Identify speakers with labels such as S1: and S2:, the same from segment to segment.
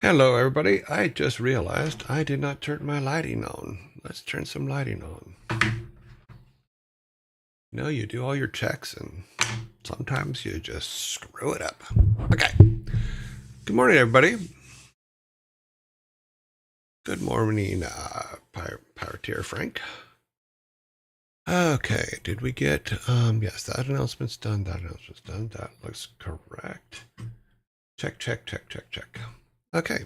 S1: Hello, everybody. I just realized I did not turn my lighting on. Let's turn some lighting on. You know, you do all your checks and sometimes you just screw it up. Okay. Good morning, everybody. Good morning, Pirateer Frank. Okay, did we get, yes, that announcement's done, that announcement's done, that looks correct. Check, check, check, check, check. Okay.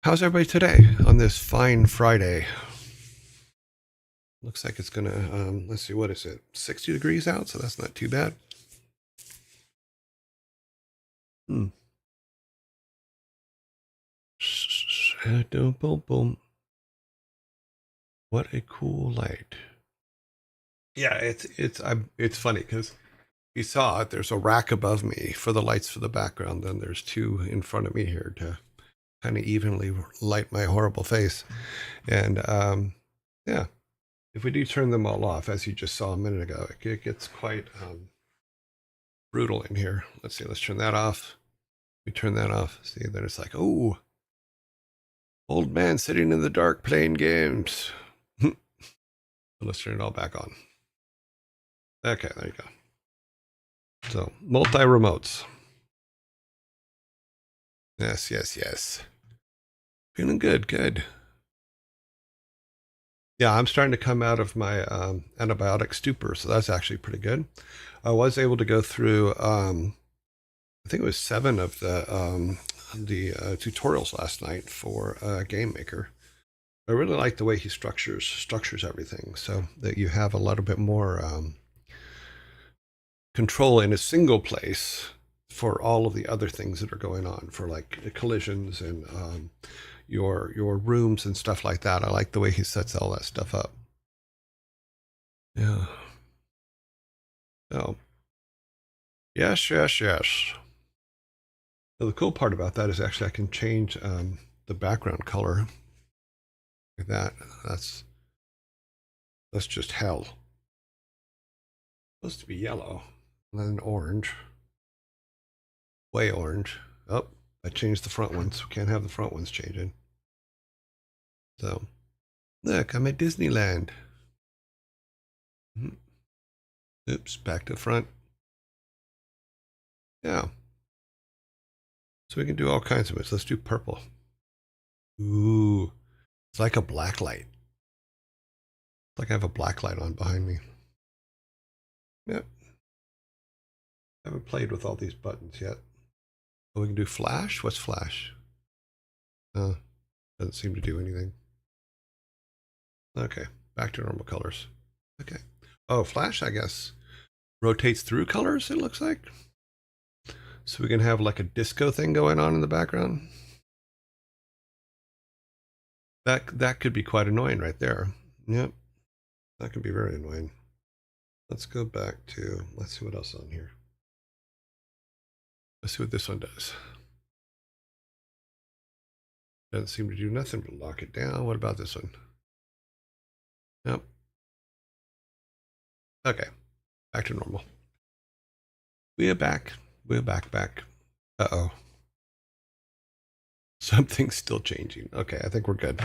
S1: How's everybody today on this fine Friday? Looks like it's gonna, let's see, what is it? 60 degrees out, so that's not too bad. Hmm. Boom, boom. What a cool light. Yeah, it's funny because you saw it. There's a rack above me for the lights for the background. Then there's two in front of me here to kind of evenly light my horrible face. And yeah, if we do turn them all off, as you just saw a minute ago, it gets quite brutal in here. Let's see. Let's turn that off. We turn that off. See, then it's like, oh, old man sitting in the dark playing games. Let's turn it all back on. Okay, there you go. So, multi remotes. Yes, yes, yes. Feeling good, good. Yeah, I'm starting to come out of my antibiotic stupor, so that's actually pretty good. I was able to go through, I think it was 7 of the tutorials last night for Game Maker. I really like the way he structures everything, so that you have a little bit more control in a single place for all of the other things that are going on, for like collisions and your rooms and stuff like that. I like the way he sets all that stuff up. Yeah. So yes, yes, yes. So the cool part about that is actually I can change the background color like that. That's just hell. It's supposed to be yellow, and then orange, way orange. Oh, I changed the front ones. We can't have the front ones changing. So look, I'm at Disneyland. Mm-hmm. Oops, back to the front. Yeah. So we can do all kinds of it. So let's do purple. Ooh, it's like a black light. It's like I have a black light on behind me. Yep. I haven't played with all these buttons yet. Oh, we can do flash? What's flash? Doesn't seem to do anything. Okay, back to normal colors. Okay. Oh, flash, I guess, rotates through colors, it looks like. So we can have like a disco thing going on in the background. That could be quite annoying right there. Yep. That could be very annoying. Let's go back to, let's see what else is on here. Let's see what this one does. Doesn't seem to do nothing but lock it down. What about this one? Nope. Okay. Back to normal. We are back. We're back. Uh-oh. Something's still changing. Okay, I think we're good.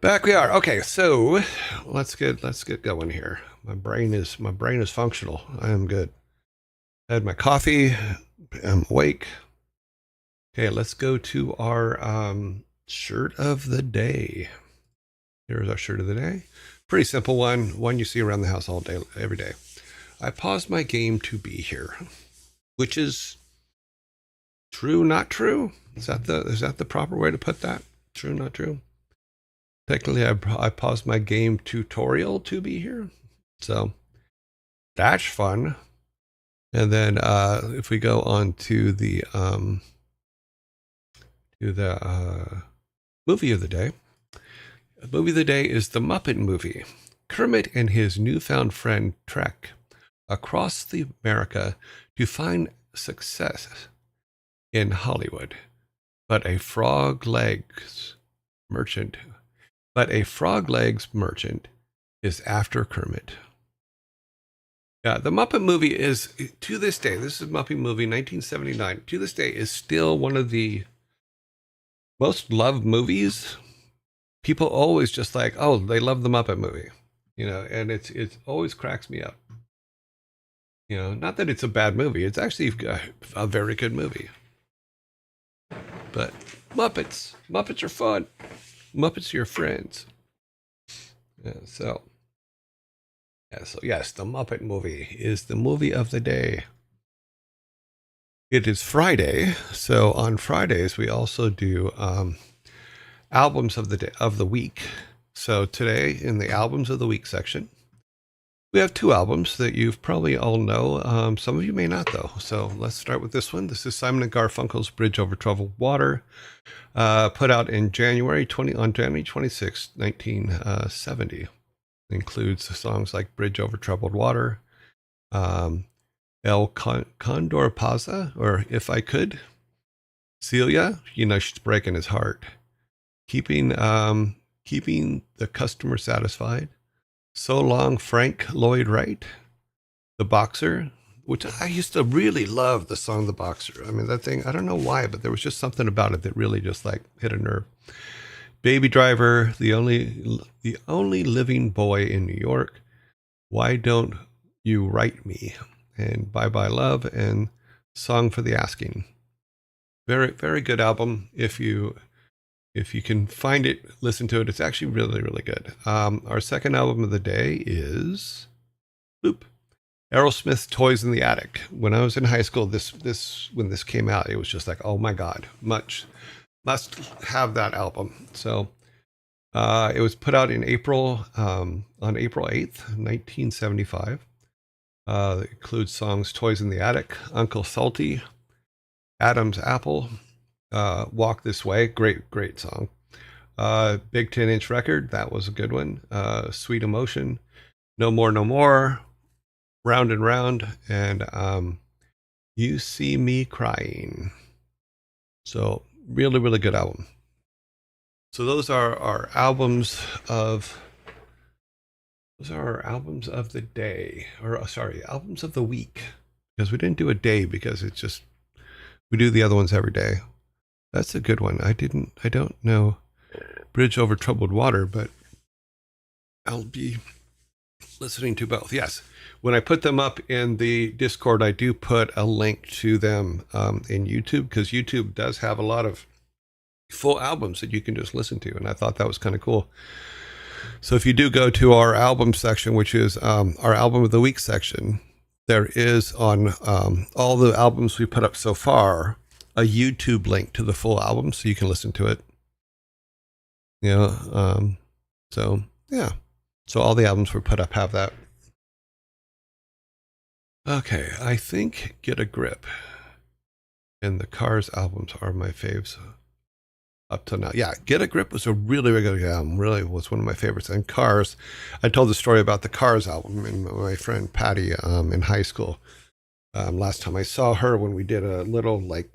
S1: Back we are. Okay, so let's get going here. My brain is functional. I am good. I had my coffee. I'm awake. Okay, let's go to our shirt of the day. Here's our shirt of the day. Pretty simple one you see around the house all day, every day. I paused my game to be here, which is true, not true. Is that the proper way to put that? True, not true. Technically, I paused my game tutorial to be here, so that's fun. And then if we go on to the movie of the day. The movie of the day is The Muppet Movie. Kermit and his newfound friend trek across the America to find success in Hollywood. But a frog legs merchant is after Kermit. Yeah, the Muppet movie is, to this day, this is Muppet movie 1979, to this day is still one of the most loved movies. People always just like, oh, they love the Muppet movie, and it always cracks me up. Not that it's a bad movie. It's actually a very good movie. But Muppets are fun. Muppets are your friends. So yes, the Muppet movie is the movie of the day. It is Friday, so on Fridays we also do albums of the day, of the week. So today in the albums of the week section, we have two albums that you've probably all know. Some of you may not though. So let's start with this one. This is Simon and Garfunkel's "Bridge Over Troubled Water," put out in January 26, 1970. It includes songs like "Bridge Over Troubled Water," um, "El Condor Pasa," or "If I Could," "Celia," she's breaking his heart, keeping the customer satisfied, "So Long Frank Lloyd Wright," "The Boxer," which I used to really love the song "The Boxer." I mean, that thing, I don't know why, but there was just something about it that really just like hit a nerve. "Baby Driver," the only living boy in New York," "Why Don't You Write Me," and "Bye Bye Love," and "Song for the Asking." Very, very good album. If you can find it, listen to it. It's actually really, really good. Our second album of the day is Aerosmith's "Toys in the Attic." When I was in high school, when this came out, it was just like, oh my God, must have that album. So it was put out in April, on April 8th, 1975. It includes songs "Toys in the Attic," "Uncle Salty," "Adam's Apple," "Walk This Way," great song. "Big 10-Inch Record," that was a good one. "Sweet Emotion," "No More, No More," "Round and Round," and "You See Me Crying." So really, really good album. So those are our albums of the day, or sorry, albums of the week, because we didn't do a day because it's just, we do the other ones every day. That's a good one. I don't know "Bridge Over Troubled Water," but I'll be listening to both. Yes. When I put them up in the Discord, I do put a link to them in YouTube, because YouTube does have a lot of full albums that you can just listen to. And I thought that was kind of cool. So if you do go to our album section, which is our album of the week section, there is on all the albums we put up so far, a YouTube link to the full album so you can listen to it. So yeah. So all the albums we put up have that. Okay, I think "Get a Grip" and the Cars albums are my faves up to now. Yeah, "Get a Grip" was a really, really good album. Really was one of my favorites. And Cars, I told the story about the Cars album and my friend Patty in high school. Last time I saw her, when we did a little like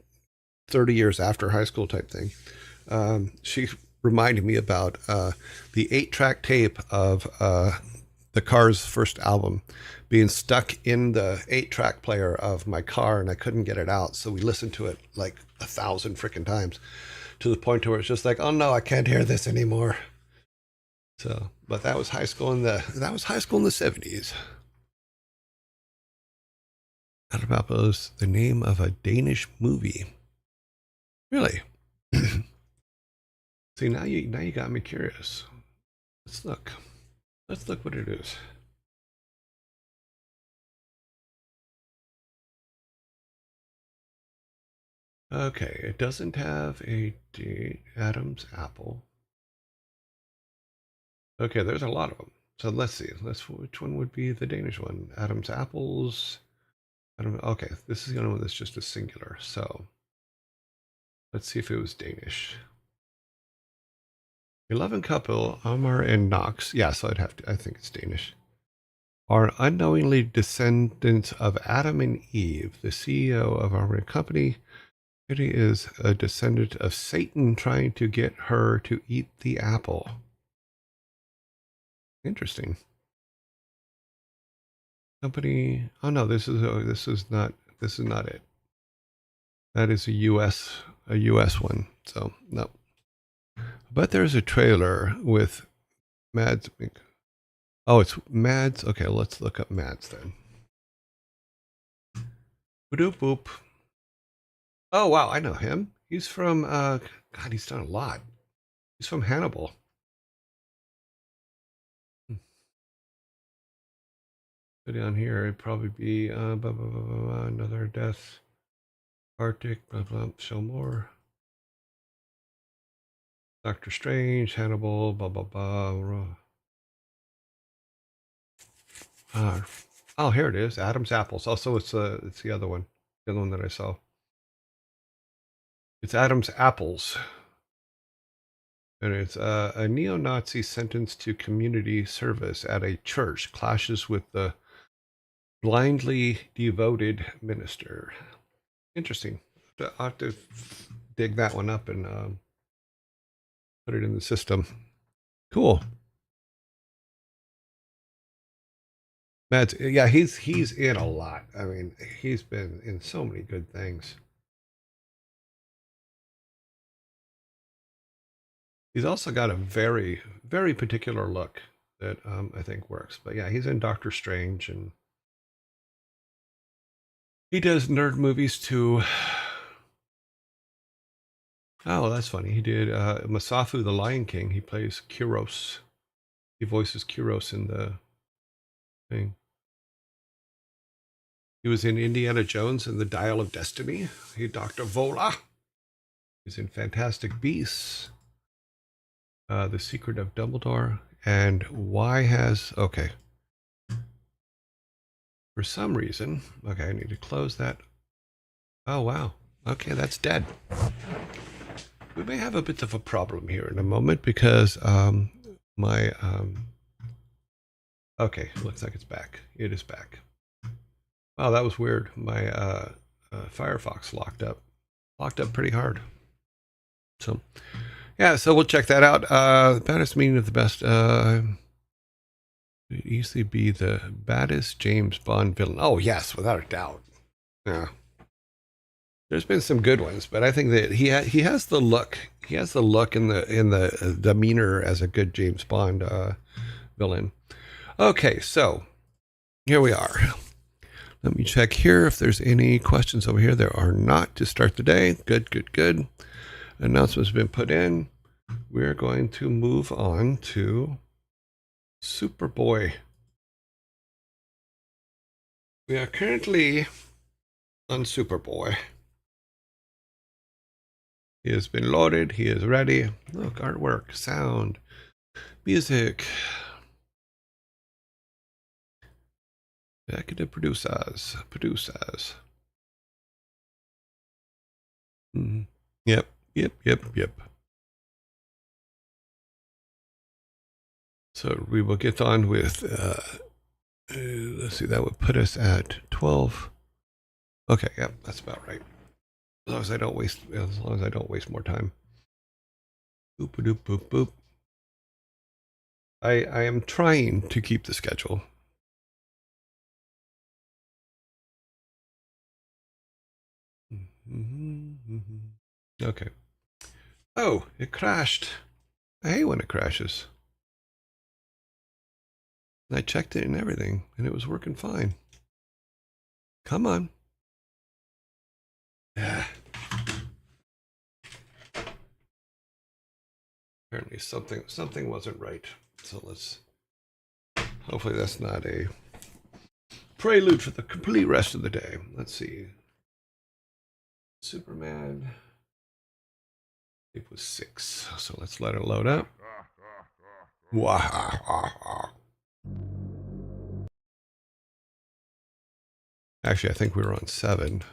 S1: 30 years after high school type thing, she reminded me about the 8-track tape of the Cars' first album being stuck in the 8-track player of my car, and I couldn't get it out. So we listened to it like 1,000 freaking times, to the point where it's just like, oh no, I can't hear this anymore. So, but that was high school in the 70s. That about was the name of a Danish movie. Really? See, now you got me curious. Let's look. Let's look what it is. Okay, it doesn't have a date. Adam's Apple. Okay, there's a lot of them. So let's see. Which one would be the Danish one? Adam's Apples. Okay, this is the only one that's just a singular. So let's see if it was Danish. 11 couple, Amar and Knox. Yeah, so I think it's Danish. Are unknowingly descendants of Adam and Eve. The CEO of our company, he is a descendant of Satan trying to get her to eat the apple. Interesting. Company. Oh no, this is not it. That is a US one. So no. But there's a trailer with Mads. Oh, it's Mads. Okay, let's look up Mads then. Boop boop. Oh wow, I know him. He's from God, he's done a lot. He's from Hannibal. Go down here, it'd probably be another death. Arctic, blah blah. Show more. Doctor Strange, Hannibal, blah blah blah. Oh, here it is. Adam's Apples. Also, it's the other one, the other one that I saw. It's Adam's Apples, and it's a neo-Nazi sentenced to community service at a church clashes with the blindly devoted minister. Interesting. I'll have to dig that one up and put it in the system. Cool. Matt, yeah, he's in a lot. I mean, he's been in so many good things. He's also got a very, very particular look that I think works. But yeah, he's in Doctor Strange, and he does nerd movies too. Oh, that's funny. He did Masafu the Lion King. He plays Kyros. He voices Kyros in the thing. He was in Indiana Jones and the Dial of Destiny. He Dr. Vola. He's in Fantastic Beasts. The Secret of Dumbledore. And why has... Okay. For some reason... Okay, I need to close that. Oh, wow. Okay, that's dead. We may have a bit of a problem here in a moment because my... Okay, looks like it's back. It is back. Wow, that was weird. My Firefox locked up pretty hard. So, yeah, so we'll check that out. The baddest meaning of the best. Could easily be the baddest James Bond villain. Oh yes, without a doubt. Yeah. There's been some good ones, but I think that he has the look. He has the look in the demeanor as a good James Bond villain. Okay, so here we are. Let me check here if there's any questions over here. There are not to start the day. Good, good, good. Announcements have been put in. We're going to move on to Superboy. We are currently on Superboy. He has been loaded. He is ready. Look, artwork, sound, music. Executive producers. Mm-hmm. Yep. So we will get on with, let's see, that would put us at 12. Okay, yep, that's about right. As long as I don't waste more time. Boop, boop, boop, boop. I am trying to keep the schedule. Okay. Oh, it crashed. I hate when it crashes. I checked it and everything, and it was working fine. Come on. Yeah. Apparently something wasn't right. So let's... Hopefully that's not a prelude for the complete rest of the day. Let's see. Superman. It was 6. So let's let it load up. Actually, I think we were on 7.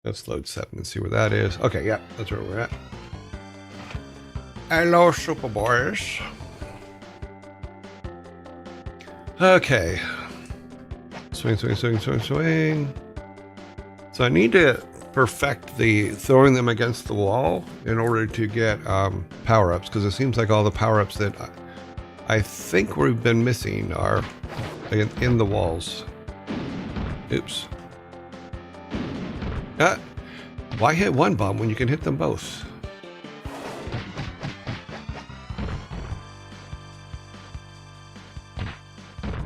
S1: Let's load 7 and see where that is. Okay, yeah, that's where we're at. Hello, Superboys. Okay. Swing. So I need to perfect the throwing them against the wall in order to get power-ups, because it seems like all the power-ups that I think we've been missing are in the walls. Oops. Ah, why hit one bomb when you can hit them both?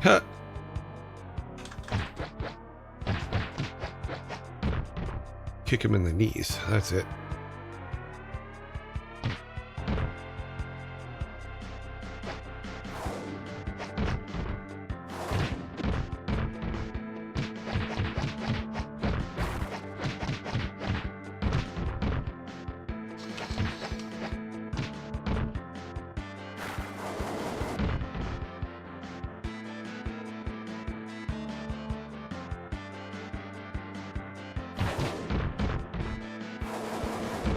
S1: Huh. Kick him in the knees. That's it.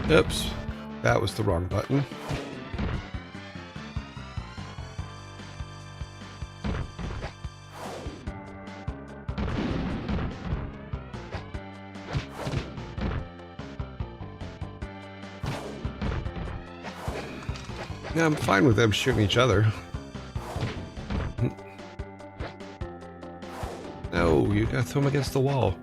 S1: Oops, that was the wrong button. Yeah, I'm fine with them shooting each other. No, you gotta throw them against the wall.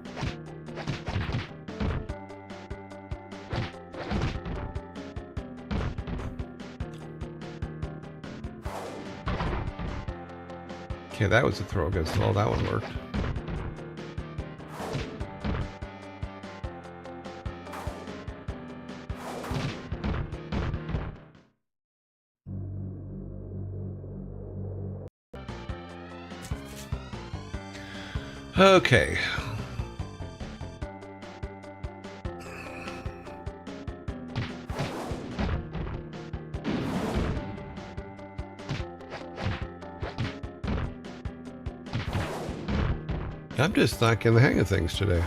S1: Okay, that was a throw against the wall. That one worked. Okay. I'm just not getting the hang of things today.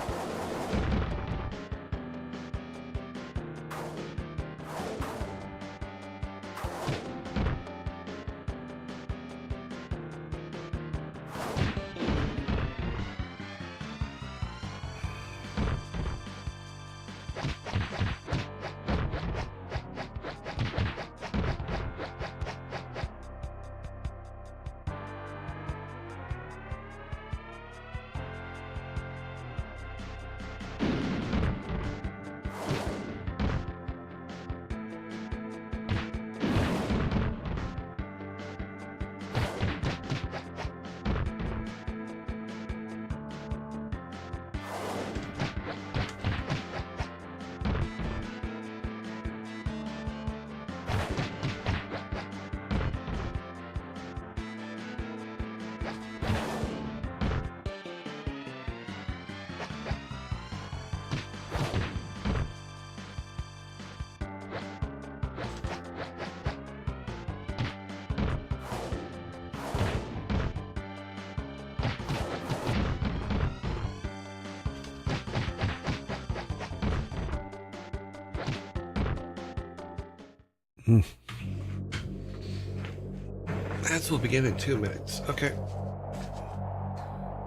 S1: That will begin in 2 minutes. Okay.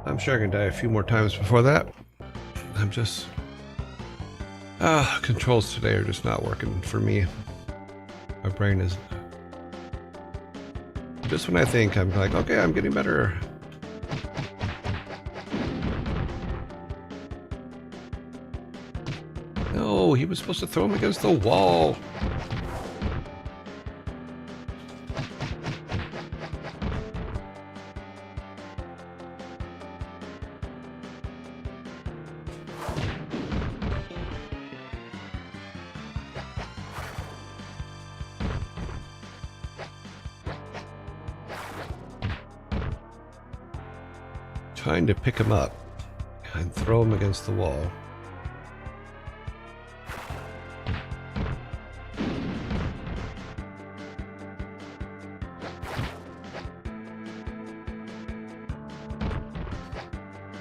S1: I'm sure I can die a few more times before that. I'm just... controls today are just not working for me. My brain is... Just when I think I'm like, okay, I'm getting better. No, he was supposed to throw him against the wall. Trying to pick him up and throw him against the wall.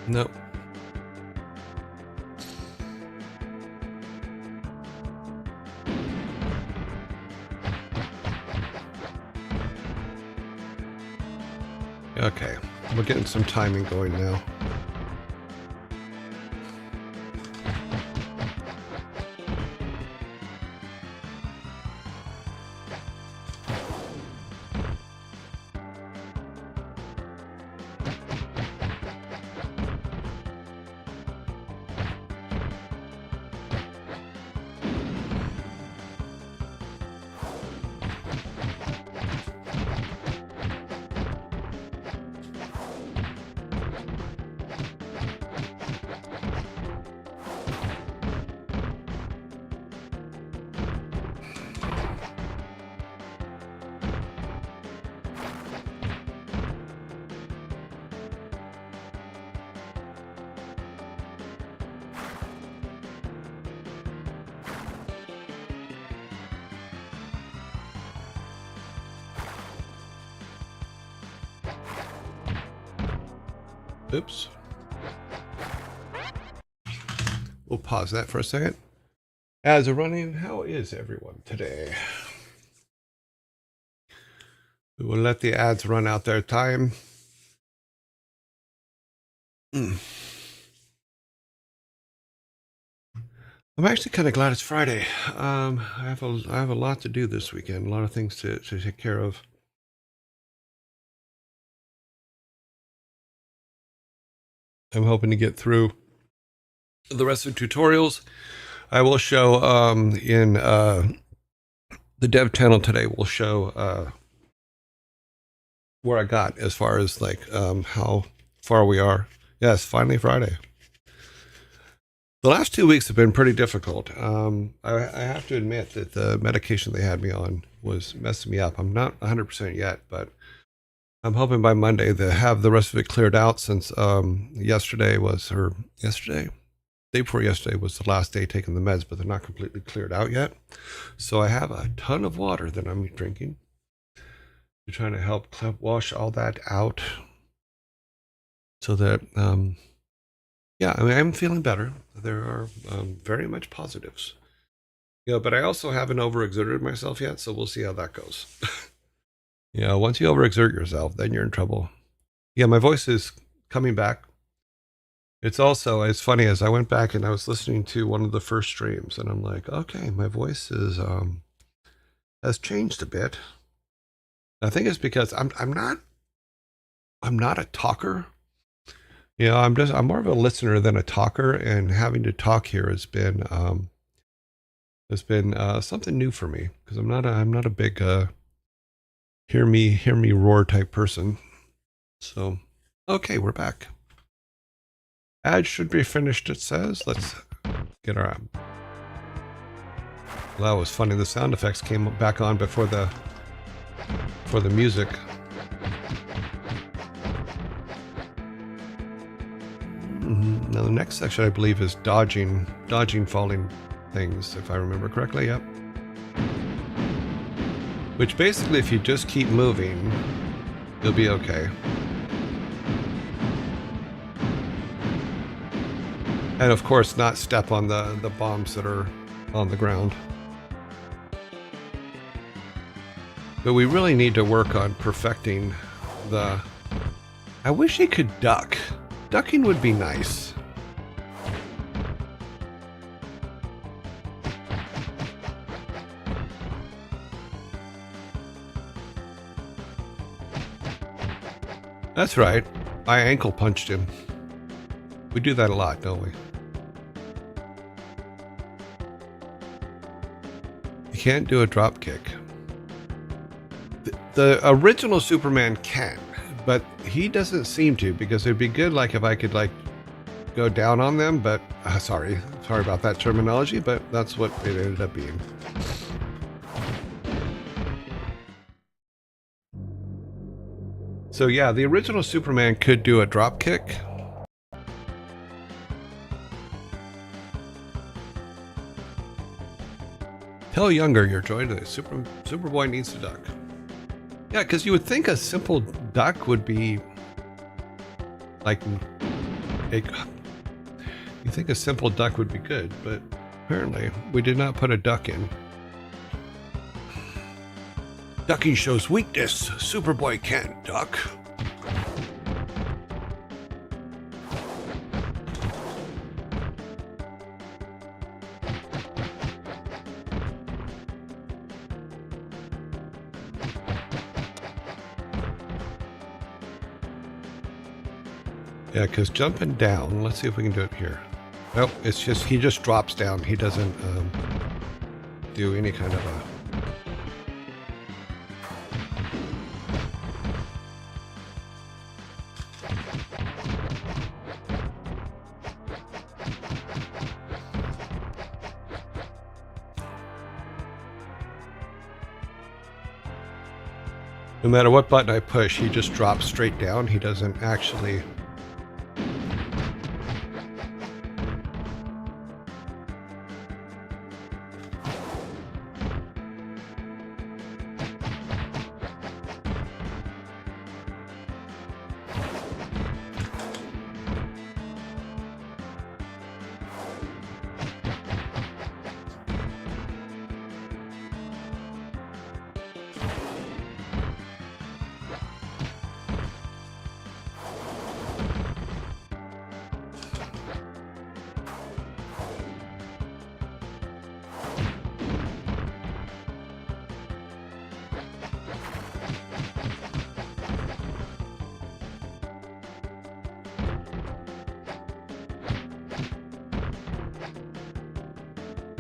S1: Nope. Okay, we're getting some timing going now. Oops. We'll pause that for a second. Ads are running. How is everyone today? We will let the ads run out their time. I'm actually kind of glad it's Friday. I have a lot to do this weekend. A lot of things to take care of. I'm hoping to get through the rest of the tutorials. I will show in the dev channel today. We'll show where I got as far as like how far we are. Yes, finally Friday. The last 2 weeks have been pretty difficult. I have to admit that the medication they had me on was messing me up. I'm not 100% yet, but I'm hoping by Monday to have the rest of it cleared out, since yesterday, day before yesterday was the last day taking the meds, but they're not completely cleared out yet. So I have a ton of water that I'm drinking. We're trying to help wash all that out so that, yeah, I mean, I'm feeling better. There are very much positives. But I also haven't overexerted myself yet, so we'll see how that goes. Once you overexert yourself, then you're in trouble. Yeah, my voice is coming back. It's also, as funny as I went back and I was listening to one of the first streams, and I'm like, okay, my voice is has changed a bit. I think it's because I'm not a talker. I'm more of a listener than a talker, and having to talk here has been something new for me, because I'm not a big hear me roar type person. So, okay, we're back. Ad should be finished, it says. Let's get our... Well, that was funny. The sound effects came back on before the music. Now the next section, I believe, is dodging falling things, if I remember correctly. Yep. Which basically, if you just keep moving, you'll be okay. And of course, not step on the bombs that are on the ground. But we really need to work on perfecting the... I wish he could duck. Ducking would be nice. That's right. I ankle punched him. We do that a lot, don't we? You can't do a drop kick. The original Superman can, but he doesn't seem to, because it'd be good like if I could like go down on them, but sorry about that terminology, but that's what it ended up being. So yeah, the original Superman could do a drop kick. Tell Younger you're joined. Superboy needs to duck. Yeah, because you would think a simple duck would be like you think a simple duck would be good, but apparently we did not put a duck in. Ducking shows weakness. Superboy can't duck. Yeah, because jumping down, let's see if we can do it here. Nope, it's just, he just drops down. He doesn't do any kind of a... No matter what button I push, he just drops straight down. He doesn't actually...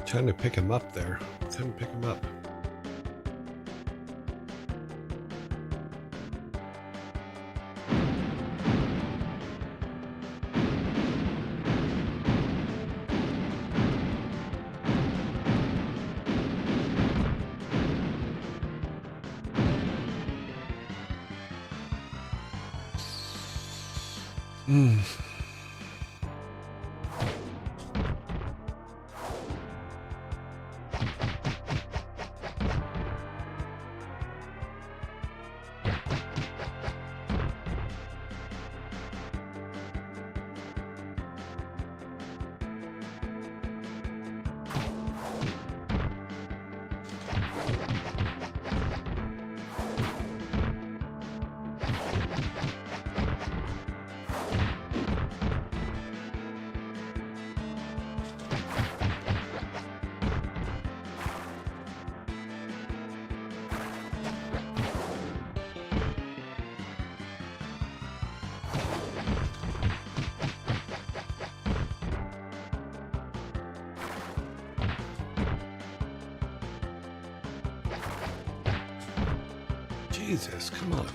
S1: Trying to pick him up there. Couldn't pick him up. Jesus, come on.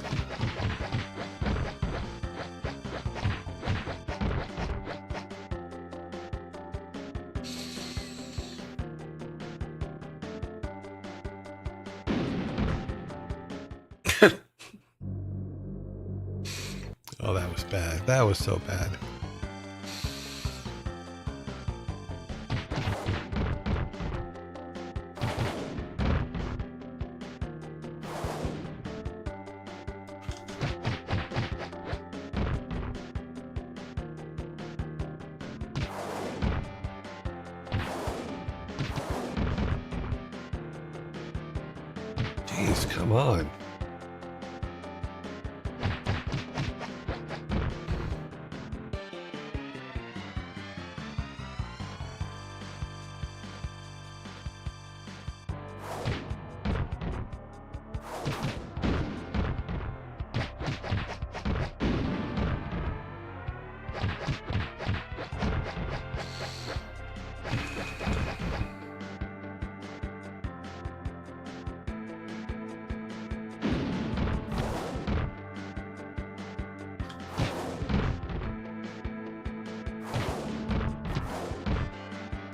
S1: Oh, that was bad. That was so bad. Jeez, come on.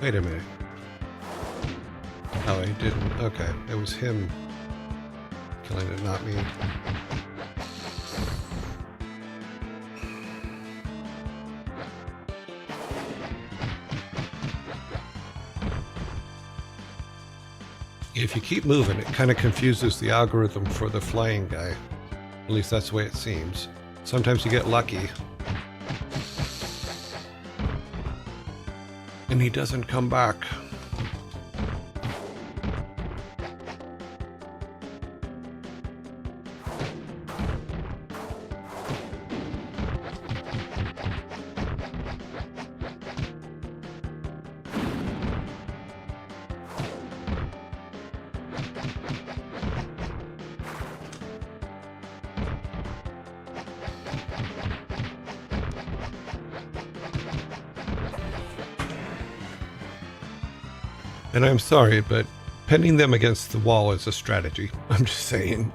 S1: Wait a minute. Oh, he didn't. Okay, it was him killing it, not me. If you keep moving, it kind of confuses the algorithm for the flying guy. At least that's the way it seems. Sometimes you get lucky. And he doesn't come back. And I'm sorry, but pinning them against the wall is a strategy. I'm just saying.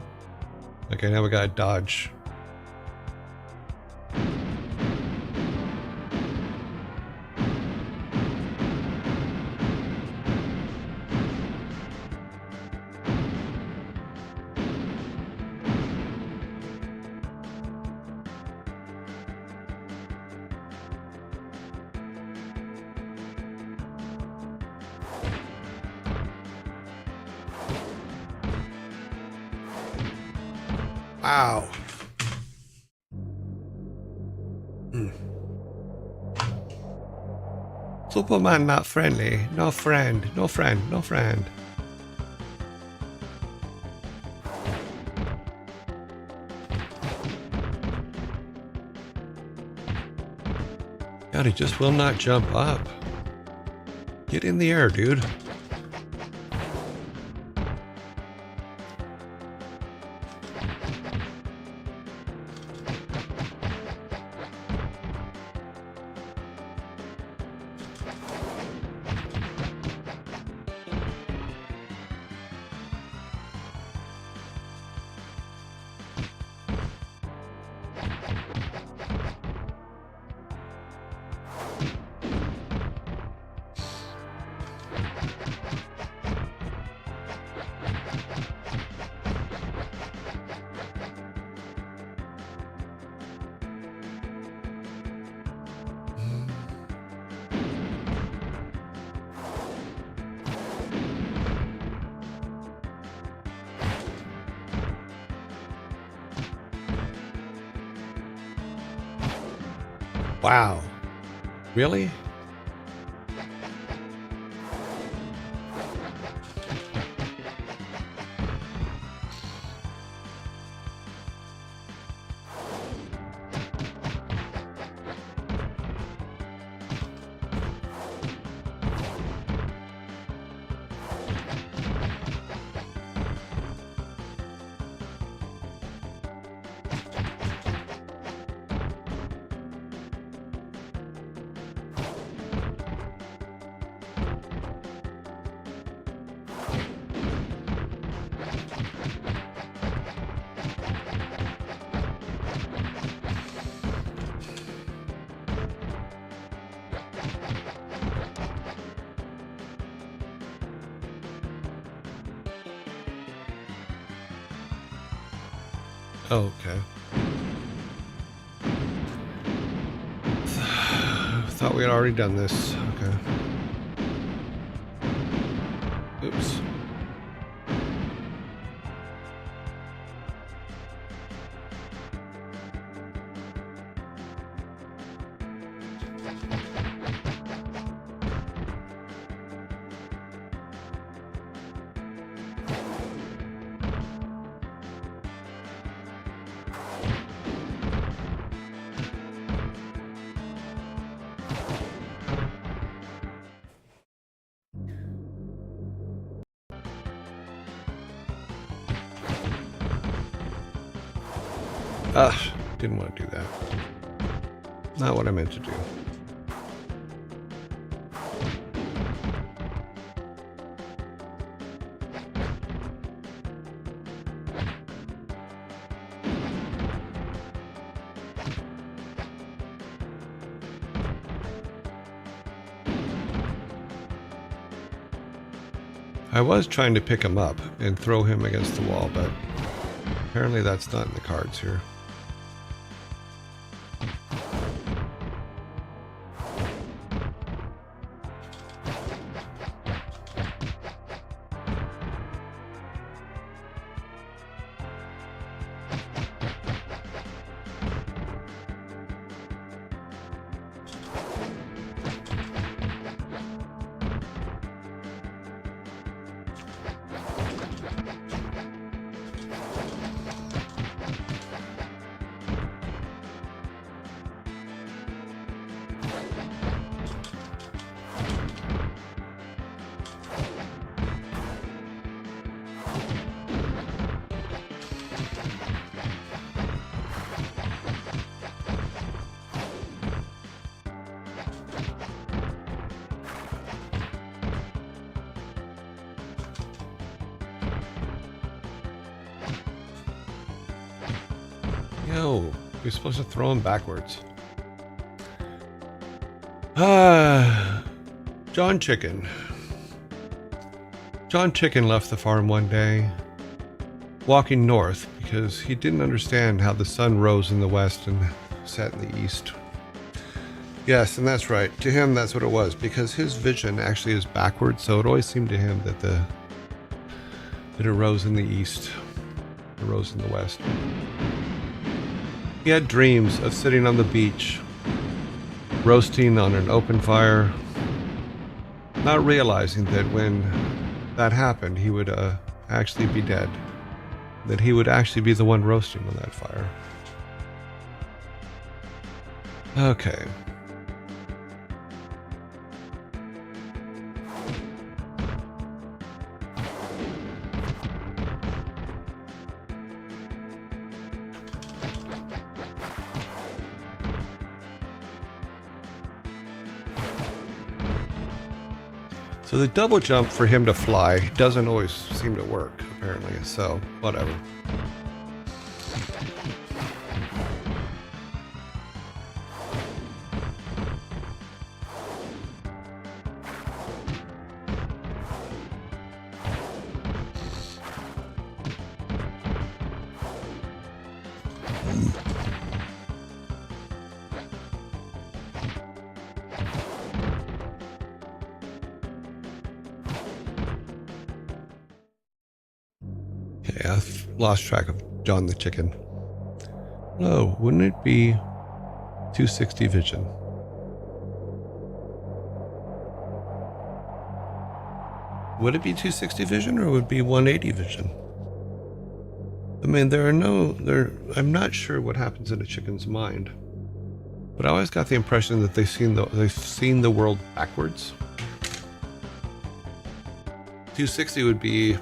S1: Okay, now we gotta dodge. Wow. Superman not friendly. No friend. No friend. No friend. God, he just will not jump up. Get in the air, dude. Wow. Really? Okay. Thought we had already done this. Okay. Oops. Didn't want to do that. Not what I meant to do. I was trying to pick him up and throw him against the wall, but apparently that's not in the cards here. No, you're supposed to throw him backwards. John Chicken. John Chicken left the farm one day, walking north because he didn't understand how the sun rose in the west and set in the east. Yes, and that's right. To him, that's what it was, because his vision actually is backwards, so it always seemed to him that it rose in the east, it rose in the west. He had dreams of sitting on the beach, roasting on an open fire, not realizing that when that happened, he would actually be dead, that he would actually be the one roasting on that fire. Okay. So the double jump for him to fly doesn't always seem to work, apparently, so whatever. Okay, I've lost track of John the Chicken. No, wouldn't it be 260 vision. Would it be 260 vision or would it be 180 vision? I mean, I'm not sure what happens in a chicken's mind, but I always got the impression that they've seen the world backwards. 260 would be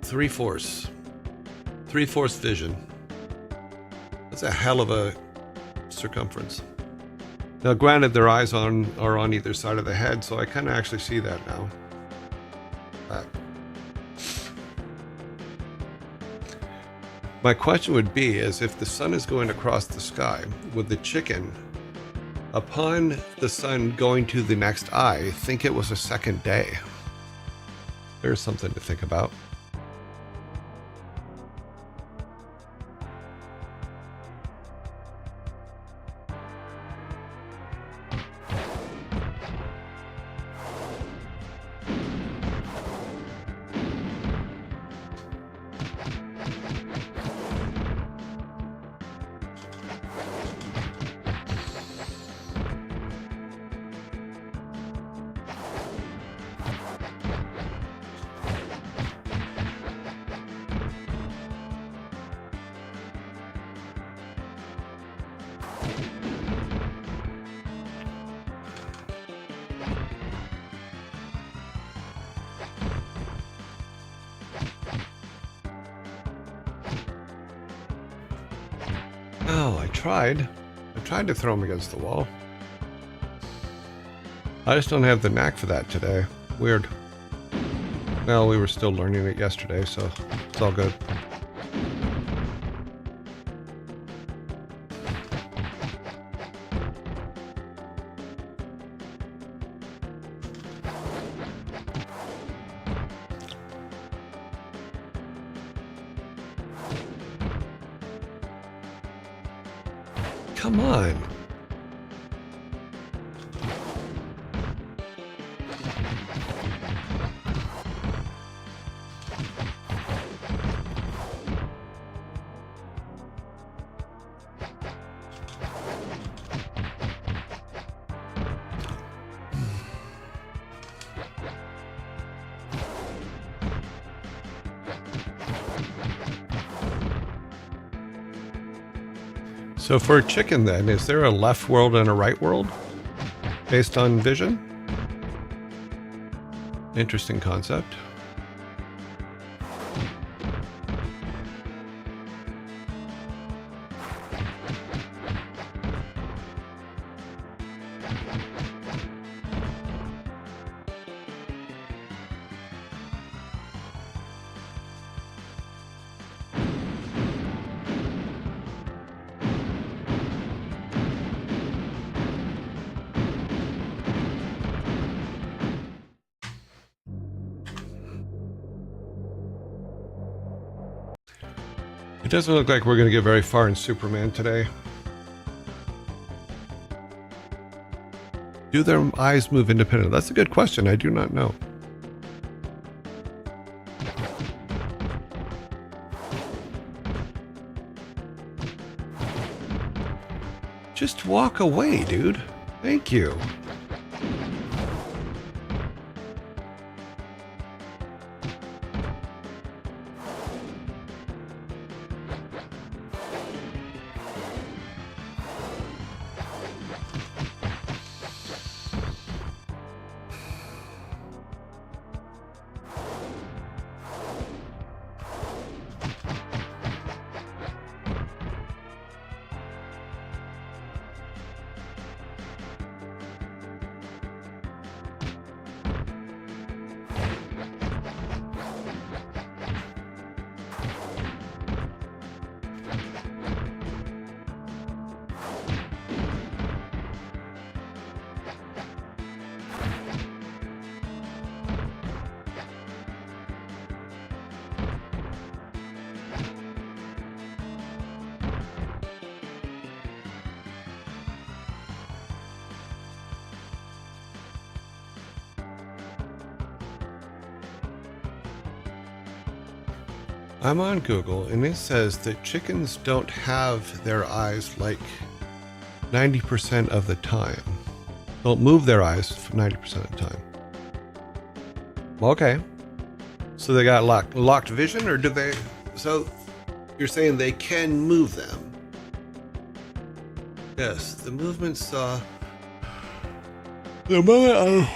S1: 3/4 vision. That's a hell of a circumference. Now, granted, their eyes are on either side of the head, so I kind of actually see that now. My question would be is if the sun is going across the sky, would the chicken, upon the sun going to the next eye, think it was a second day? There's something to think about. Oh, I tried to throw him against the wall. I just don't have the knack for that today. Weird. Well, we were still learning it yesterday, so it's all good. Come on. So for a chicken then, is there a left world and a right world based on vision? Interesting concept. It doesn't look like we're going to get very far in Superman today. Do their eyes move independently? That's a good question. I do not know. Just walk away, dude. Thank you. I'm on Google and it says that chickens don't have their eyes like 90% of the time. Don't move their eyes for 90% of the time. Okay. So they got locked vision, or do they? So you're saying they can move them? Yes, the movements. The moment I.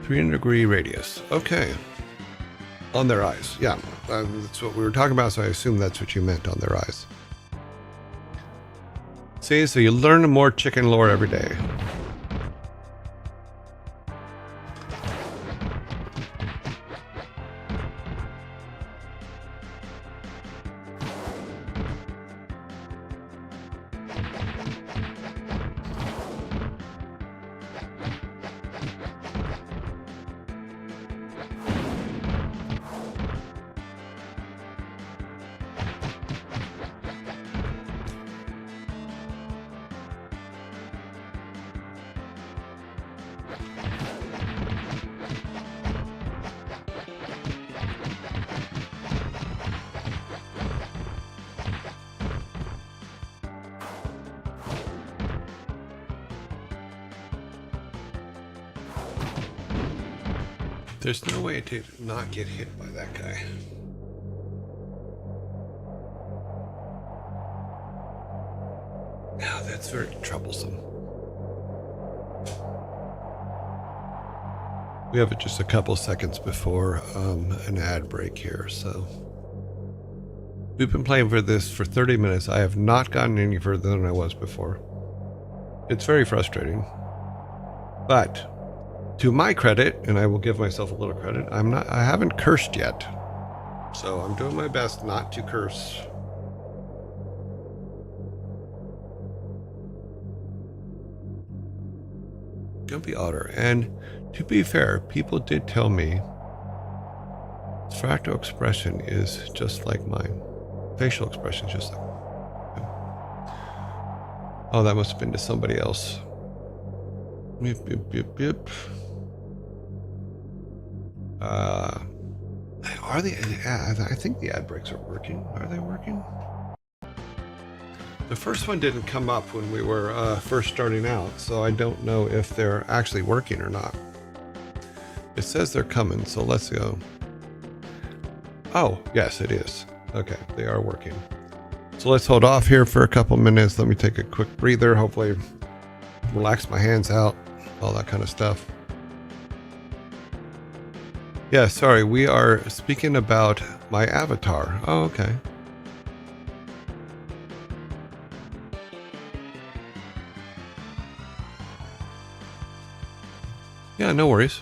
S1: 300-degree radius. Okay. On their eyes. Yeah, that's what we were talking about, so I assume that's what you meant, on their eyes. See, so you learn more chicken lore every day. There's no way to not get hit by that guy. Now that's very troublesome. We have just a couple seconds before an ad break here, so we've been playing for this for 30 minutes. I have not gotten any further than I was before. It's very frustrating, but to my credit, and I will give myself a little credit, I haven't cursed yet. So I'm doing my best not to curse. Jumpy Otter. And to be fair, people did tell me fractal expression is just like mine. Facial expression is just like mine. Oh, that must have been to somebody else. Yep, yep, yep, yep. Are they? I think the ad breaks are working. Are they working? The first one didn't come up when we were first starting out, so I don't know if they're actually working or not. It says they're coming, so let's go. Oh, yes, it is. Okay, they are working. So let's hold off here for a couple minutes. Let me take a quick breather. Hopefully, relax my hands out, all that kind of stuff. Yeah, sorry, we are speaking about my avatar. Oh, okay. Yeah, no worries.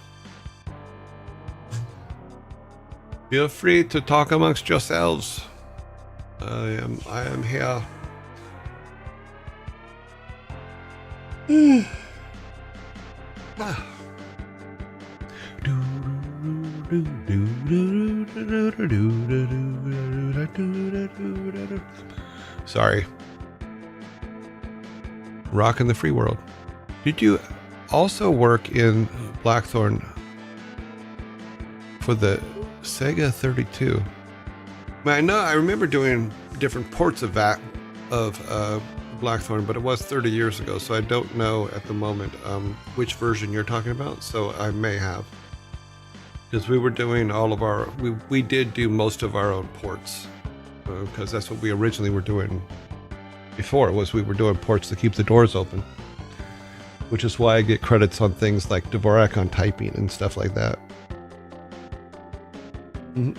S1: Feel free to talk amongst yourselves. I am here. Sorry. Rockin' the free world. Did you also work in Blackthorne for the Sega 32? I remember doing different ports of that Blackthorne, but it was 30 years ago, so I don't know at the moment which version you're talking about. So I may have, because we were doing all of our we did do most of our own ports, because that's what we originally were doing before. Was we were doing ports to keep the doors open, which is why I get credits on things like Dvorak on typing and stuff like that. Mm-hmm.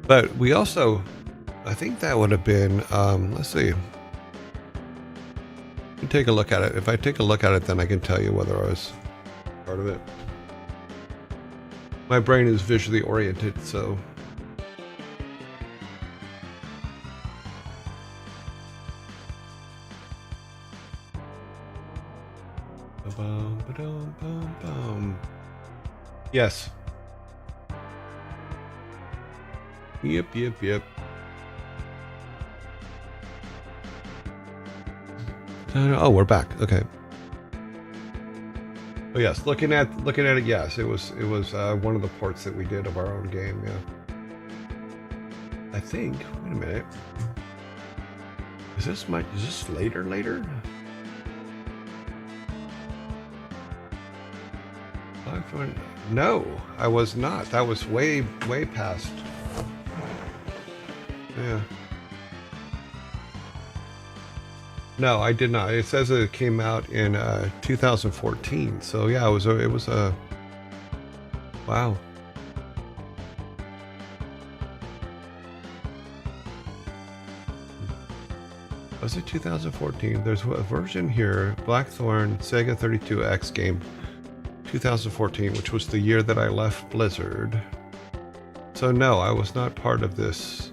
S1: But we also, I think that would have been, let's see. Take a look at it. If I take a look at it, then I can tell you whether I was part of it. My brain is visually oriented, so. Yes. Yep. Oh, we're back. Okay. Oh yes, looking at it, yes, it was one of the ports that we did of our own game. Yeah. I think. Wait a minute. Is this later? No, I was not. That was way past. Yeah. No, I did not. It says it came out in 2014. So yeah, it was a wow. Was it 2014? There's a version here, Blackthorne Sega 32X game, 2014, which was the year that I left Blizzard. So no, I was not part of this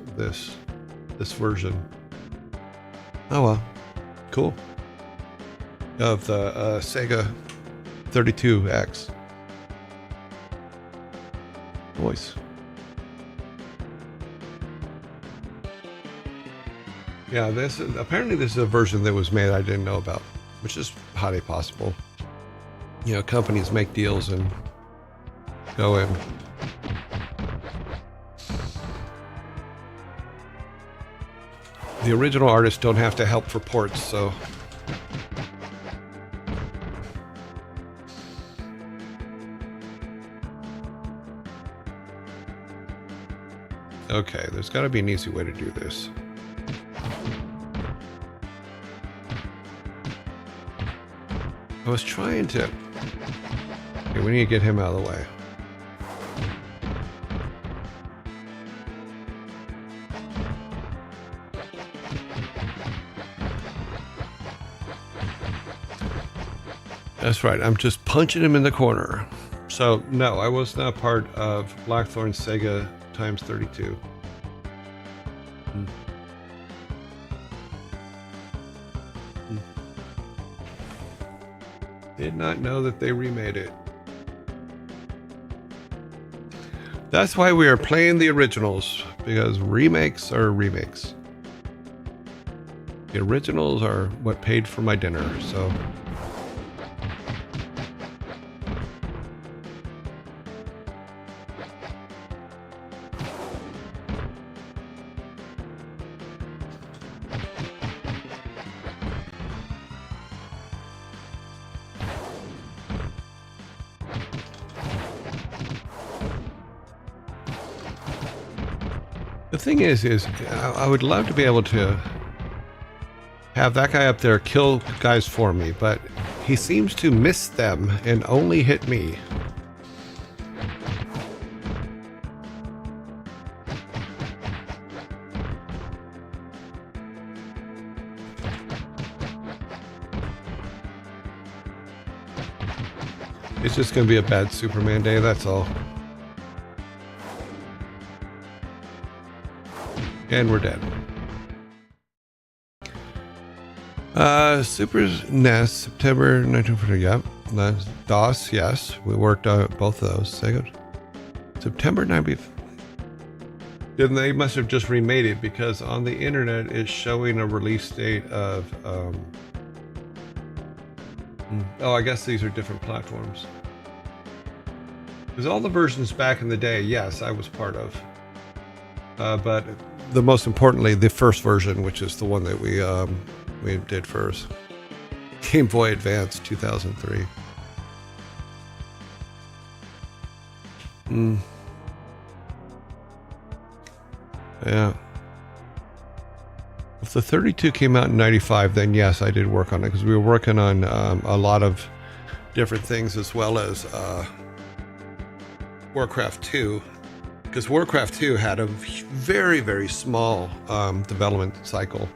S1: version. Oh well, cool. Of the Sega 32X. Voice. Yeah, apparently this is a version that was made I didn't know about, which is highly possible. You know, companies make deals and go in. The original artists don't have to help for ports, so. Okay, there's got to be an easy way to do this. I was trying to... Okay, we need to get him out of the way. That's right, I'm just punching him in the corner. So, no, I was not part of Blackthorne Sega times 32. Did not know that they remade it. That's why we are playing the originals, because remakes are remakes. The originals are what paid for my dinner, so. The thing is I would love to be able to have that guy up there kill guys for me, but he seems to miss them and only hit me. It's just going to be a bad Superman day, that's all. And we're dead. Super NES, September 1940. Yep. DOS, yes. We worked on both of those. Sega. September 90th. Then they must have just remade it, because on the internet it's showing a release date of. Oh, I guess these are different platforms. Because all the versions back in the day, yes, I was part of. But the most importantly, the first version, which is the one that we did first, Game Boy Advance 2003. Yeah. If the 32 came out in 95, then yes, I did work on it, because we were working on a lot of different things, as well as Warcraft 2. Because Warcraft 2 had a very, very small development cycle.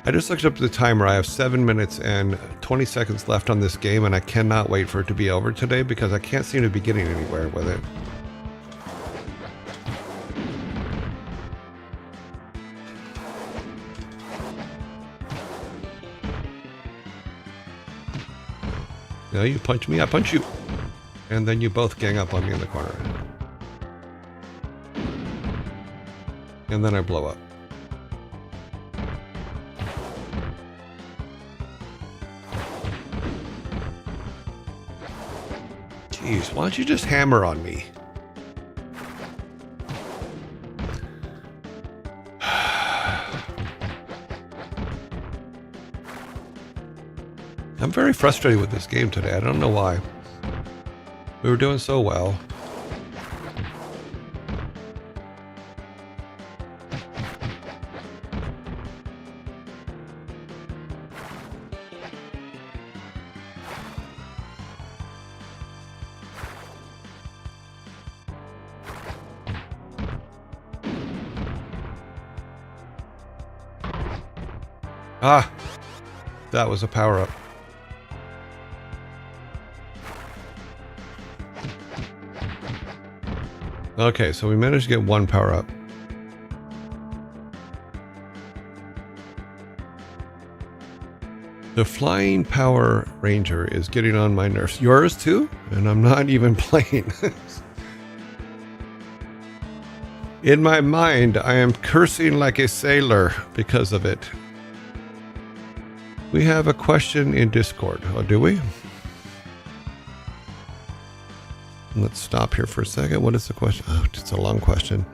S1: I just looked up the timer. I have 7 minutes and 20 seconds left on this game, and I cannot wait for it to be over today, because I can't seem to be getting anywhere with it. No, you punch me, I punch you. And then you both gang up on me in the corner. And then I blow up. Jeez, why don't you just hammer on me? I'm very frustrated with this game today. I don't know why. We were doing so well. Ah, that was a power-up. Okay, so we managed to get one power-up. The Flying Power Ranger is getting on my nerves. Yours too? And I'm not even playing. In my mind, I am cursing like a sailor because of it. We have a question in Discord. Oh, do we? Let's stop here for a second. What is the question? Oh, it's a long question.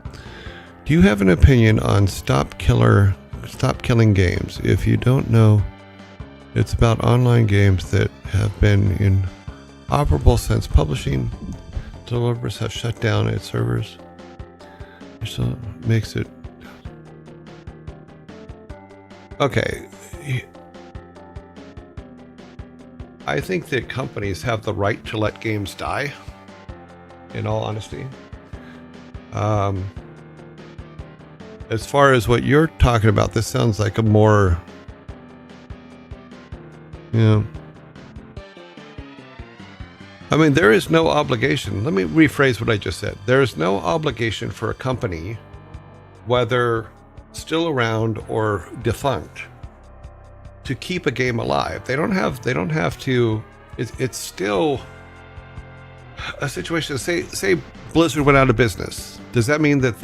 S1: Do you have an opinion on stop killing games? If you don't know, it's about online games that have been inoperable since publishing. Developers have shut down its servers. So it makes it... Okay. I think that companies have the right to let games die, in all honesty. As far as what you're talking about, this sounds like a more, I mean, there is no obligation. Let me rephrase what I just said. There is no obligation for a company, whether still around or defunct, to keep a game alive. They don't have to. It's still a situation. Say Blizzard went out of business. Does that mean that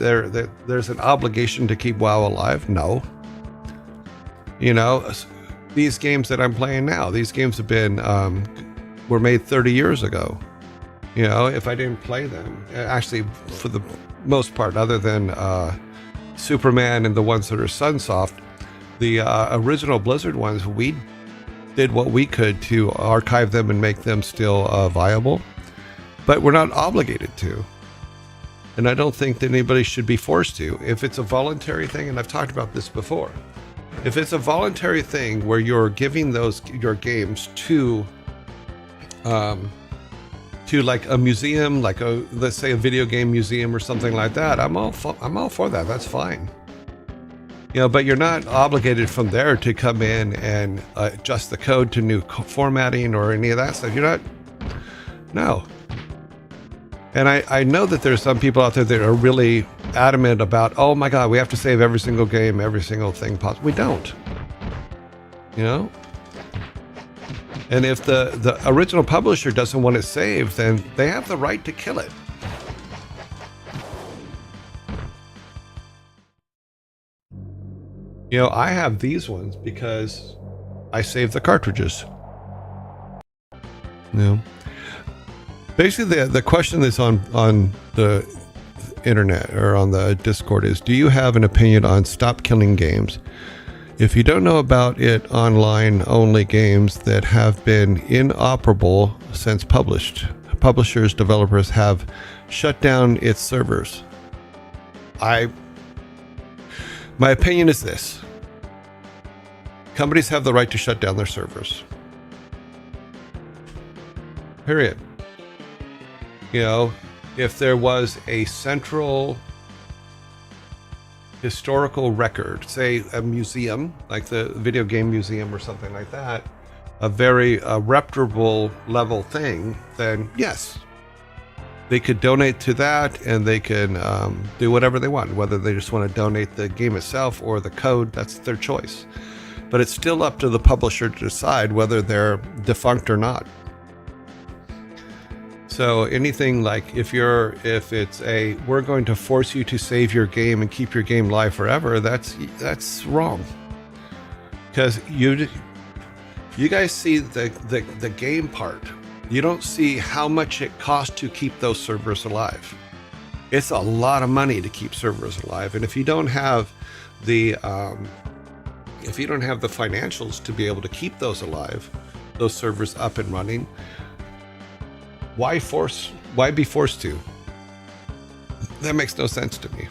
S1: there's an obligation to keep WoW alive? No. These games that I'm playing now, these games have been were made 30 years ago. If I didn't play them, actually, for the most part, other than Superman and the ones that are Sunsoft, the original Blizzard ones, we did what we could to archive them and make them still viable, but we're not obligated to. And I don't think that anybody should be forced to. If it's a voluntary thing, and I've talked about this before, if it's a voluntary thing where you're giving your games to like a museum, like let's say a video game museum or something like that, I'm all for that. That's fine. But you're not obligated from there to come in and adjust the code to new formatting or any of that stuff. You're not. No. And I know that there's some people out there that are really adamant about, oh my God, we have to save every single game, every single thing possible. We don't. And if the original publisher doesn't want it saved, then they have the right to kill it. I have these ones because I saved the cartridges. Basically, the question that's on the internet or on the Discord is, do you have an opinion on stop killing games? If you don't know about it, online only games that have been inoperable since publishers, developers have shut down its servers. My opinion is this. Companies have the right to shut down their servers. Period. If there was a central historical record, say a museum, like the video game museum or something like that, a very reputable level thing, then yes, they could donate to that and they can do whatever they want. Whether they just want to donate the game itself or the code, that's their choice. But it's still up to the publisher to decide whether they're defunct or not. So anything like if it's we're going to force you to save your game and keep your game live forever, that's wrong. Because you guys see the game part. You don't see how much it costs to keep those servers alive. It's a lot of money to keep servers alive, and if you don't have the financials to be able to keep those alive, those servers up and running, why be forced to? That makes no sense to me.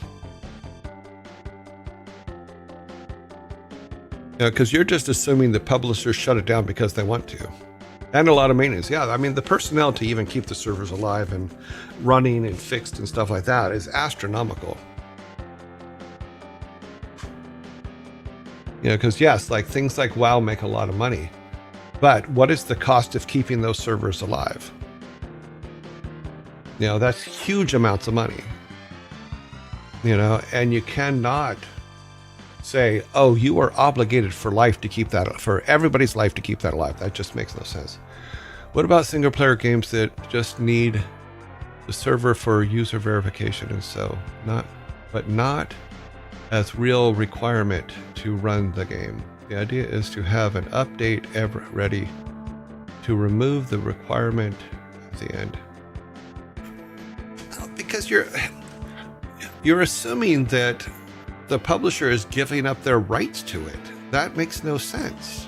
S1: Because you're just assuming the publishers shut it down because they want to. And a lot of maintenance. Yeah, I mean, the personnel to even keep the servers alive and running and fixed and stuff like that is astronomical. Because yes, like things like WoW make a lot of money. But what is the cost of keeping those servers alive? That's huge amounts of money. And you cannot say, oh, you are obligated for life to keep that, for everybody's life to keep that alive. That just makes no sense. What about single player games that just need the server for user verification and so not as real requirement to run the game? The idea is to have an update ever ready to remove the requirement at the end. Because you're assuming that the publisher is giving up their rights to it. That makes no sense.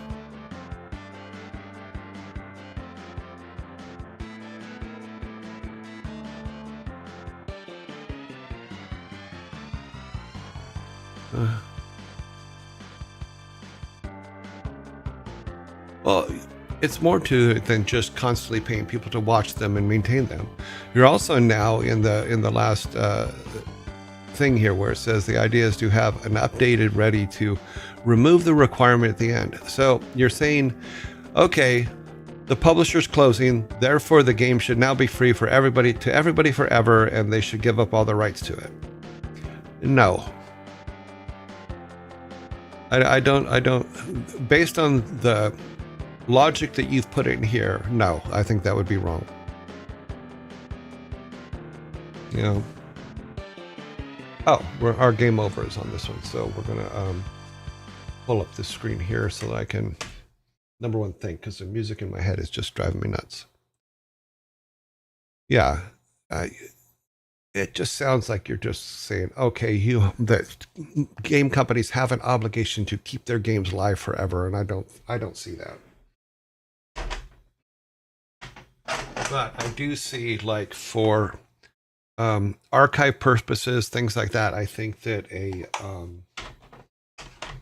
S1: Well, it's more to it than just constantly paying people to watch them and maintain them. You're also now in the last thing here where it says the idea is to have an updated ready to remove the requirement at the end. So you're saying, okay, the publisher's closing, therefore the game should now be free for everybody forever, and they should give up all the rights to it. No. I don't, based on the logic that you've put in here, no, I think that would be wrong. Oh, our game over is on this one, so we're gonna pull up this screen here so that I can, number one, think, because the music in my head is just driving me nuts. Yeah, it just sounds like you're just saying, okay, that game companies have an obligation to keep their games live forever, and I don't see that. But I do see, like, for archive purposes, things like that, I think that I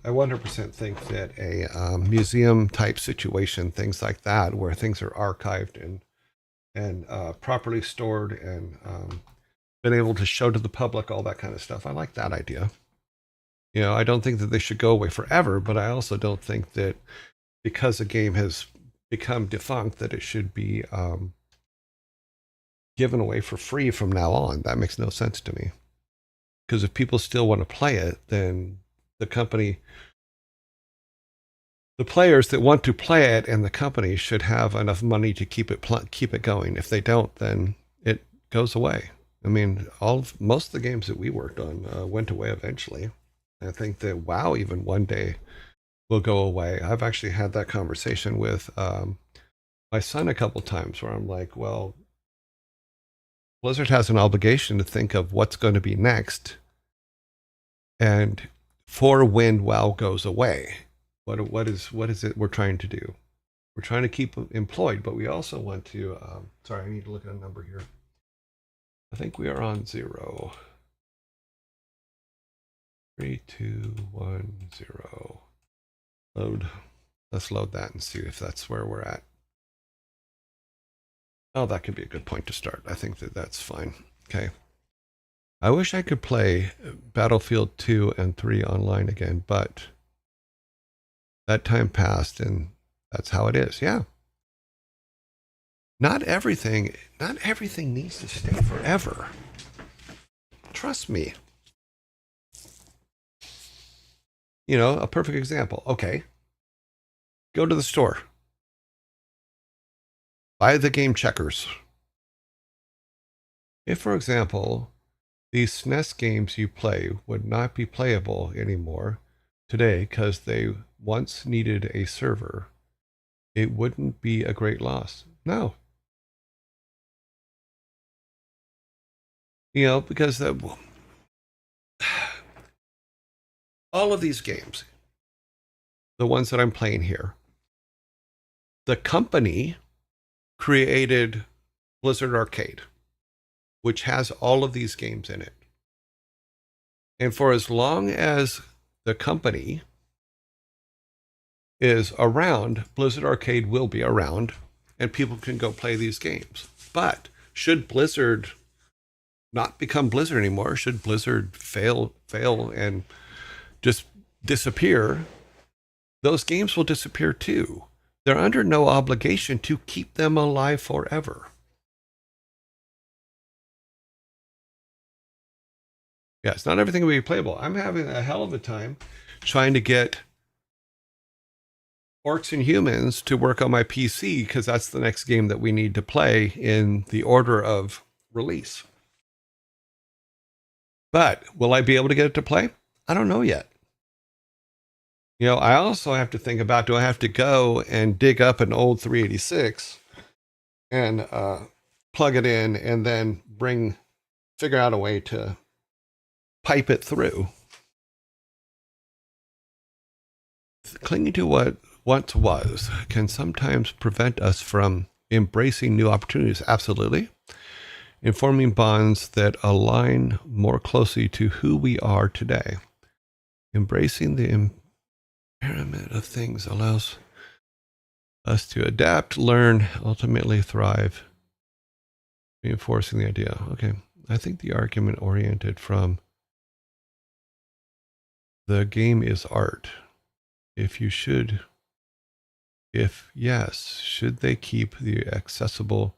S1: 100% think that a museum type situation, things like that, where things are archived and properly stored and been able to show to the public, all that kind of stuff. I like that idea. I don't think that they should go away forever, but I also don't think that because a game has become defunct that it should be given away for free from now on. That makes no sense to me. Because if people still want to play it, then the players that want to play it and the company should have enough money to keep it going. If they don't, then it goes away. I mean, most of the games that we worked on went away eventually. I think that WoW even one day will go away. I've actually had that conversation with my son a couple times where I'm like, well, Blizzard has an obligation to think of what's going to be next and for when WoW goes away. What is it we're trying to do? We're trying to keep them employed, but we also want to, sorry, I need to look at a number here. I think we are on 0. 3, 2, 1, 0. Load. Let's load that and see if that's where we're at. Oh, that could be a good point to start. I think that's fine. Okay. I wish I could play Battlefield 2 and 3 online again, but that time passed and that's how it is. Yeah. Not everything needs to stay forever. Trust me. A perfect example. Okay. Go to the store. Buy the game Checkers. If, for example, these SNES games you play would not be playable anymore today because they once needed a server, it wouldn't be a great loss. No. because all of these games, the ones that I'm playing here, the company created Blizzard Arcade, which has all of these games in it. And for as long as the company is around, Blizzard Arcade will be around, and people can go play these games. But should Blizzard not become Blizzard anymore, should Blizzard fail and just disappear, those games will disappear too. They're under no obligation to keep them alive forever. Yes, not everything will be playable. I'm having a hell of a time trying to get Orcs and Humans to work on my PC because that's the next game that we need to play in the order of release. But will I be able to get it to play? I don't know yet. I also have to think about, do I have to go and dig up an old 386 and plug it in and then figure out a way to pipe it through? Clinging to what once was can sometimes prevent us from embracing new opportunities. Absolutely. And forming bonds that align more closely to who we are today. Embracing the impairment of things allows us to adapt, learn, ultimately thrive. Reinforcing the idea. Okay. I think the argument oriented from the game is art. If yes, should they keep the accessible?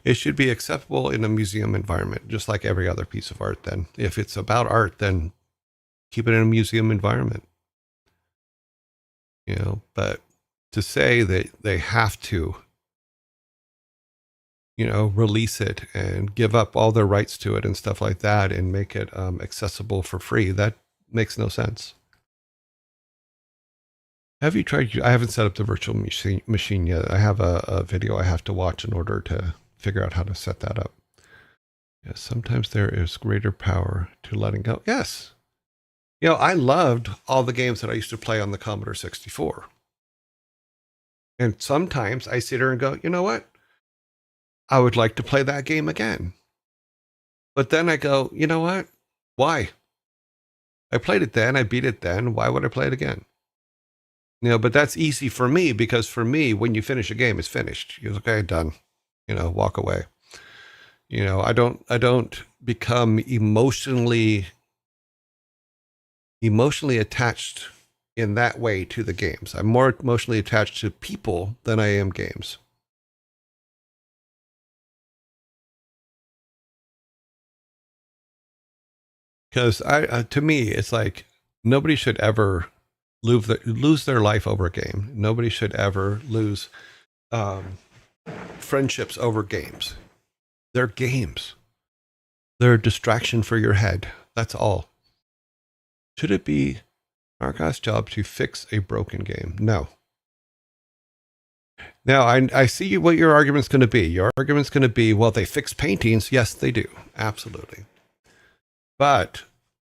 S1: It should be accessible in a museum environment, just like every other piece of art. Then if it's about art, then keep it in a museum environment. But to say that they have to, release it and give up all their rights to it and stuff like that and make it accessible for free, that makes no sense. Have you tried? I haven't set up the virtual machine yet. I have a video I have to watch in order to figure out how to set that up. Yes, sometimes there is greater power to letting go. Yes. I loved all the games that I used to play on the Commodore 64. And sometimes I sit here and go, you know what? I would like to play that game again. But then I go, you know what? Why? I played it then. I beat it then. Why would I play it again? But that's easy for me because for me, when you finish a game, it's finished. You're okay, done. Walk away. I don't become emotionally attached in that way to the games. I'm more emotionally attached to people than I am games. Because to me, it's like nobody should ever lose their life over a game. Nobody should ever lose friendships over games. They're games. They're a distraction for your head. That's all. Should it be Archive's job to fix a broken game? No. Now, I see what your argument's going to be. Your argument's going to be, well, they fix paintings. Yes, they do. Absolutely. But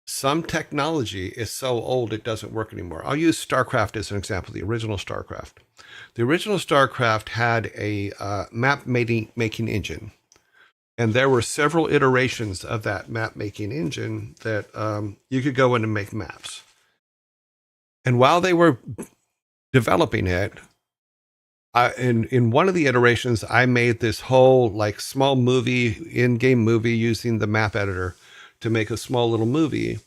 S1: some technology is so old it doesn't work anymore. I'll use StarCraft as an example, the original StarCraft. The original StarCraft had a map making engine. And there were several iterations of that map making engine that you could go in and make maps. And while they were developing it, in one of the iterations, I made this whole small movie, in-game movie using the map editor to make a small little movie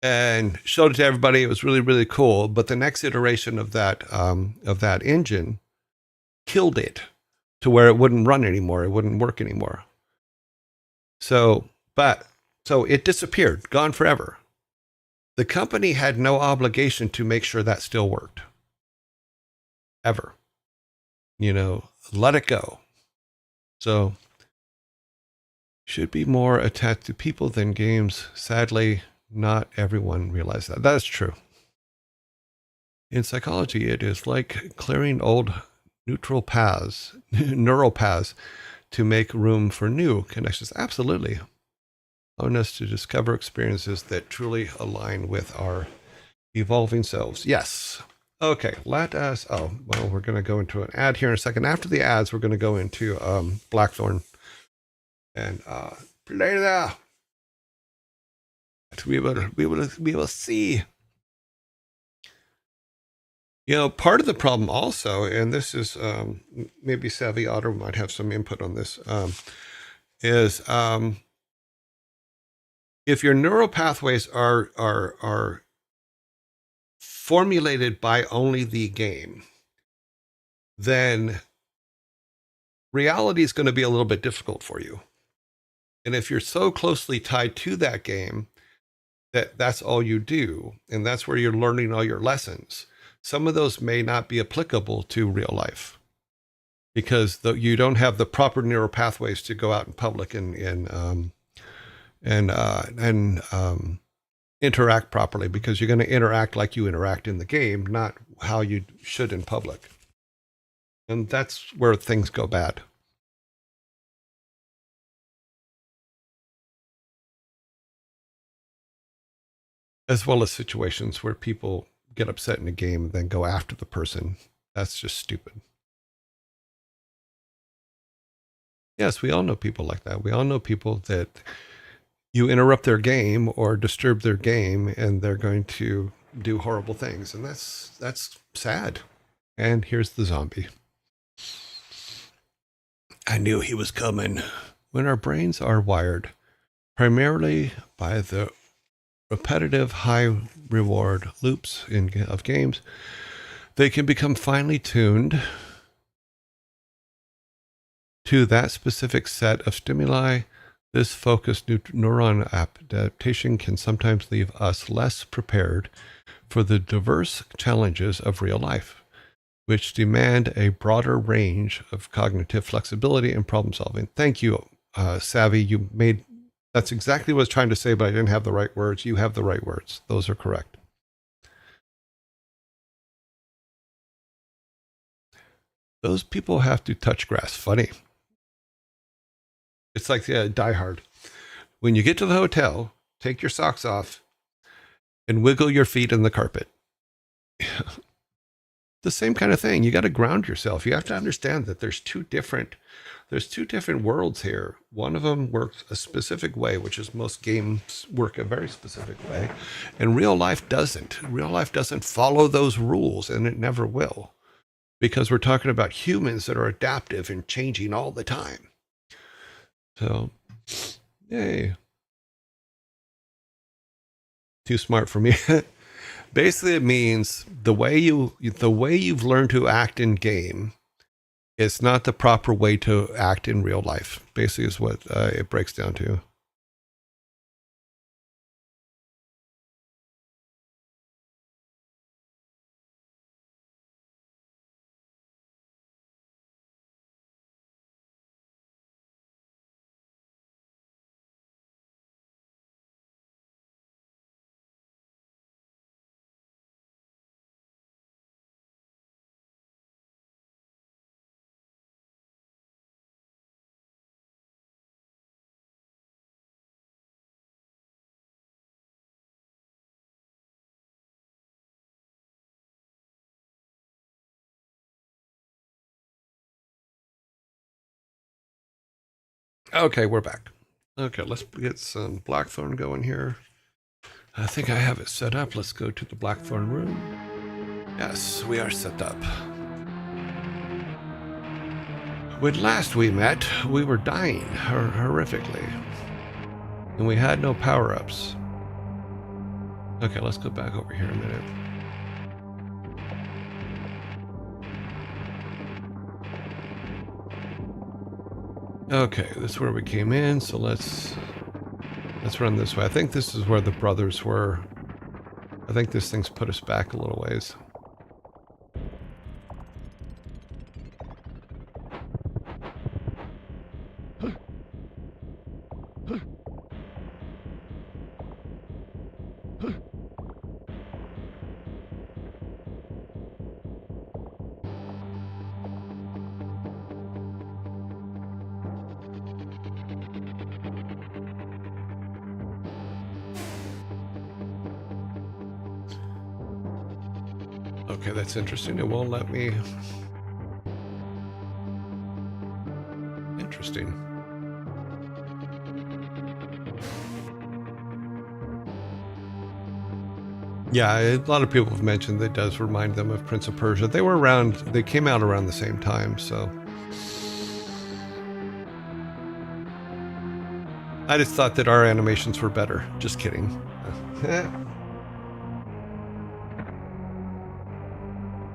S1: and showed it to everybody. It was really, really cool. But the next iteration of that engine killed it to where it wouldn't run anymore. It wouldn't work anymore. So it disappeared, gone forever. The company had no obligation to make sure that still worked. Ever. Let it go. So should be more attached to people than games. Sadly, not everyone realizes that. That is true. In psychology, it is like clearing old neural paths to make room for new connections. Absolutely. allowing us to discover experiences that truly align with our evolving selves. Yes. Okay, let us. Oh, well, we're going to go into an ad here in a second. After the ads, we're going to go into Blackthorne and play there. We will see. You know, part of the problem also, and this is maybe Savvy Otter might have some input on this, is if your neural pathways are formulated by only the game, then reality is going to be a little bit difficult for you. And if you're so closely tied to that game that that's all you do, and that's where you're learning all your lessons, some of those may not be applicable to real life because you don't have the proper neural pathways to go out in public and interact properly, because you're going to interact like you interact in the game, not how you should in public. And that's where things go bad. As well as situations where people get upset in a game and then go after the person. That's just stupid. Yes, we all know people like that. We all know people that you interrupt their game or disturb their game and they're going to do horrible things. And that's sad. And here's the zombie. I knew he was coming. When our brains are wired primarily by the repetitive high reward loops of games, they can become finely tuned to that specific set of stimuli. This focused neuron adaptation can sometimes leave us less prepared for the diverse challenges of real life, which demand a broader range of cognitive flexibility and problem solving. Thank you, Savvy. That's exactly what I was trying to say, but I didn't have the right words. You have the right words. Those are correct. Those people have to touch grass. Funny. It's like Die Hard. When you get to the hotel, take your socks off and wiggle your feet in the carpet. The same kind of thing. You got to ground yourself. You have to understand that there's two different worlds here. One of them works a specific way, which is most games work a very specific way, and real life doesn't. Real life doesn't follow those rules, and it never will, because we're talking about humans that are adaptive and changing all the time. So, yay. Too smart for me. Basically, it means the way you've learned to act in game, it's not the proper way to act in real life. Basically, is what it breaks down to. Okay, we're back. Okay, let's get some Blackthorne going here. I think I have it set up. Let's go to the Blackthorne room. Yes, we are set up. When last we met, we were dying horrifically, and we had no power-ups. Okay, let's go back over here a minute. Okay, this is where we came in, so let's run this way. I think this is where the brothers were. I think this thing's put us back a little ways. Okay, that's interesting. It won't let me. Interesting. Yeah, a lot of people have mentioned that it does remind them of Prince of Persia. They were around, they came out around the same time, so. I just thought that our animations were better. Just kidding.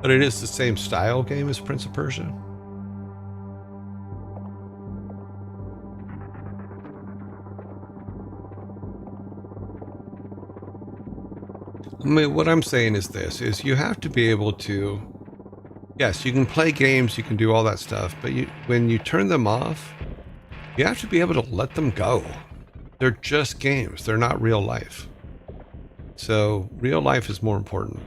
S1: But it is the same style game as Prince of Persia. I mean, what I'm saying is this, is you have to be able to, yes, you can play games, you can do all that stuff, but when you turn them off, you have to be able to let them go. They're just games. They're not real life. So real life is more important.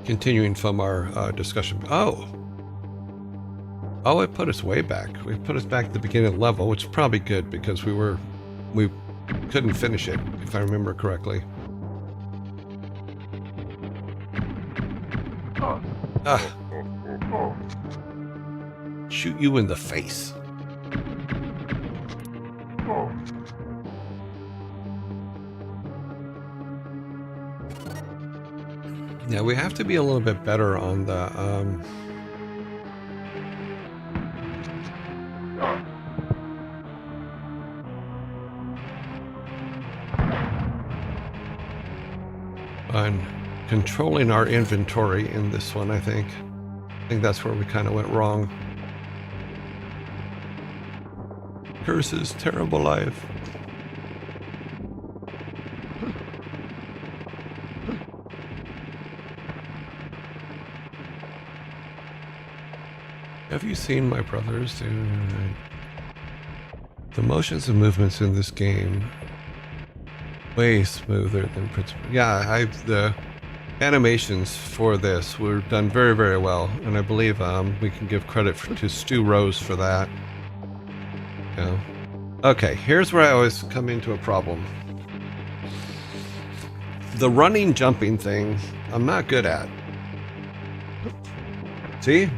S1: Continuing from our discussion. Oh, it put us way back. We put us back at the beginning of the level, which is probably good because we couldn't finish it, if I remember correctly. Shoot you in the face. Yeah, we have to be a little bit better on the on controlling our inventory in this one, I think. I think that's where we kind of went wrong. Curses, terrible life. Have you seen my brothers? The motions and movements in this game way smoother than Principal. Yeah, the animations for this were done very, very well, and I believe we can give credit to Stu Rose for that. Yeah. Okay, here's where I always come into a problem. The running, jumping thing, I'm not good at. See?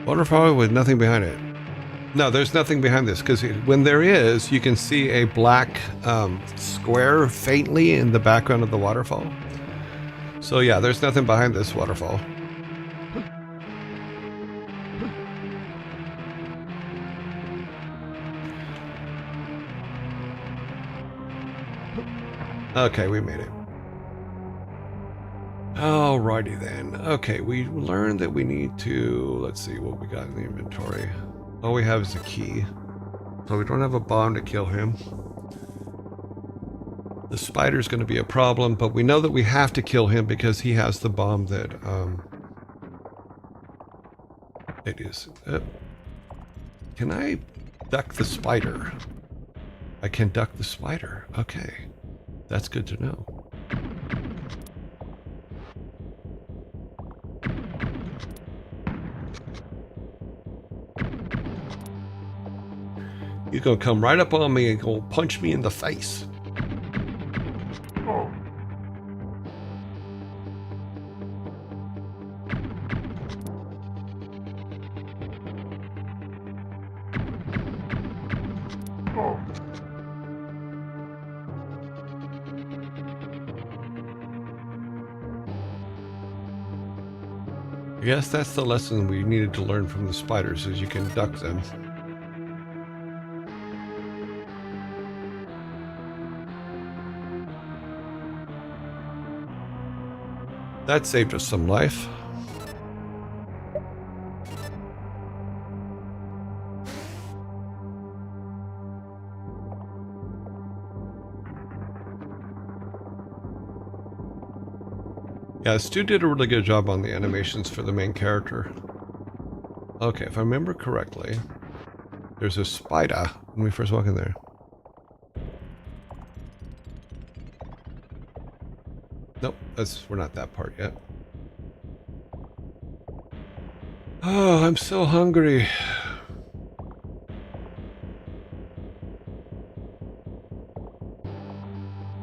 S1: Waterfall with nothing behind it. No, there's nothing behind this, because when there is, you can see a black square faintly in the background of the waterfall. So yeah, there's nothing behind this waterfall. Okay, we made it. Alrighty then. Okay, we learned that we need to, let's see what we got in the inventory. All we have is a key. So we don't have a bomb to kill him. The spider's going to be a problem, but we know that we have to kill him because he has the bomb that, it is. Can I duck the spider? I can duck the spider. Okay. That's good to know. You're gonna come right up on me and go punch me in the face. I guess that's the lesson we needed to learn from the spiders, is you can duck them. That saved us some life. Yeah, Stu did a really good job on the animations for the main character. Okay, if I remember correctly, there's a spider when we first walk in there. Nope, we're not that part yet. Oh, I'm so hungry.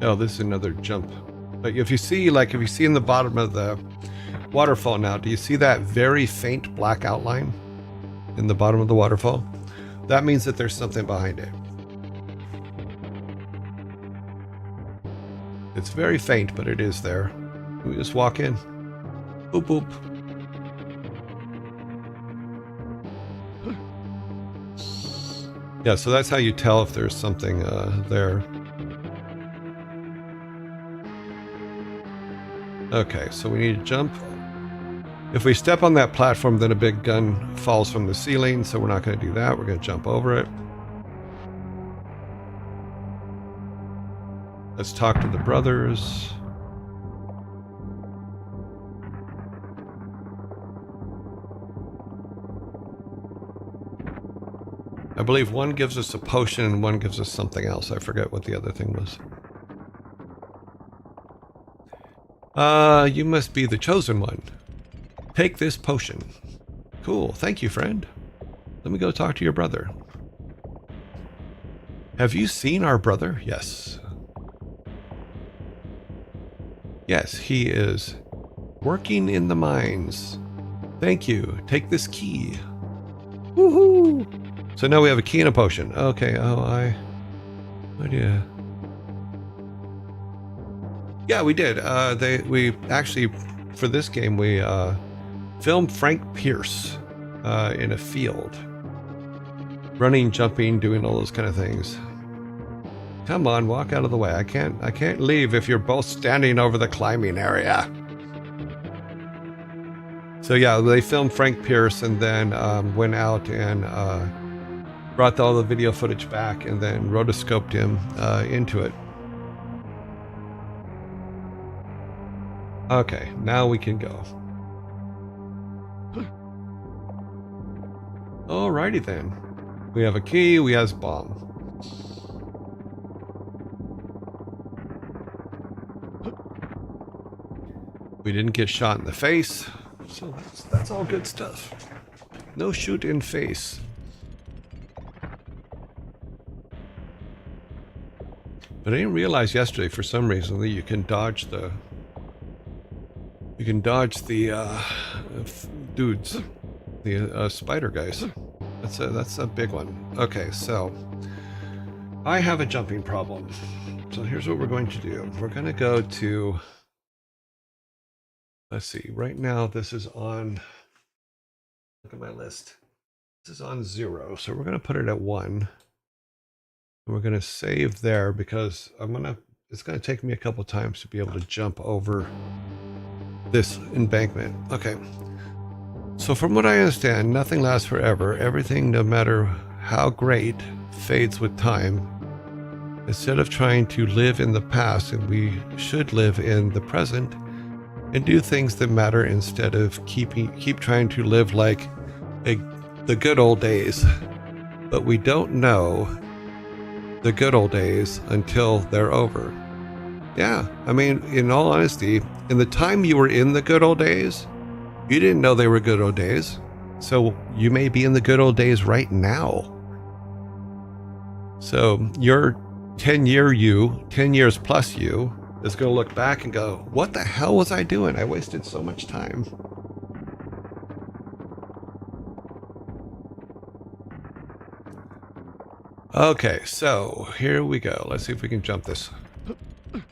S1: Oh, this is another jump. But if you see in the bottom of the waterfall now, do you see that very faint black outline in the bottom of the waterfall? That means that there's something behind it. It's very faint, but it is there. We just walk in. Boop, boop. Yeah, so that's how you tell if there's something there. Okay, so we need to jump. If we step on that platform, then a big gun falls from the ceiling, so we're not going to do that. We're going to jump over it. Let's talk to the brothers. I believe one gives us a potion and one gives us something else. I forget what the other thing was. You must be the chosen one. Take this potion. Cool. Thank you, friend. Let me go talk to your brother. Have you seen our brother? Yes. Yes, he is working in the mines. Thank you. Take this key. Woohoo! So now we have a key and a potion. Okay, what do you... Yeah, we did. We actually, for this game, we filmed Frank Pierce in a field. Running, jumping, doing all those kind of things. Come on, walk out of the way. I can't leave if you're both standing over the climbing area. So yeah, they filmed Frank Pierce and then went out and brought all the video footage back and then rotoscoped him into it. Okay, now we can go. Alrighty then. We have a key, we have a bomb. We didn't get shot in the face, so that's all good stuff. No shoot in face. But I didn't realize yesterday for some reason that you can dodge the dudes, the spider guys. That's a big one. Okay, so I have a jumping problem. So here's what we're going to do. We're going to go to, let's see, right now this is on, look at my list. This is on 0, so we're going to put it at 1. And we're going to save there because it's going to take me a couple times to be able to jump over this embankment. Okay. So from what I understand, nothing lasts forever. Everything, no matter how great, fades with time. Instead of trying to live in the past, and we should live in the present and do things that matter instead of keep trying to live like the good old days. But we don't know the good old days until they're over. Yeah, I mean, in all honesty, in the time you were in the good old days, you didn't know they were good old days. So you may be in the good old days right now. So your 10 years plus you, is going to look back and go, what the hell was I doing? I wasted so much time. Okay, so here we go. Let's see if we can jump this.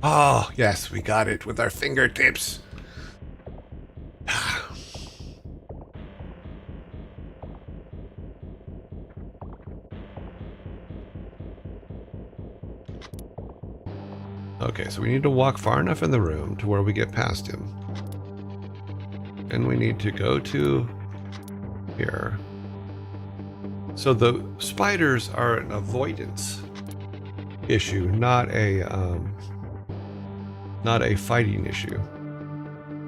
S1: Oh, yes, we got it with our fingertips. Okay, so we need to walk far enough in the room to where we get past him. And we need to go to here. So the spiders are an avoidance issue, not a fighting issue.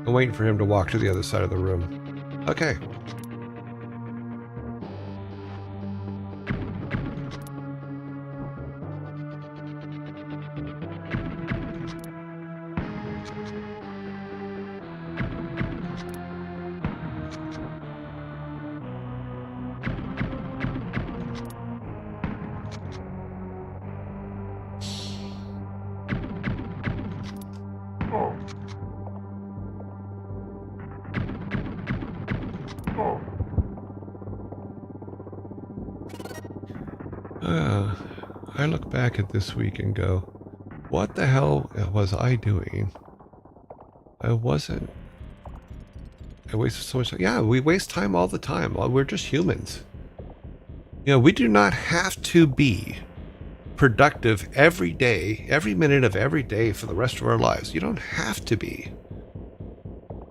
S1: I'm waiting for him to walk to the other side of the room. Okay. I look back at this week and go, what the hell was I doing? I wasted so much time. Yeah, we waste time all the time. We're just humans. You know, we do not have to be productive every day, every minute of every day for the rest of our lives. You don't have to be.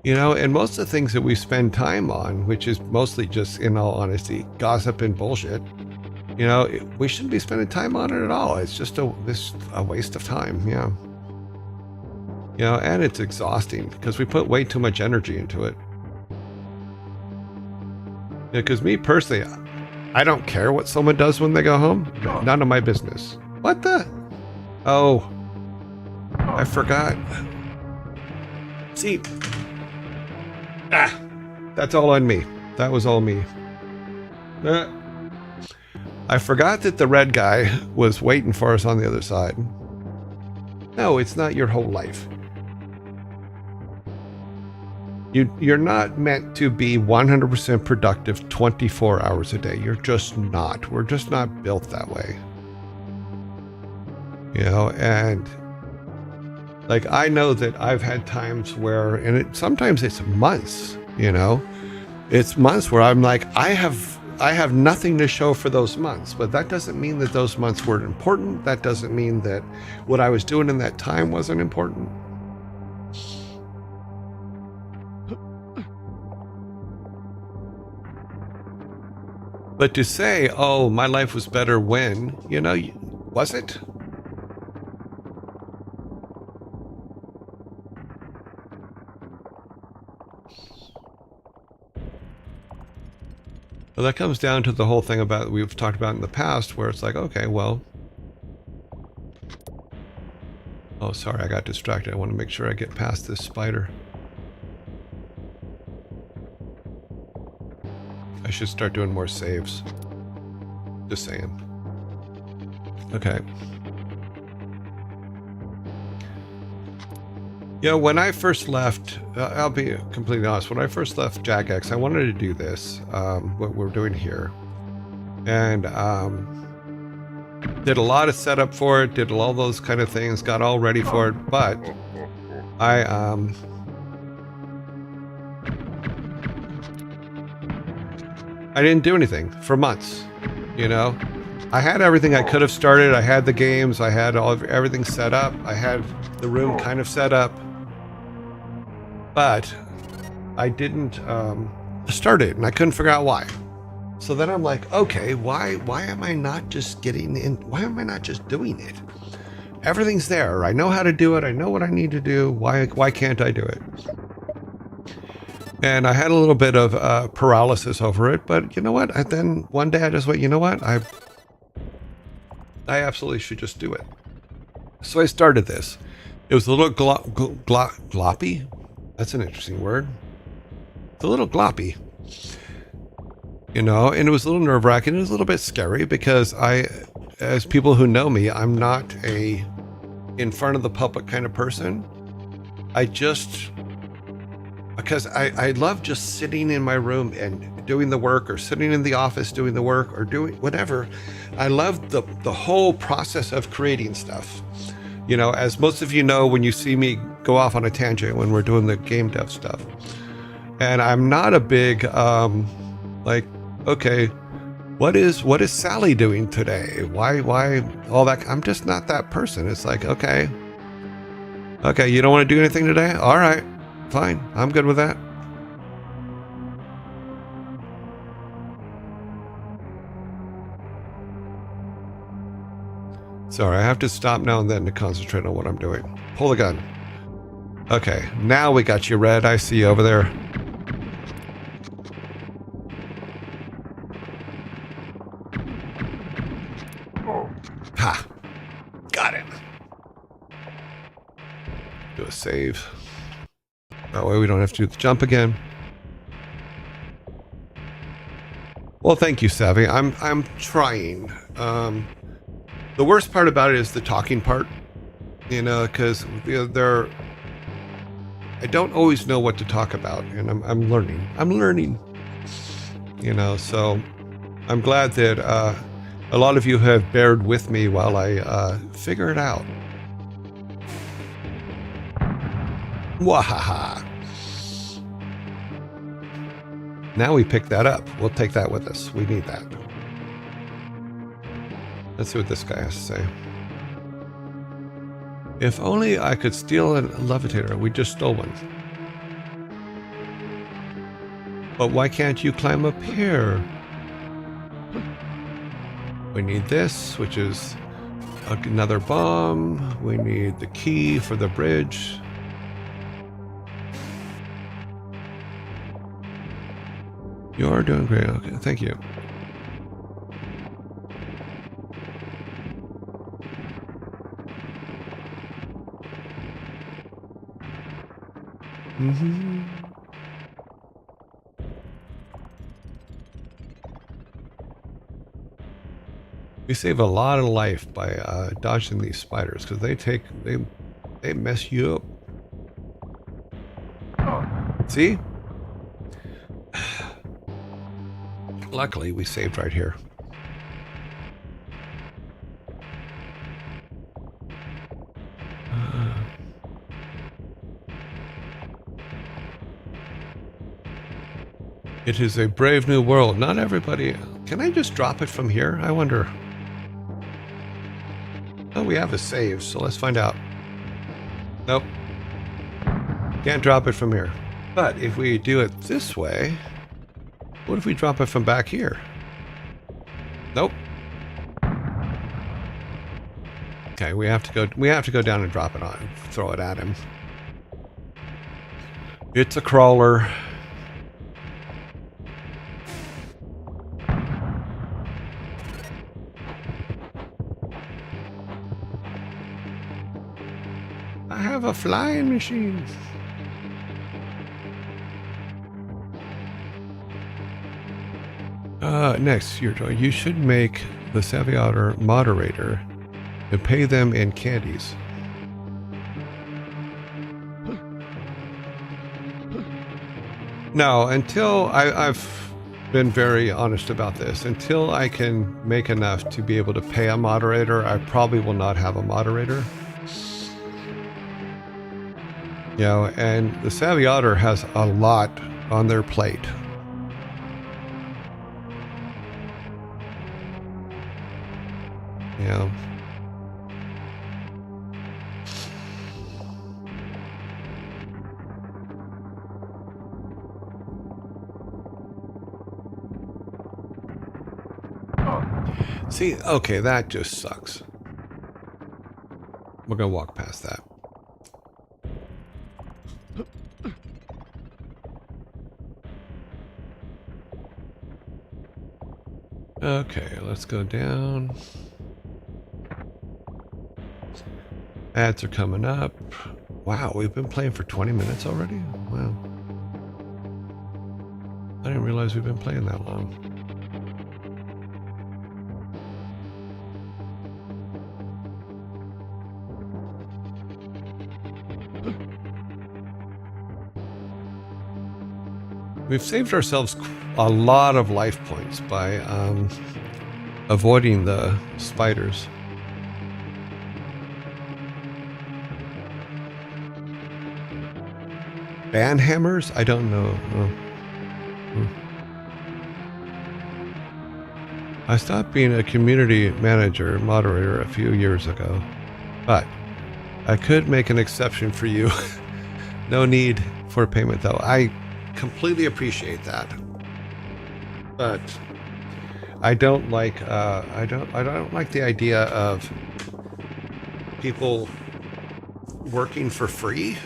S1: You know, and most of the things that we spend time on, which is mostly just, in all honesty, gossip and bullshit, you know, we shouldn't be spending time on it at all. It's just a waste of time. Yeah. You know, and it's exhausting because we put way too much energy into it. Yeah, because me personally, I don't care what someone does when they go home. None of my business. What the? Oh, I forgot. See, that's all on me. That was all me. I forgot that the red guy was waiting for us on the other side. No, it's not your whole life. You're not meant to be 100% productive 24 hours a day. You're just not. We're just not built that way. You know, and like I know that I've had times where, and sometimes it's months, you know, it's months where I'm like, I have nothing to show for those months, but that doesn't mean that those months weren't important. That doesn't mean that what I was doing in that time wasn't important. But to say, oh, my life was better when, you know, was it? Well, that comes down to the whole thing about we've talked about in the past where it's like, okay, well, oh, sorry, I got distracted. I want to make sure I get past this spider. I should start doing more saves. Just saying. Okay. You know, when I first left, I'll be completely honest, when I first left Jagex, I wanted to do this, what we're doing here. And did a lot of setup for it, did all those kind of things, got all ready for it, but I didn't do anything for months, you know. I had everything I could have started. I had the games. I had everything set up. I had the room kind of set up. But I didn't start it, and I couldn't figure out why. So then I'm like, okay, why am I not just getting in? Why am I not just doing it? Everything's there. I know how to do it. I know what I need to do. Why can't I do it? And I had a little bit of paralysis over it, but you know what? Then one day I just went, you know what? I absolutely should just do it. So I started this. It was a little gloppy. That's an interesting word. It's a little gloppy. You know, and it was a little nerve-wracking. It was a little bit scary because as people who know me, I'm not a in front of the public kind of person. Because I love just sitting in my room and doing the work, or sitting in the office doing the work, or doing whatever. I love the whole process of creating stuff. You know, as most of you know, when you see me go off on a tangent when we're doing the game dev stuff. And I'm not a big, like, okay, what is Sally doing today? Why all that? I'm just not that person. It's like, okay, you don't want to do anything today? All right. Fine, I'm good with that. Sorry, I have to stop now and then to concentrate on what I'm doing. Pull the gun. Okay, now we got you, Red. I see you over there. Ha! Got it. Do a save. That way we don't have to do the jump again. Well, thank you, Savvy. I'm trying. The worst part about it is the talking part, you know, because I don't always know what to talk about, and I'm learning. I'm learning. You know, so I'm glad that a lot of you have bared with me while I figure it out. Wahaha. Now we pick that up. We'll take that with us. We need that. Let's see what this guy has to say. If only I could steal a levitator. We just stole one. But why can't you climb up here? We need this, which is another bomb. We need the key for the bridge. You're doing great. Okay, thank you. Mm-hmm. We save a lot of life by dodging these spiders because they mess you up. See? Luckily, we saved right here. It is a brave new world. Not everybody... Can I just drop it from here? I wonder. Oh, we have a save, so let's find out. Nope. Can't drop it from here. But if we do it this way... What if we drop it from back here? Nope. Okay, we have to go down and drop it on, throw it at him. It's a crawler. I have a flying machine. Next, you should make the Savvy Otter moderator and pay them in candies. No, until I've been very honest about this. Until I can make enough to be able to pay a moderator, I probably will not have a moderator. You know, and the Savvy Otter has a lot on their plate. Yeah. See, okay, that just sucks. We're gonna walk past that. Okay, let's go down. Ads are coming up. Wow, we've been playing for 20 minutes already? Wow. I didn't realize we've been playing that long. We've saved ourselves a lot of life points by avoiding the spiders. Banhammers? I don't know. I stopped being a community manager, moderator a few years ago, but I could make an exception for you. No need for payment though. I completely appreciate that, but I don't like I don't like the idea of people working for free.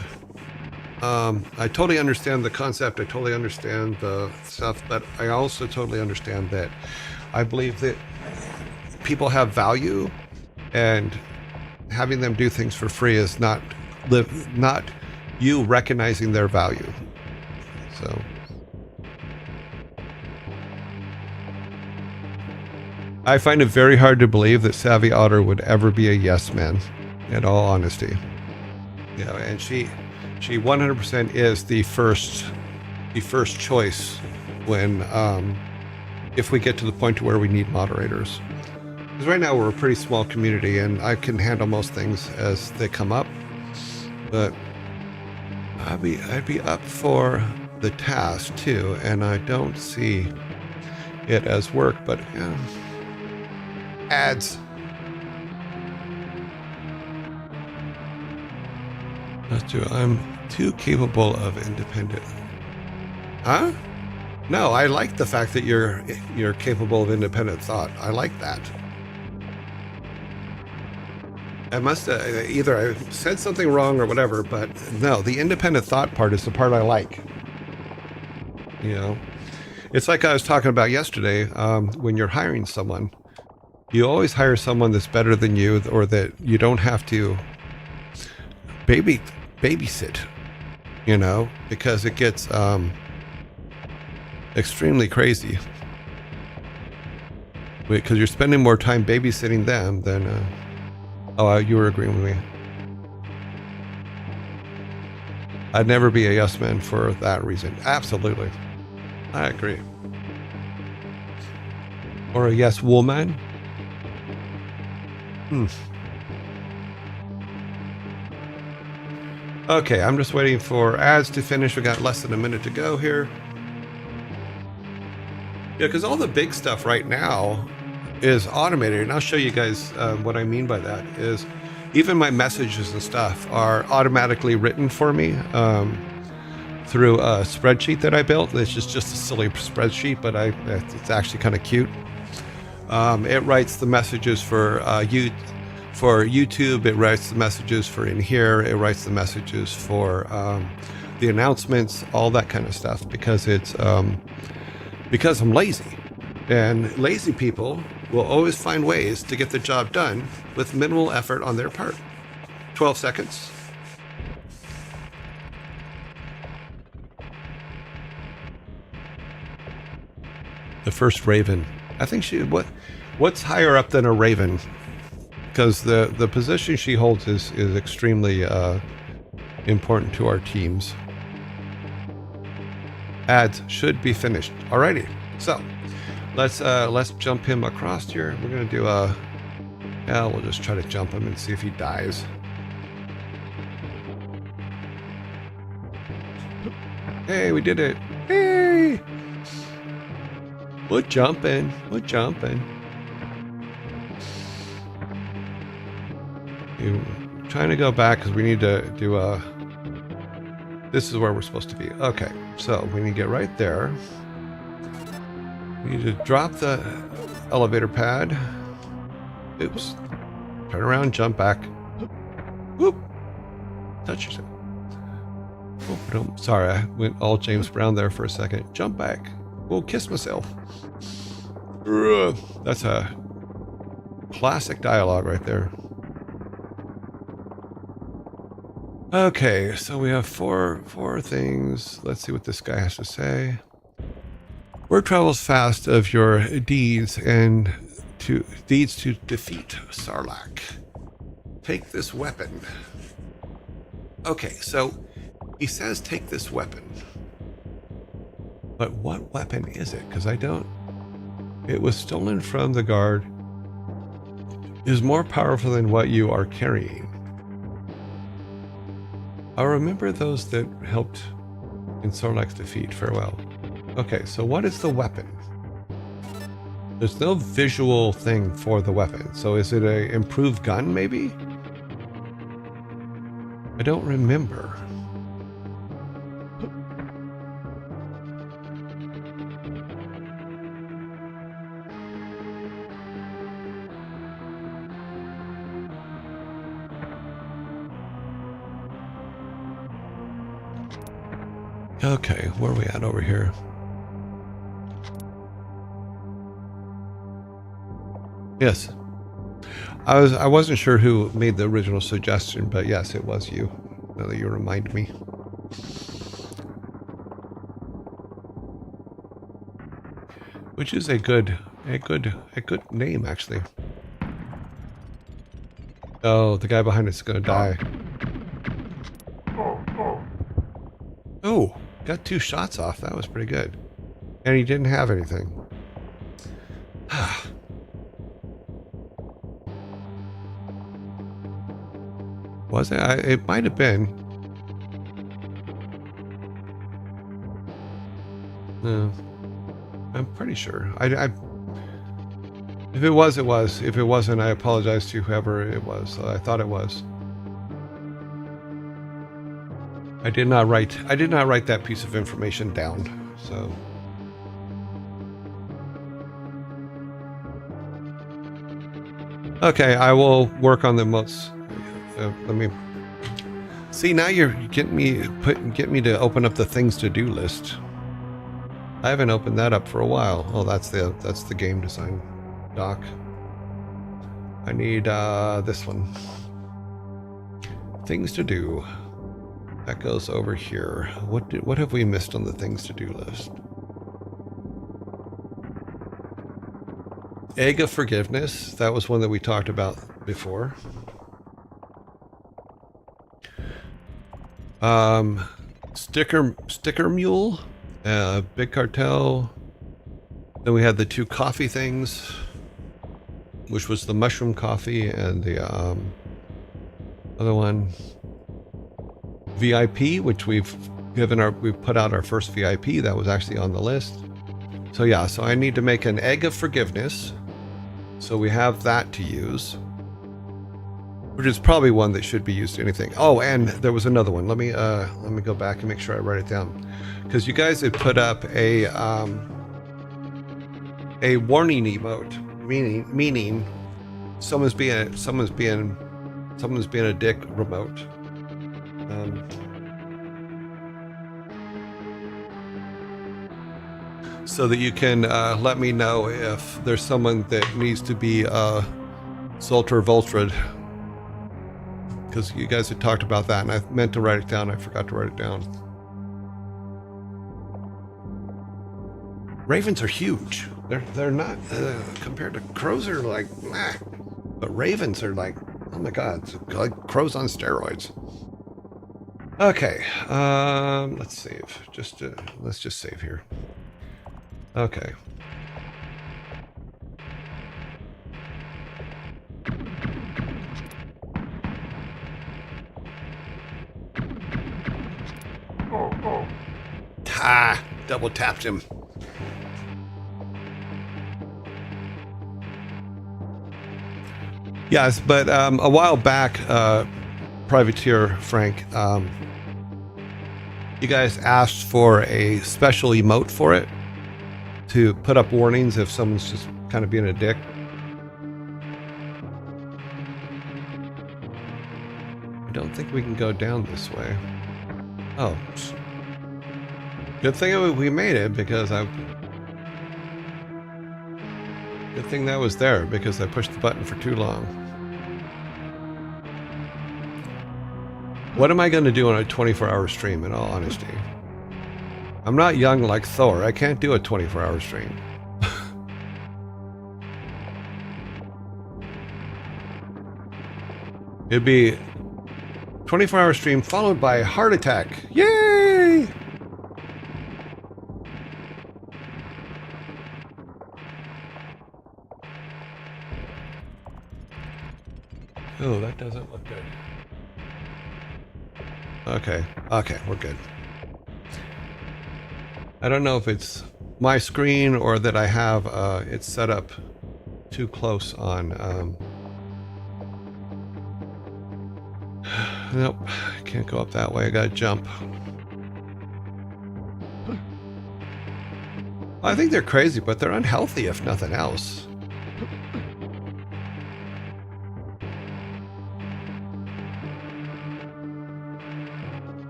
S1: I totally understand the concept. I totally understand the stuff, but I also totally understand that I believe that people have value, and having them do things for free is not you recognizing their value. So I find it very hard to believe that Savvy Otter would ever be a yes man, in all honesty. You know, and She 100% is the first choice when if we get to the point to where we need moderators. Because right now we're a pretty small community, and I can handle most things as they come up. But I'd be up for the task too, and I don't see it as work, but yeah. Ads. Let's do. I'm too capable of independent. Huh? No, I like the fact that you're capable of independent thought. I like that. I must either I said something wrong or whatever, but no, the independent thought part is the part I like. You know, it's like I was talking about yesterday. When you're hiring someone, you always hire someone that's better than you, or that you don't have to babysit. You know, because it gets extremely crazy. Because you're spending more time babysitting them than. Oh, you were agreeing with me. I'd never be a yes man for that reason. Absolutely. I agree. Or a yes woman. Okay, I'm just waiting for ads to finish. We got less than a minute to go here. Yeah, because all the big stuff right now is automated, and I'll show you guys what I mean by that. Is even my messages and stuff are automatically written for me through a spreadsheet that I built. It's just a silly spreadsheet, but it's actually kind of cute. It writes the messages for YouTube. It writes the messages for in here. It writes the messages for the announcements, all that kind of stuff, because it's because I'm lazy, and lazy people will always find ways to get the job done with minimal effort on their part. 12 seconds. The first raven. I think what's higher up than a raven? Because the position she holds is extremely important to our teams. Ads should be finished. Alrighty. So let's jump him across here. We're gonna do we'll just try to jump him and see if he dies. Hey, we did it. Hey, we're jumping. We're jumping. You're trying to go back because we need to do this is where we're supposed to be. Okay, so we need to get right there. We need to drop the elevator pad. Oops. Turn around, jump back. Whoop. Touch yourself. Oh, sorry, I went all James Brown there for a second. Jump back. Oh, kiss myself. That's a classic dialogue right there. Okay, so we have four things. Let's see what this guy has to say. Word travels fast of your deeds to defeat Sarlacc. Take this weapon. Okay, so he says take this weapon. But what weapon is it? Because I don't. It was stolen from the guard. Is more powerful than what you are carrying. I remember those that helped in Sarlacc's defeat. Farewell. Okay, so what is the weapon? There's no visual thing for the weapon. So is it a improved gun, maybe? I don't remember. Okay, where are we at over here? Yes. I wasn't sure who made the original suggestion, but yes, it was you. Now that you remind me. Which is a good name, actually. Oh, the guy behind us is gonna die. Oh, got 2 shots off. That was pretty good. And he didn't have anything. Was it? It might have been. No, I'm pretty sure. If it was, it was. If it wasn't, I apologize to whoever it was. I thought it was. I did not write that piece of information down. So. Okay, I will work on the most. Let me see. Now you're getting me to open up the things to do list. I haven't opened that up for a while. Oh, that's the game design doc. I need this one. Things to do. That goes over here. What have we missed on the things to do list? Egg of Forgiveness. That was one that we talked about before. Sticker Mule. Big Cartel. Then we had the 2 coffee things, which was the mushroom coffee and the other one, VIP, which we've put out our first VIP. That was actually on the list. So yeah, so I need to make an Egg of Forgiveness. So we have that to use, which is probably one that should be used to anything. Oh, and there was another one. Let me go back and make sure I write it down, because you guys had put up a warning emote, meaning someone's being a dick remote. So that you can let me know if there's someone that needs to be Zolter Voltred. Because you guys had talked about that, and I meant to write it down. I forgot to write it down. Ravens are huge. They're not compared to crows are like, but ravens are like, oh my god, it's like crows on steroids. Okay, let's save. Let's just save here. Okay. Ah, double tapped him. Yes, but a while back, Privateer Frank, you guys asked for a special emote for it to put up warnings if someone's just kind of being a dick. I don't think we can go down this way. Oh. Good thing we made it, because good thing that was there, because I pushed the button for too long. What am I going to do on a 24-hour stream, in all honesty? I'm not young like Thor. I can't do a 24-hour stream. It'd be 24-hour stream followed by a heart attack. Yay! Oh, that doesn't look good. Okay, we're good. I don't know if it's my screen or that I have it set up too close on. Nope, I can't go up that way. I gotta jump. I think they're crazy, but they're unhealthy if nothing else.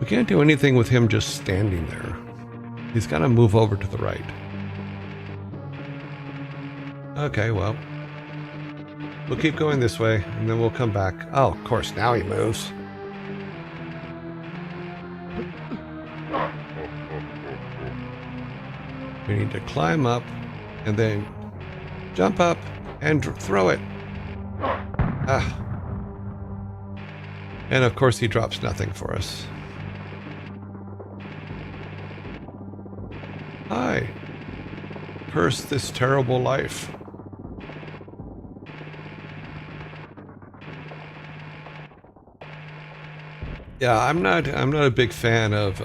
S1: We can't do anything with him just standing there. He's got to move over to the right. Okay, well. We'll keep going this way, and then we'll come back. Oh, of course, now he moves. We need to climb up, and then jump up, and throw it. Ah. And of course, he drops nothing for us. Hi. Curse this terrible life. Yeah, I'm not a big fan of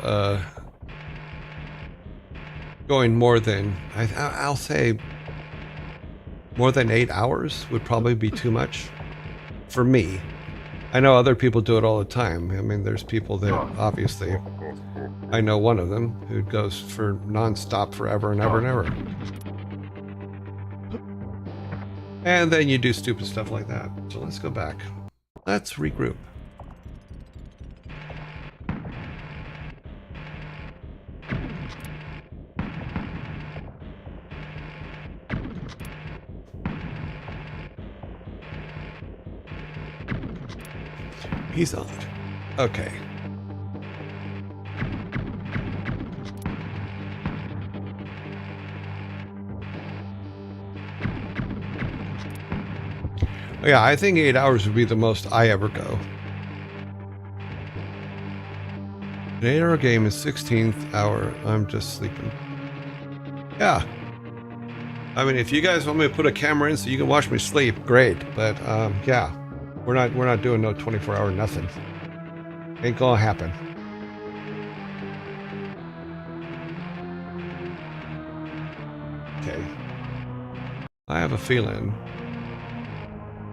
S1: going more than I'll say more than 8 hours would probably be too much for me. I know other people do it all the time. I mean, there's people that obviously, I know one of them who goes for nonstop forever and ever and ever. And then you do stupid stuff like that. So let's go back. Let's regroup. He's on. Okay. Yeah, I think 8 hours would be the most I ever go. An 8-hour game is 16th hour. I'm just sleeping. Yeah. I mean, if you guys want me to put a camera in so you can watch me sleep, great. But yeah, we're not doing no 24-hour nothing. Ain't gonna happen. Okay. I have a feeling.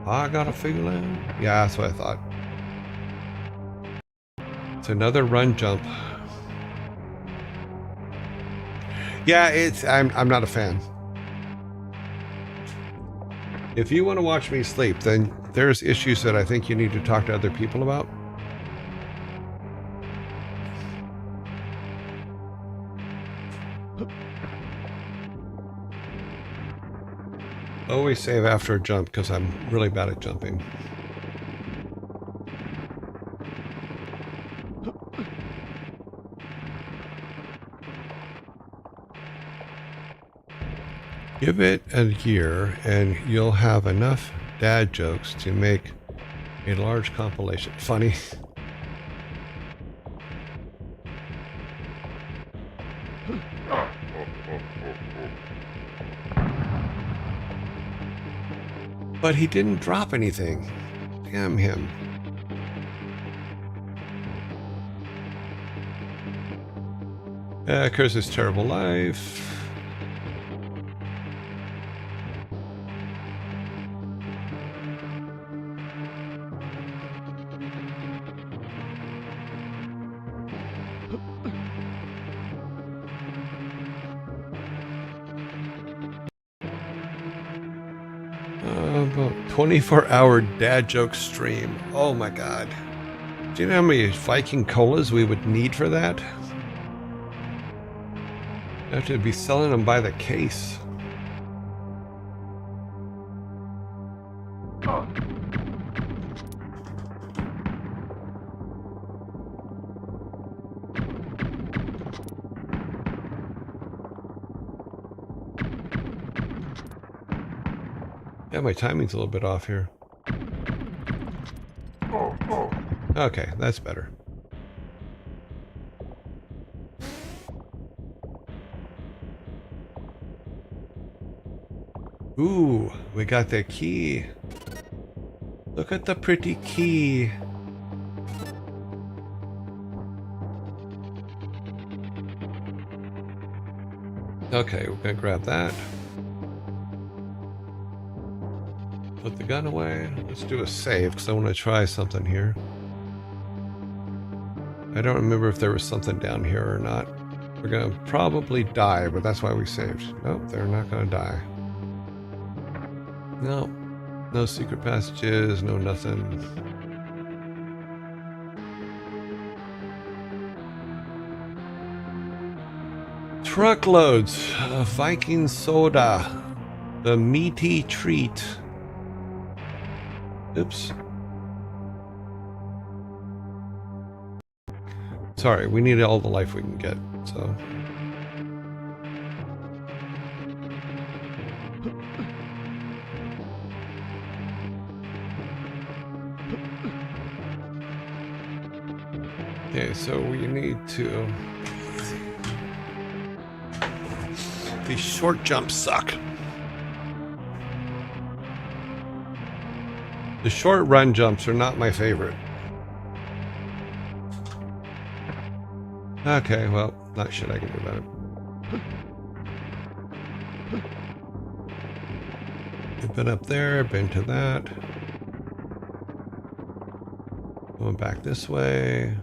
S1: I got a feeling. Yeah, that's what I thought. It's another run jump. Yeah, I'm not a fan. If you want to watch me sleep, then there's issues that I think you need to talk to other people about. Always save after a jump because I'm really bad at jumping. Give it a year and you'll have enough dad jokes to make a large compilation. Funny. But he didn't drop anything. Damn him. Curse his terrible life. About 24-hour dad joke stream. Oh my god. Do you know how many Viking colas we would need for that? I'd have to be selling them by the case. Yeah, my timing's a little bit off here. Okay, that's better. Ooh, we got the key. Look at the pretty key. Okay, we're gonna grab that. Put the gun away. Let's do a save because I want to try something here. I don't remember if there was something down here or not. We're gonna probably die, but that's why we saved. Nope, they're not gonna die. No, no secret passages, no nothing. Truckloads of Viking soda, the meaty treat. Oops. Sorry, we need all the life we can get, so. Okay, so we need to These short jumps suck. The short run jumps are not my favorite. Okay, well, not shit I can do about it. I've been up there, been to that. Going back this way.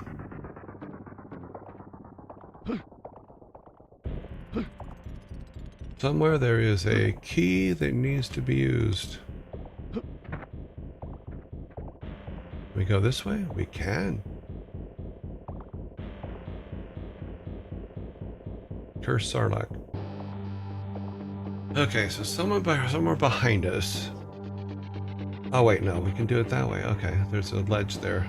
S1: Somewhere there is a key that needs to be used. Can we go this way? We can. Curse Sarlacc. Okay, so somewhere behind us. Oh wait, no, we can do it that way. Okay, there's a ledge there.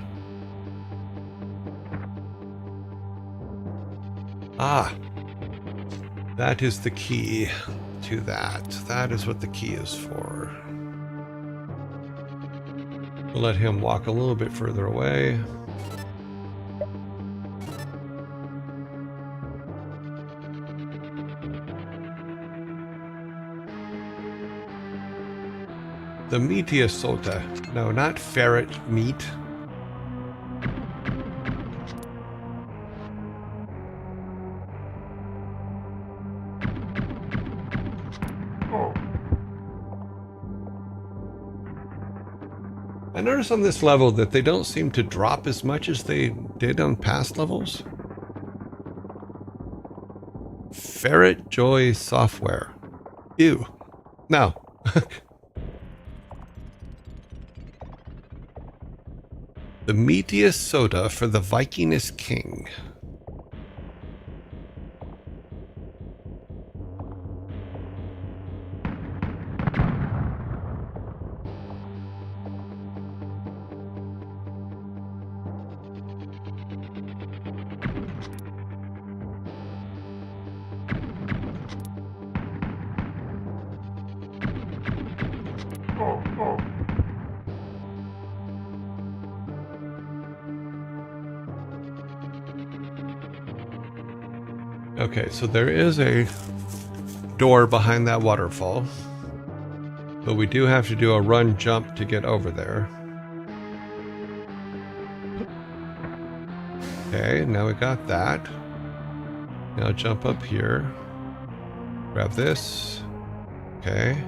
S1: Ah, that is the key to that. That is what the key is for. We'll let him walk a little bit further away. The meatia sota. No, not ferret meat. I noticed on this level that they don't seem to drop as much as they did on past levels. Ferret Joy software. Ew. No. The meatia soda for the Vikingist King. Okay, so there is a door behind that waterfall, but we do have to do a run jump to get over there. Okay, now we got that. Now jump up here. Grab this. Okay.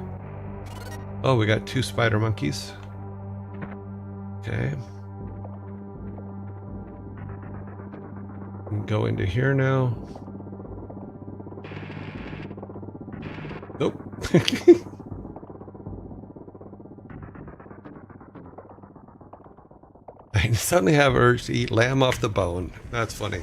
S1: Oh, we got 2 spider monkeys. Okay. Go into here now. Nope. I suddenly have urge to eat lamb off the bone. That's funny.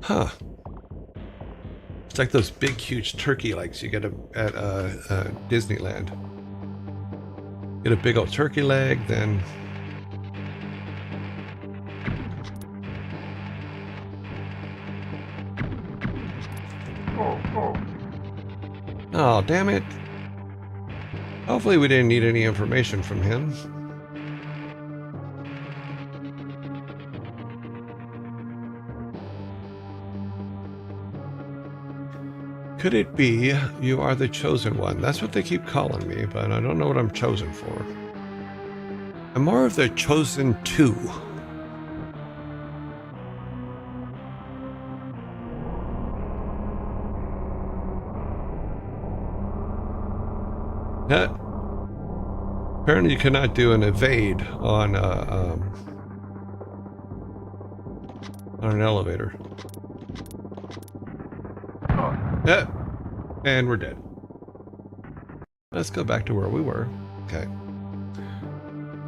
S1: Huh. It's like those big, huge turkey legs you get at Disneyland. Get a big old turkey leg, then... Oh, damn it. Hopefully we didn't need any information from him. Could it be you are the chosen one? That's what they keep calling me, but I don't know what I'm chosen for. I'm more of the chosen two. Apparently you cannot do an evade on an elevator. And we're dead. Let's go back to where we were. Okay.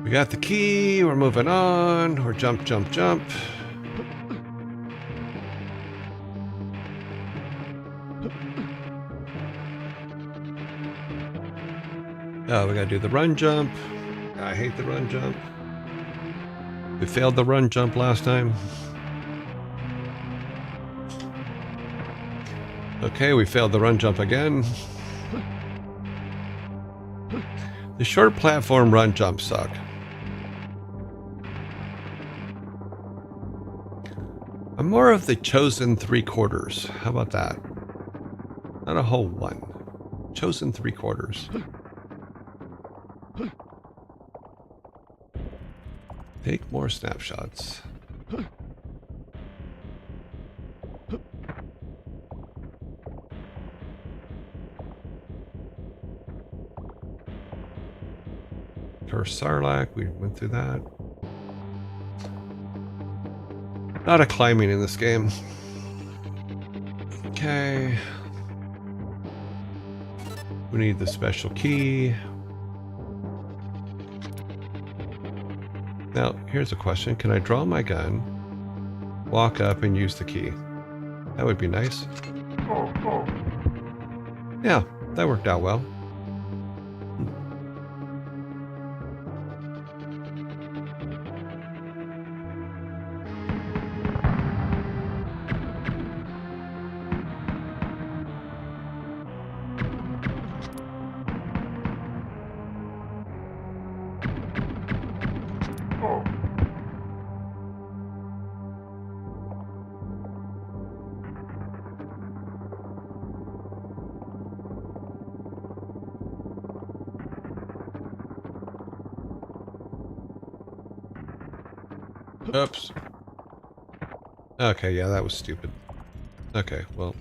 S1: We got the key. We're moving on. We're jump, jump, jump. Oh, we gotta do the run jump. I hate the run jump. We failed the run jump last time. Okay, we failed the run jump again. The short platform run jumps suck. I'm more of the chosen 3/4. How about that? Not a whole one. Chosen 3/4. Take more snapshots. Curse Sarlacc, we went through that. Not a climbing in this game. Okay. We need the special key. Now, here's a question. Can I draw my gun, walk up, and use the key? That would be nice. Yeah, that worked out well. Oops. Okay, yeah, that was stupid. Okay, well,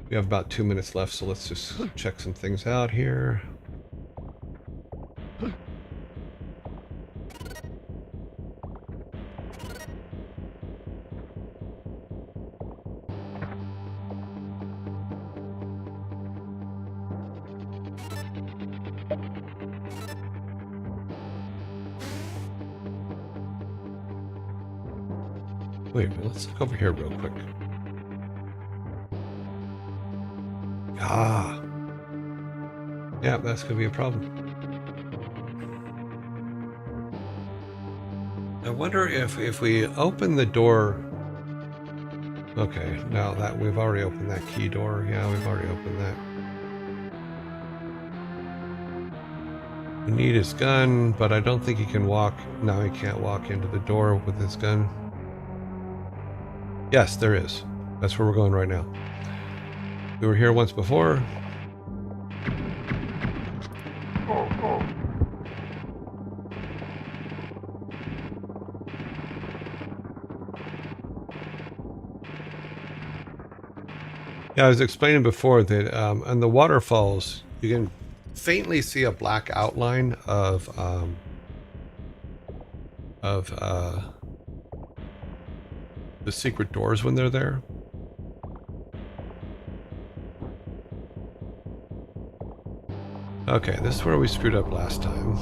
S1: we have about 2 minutes left, so let's just check some things out here. Wait, let's look over here real quick. Ah. Yeah, that's going to be a problem. I wonder if we open the door... Okay, now that we've already opened that key door. Yeah, we've already opened that. We need his gun, but I don't think he can walk... No, he can't walk into the door with his gun. Yes, there is. That's where we're going right now. We were here once before. Yeah, I was explaining before that on the waterfalls, you can faintly see a black outline of the secret doors when they're there. Okay, this is where we screwed up last time.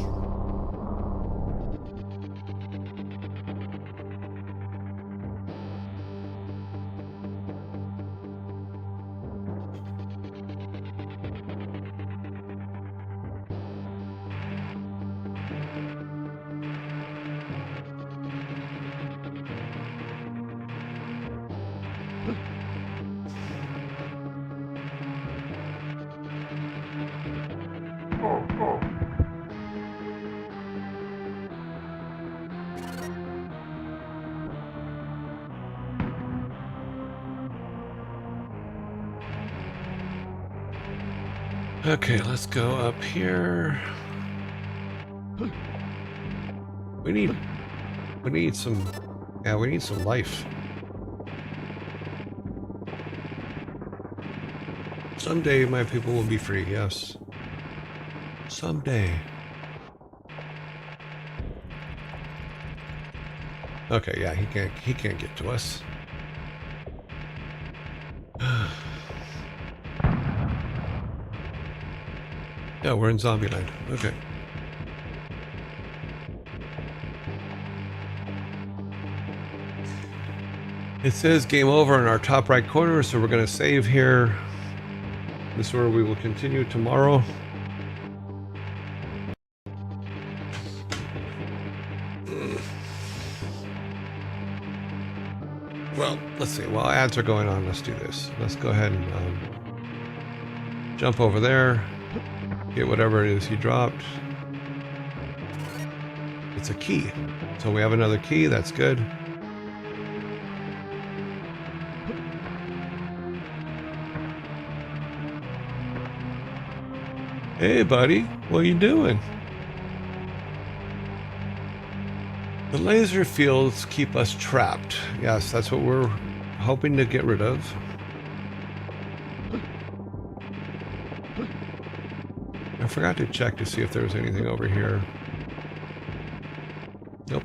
S1: Okay, let's go up here. We need some, yeah, we need some life. Someday my people will be free, yes. Someday. Okay, yeah, he can't get to us. Yeah, we're in Zombieland. Okay. It says game over in our top right corner, so we're going to save here. This is where we will continue tomorrow. Well, let's see. While ads are going on, let's do this. Let's go ahead and jump over there. Get whatever it is he dropped. It's a key. So we have another key. That's good. Hey, buddy, what you doing? The laser fields keep us trapped. Yes, that's what we're hoping to get rid of. I forgot to check to see if there was anything over here. Nope.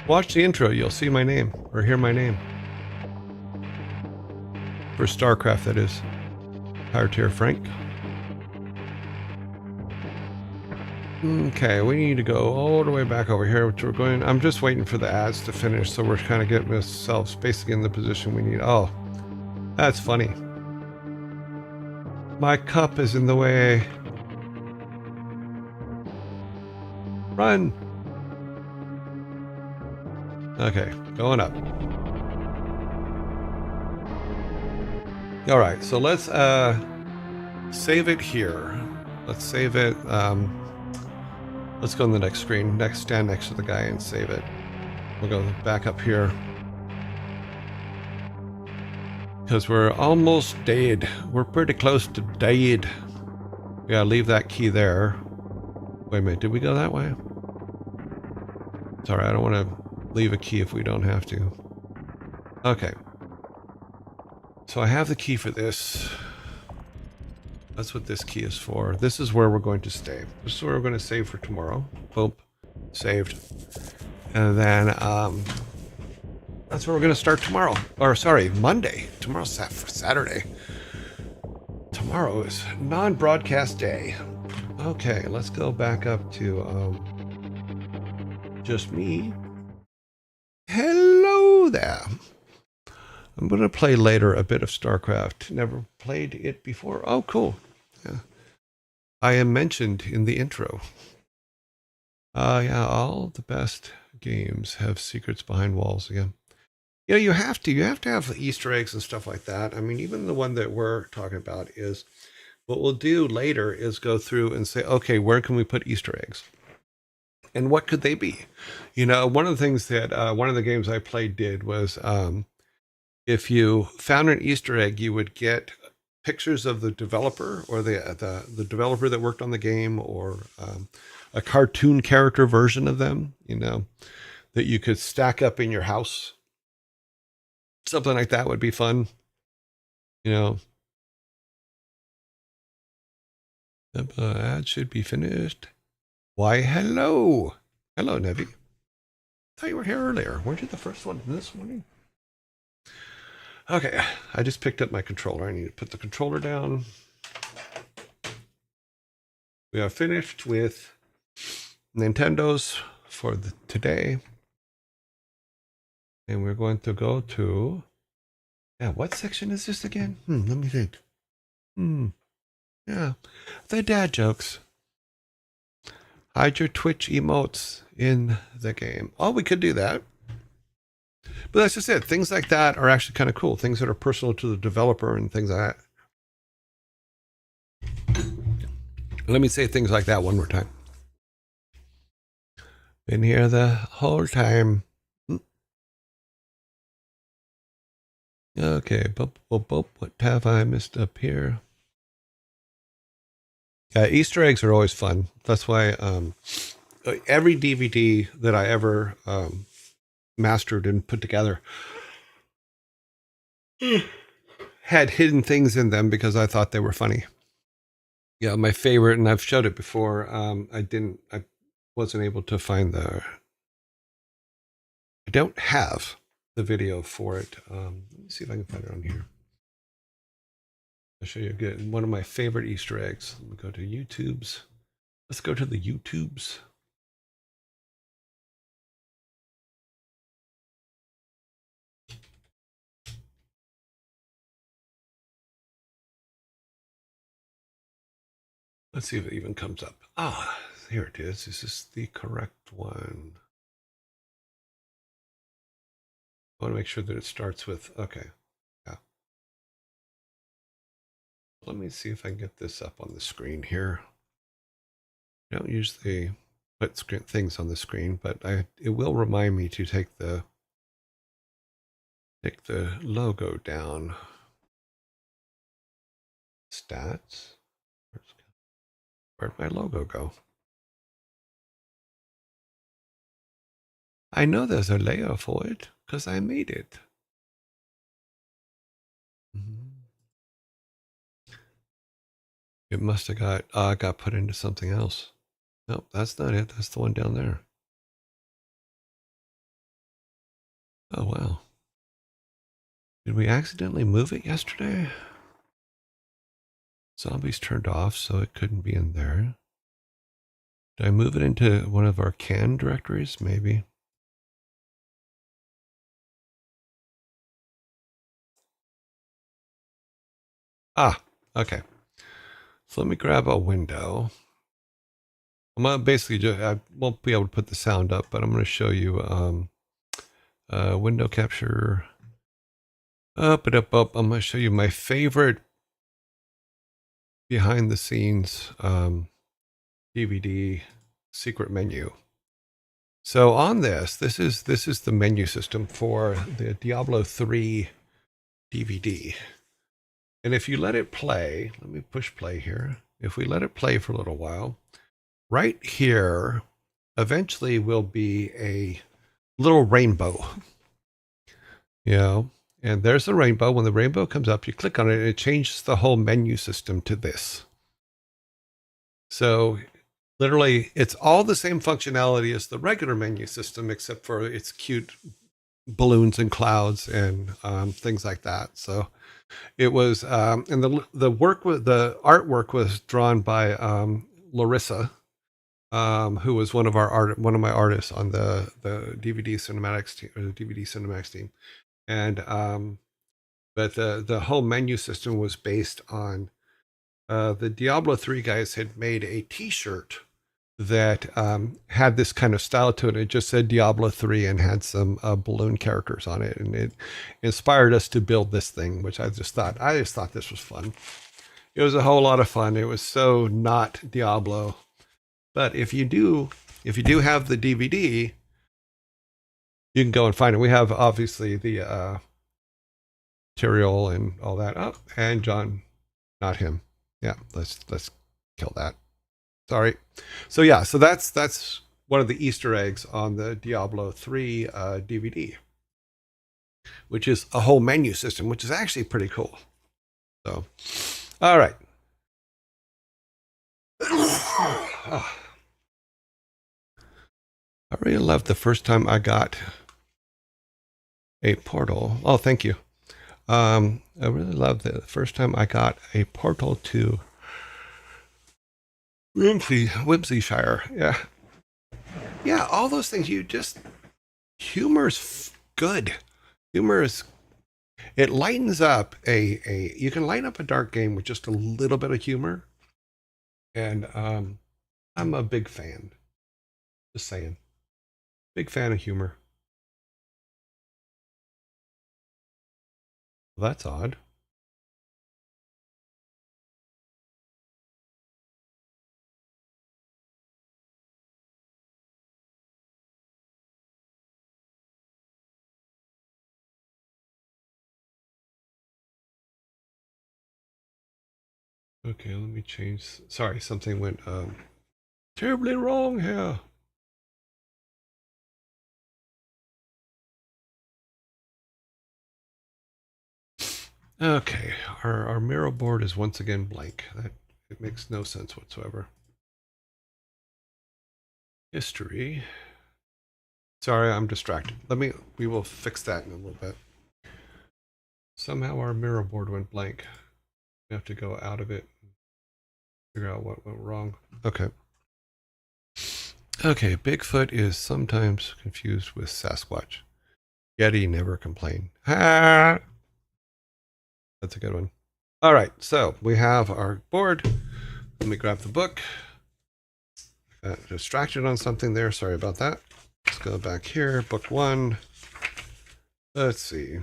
S1: Watch the intro, you'll see my name, or hear my name. For StarCraft, that is. Higher tier Frank. Okay, we need to go all the way back over here, which we're going. I'm just waiting for the ads to finish, so we're kind of getting ourselves basically in the position we need. Oh, that's funny. My cup is in the way. Run! Okay, going up. All right, so let's save it here. Let's save it. Let's go on the next screen. Stand next to the guy and save it. We'll go back up here. Because we're almost dead. We're pretty close to dead. We gotta leave that key there. Wait a minute, did we go that way? Sorry, I don't want to leave a key if we don't have to. Okay. So I have the key for this. That's what this key is for. This is where we're going to stay. This is where we're going to save for tomorrow. Boom. Saved. And then that's where we're going to start tomorrow. Or sorry, Monday. Tomorrow's Saturday. Tomorrow is non-broadcast day. Okay, let's go back up to just me. Hello there. I'm going to play later a bit of StarCraft. Never played it before. Oh, cool. Yeah. I am mentioned in the intro. Yeah, all the best games have secrets behind walls again. You know, you have to have Easter eggs and stuff like that. I mean, even the one that we're talking about is what we'll do later is go through and say, okay, where can we put Easter eggs? And what could they be? You know, one of the things that one of the games I played did was if you found an Easter egg, you would get pictures of the developer or the developer that worked on the game, or a cartoon character version of them, you know, that you could stack up in your house. Something like that would be fun, you know. The ad should be finished. Why, hello. Hello, Nevi. I thought you were here earlier. Weren't you the first one this morning? Okay, I just picked up my controller. I need to put the controller down. We are finished with Nintendo's for today. And we're going to go to... Yeah, what section is this again? Let me think. Yeah, the dad jokes. Hide your Twitch emotes in the game. Oh, we could do that. But that's just it. Things like that are actually kind of cool. Things that are personal to the developer and things like that. Let me say things like that one more time. Been here the whole time. Okay, what have I missed up here? Easter eggs are always fun. That's why every DVD that I ever mastered and put together had hidden things in them because I thought they were funny. Yeah, my favorite, and I've showed it before. I wasn't able to find I don't have the video for it. Let me see if I can find it on here. I'll show you again. One of my favorite Easter eggs. Let me go to YouTube's. Let's go to the YouTube's. Let's see if it even comes up. Ah, here it is. Is this the correct one? I want to make sure that it starts with, okay. Yeah. let me see if I can get this up on the screen here. I don't usually put things on the screen, but it will remind me to take the logo down. Stats. Where'd my logo go? I know there's a layer for it because I made it. It must have got put into something else. Nope, that's not it. That's the one down there. Oh, wow. Did we accidentally move it yesterday? Zombies turned off, so it couldn't be in there. Did I move it into one of our canned directories? Maybe. Ah, okay. So let me grab a window. I'm going to basically I won't be able to put the sound up, but I'm going to show you window capture. Up. I'm going to show you my favorite behind the scenes DVD secret menu. So on this is the menu system for the Diablo 3 DVD. And if you let it play, let me push play here. If we let it play for a little while, right here eventually will be a little rainbow. You know, and there's the rainbow. When the rainbow comes up, you click on it and it changes the whole menu system to this. So literally, it's all the same functionality as the regular menu system, except for its cute balloons and clouds and things like that. So it was, and the artwork was drawn by Larissa, who was one of my artists on the DVD cinematics team, or the DVD cinematics team, and but the whole menu system was based on the Diablo 3 guys had made a T-shirt that had this kind of style to it. It just said Diablo 3 and had some balloon characters on it, and it inspired us to build this thing, which I just thought this was fun. It was a whole lot of fun. It was so not Diablo, but if you do have the DVD, you can go and find it. We have obviously the material and all that. Oh, and John, not him. Yeah, let's kill that. Sorry. So yeah, so that's one of the Easter eggs on the Diablo 3 DVD, which is a whole menu system, which is actually pretty cool. So, all right. I really loved the first time I got a portal. Oh, thank you. I really loved the first time I got a portal to Whimsyshire. Yeah. Yeah, all those things. Humor's good. Humor is, it lightens up you can lighten up a dark game with just a little bit of humor. And I'm a big fan. Just saying. Big fan of humor. Well, that's odd. Okay, let me change. Sorry, something went terribly wrong here. Okay, our mirror board is once again blank. It makes no sense whatsoever. History. Sorry, I'm distracted. We will fix that in a little bit. Somehow our mirror board went blank. We have to go out of it and figure out what went wrong. Okay. Okay, Bigfoot is sometimes confused with Sasquatch. Yeti never complain. Ha! That's a good one. All right, so we have our board. Let me grab the book. Got distracted on something there. Sorry about that. Let's go back here. Book 1. Let's see.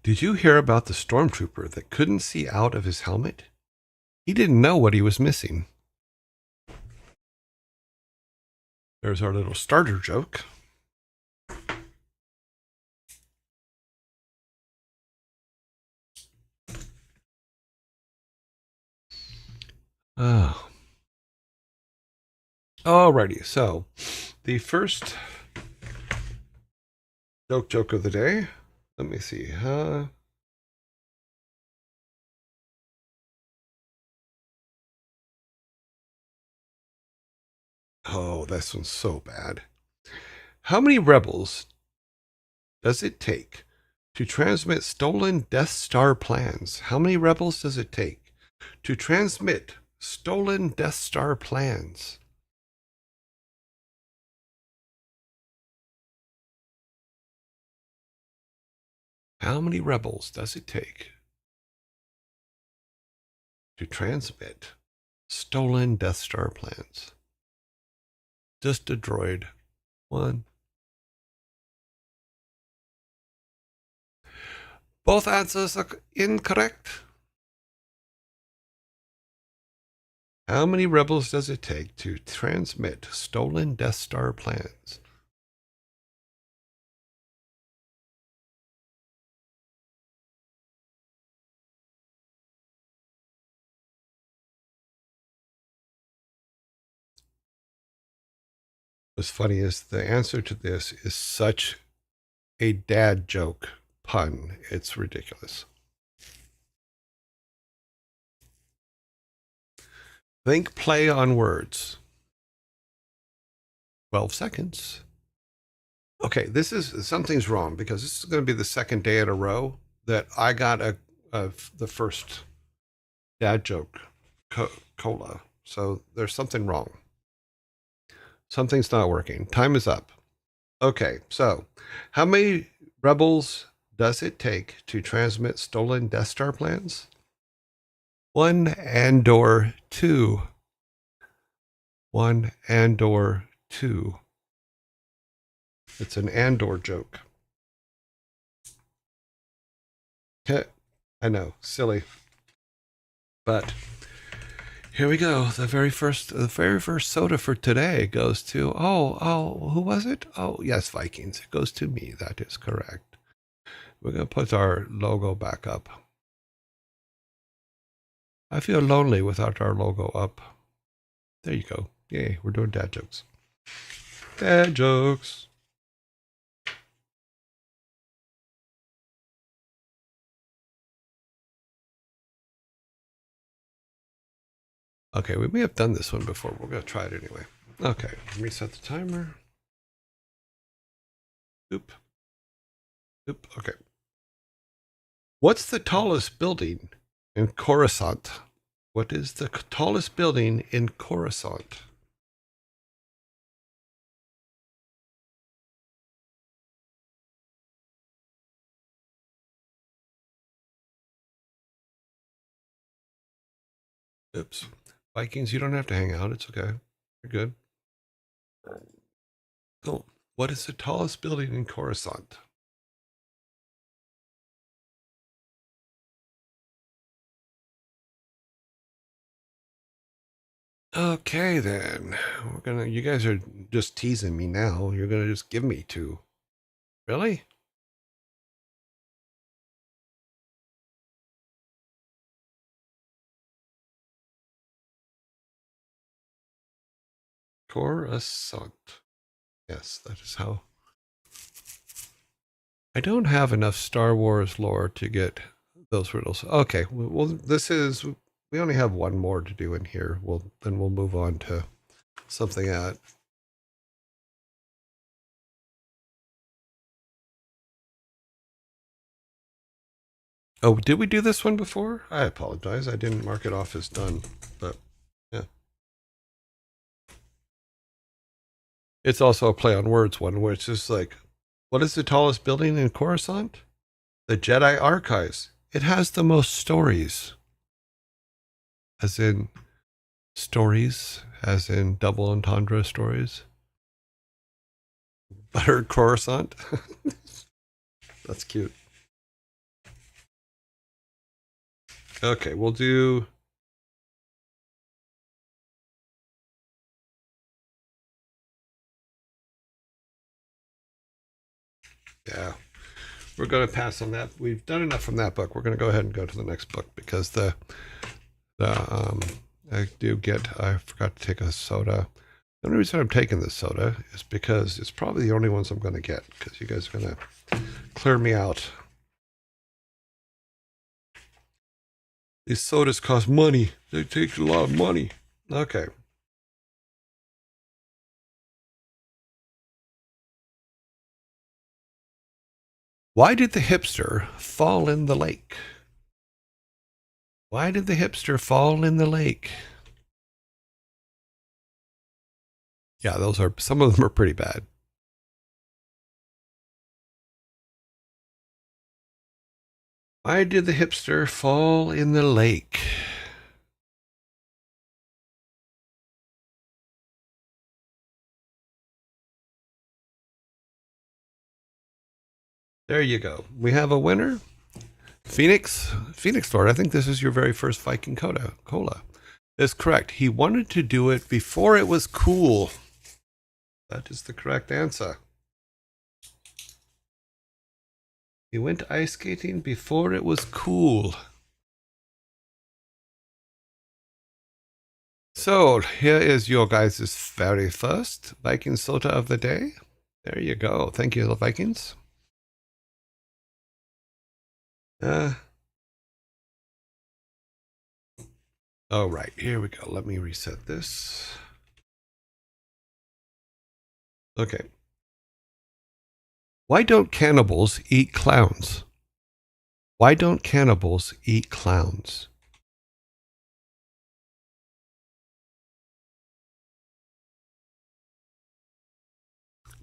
S1: Did you hear about the stormtrooper that couldn't see out of his helmet? He didn't know what he was missing. There's our little starter joke. Oh. Alrighty, so the first joke of the day. Let me see. Oh, this one's so bad. How many rebels does it take to transmit stolen Death Star plans? How many rebels does it take to transmit stolen Death Star plans? How many rebels does it take to transmit stolen Death Star plans? Just a droid. One. Both answers are incorrect. How many rebels does it take to transmit stolen Death Star plans? What's funny is the answer to this is such a dad joke pun. It's ridiculous. Think play on words. 12 seconds. Okay, something's wrong because this is going to be the second day in a row that I got the first dad joke cola. So there's something wrong. Something's not working. Time is up. Okay, so how many rebels does it take to transmit stolen Death Star plans? 1 and/or 2. 1 and/or 2. It's an and/or joke. I know, silly. But here we go. The very first soda for today goes to who was it? Oh, yes, Vikings. It goes to me. That is correct. We're going to put our logo back up. I feel lonely without our logo up. There you go. Yay, we're doing dad jokes. Dad jokes. Okay, we may have done this one before. We're going to try it anyway. Okay, reset the timer. Oop. Okay. What's the tallest building in Coruscant? What is the tallest building in Coruscant? Oops. Vikings, you don't have to hang out. It's okay. You're good. Oh, what is the tallest building in Coruscant? Okay, then. You guys are just teasing me now. You're gonna just give me 2. Really? Coruscant. Yes, that is how. I don't have enough Star Wars lore to get those riddles. Okay, well, we only have one more to do in here. Then we'll move on to something at. Oh, did we do this one before? I apologize. I didn't mark it off as done, but yeah. It's also a play on words one, which is like, what is the tallest building in Coruscant? The Jedi Archives. It has the most stories. As in stories, as in double entendre stories. Buttered Coruscant. That's cute. Okay, we'll do. Yeah, we're going to pass on that. We've done enough from that book. We're going to go ahead and go to the next book because the I do get. I forgot to take a soda. The only reason I'm taking this soda is because it's probably the only ones I'm going to get because you guys are going to clear me out. These sodas cost money. They take a lot of money. Okay. Why did the hipster fall in the lake? Why did the hipster fall in the lake? Yeah, those are some of them are pretty bad. Why did the hipster fall in the lake? There you go. We have a winner. Phoenix Lord, I think this is your very first Viking cola. Is correct. He wanted to do it before it was cool. That is the correct answer. He went ice skating before it was cool. So here is your guys' very first Viking soda of the day. There you go. Thank you, the Vikings. Oh, right. Here we go. Let me reset this. Okay. Why don't cannibals eat clowns? Why don't cannibals eat clowns?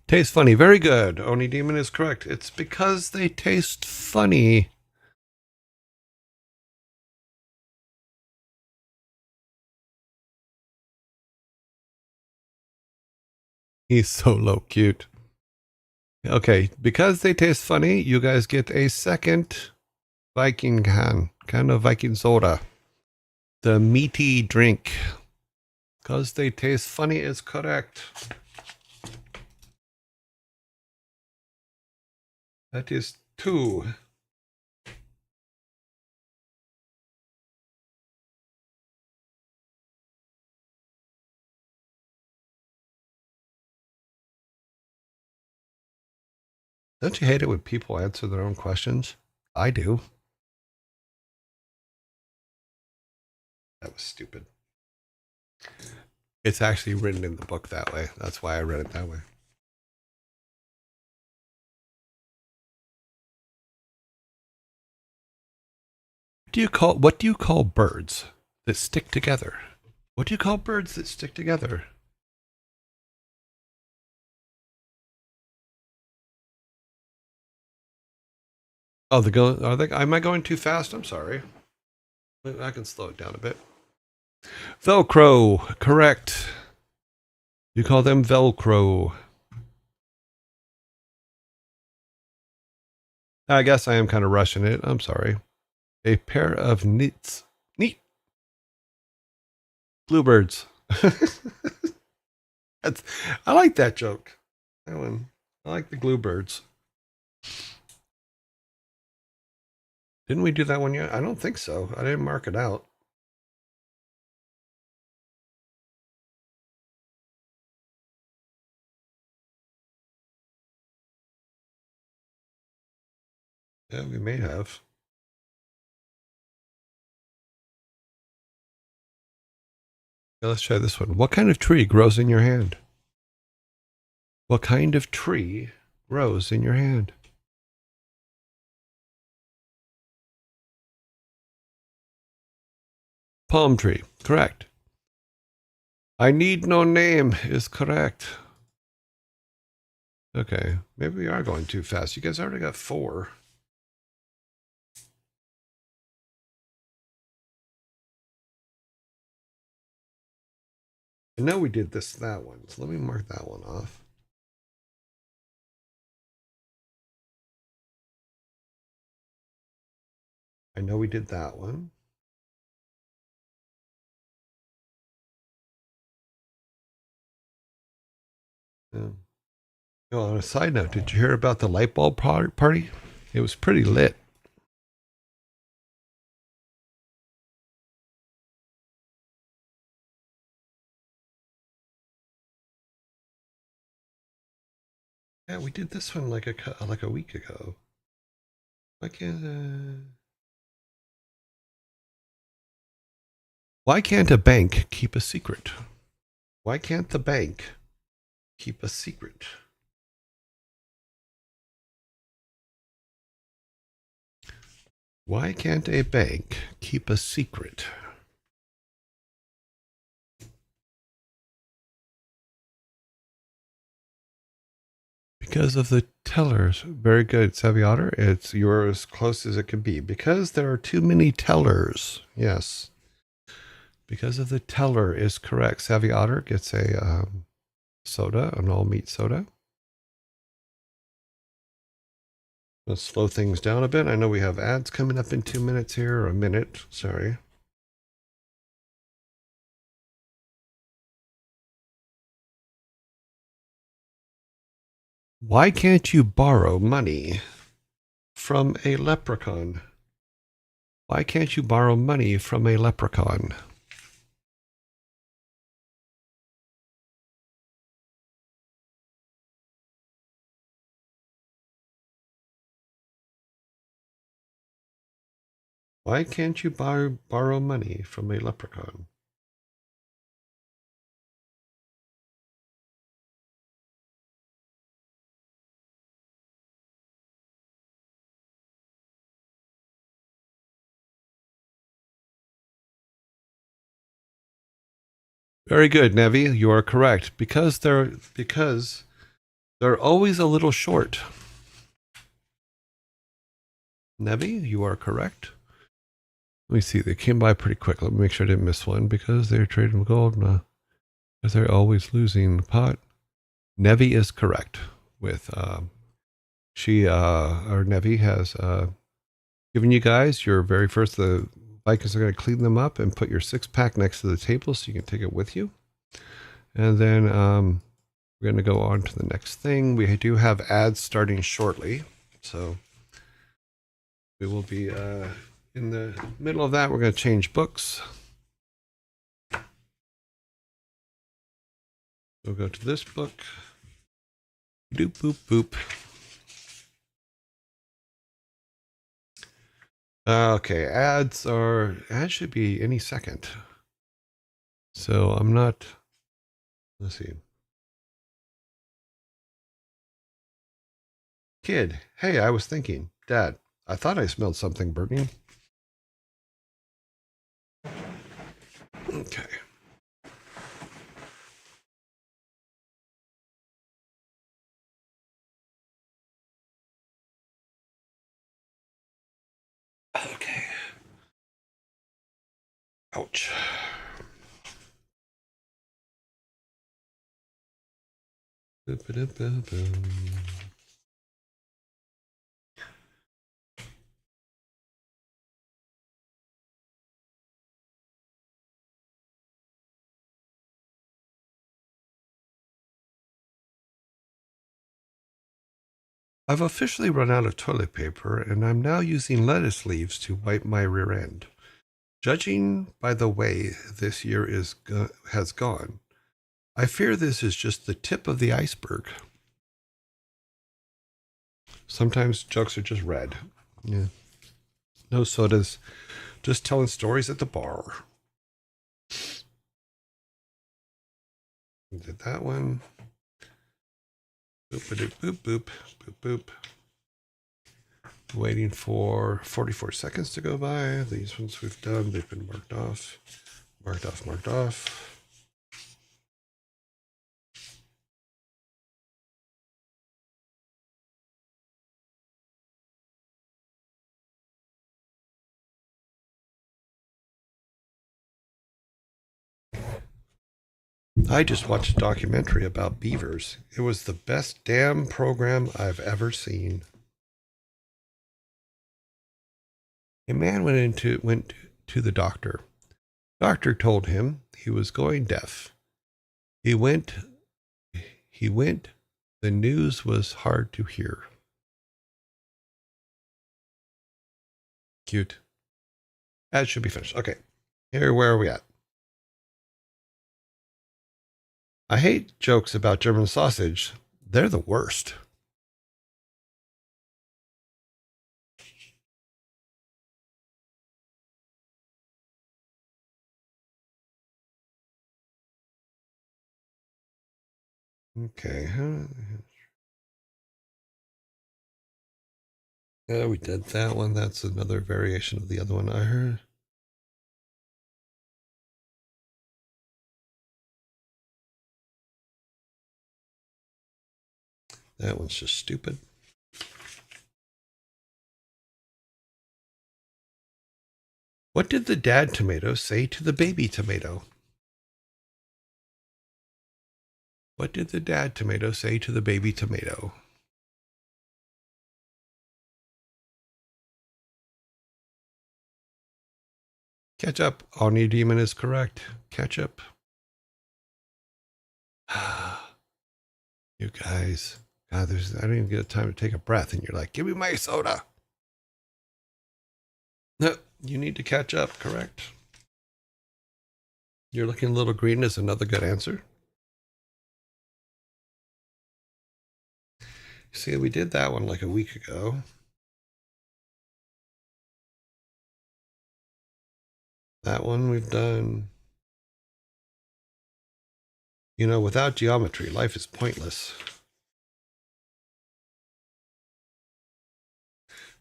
S1: Taste funny. Very good. Oni Demon is correct. It's because they taste funny. He's so low cute. Okay, because they taste funny, you guys get a second Viking can of Viking soda. The meaty drink. Because they taste funny is correct. That is 2. Don't you hate it when people answer their own questions? I do. That was stupid. It's actually written in the book that way. That's why I read it that way. What do you call birds that stick together? What do you call birds that stick together? Oh, are they? Am I going too fast? I'm sorry. I can slow it down a bit. Velcro, correct. You call them Velcro. I guess I am kind of rushing it. I'm sorry. A pair of neat bluebirds. I like that joke. That one. I like the bluebirds. Didn't we do that one yet? I don't think so. I didn't mark it out. Yeah, we may have. Yeah, let's try this one. What kind of tree grows in your hand? What kind of tree grows in your hand? Palm tree. Correct. I need no name is correct. Okay, maybe we are going too fast. You guys already got 4. I know we did that one. So let me mark that one off. I know we did that one. Yeah. Oh, on a side note, did you hear about the light bulb party? It was pretty lit. Yeah, we did this one like a week ago. Why can't a bank keep a secret? Why can't the bank keep a secret? Why can't a bank keep a secret? Because of the tellers. Very good, Saviator. You're as close as it can be. Because there are too many tellers. Yes. Because of the teller is correct. Saviator gets a soda, an all meat soda. Let's slow things down a bit. I know we have ads coming up in 2 minutes here, or a minute. Sorry. Why can't you borrow money from a leprechaun? Why can't you borrow money from a leprechaun? Why can't you borrow money from a leprechaun? Very good, Nevi. You are correct. Because they're always a little short. Nevi, you are correct. Let me see. They came by pretty quick. Let me make sure I didn't miss one because they're trading gold. Because they're always losing the pot. Nevi is correct with or Nevi has given you guys your very first. The Vikings are going to clean them up and put your 6-pack next to the table so you can take it with you. And then we're going to go on to the next thing. We do have ads starting shortly, so we will be in the middle of that. We're going to change books. We'll go to this book. Doop, boop, boop. Okay, ads should be any second. So I'm not, let's see. Kid, hey, I was thinking, Dad, I thought I smelled something burning. Okay. Okay. Ouch. I've officially run out of toilet paper, and I'm now using lettuce leaves to wipe my rear end. Judging by the way this year has gone, I fear this is just the tip of the iceberg. Sometimes jokes are just red. Yeah. No sodas, just telling stories at the bar. We did that one. Boop, boop, boop, boop, boop, boop. Waiting for 44 seconds to go by. These ones we've done, they've been marked off. Marked off, marked off. I just watched a documentary about beavers. It was the best damn program I've ever seen. A man went to the doctor. Doctor told him he was going deaf. He He went. The news was hard to hear. Cute. That should be finished. Okay. Here, where are we at? I hate jokes about German sausage. They're the worst. Okay. Yeah, we did that one. That's another variation of the other one I heard. That one's just stupid. What did the dad tomato say to the baby tomato? What did the dad tomato say to the baby tomato? Ketchup. Omni Demon is correct. Ketchup. You guys. God, I don't even get time to take a breath, and you're like, give me my soda. No, you need to catch up, correct? You're looking a little green is another good answer. See, we did that one like a week ago. That one we've done. You know, without geometry, life is pointless.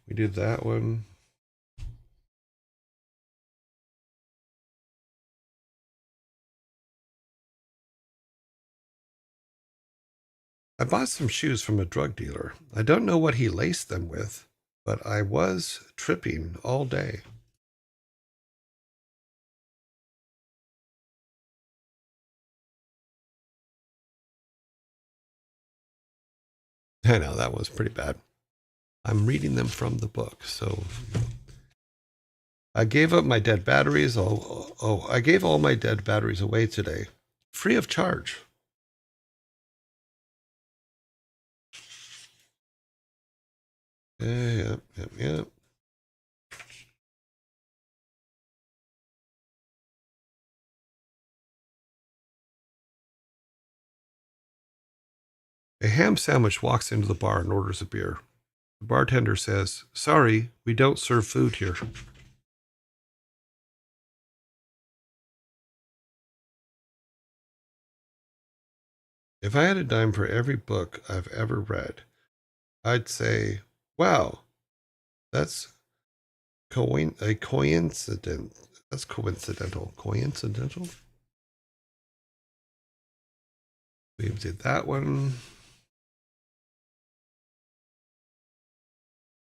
S1: We did that one. I bought some shoes from a drug dealer. I don't know what he laced them with, but I was tripping all day. I know, that was pretty bad. I'm reading them from the book, so I gave up my dead batteries. I gave all my dead batteries away today, free of charge. Yep. A ham sandwich walks into the bar and orders a beer. The bartender says, "Sorry, we don't serve food here." If I had a dime for every book I've ever read, I'd say, wow, that's a coincidence. That's coincidental. Coincidental? We did that one.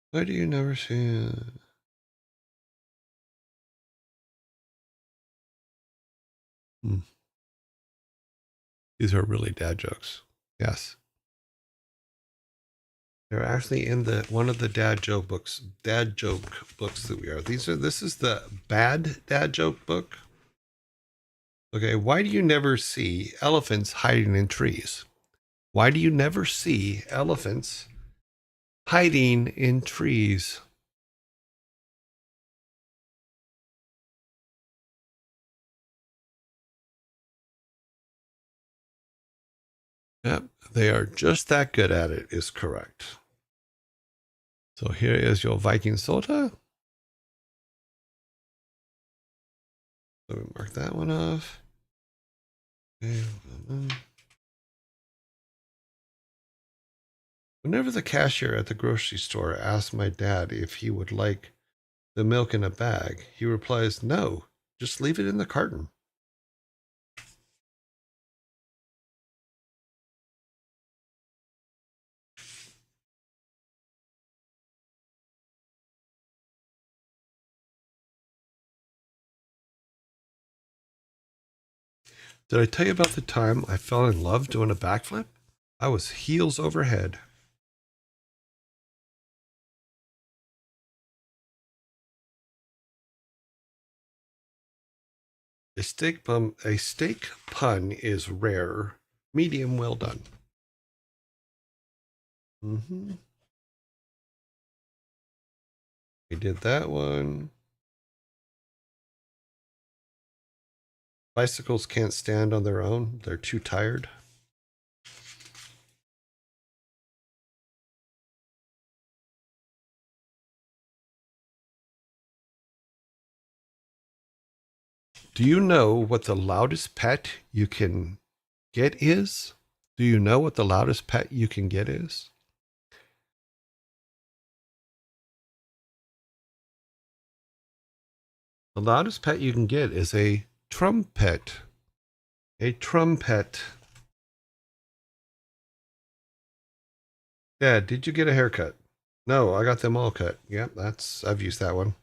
S1: Why do you never see it? These are really dad jokes. Yes. They're actually in the one of the dad joke books that we are. This is the bad dad joke book. Okay, why do you never see elephants hiding in trees? Why do you never see elephants hiding in trees? Yep, they are just that good at it, is correct. So here is your Viking soda. So we mark that one off. Okay. Whenever the cashier at the grocery store asks my dad if he would like the milk in a bag, he replies, "No, just leave it in the carton." Did I tell you about the time I fell in love doing a backflip? I was heels over head. A steak pun is rare, medium well done. Mm-hmm. We did that one. Bicycles can't stand on their own. They're too tired. Do you know what the loudest pet you can get is? Do you know what the loudest pet you can get is? The loudest pet you can get is a trumpet. A trumpet. Dad, did you get a haircut? No, I got them all cut. Yep, I've used that one.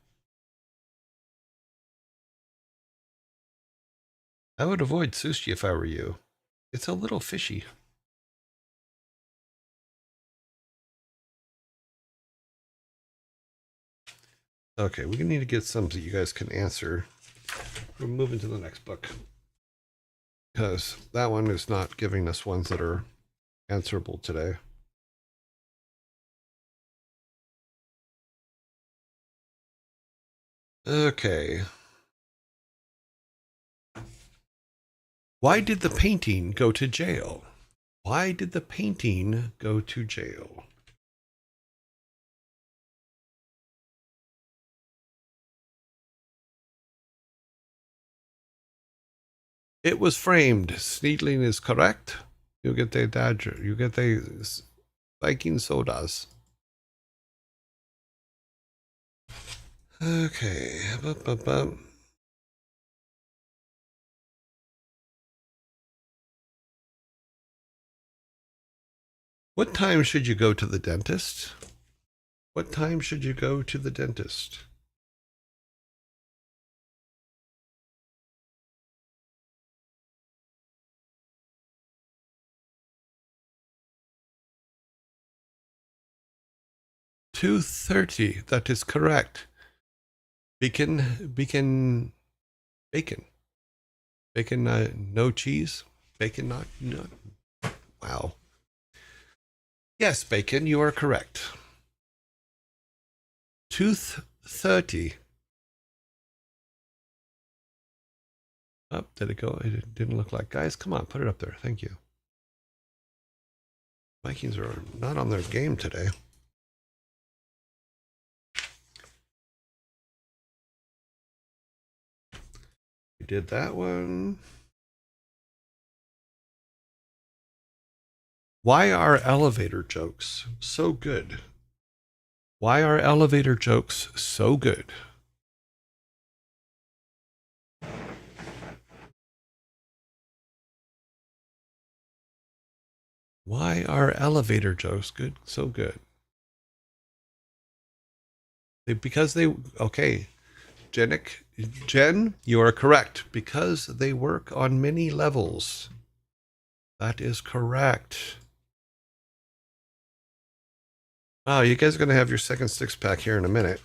S1: I would avoid sushi if I were you. It's a little fishy. Okay, we need to get some that you guys can answer. We're moving to the next book. Because that one is not giving us ones that are answerable today. Okay. Why did the painting go to jail? Why did the painting go to jail? It was framed. Sneedling is correct. You get the Dodger. You get the Viking sodas. Okay. What time should you go to the dentist? What time should you go to the dentist? $2:30. That is correct. Bacon. Bacon, no cheese. Bacon, not. No. Wow. Yes, bacon, you are correct. Tooth 30. Oh, did it go? It didn't look like. Guys, come on, put it up there. Thank you. Vikings are not on their game today. We did that one. Why are elevator jokes so good? Why are elevator jokes so good? Why are elevator jokes so good? Because they, okay, Jen, you are correct. Because they work on many levels. That is correct. Oh, you guys are going to have your second six pack here in a minute.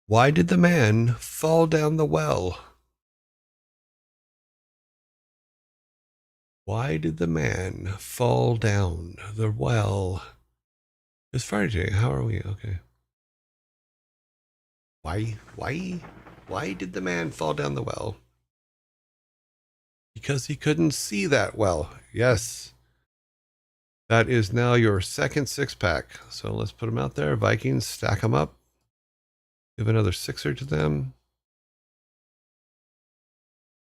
S1: Why did the man fall down the well? Why did the man fall down the well? It's Friday. How are we? Okay. Why did the man fall down the well? Because he couldn't see that well. Yes. That is now your second six pack. So let's put them out there. Vikings, stack them up. Give another sixer to them.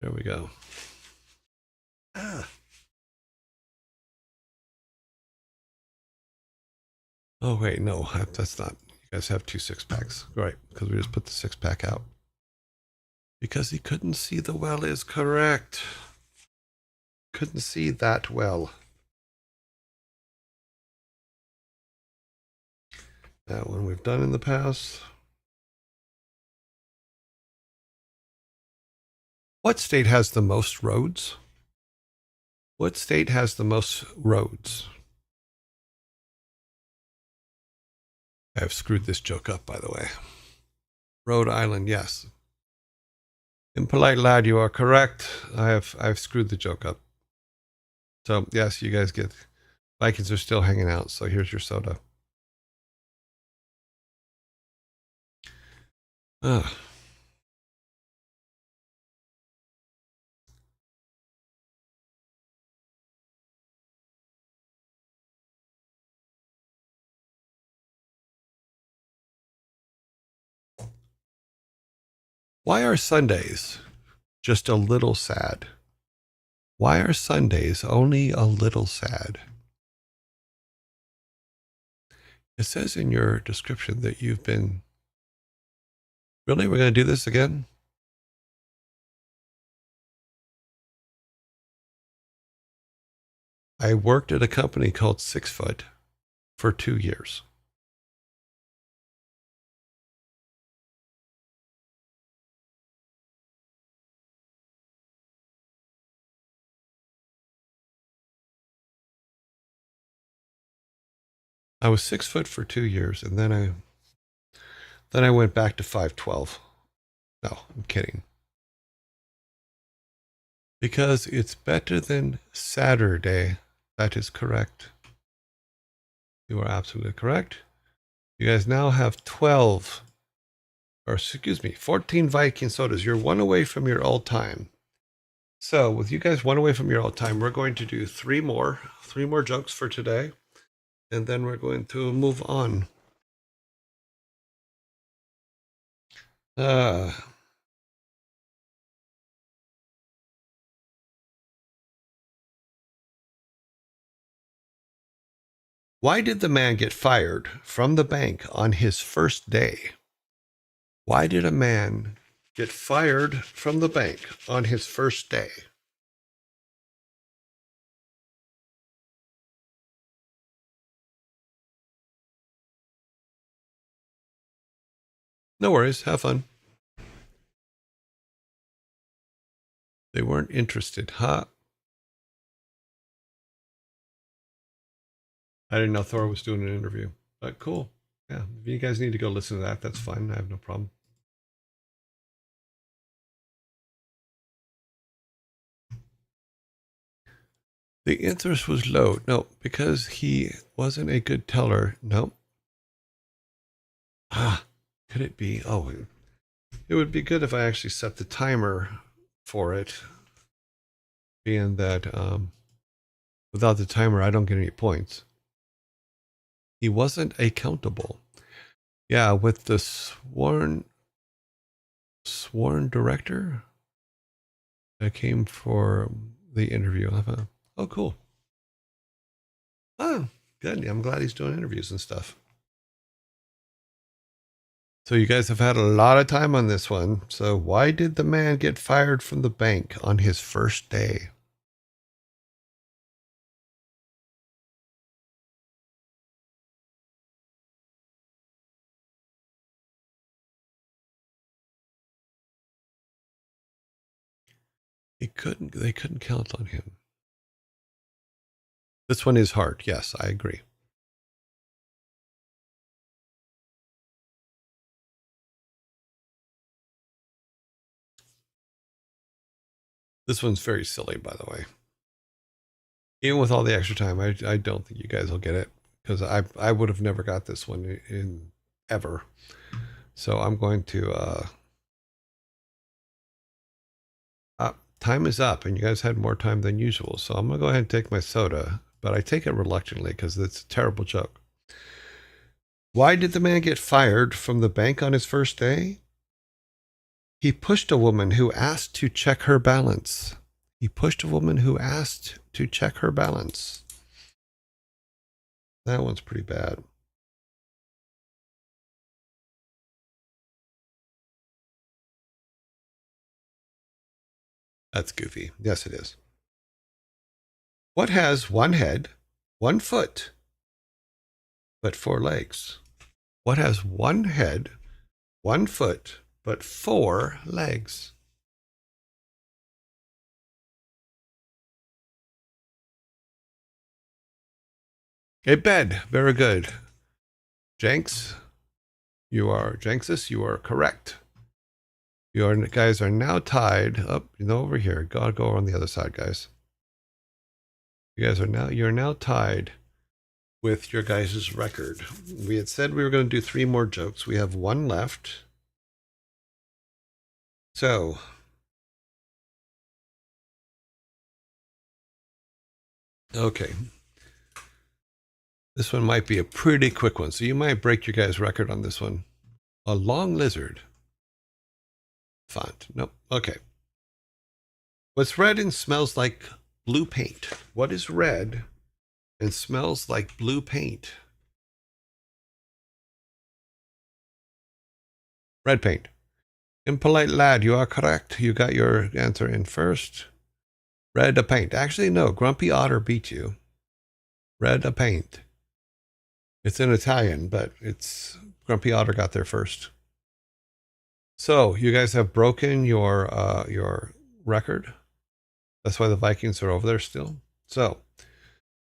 S1: There we go. Ah. Oh, wait, no, that's not. You guys have two six packs. Right, because we just put the six pack out. Because he couldn't see the well is correct. Couldn't see that well. That one we've done in the past. What state has the most roads? What state has the most roads? I've screwed this joke up, by the way. Rhode Island, yes. Impolite lad, you are correct. I've screwed the joke up. So yes, you guys get Vikings are still hanging out. So here's your soda. Ugh. Why are Sundays just a little sad? Why are Sundays only a little sad? It says in your description that you've been. Really? We're going to do this again? I worked at a company called 6 Foot for 2 years. I was 6 foot for 2 years, and then I went back to 5'12". No, I'm kidding. Because it's better than Saturday. That is correct. You are absolutely correct. You guys now have 12, or excuse me, 14 Viking sodas. You're one away from your all time. So with you guys one away from your all time, we're going to do three more jokes for today, and then we're going to move on. Uh, Why did the man get fired from the bank on his first day? Why did a man get fired from the bank on his first day? No worries, have fun. They weren't interested, huh? I didn't know Thor was doing an interview, but cool. Yeah, if you guys need to go listen to that, that's fine. I have no problem. The interest was low. No, because he wasn't a good teller. No. Ah, could it be? Oh, it would be good if I actually set the timer for it, being that without the timer, I don't get any points. He wasn't accountable. Yeah, with the sworn director that came for the interview. Oh, cool. Oh, good. I'm glad he's doing interviews and stuff. So you guys have had a lot of time on this one. So why did the man get fired from the bank on his first day? They couldn't count on him. This one is hard. Yes, I agree. This one's very silly, by the way. Even with all the extra time, I don't think you guys will get it because I would have never got this one in ever. So I'm going to time is up, and you guys had more time than usual. So I'm gonna go ahead and take my soda, but I take it reluctantly because it's a terrible joke. Why did the man get fired from the bank on his first day? He pushed a woman who asked to check her balance. He pushed a woman who asked to check her balance. That one's pretty bad. That's goofy. Yes, it is. What has one head, 1 foot, but 4 legs? What has one head, 1 foot, but 4 legs? A bed. Very good. Jenks? You are, Jenxis, you are correct. You guys are now tied up, over here. Go on the other side, guys. You're now tied with your guys' record. We had said we were going to do 3 more jokes. We have 1 left. So, okay. This one might be a pretty quick one, so you might break your guys' record on this one. A long lizard. Font. Nope. Okay. What's red and smells like blue paint? What is red and smells like blue paint? Red paint. Impolite lad, you are correct. You got your answer in first. Red a paint. Actually, no. Grumpy Otter beat you. Red a paint. It's in Italian, but it's Grumpy Otter got there first. So you guys have broken your record. That's why the Vikings are over there still. So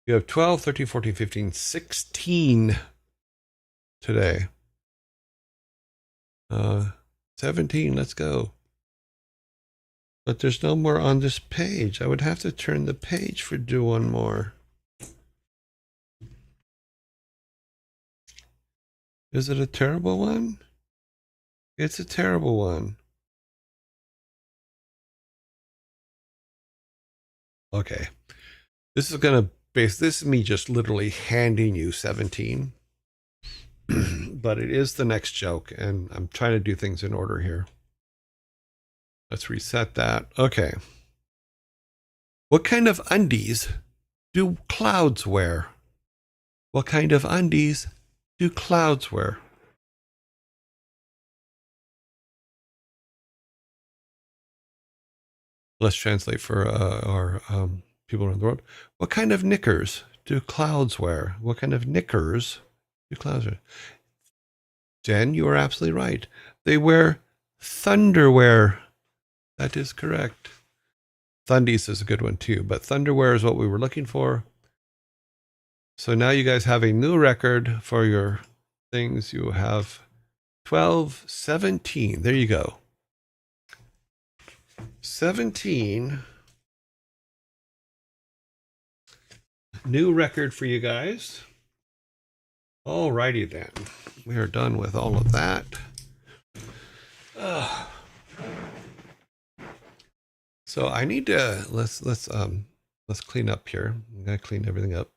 S1: you have 12, 13, 14, 15, 16 today. 17, let's go. But there's no more on this page. I would have to turn the page for do one more. Is it a terrible one? It's a terrible one. Okay. This is me just literally handing you 17. But it is the next joke, and I'm trying to do things in order here. Let's reset that. Okay. What kind of undies do clouds wear? What kind of undies do clouds wear? Let's translate for our people around the world. What kind of knickers do clouds wear? What kind of knickers do clouds wear? Jen, you are absolutely right. They wear thunderwear. That is correct. Thundies is a good one too, but thunderwear is what we were looking for. So now you guys have a new record for your things. You have 12, 17. There you go. 17. New record for you guys. Alrighty then. We are done with all of that. So I need to let's clean up here. I'm gonna clean everything up.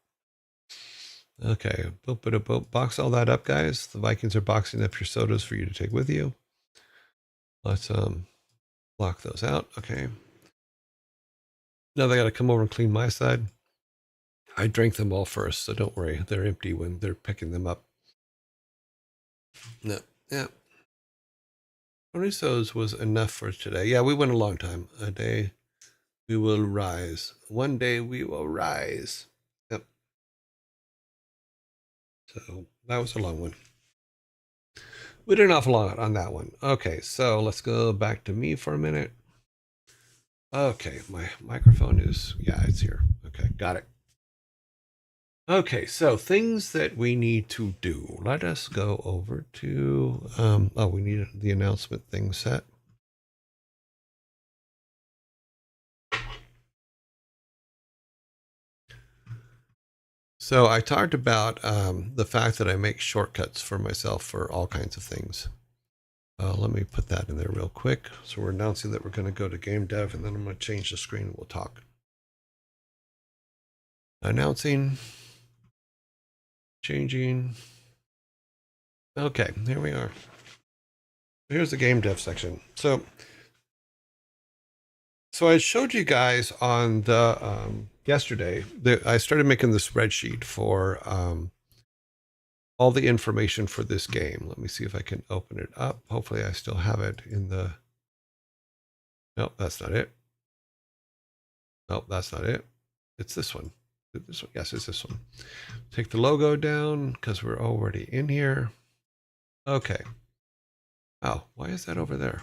S1: Okay, box all that up, guys. The Vikings are boxing up your sodas for you to take with you. Let's block those out. Okay. Now they got to come over and clean my side. I drank them all first, so don't worry. They're empty when they're picking them up. No, yeah. 20 sodas was enough for today. Yeah, we went a long time. A day we will rise. One day we will rise. Yep. So that was a long one. We did an awful lot on that one. Okay, so let's go back to me for a minute. Okay, my microphone is, yeah, it's here. Okay, got it. Okay, so things that we need to do. Let us go over to, we need the announcement thing set. So I talked about the fact that I make shortcuts for myself for all kinds of things. Let me put that in there real quick. So we're announcing that we're going to go to game dev, and then I'm going to change the screen and we'll talk. Announcing. Changing. Okay, here we are. Here's the game dev section. So I showed you guys on the yesterday that I started making the spreadsheet for all the information for this game. Let me see if I can open it up. Hopefully I still have it in the... Nope, that's not it. Nope, that's not it. It's this one. This one. Yes, it's this one. Take the logo down because we're already in here. Okay. Oh, why is that over there?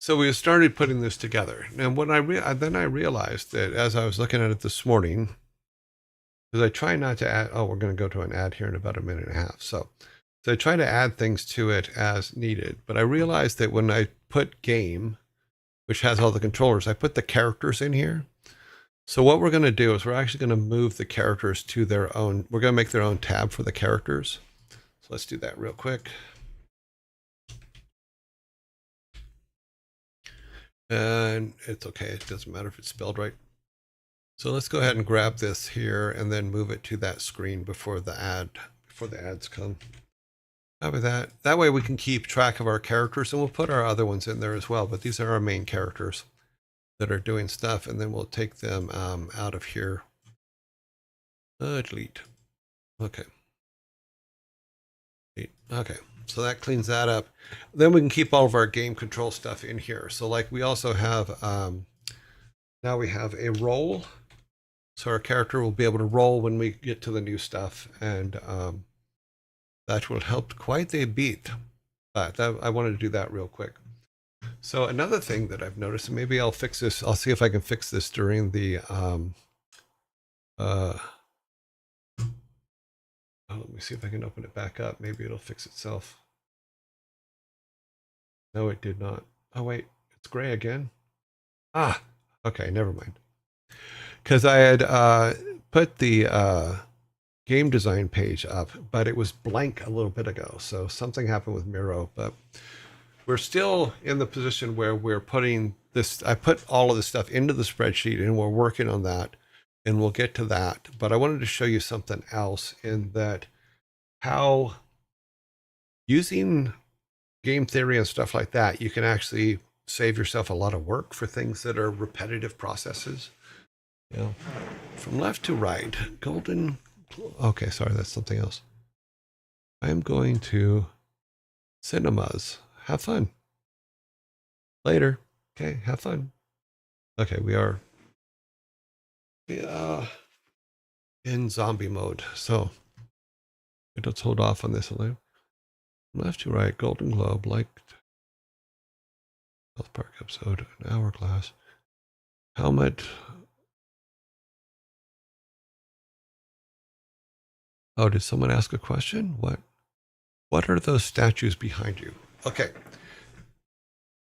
S1: So we started putting this together. And when then I realized that as I was looking at it this morning, because I try not to add, oh, we're going to go to an ad here in about a minute and a half. So I try to add things to it as needed, but I realized that when I put game, which has all the controllers, I put the characters in here. So what we're going to do is we're actually going to move the characters to their own, we're going to make their own tab for the characters. So let's do that real quick. And it's okay, it doesn't matter if it's spelled right. So let's go ahead and grab this here and then move it to that screen before the ads come. How about that? That way we can keep track of our characters, and we'll put our other ones in there as well. But these are our main characters that are doing stuff, and then we'll take them out of here. Delete. Okay. Okay. So that cleans that up. Then we can keep all of our game control stuff in here. So like we also have, now we have a roll. So our character will be able to roll when we get to the new stuff. And that will help quite a bit. But I wanted to do that real quick. So another thing that I've noticed, and maybe I'll fix this. I'll see if I can fix this during the, let me see if I can open it back up. Maybe it'll fix itself. No, it did not. Oh, wait, it's gray again. Ah, okay, never mind. Because I had put the game design page up, but it was blank a little bit ago. So something happened with Miro, but we're still in the position where we're putting this, I put all of this stuff into the spreadsheet and we're working on that, and we'll get to that. But I wanted to show you something else, in that how using game theory and stuff like that, you can actually save yourself a lot of work for things that are repetitive processes. You know, from left to right, golden. Okay, sorry, that's something else. I'm going to cinemas. Have fun. Later. Okay, have fun. Okay, we are in zombie mode. So let's hold off on this a little. Left to right, Golden Globe, liked South Park episode, an hourglass. Helmet. Oh, did someone ask a question? What are those statues behind you? Okay.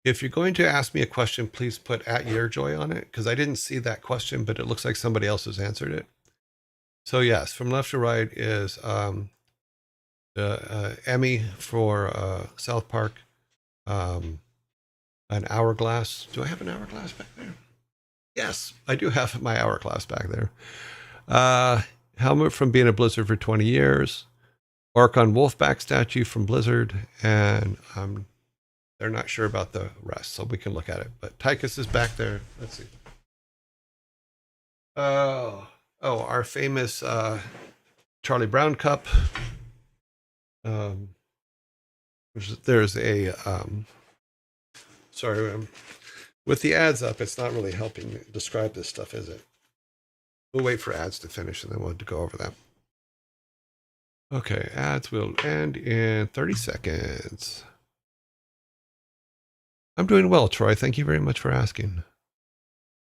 S1: If you're going to ask me a question, please put @YearJoy on it, because I didn't see that question, but it looks like somebody else has answered it. So yes, from left to right is the Emmy for South Park, an hourglass. Do I have an hourglass back there? Yes, I do have my hourglass back there. Helmet from being a Blizzard for 20 years. Orc on Wolfback statue from Blizzard, and they're not sure about the rest, so we can look at it. But Tychus is back there. Let's see. Oh, our famous Charlie Brown cup. There's a sorry, with the ads up, it's not really helping describe this stuff, is it? We'll wait for ads to finish, and then we'll go over that. Okay, ads will end in 30 seconds. I'm doing well, Troy. Thank you very much for asking.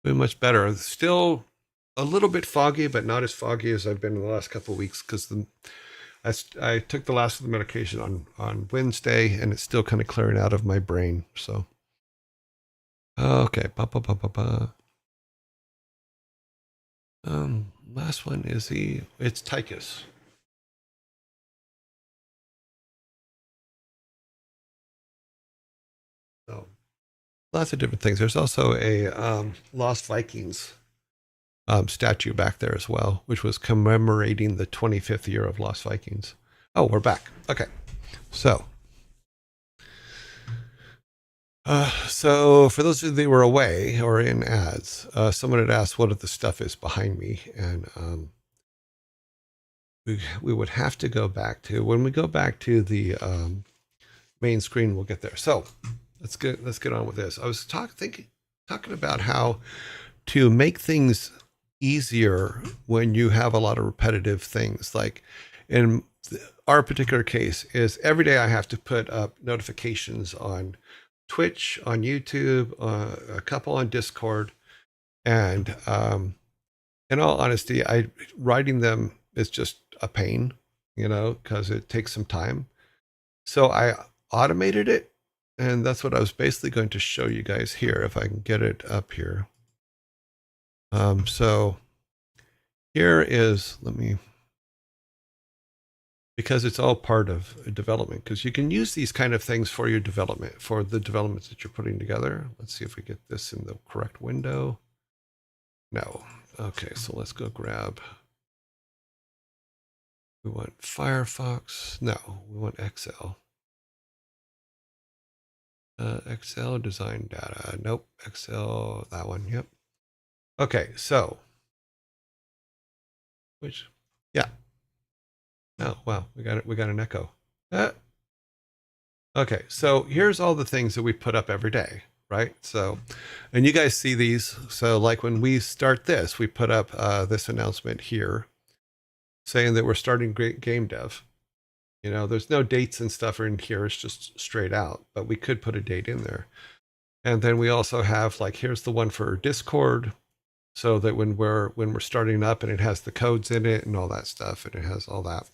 S1: Doing much better. Still a little bit foggy, but not as foggy as I've been in the last couple of weeks, because I took the last of the medication on Wednesday, and it's still kind of clearing out of my brain. So, okay. Last one is it's Tychus. So, lots of different things. There's also a Lost Vikings statue back there as well, which was commemorating the 25th year of Lost Vikings. Oh, we're back. Okay. So for those of you that were away or in ads, someone had asked what the stuff is behind me, and we would have to go back to, when we go back to the main screen, we'll get there. So let's get on with this. I was talking about how to make things easier when you have a lot of repetitive things. Like in our particular case is every day I have to put up notifications on Twitch, on YouTube, a couple on Discord, and in all honesty, writing them is just a pain, because it takes some time. So I automated it, and that's what I was basically going to show you guys here, if I can get it up here. So here is, because it's all part of development, because you can use these kind of things for your development, for the developments that you're putting together. Let's see if we get this in the correct window. No. Okay, so let's go grab. We want Firefox. No, we want Excel. Excel design data. Nope. Excel, that one. Yep. Okay, so yeah. Oh, wow. We got an echo. Okay, so here's all the things that we put up every day, right? So, and you guys see these. So like when we start this, we put up this announcement here saying that we're starting great game dev. There's no dates and stuff in here. It's just straight out, but we could put a date in there. And then we also have like, here's the one for Discord, so that when we're starting up and it has the codes in it and all that stuff, and it has all that,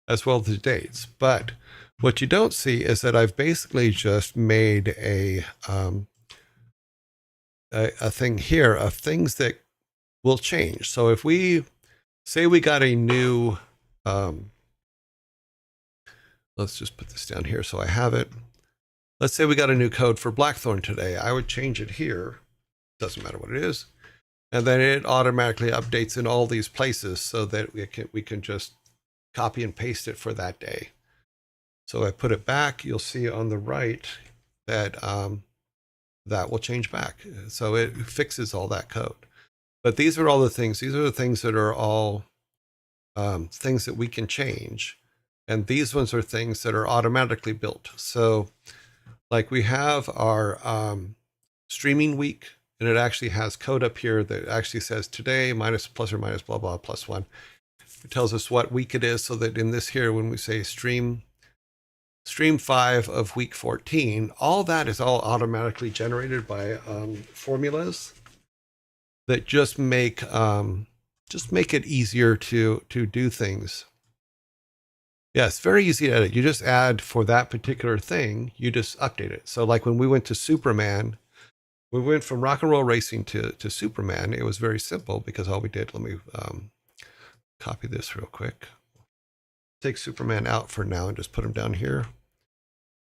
S1: as well as the dates. But what you don't see is that I've basically just made a thing here of things that will change. So if we say we got a new, let's just put this down here so I have it. Let's say we got a new code for Blackthorne today. I would change it here. Doesn't matter what it is. And then it automatically updates in all these places so that we can just copy and paste it for that day. So I put it back. You'll see on the right that that will change back. So it fixes all that code. But these are all the things. These are the things that are all things that we can change. And these ones are things that are automatically built. So like we have our streaming week, and it actually has code up here that actually says today minus plus or minus blah, blah, +1. It tells us what week it is, so that in this here, when we say stream 5 of week 14, all that is all automatically generated by formulas that just make it easier to do things. Yeah, it's very easy to edit. You just add for that particular thing, you just update it. So like when we went to Superman, we went from rock and roll racing to Superman. It was very simple because all we did, let me copy this real quick. Take Superman out for now and just put him down here.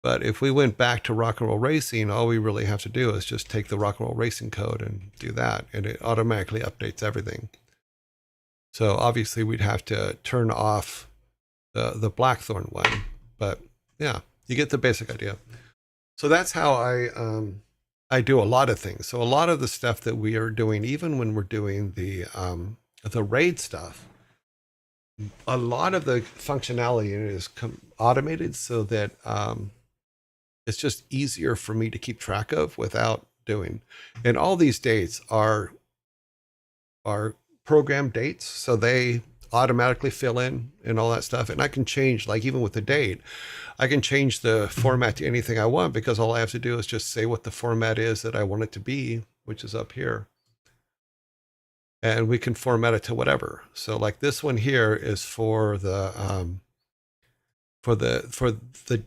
S1: But if we went back to rock and roll racing, all we really have to do is just take the rock and roll racing code and do that, and it automatically updates everything. So obviously we'd have to turn off the Blackthorne one, but yeah, you get the basic idea. So that's how I do a lot of things. So a lot of the stuff that we are doing, even when we're doing the raid stuff, a lot of the functionality is automated so that it's just easier for me to keep track of without doing. And all these dates are program dates, so they automatically fill in and all that stuff. And I can change, like even with the date, I can change the format to anything I want, because all I have to do is just say what the format is that I want it to be, which is up here. And we can format it to whatever. So like this one here is for the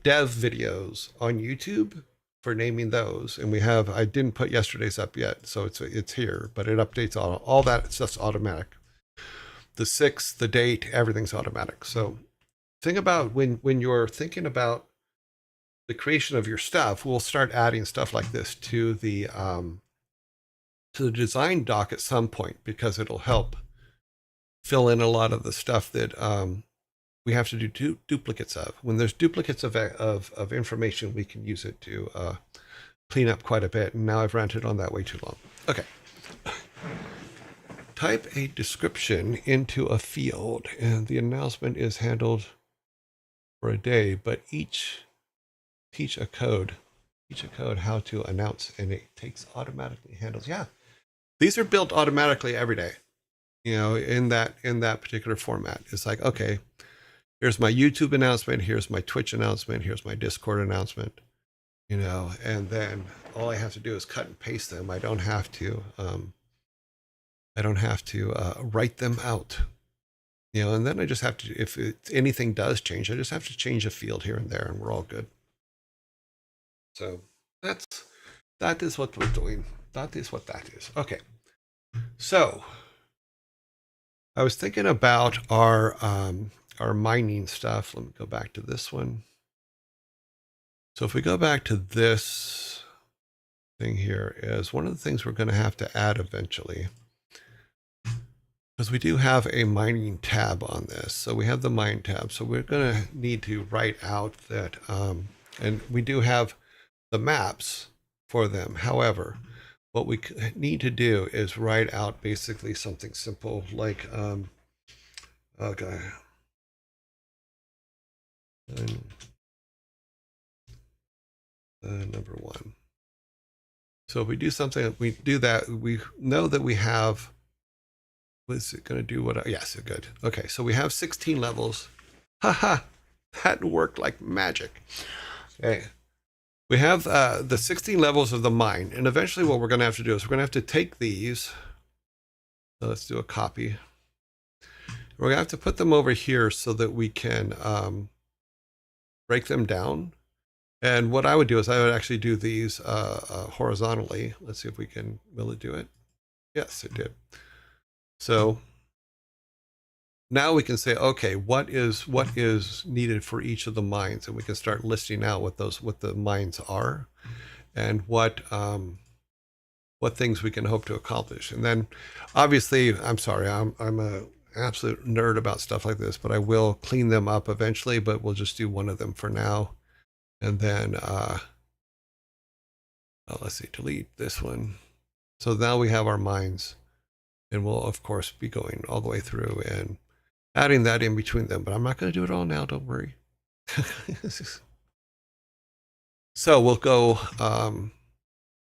S1: dev videos on YouTube, for naming those. And we have, I didn't put yesterday's up yet, so it's here, but it updates all that stuff's automatic. The 6th, the date, everything's automatic. So think about when you're thinking about the creation of your stuff, we'll start adding stuff like this to the design doc at some point, because it'll help fill in a lot of the stuff that we have to do duplicates of. When there's duplicates of information, we can use it to clean up quite a bit. And now I've ranted on that way too long. Okay. Type a description into a field, and the announcement is handled for a day, but teach a code how to announce, and it takes automatically handles. Yeah. These are built automatically every day, in that particular format. It's like, okay, here's my YouTube announcement, here's my Twitch announcement, here's my Discord announcement, and then all I have to do is cut and paste them. I don't have to I don't have to write them out. And then I just have to, if anything does change, I just have to change a field here and there, and we're all good. So that is what we're doing. That is what that is. Okay. So I was thinking about our mining stuff. Let me go back to this one. So if we go back to this thing here, is one of the things we're going to have to add eventually, because we do have a mining tab on this. So we have the mine tab. So we're going to need to write out that, and we do have the maps for them. However, what we need to do is write out basically something simple like, okay. Number one. So if we do something, we do that, we know that we have, was it going to do what? Yes, good. Okay, so we have 16 levels. Haha, that worked like magic. Okay, we have the 16 levels of the mine, and eventually what we're going to have to do is we're going to have to take these. So let's do a copy. We're going to have to put them over here so that we can break them down. And what I would do is I would actually do these horizontally. Let's see if we can, will it do it? Yes, it did. So now we can say, okay, what is needed for each of the mines, and we can start listing out what the mines are, and what things we can hope to accomplish. And then, obviously, I'm sorry, I'm a absolute nerd about stuff like this, but I will clean them up eventually. But we'll just do one of them for now. And then, let's see, delete this one. So now we have our mines, and we'll, of course, be going all the way through and adding that in between them. But I'm not going to do it all now, don't worry. So we'll go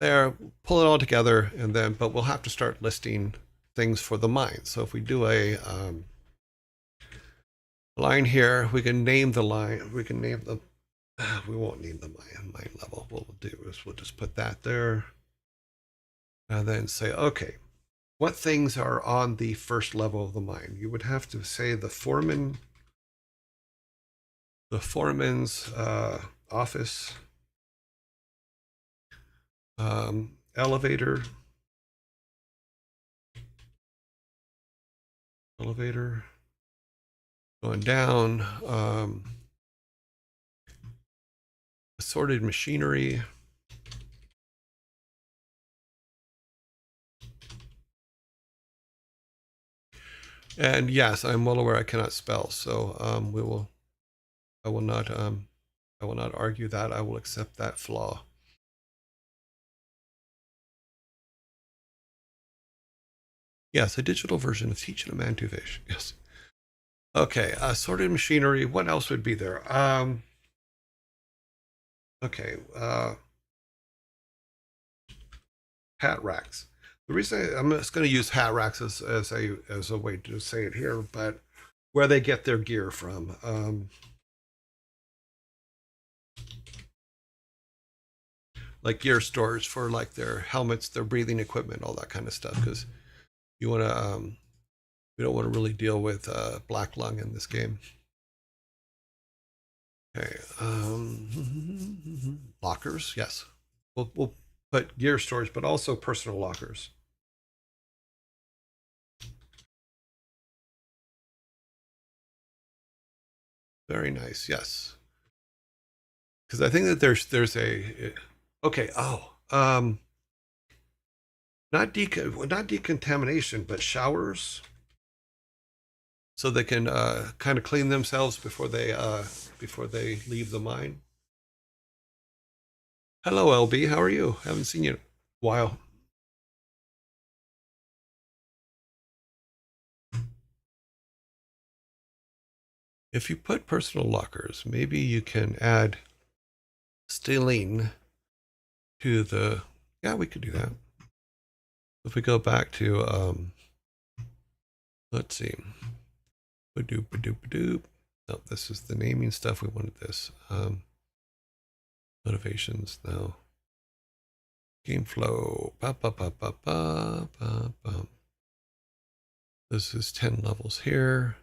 S1: there, pull it all together, and then, but we'll have to start listing things for the mines. So if we do a line here, we can name the line, we can name the, we won't name the mine level. What we'll do is we'll just put that there, and then say, okay, what things are on the first level of the mine? You would have to say the foreman's office, elevator, going down, assorted machinery, and yes, I'm well aware I cannot spell, so I will not argue that. I will accept that flaw. Yes, a digital version of Teaching a Man to Fish. Yes. Okay, assorted machinery. What else would be there? Okay, hat racks. The reason I'm just going to use hat racks as a way to say it here, but where they get their gear from. Like gear stores for like their helmets, their breathing equipment, all that kind of stuff. Because you want to, we don't want to really deal with black lung in this game. Okay, lockers. Yes, we'll put gear stores, but also personal lockers. Very nice. Yes, because I think that there's a okay. Oh, not decontamination, but showers, so they can kind of clean themselves before they leave the mine. Hello, LB. How are you? Haven't seen you in a while. If you put personal lockers, maybe you can add Stellene to the, yeah, we could do that. If we go back to, let's see, badoop, badoop, badoop. No, this is the naming stuff. We wanted this. Motivations, no. Game flow. Ba, ba, ba, ba, ba, ba, ba. This is 10 levels here.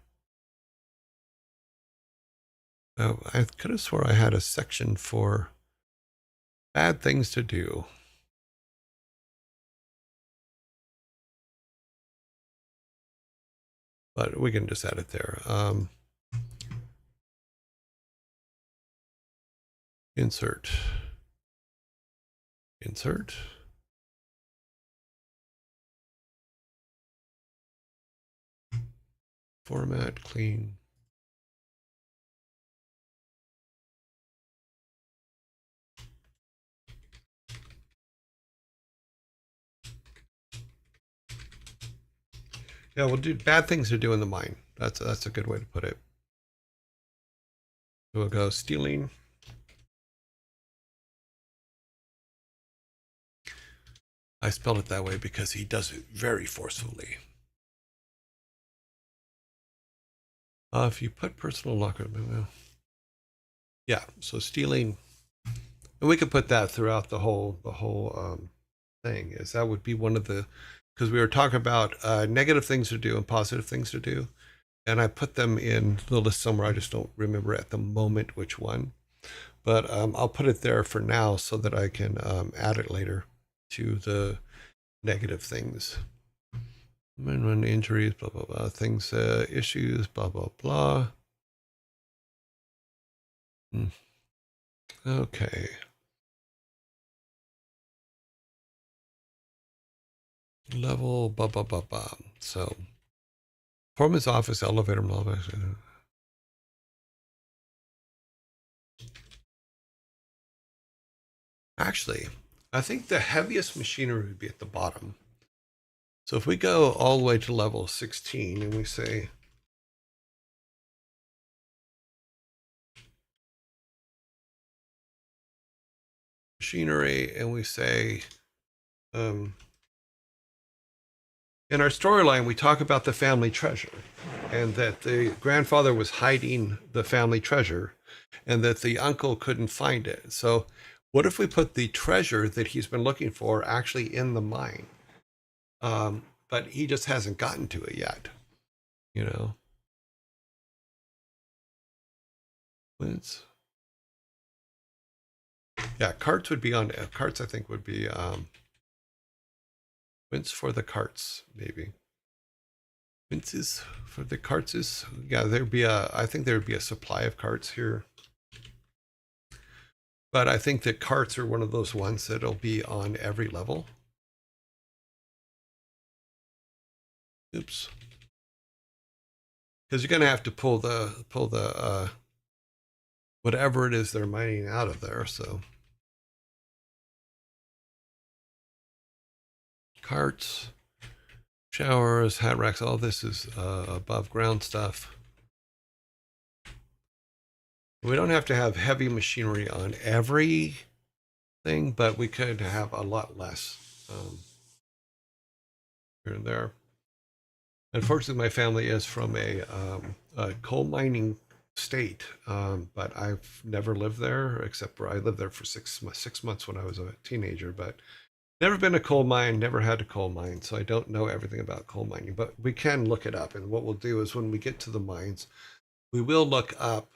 S1: Oh, I could have swore I had a section for bad things to do. But we can just add it there. Insert. Insert. Format, clean. Yeah, we'll do bad things to do in the mine. That's a good way to put it. We'll go stealing. I spelled it that way because he does it very forcefully. If you put personal locker, yeah. So stealing, and we could put that throughout the whole thing. Is that would be one of the, because we were talking about negative things to do and positive things to do, and I put them in the list somewhere. I just don't remember at the moment which one, but I'll put it there for now so that I can add it later to the negative things. When injuries, blah blah blah, things, issues, blah blah blah. Okay. Level, blah blah blah blah. So, foreman's office, elevator, blah blah. Actually, I think the heaviest machinery would be at the bottom. So if we go all the way to level 16 and we say machinery, and we say, in our storyline, we talk about the family treasure and that the grandfather was hiding the family treasure and that the uncle couldn't find it. So what if we put the treasure that he's been looking for actually in the mine? But he just hasn't gotten to it yet, you know? It's, yeah, carts would be on, carts I think would be, wins for the carts, maybe. Winces for the carts is, yeah, there'd be a, I think there'd be a supply of carts here. But I think that carts are one of those ones that'll be on every level. Oops. Because you're going to have to pull the whatever it is they're mining out of there. So carts, showers, hat racks, all this is above ground stuff. We don't have to have heavy machinery on everything, but we could have a lot less here and there. Unfortunately, my family is from a coal mining state, but I've never lived there except for I lived there for 6 months when I was a teenager, but never been a coal mine, never had a coal mine, so I don't know everything about coal mining, but we can look it up. And what we'll do is when we get to the mines, we will look up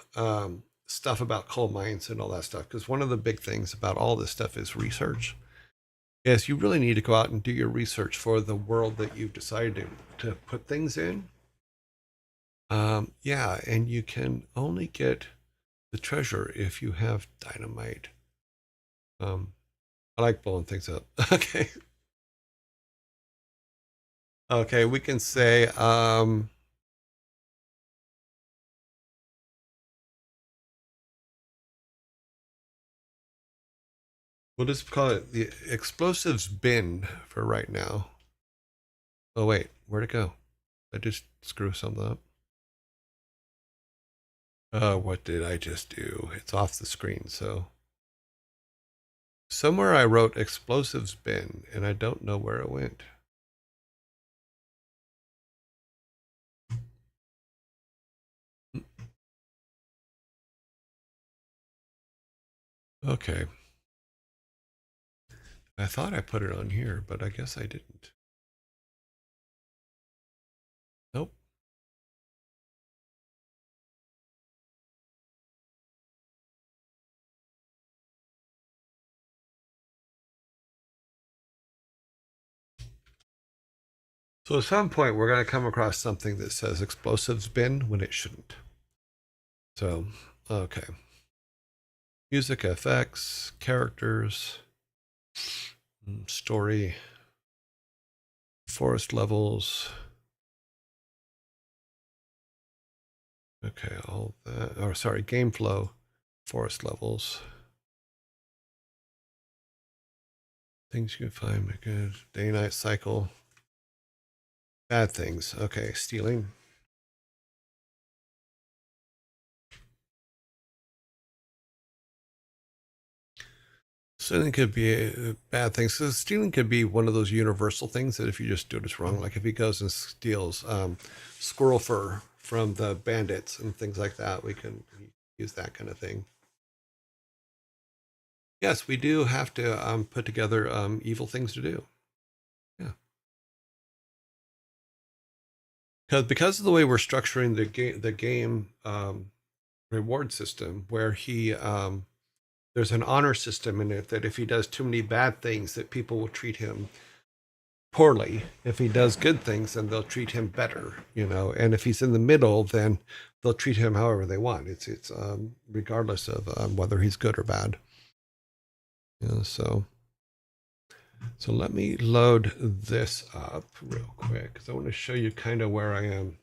S1: stuff about coal mines and all that stuff, because one of the big things about all this stuff is research. Yes, you really need to go out and do your research for the world that you've decided to put things in. Yeah, and you can only get the treasure if you have dynamite. I like blowing things up. Okay. Okay, we can say, we'll just call it the explosives bin for right now. Oh, wait, where'd it go? I just screw something up. What did I just do? It's off the screen, so. Somewhere I wrote explosives bin, and I don't know where it went. Okay. I thought I put it on here, but I guess I didn't. Nope. So at some point, we're going to come across something that says explosives bin when it shouldn't. So, okay. Music, FX, characters, story, forest levels. Okay, all that. Or sorry, game flow, forest levels. Things you can find, good. Day-night cycle. Bad things. Okay, stealing. Stealing could be bad things. So stealing could be one of those universal things that if you just do it, it's wrong. Like if he goes and steals squirrel fur from the bandits and things like that, we can use that kind of thing. Yes, we do have to put together evil things to do. Yeah, because of the way we're structuring the game reward system, where he there's an honor system in it that if he does too many bad things, that people will treat him poorly. If he does good things, then they'll treat him better, you know. And if he's in the middle, then they'll treat him however they want. It's regardless of whether he's good or bad. Yeah, so let me load this up real quick because I want to show you kind of where I am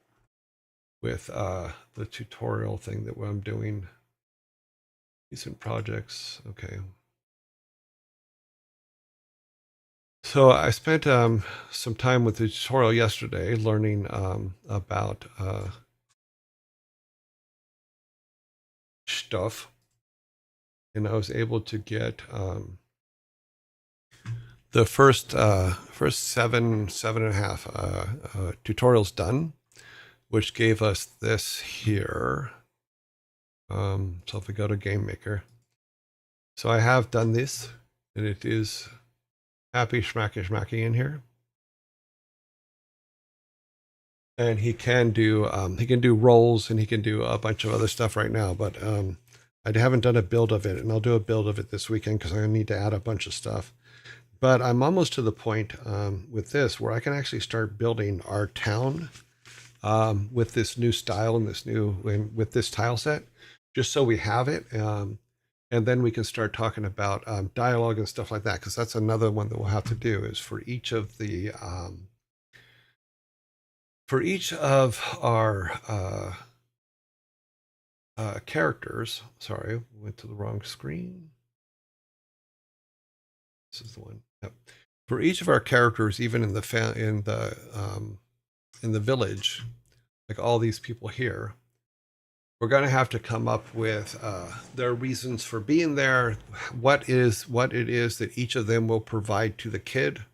S1: with the tutorial thing that I'm doing. Recent projects. Okay. So I spent some time with the tutorial yesterday learning about stuff, and I was able to get the first seven and a half tutorials done, which gave us this here. So if we go to Game Maker, so I have done this, and it is happy schmacky in here. And he can do rolls, and he can do a bunch of other stuff right now, but I haven't done a build of it, and I'll do a build of it this weekend because I need to add a bunch of stuff. But I'm almost to the point with this where I can actually start building our town with this new style and with this tile set, just so we have it. And then we can start talking about dialogue and stuff like that, because that's another one that we'll have to do is for each of our characters. Sorry, went to the wrong screen. This is the one. Yep. For each of our characters, even in the village, like all these people here, we're going to have to come up with their reasons for being there, what it is that each of them will provide to the kid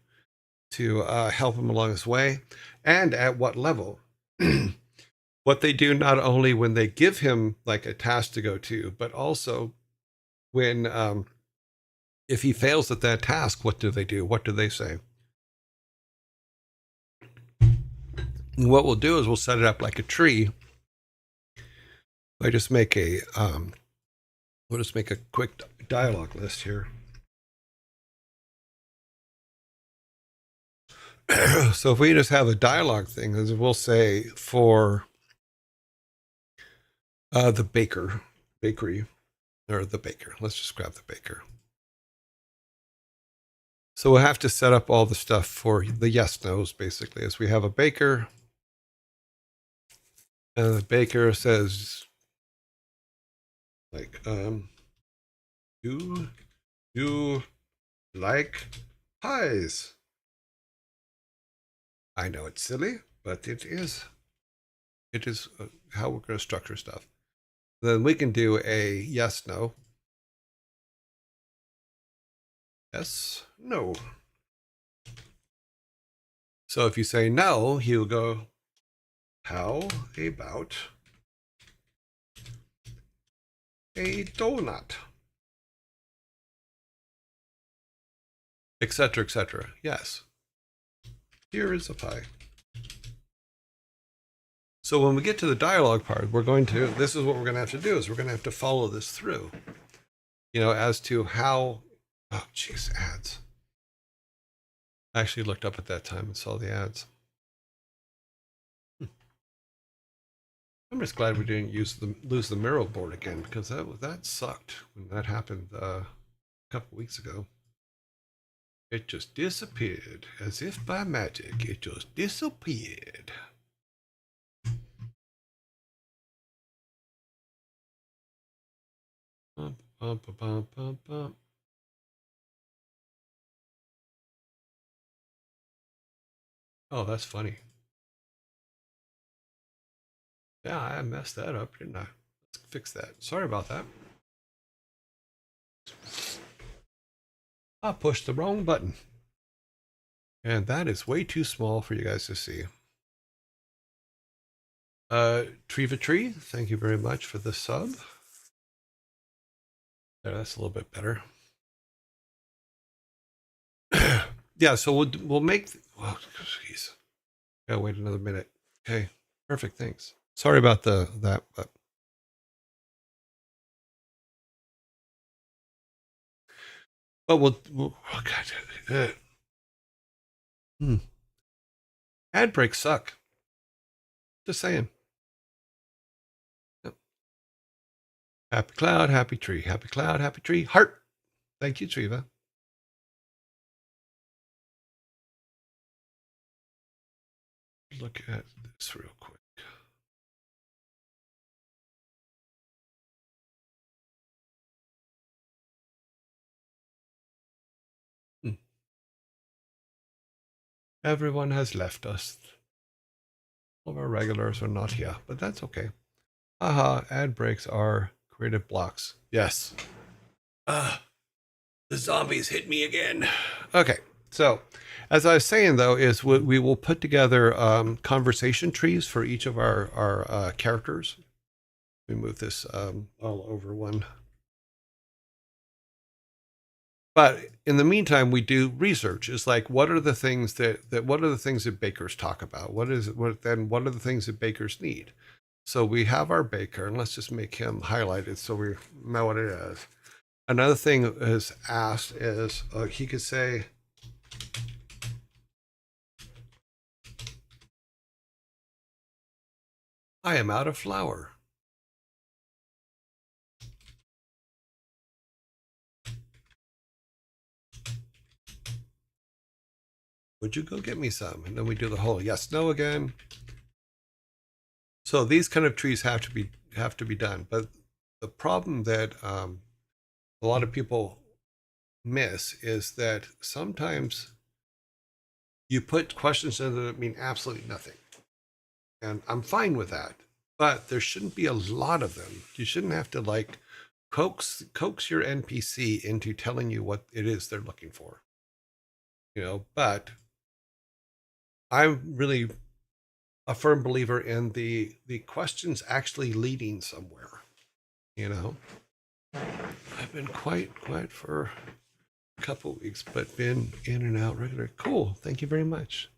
S1: to help him along his way, and at what level. What they do not only when they give him like a task to go to, but also when if he fails at that task, what do they do? What do they say? And what we'll do is we'll set it up like a tree. I just make we'll just make a quick dialogue list here. So if we just have a dialogue thing, as we'll say for the bakery, or the baker. Let's just grab the baker. So we'll have to set up all the stuff for the yes nos, basically, as we have a baker. And the baker says, like, do you like pies? I know it's silly, but it is how we're going to structure stuff. Then we can do a yes, no. Yes, no. So if you say no, he'll go, how about a donut? Etc., etc. Yes. Here is a pie. So when we get to the dialogue part, this is what we're going to have to do is we're going to have to follow this through, as to how, oh, geez, ads. I actually looked up at that time and saw the ads. I'm just glad we didn't lose the Miro board again, because that sucked when that happened a couple weeks ago. It just disappeared as if by magic. It just disappeared. Bum, bum, bum, bum, bum. Oh, that's funny. Yeah, I messed that up, didn't I? Let's fix that. Sorry about that. I pushed the wrong button. And that is way too small for you guys to see. Triva Tree, thank you very much for the sub. There, that's a little bit better. Yeah, so we'll make. Oh, jeez. Gotta wait another minute. Okay, perfect. Thanks. Sorry about that, but. But we'll oh God. Ad breaks suck. Just saying. Yep. Happy cloud, happy tree. Happy cloud, happy tree. Heart. Thank you, Triva. Look at this real quick. Everyone has left us. All of our regulars are not here, but that's okay. Haha, ad breaks are creative blocks. Yes. The zombies hit me again. Okay, so as I was saying, though, is we will put together conversation trees for each of our characters. We move this all over one. But in the meantime, we do research. It's like, what are the things that bakers talk about? What are the things that bakers need? So we have our baker, and let's just make him highlighted so we know what it is. Another thing is asked is he could say, I am out of flour. Would you go get me some? And then we do the whole yes, no again. So these kind of trees have to be done. But the problem that a lot of people miss is that sometimes you put questions in that mean absolutely nothing. And I'm fine with that. But there shouldn't be a lot of them. You shouldn't have to like coax your NPC into telling you what it is they're looking for. But I'm really a firm believer in the questions actually leading somewhere. I've been quiet for a couple of weeks, but been in and out regular. Cool. Thank you very much.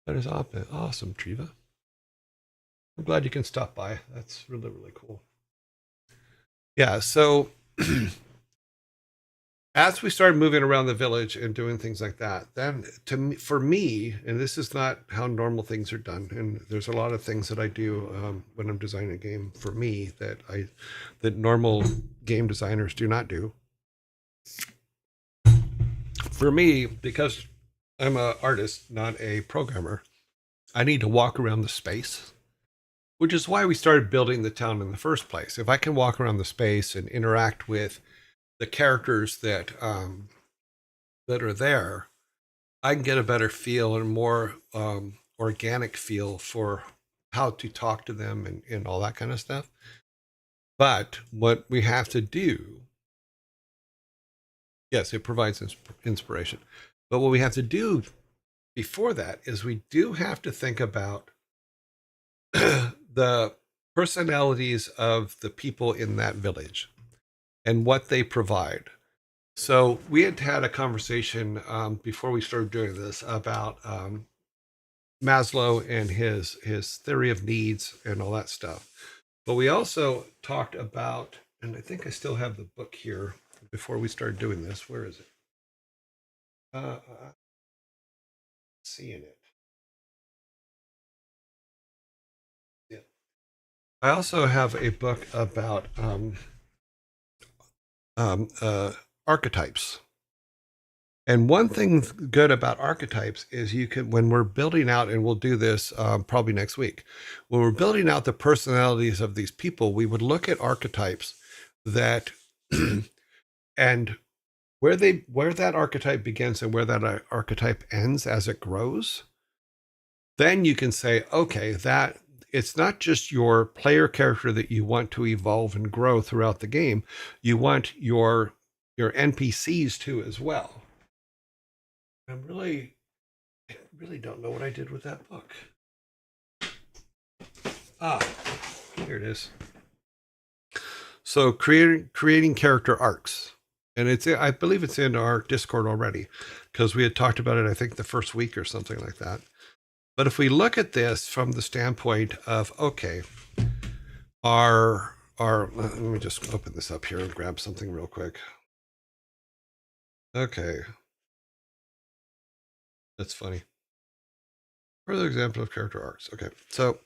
S1: That is awesome, Triva. I'm glad you can stop by. That's really, really cool. Yeah, so as we started moving around the village and doing things like that, then for me, and this is not how normal things are done, and there's a lot of things that I do when I'm designing a game for me that normal game designers do not do. For me, because I'm an artist, not a programmer, I need to walk around the space, which is why we started building the town in the first place. If I can walk around the space and interact with the characters that are there, I can get a better feel and more organic feel for how to talk to them and all that kind of stuff. But what we have to do, yes, it provides inspiration. But what we have to do before that is we do have to think about the personalities of the people in that village and what they provide. So we had a conversation before we started doing this about Maslow and his theory of needs and all that stuff. But we also talked about, and I think I still have the book here before we started doing this. Where is it? Seeing it. Yeah. I also have a book about archetypes. And one thing good about archetypes is you can, when we're building out, and we'll do this probably next week, when we're building out the personalities of these people, we would look at archetypes that, and where that archetype begins and where that archetype ends as it grows. Then you can say, okay, that it's not just your player character that you want to evolve and grow throughout the game. You want your NPCs too as well. I really don't know what I did with that book. Here it is. So creating character arcs, and I believe it's in our Discord already, because we had talked about it, I think, the first week or something like that. But if we look at this from the standpoint of, okay, let me just open this up here and grab something real quick. Okay. That's funny. Further example of character arcs. Okay. So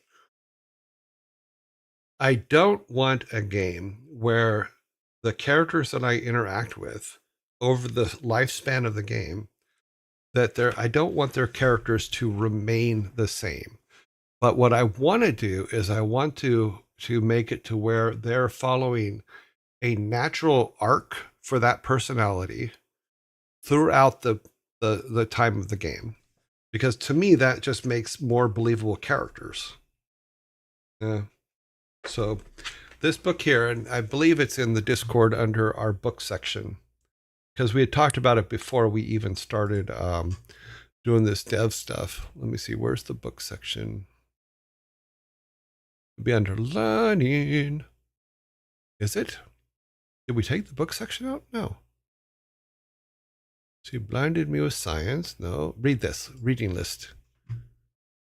S1: I don't want a game where the characters that I interact with over the lifespan of the game, I don't want their characters to remain the same. But what I want to do is I want to make it to where they're following a natural arc for that personality throughout the time of the game. Because to me, that just makes more believable characters. Yeah. So this book here, and I believe it's in the Discord under our book section, because we had talked about it before we even started doing this dev stuff. Let me see, where's the book section? It'll be under learning. Is it? Did we take the book section out? No. She blinded me with science. No. Read this. Reading list.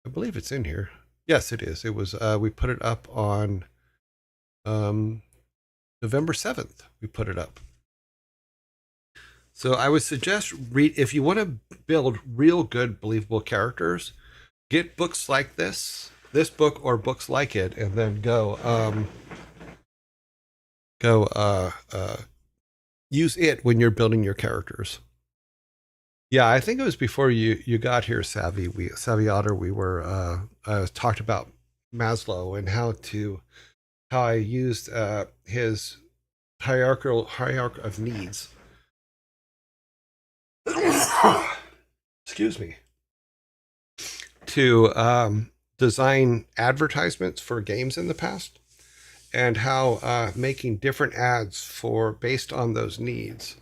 S1: I believe it's in here. Yes, it is. It was, we put it up on November 7th. We put it up. So I would suggest if you want to build real good, believable characters, get books like this book or books like it, and then use it when you're building your characters. Yeah, I think it was before you got here, Savvy Otter. We were talked about Maslow and how I used his hierarchy of needs. Excuse me. To design advertisements for games in the past, and how making different ads based on those needs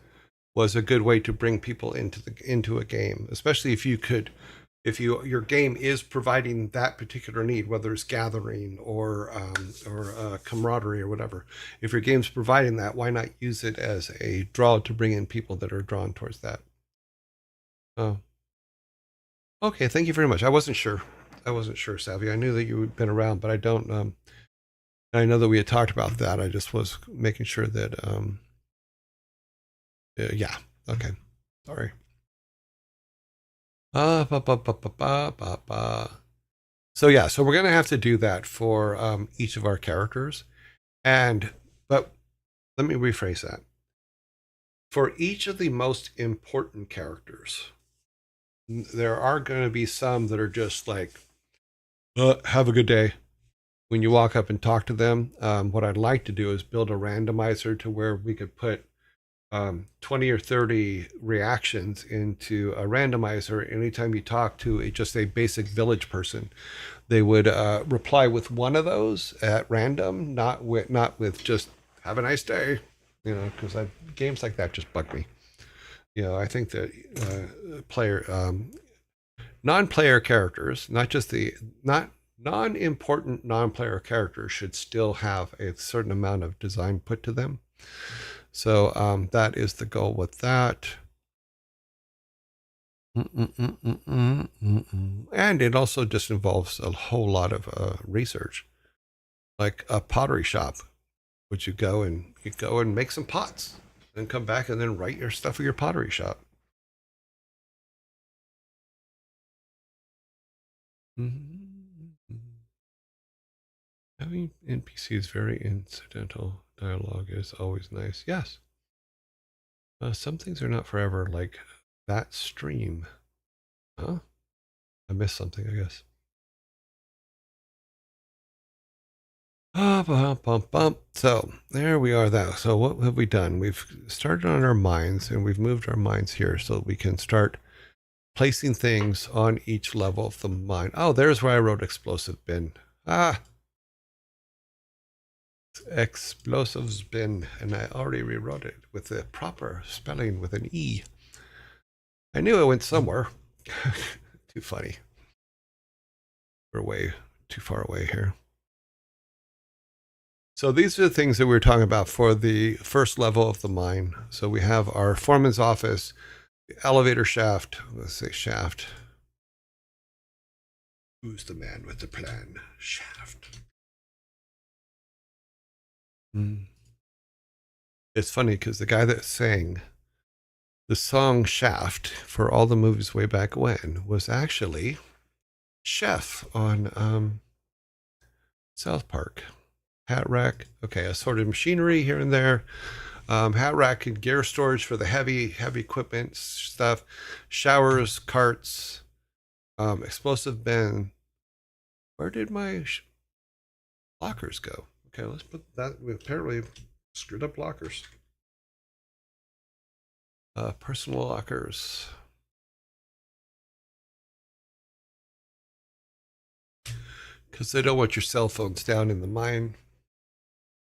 S1: was a good way to bring people into a game, especially if your game is providing that particular need, whether it's gathering or camaraderie or whatever. If your game's providing that, why not use it as a draw to bring in people that are drawn towards that? Oh, okay. Thank you very much. I wasn't sure, Savvy. I knew that you had been around, but I don't. I know that we had talked about that. I just was making sure that. Yeah. Okay. Sorry. So yeah, so we're gonna have to do that for each of our characters, but let me rephrase that. For each of the most important characters, there are going to be some that are just like, have a good day. When you walk up and talk to them, what I'd like to do is build a randomizer to where we could put 20 or 30 reactions into a randomizer. Anytime you talk to just a basic village person, they would reply with one of those at random, not with just have a nice day, because games like that just bug me. I think that non-player characters, not just non-important non-player characters, should still have a certain amount of design put to them. So that is the goal with that. And it also just involves a whole lot of research, like a pottery shop. Would you go and make some pots, then come back and then write your stuff for your pottery shop. Having NPCs very incidental dialogue is always nice. Yes, some things are not forever, like that stream. Huh? I missed something, I guess. So there we are. That. So what have we done? We've started on our minds and we've moved our minds here so we can start placing things on each level of the mind. Oh, there's where I wrote explosive bin. Ah, explosives bin, and I already rewrote it with the proper spelling with an E. I knew it went somewhere. Too funny. We're way too far away here. So these are the things that we were talking about for the first level of the mine. So we have our foreman's office, the elevator shaft. Let's say shaft. Who's the man with the plan? Shaft. It's funny because the guy that sang the song Shaft for all the movies way back when was actually Chef on South Park. Hat rack. Okay, assorted machinery here and there. Hat rack and gear storage for the heavy equipment stuff. Showers, carts, explosive bin. Where did my lockers go? Okay, let's put that. We apparently screwed up lockers. Personal lockers. Because they don't want your cell phones down in the mine.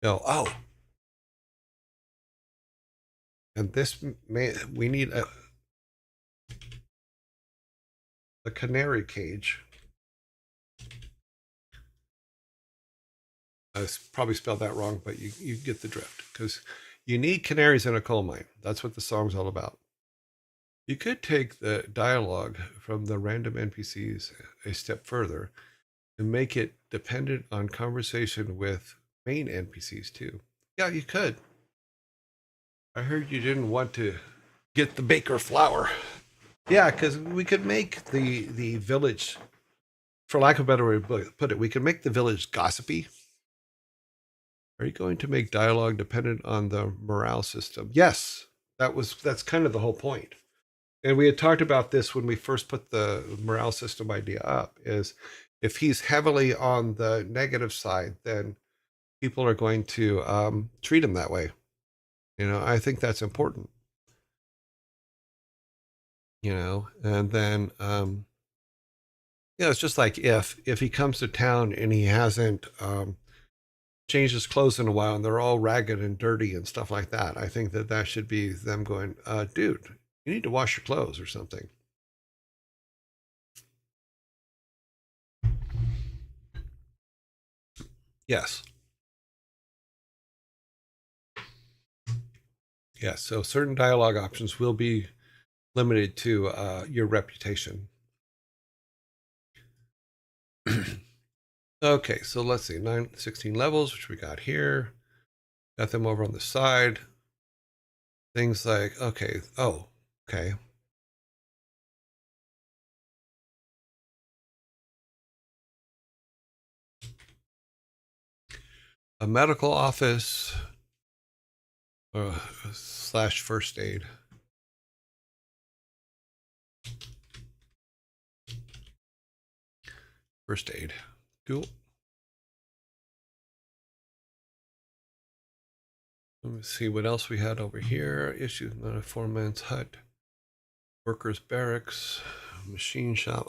S1: No. Oh, and this may we need a canary cage. I probably spelled that wrong, but you get the drift because you need canaries in a coal mine. That's what the song's all about. You could take the dialogue from the random NPCs a step further and make it dependent on conversation with main NPCs too. Yeah, you could. I heard you didn't want to get the baker flour. Yeah, because we could make the village, for lack of a better way to put it, we could make the village gossipy. Are you going to make dialogue dependent on the morale system? Yes, that's kind of the whole point. And we had talked about this when we first put the morale system idea up. Is if he's heavily on the negative side, then people are going to treat him that way. I think that's important. And then it's just like if he comes to town and he hasn't changed his clothes in a while and they're all ragged and dirty and stuff like that, I think that should be them going, dude, you need to wash your clothes or something. Yes. Yes. So certain dialogue options will be limited to your reputation. Okay, so let's see, 16 levels, which we got here. Got them over on the side. Things like, okay, okay. A medical office slash first aid. First aid. Cool. Let me see what else we had over here. Issues not a foreman's hut. Workers' barracks. Machine shop.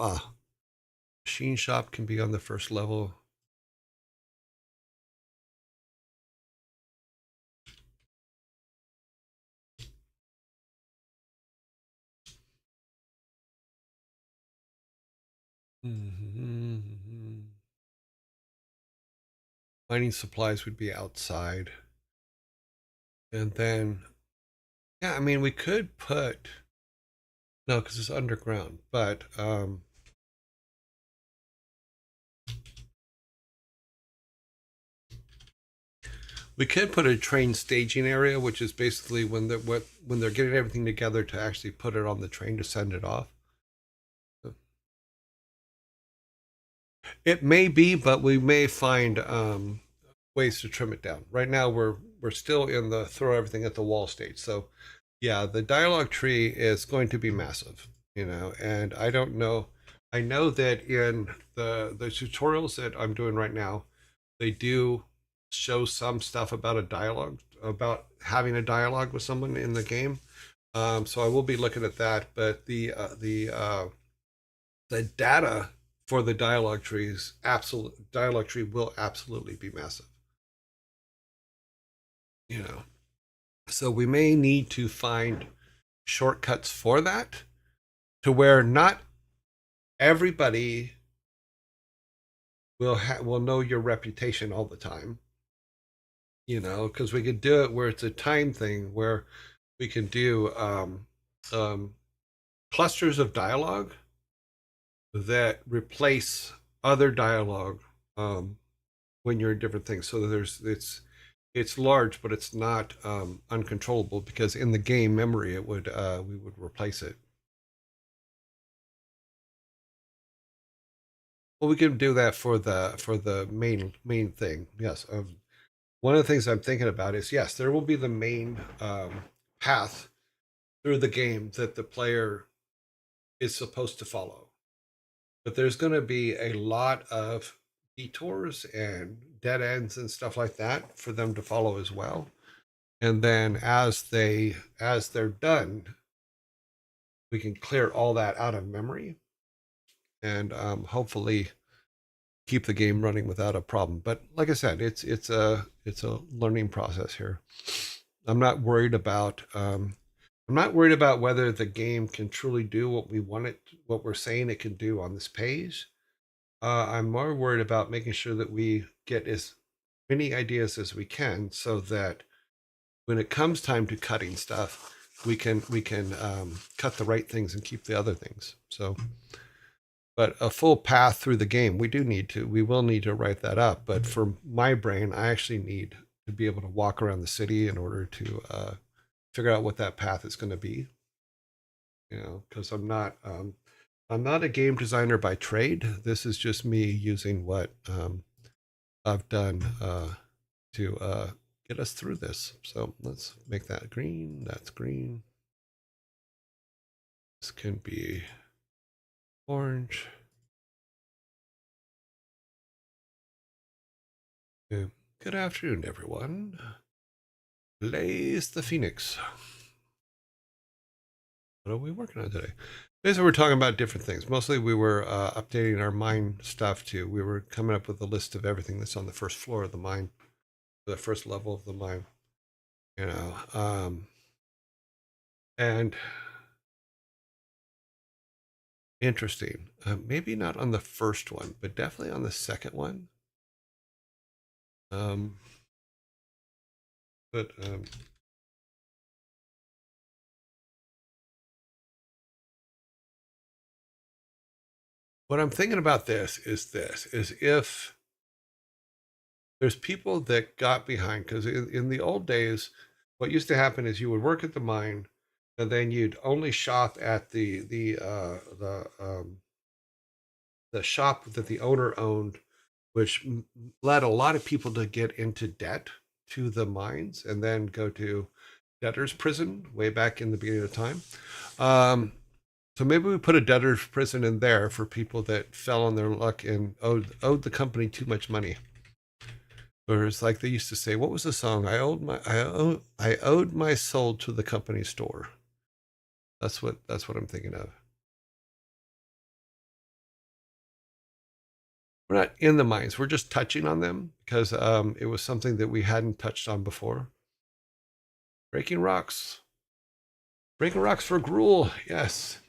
S1: Machine shop can be on the first level. Mm-hmm. Mining supplies would be outside. And then, yeah, I mean, we could put No, because it's underground. But we could put a train staging area, which is basically when they're getting everything together to actually put it on the train to send it off. It may be, but we may find ways to trim it down. Right now, we're still in the throw everything at the wall stage. So, yeah, the dialogue tree is going to be massive, and I don't know. I know that in the tutorials that I'm doing right now, they do show some stuff about a dialogue, about having a dialogue with someone in the game. So I will be looking at that, but the data for the dialogue tree will absolutely be massive. You know, so we may need to find shortcuts for that to where not everybody will know your reputation all the time. Because we could do it where it's a time thing where we can do um, clusters of dialogue that replace other dialogue when you're in different things. So it's large, but it's not uncontrollable because in the game memory it would we would replace it. Well, we can do that for the main thing. Yes. One of the things I'm thinking about is yes, there will be the main path through the game that the player is supposed to follow, but there's going to be a lot of detours and dead ends and stuff like that for them to follow as well. And then as they're done, we can clear all that out of memory and hopefully keep the game running without a problem. But like I said, it's a learning process here. I'm not worried about I'm not worried about whether the game can truly do what we're saying it can do on this page. I'm more worried about making sure that we get as many ideas as we can, so that when it comes time to cutting stuff, we can cut the right things and keep the other things. So, but a full path through the game, we will need to write that up. But for my brain, I actually need to be able to walk around the city in order to figure out what that path is going to be. Because I'm not a game designer by trade. This is just me using what I've done to get us through this. So let's make that green. That's green. This can be orange. Yeah. Good afternoon, everyone. Blaze the Phoenix. What are we working on today? Basically, we're talking about different things. Mostly, we were updating our mine stuff too. We were coming up with a list of everything that's on the first floor of the mine, the first level of the mine. You know, and interesting. Maybe not on the first one, but definitely on the second one. Um, but what I'm thinking about this is if there's people that got behind, because in the old days, what used to happen is you would work at the mine, and then you'd only shop at the shop that the owner owned, which led a lot of people to get into debt to the mines and then go to debtor's prison way back in the beginning of time. So maybe we put a debtor's prison in there for people that fell on their luck and owed the company too much money. Or it's like they used to say, what was the song? I owed my soul to the company store. That's what I'm thinking of. We're not in the mines. We're just touching on them because it was something that we hadn't touched on before. Breaking rocks. Breaking rocks for gruel. Yes.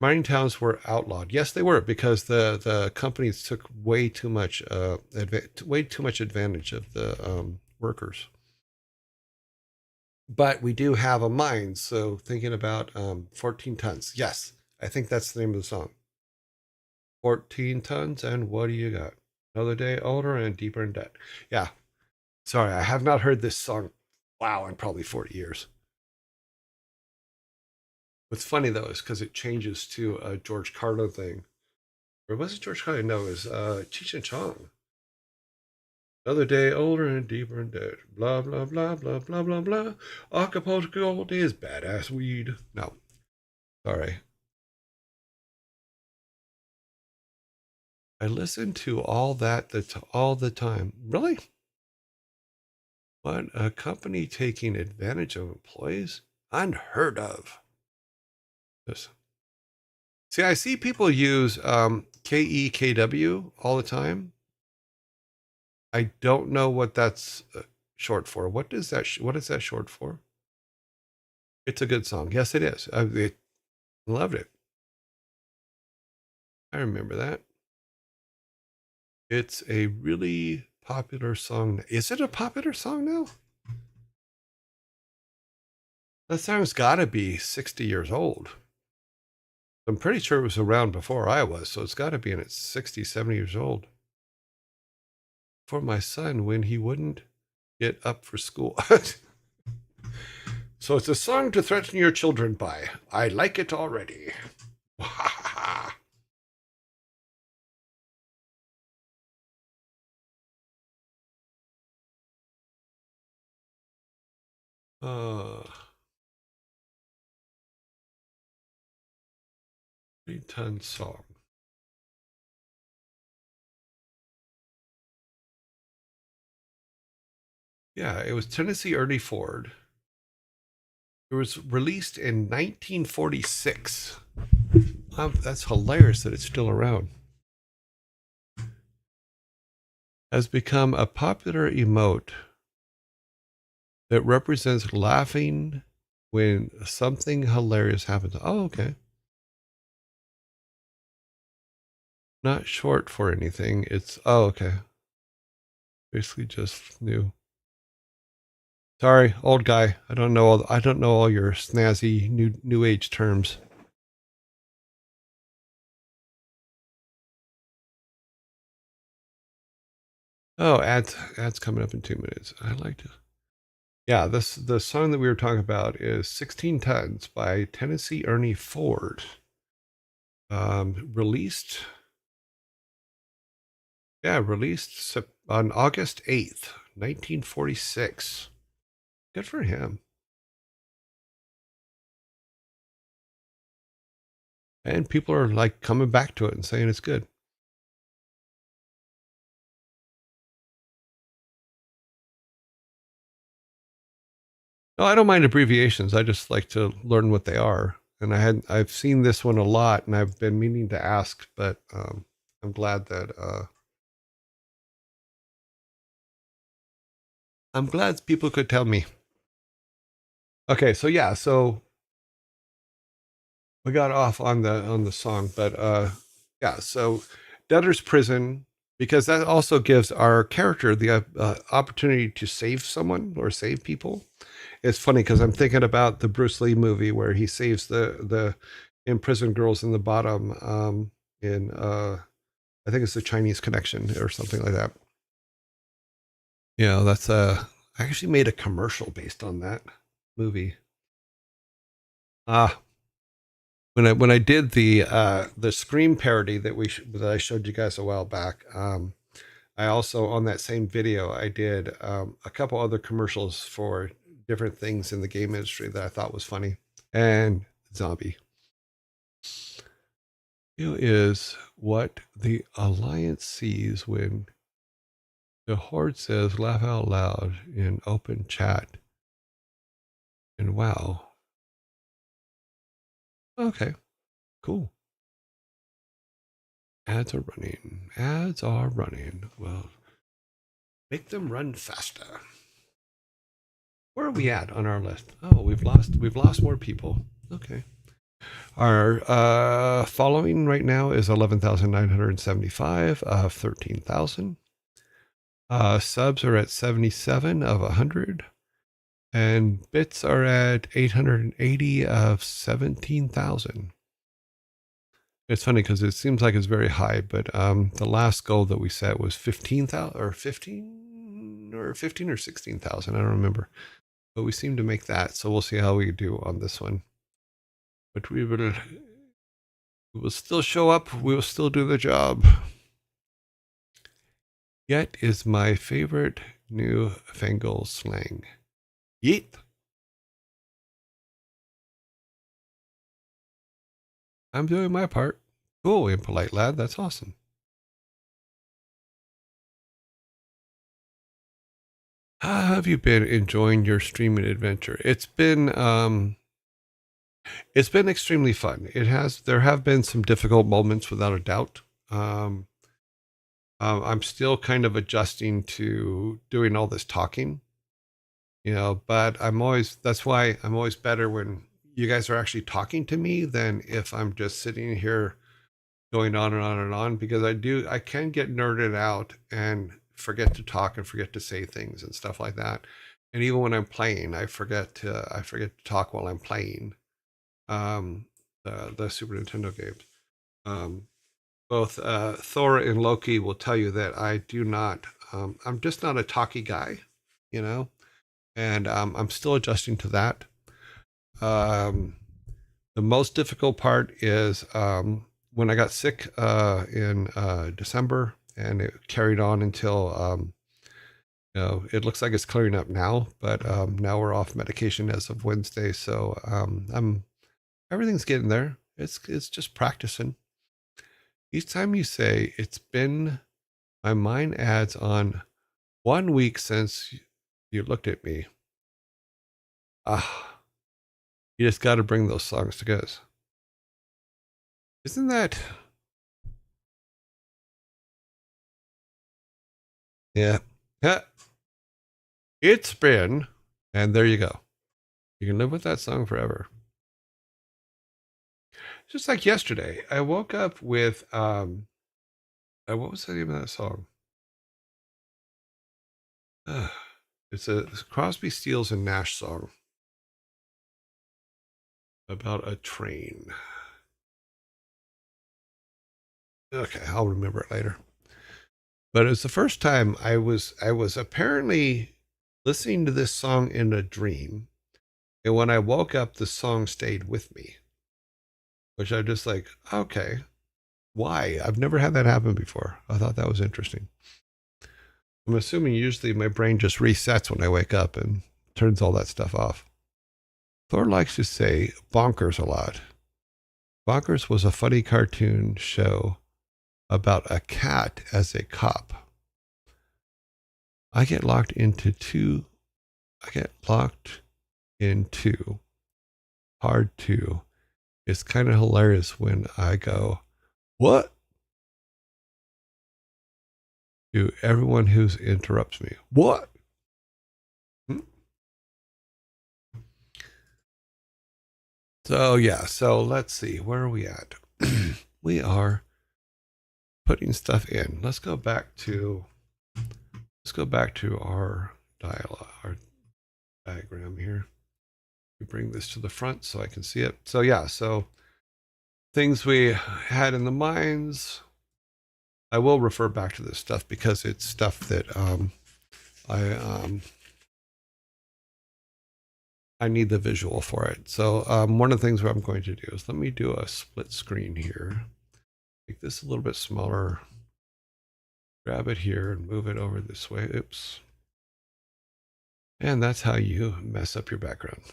S1: Mining towns were outlawed. Yes, they were, because the companies took way too much advantage of the workers. but we do have a mind. So thinking about 14 tons. Yes, I think that's the name of the song. 14 tons, and what do you got? Another day older and deeper in debt. Yeah. Sorry, I have not heard this song, wow, in probably 40 years. What's funny though is because it changes to a George Carlin thing. Or was it George Carlin? No, it was Cheech and Chong. Another day older and deeper in debt. Blah, blah, blah, blah, blah, blah, blah. Acapulco Gold is badass weed. No, sorry. I listen to all that all the time. Really? What? A company taking advantage of employees? Unheard of. This. See, I see people use KEKW all the time. I don't know what that's short for. What is that? What is that short for? It's a good song. Yes, it is. I loved it. I remember that. It's a really popular song. Is it a popular song now? That song's got to be 60 years old. I'm pretty sure it was around before I was, so it's got to be in its 60, 70 years old. For my son when he wouldn't get up for school. So it's a song to threaten your children by. I like it already. uh, 3-ton song. Yeah, it was Tennessee Ernie Ford. It was released in 1946. That's hilarious that it's still around. Has become a popular emote that represents laughing when something hilarious happens. Oh, okay. Not short for anything. It's, oh, okay. Basically just new. Sorry, old guy. I don't know all your snazzy new age terms. Oh, ads coming up in 2 minutes. I like to. Yeah, the song that we were talking about is 16 Tons by Tennessee Ernie Ford. Released on August 8th, 1946. Good for him. And people are like coming back to it and saying it's good. No, I don't mind abbreviations. I just like to learn what they are. And I've seen this one a lot, and I've been meaning to ask, but I'm glad that people could tell me. Okay, so yeah, so we got off on the song, but yeah, so debtor's prison, because that also gives our character the opportunity to save someone or save people. It's funny because I'm thinking about the Bruce Lee movie where he saves the imprisoned girls in the bottom in I think it's the Chinese Connection or something like that. That's I actually made a commercial based on that movie. When I did the Scream parody that I showed you guys a while back, I also on that same video I did a couple other commercials for different things in the game industry that I thought was funny. And zombie. Here is what the Alliance sees when the Horde says laugh out loud in open chat. And wow. Okay, cool. Ads are running. Ads are running. Well, make them run faster. Where are we at on our list? Oh, we've lost more people. Okay. Our following right now is 11,975 of 13,000. Subs are at 77 of 100. And bits are at 880 of 17,000. It's funny because it seems like it's very high, but the last goal that we set was 15,000 or 15 or 16,000. I don't remember, but we seem to make that. So we'll see how we do on this one. But we will still show up. We will still do the job. Yet is my favorite new fangle slang. Yeet. I'm doing my part. Cool, impolite lad. That's awesome. How have you been enjoying your streaming adventure? It's been extremely fun. There have been some difficult moments without a doubt. I'm still kind of adjusting to doing all this talking, but that's why I'm always better when you guys are actually talking to me than if I'm just sitting here going on and on and on, because I can get nerded out and forget to talk and forget to say things and stuff like that. And even when I'm playing, I forget to talk while I'm playing the Super Nintendo games. Both Thor and Loki will tell you that I do not. I'm just not a talky guy, you know, and I'm still adjusting to that. The most difficult part is when I got sick in December, and it carried on until it looks like it's clearing up now, but now we're off medication as of Wednesday, so everything's getting there. It's just practicing. Each time you say it's been, my mind adds on 1 week since you looked at me. Ah, you just got to bring those songs together. Isn't that? Yeah. Yeah. It's been, and there you go. You can live with that song forever. Just like yesterday, I woke up with what was the name of that song? It's a Crosby, Stills, and Nash song about a train. Okay, I'll remember it later. But it was the first time I was apparently listening to this song in a dream, and when I woke up, the song stayed with me, which I just like, okay, why? I've never had that happen before. I thought that was interesting. I'm assuming usually my brain just resets when I wake up and turns all that stuff off. Thor likes to say bonkers a lot. Bonkers was a funny cartoon show about a cat as a cop. I get locked into hard to. It's kind of hilarious when I go, what? To everyone who interrupts me. What? Hmm? So yeah, so let's see, where are we at? We are putting stuff in. Let's go back to our diagram here. We bring this to the front so I can see it. So yeah, so things we had in the minds. I will refer back to this stuff because it's stuff that I need the visual for it. So one of the things what I'm going to do is let me do a split screen here. Make this a little bit smaller. Grab it here and move it over this way. Oops. And that's how you mess up your background.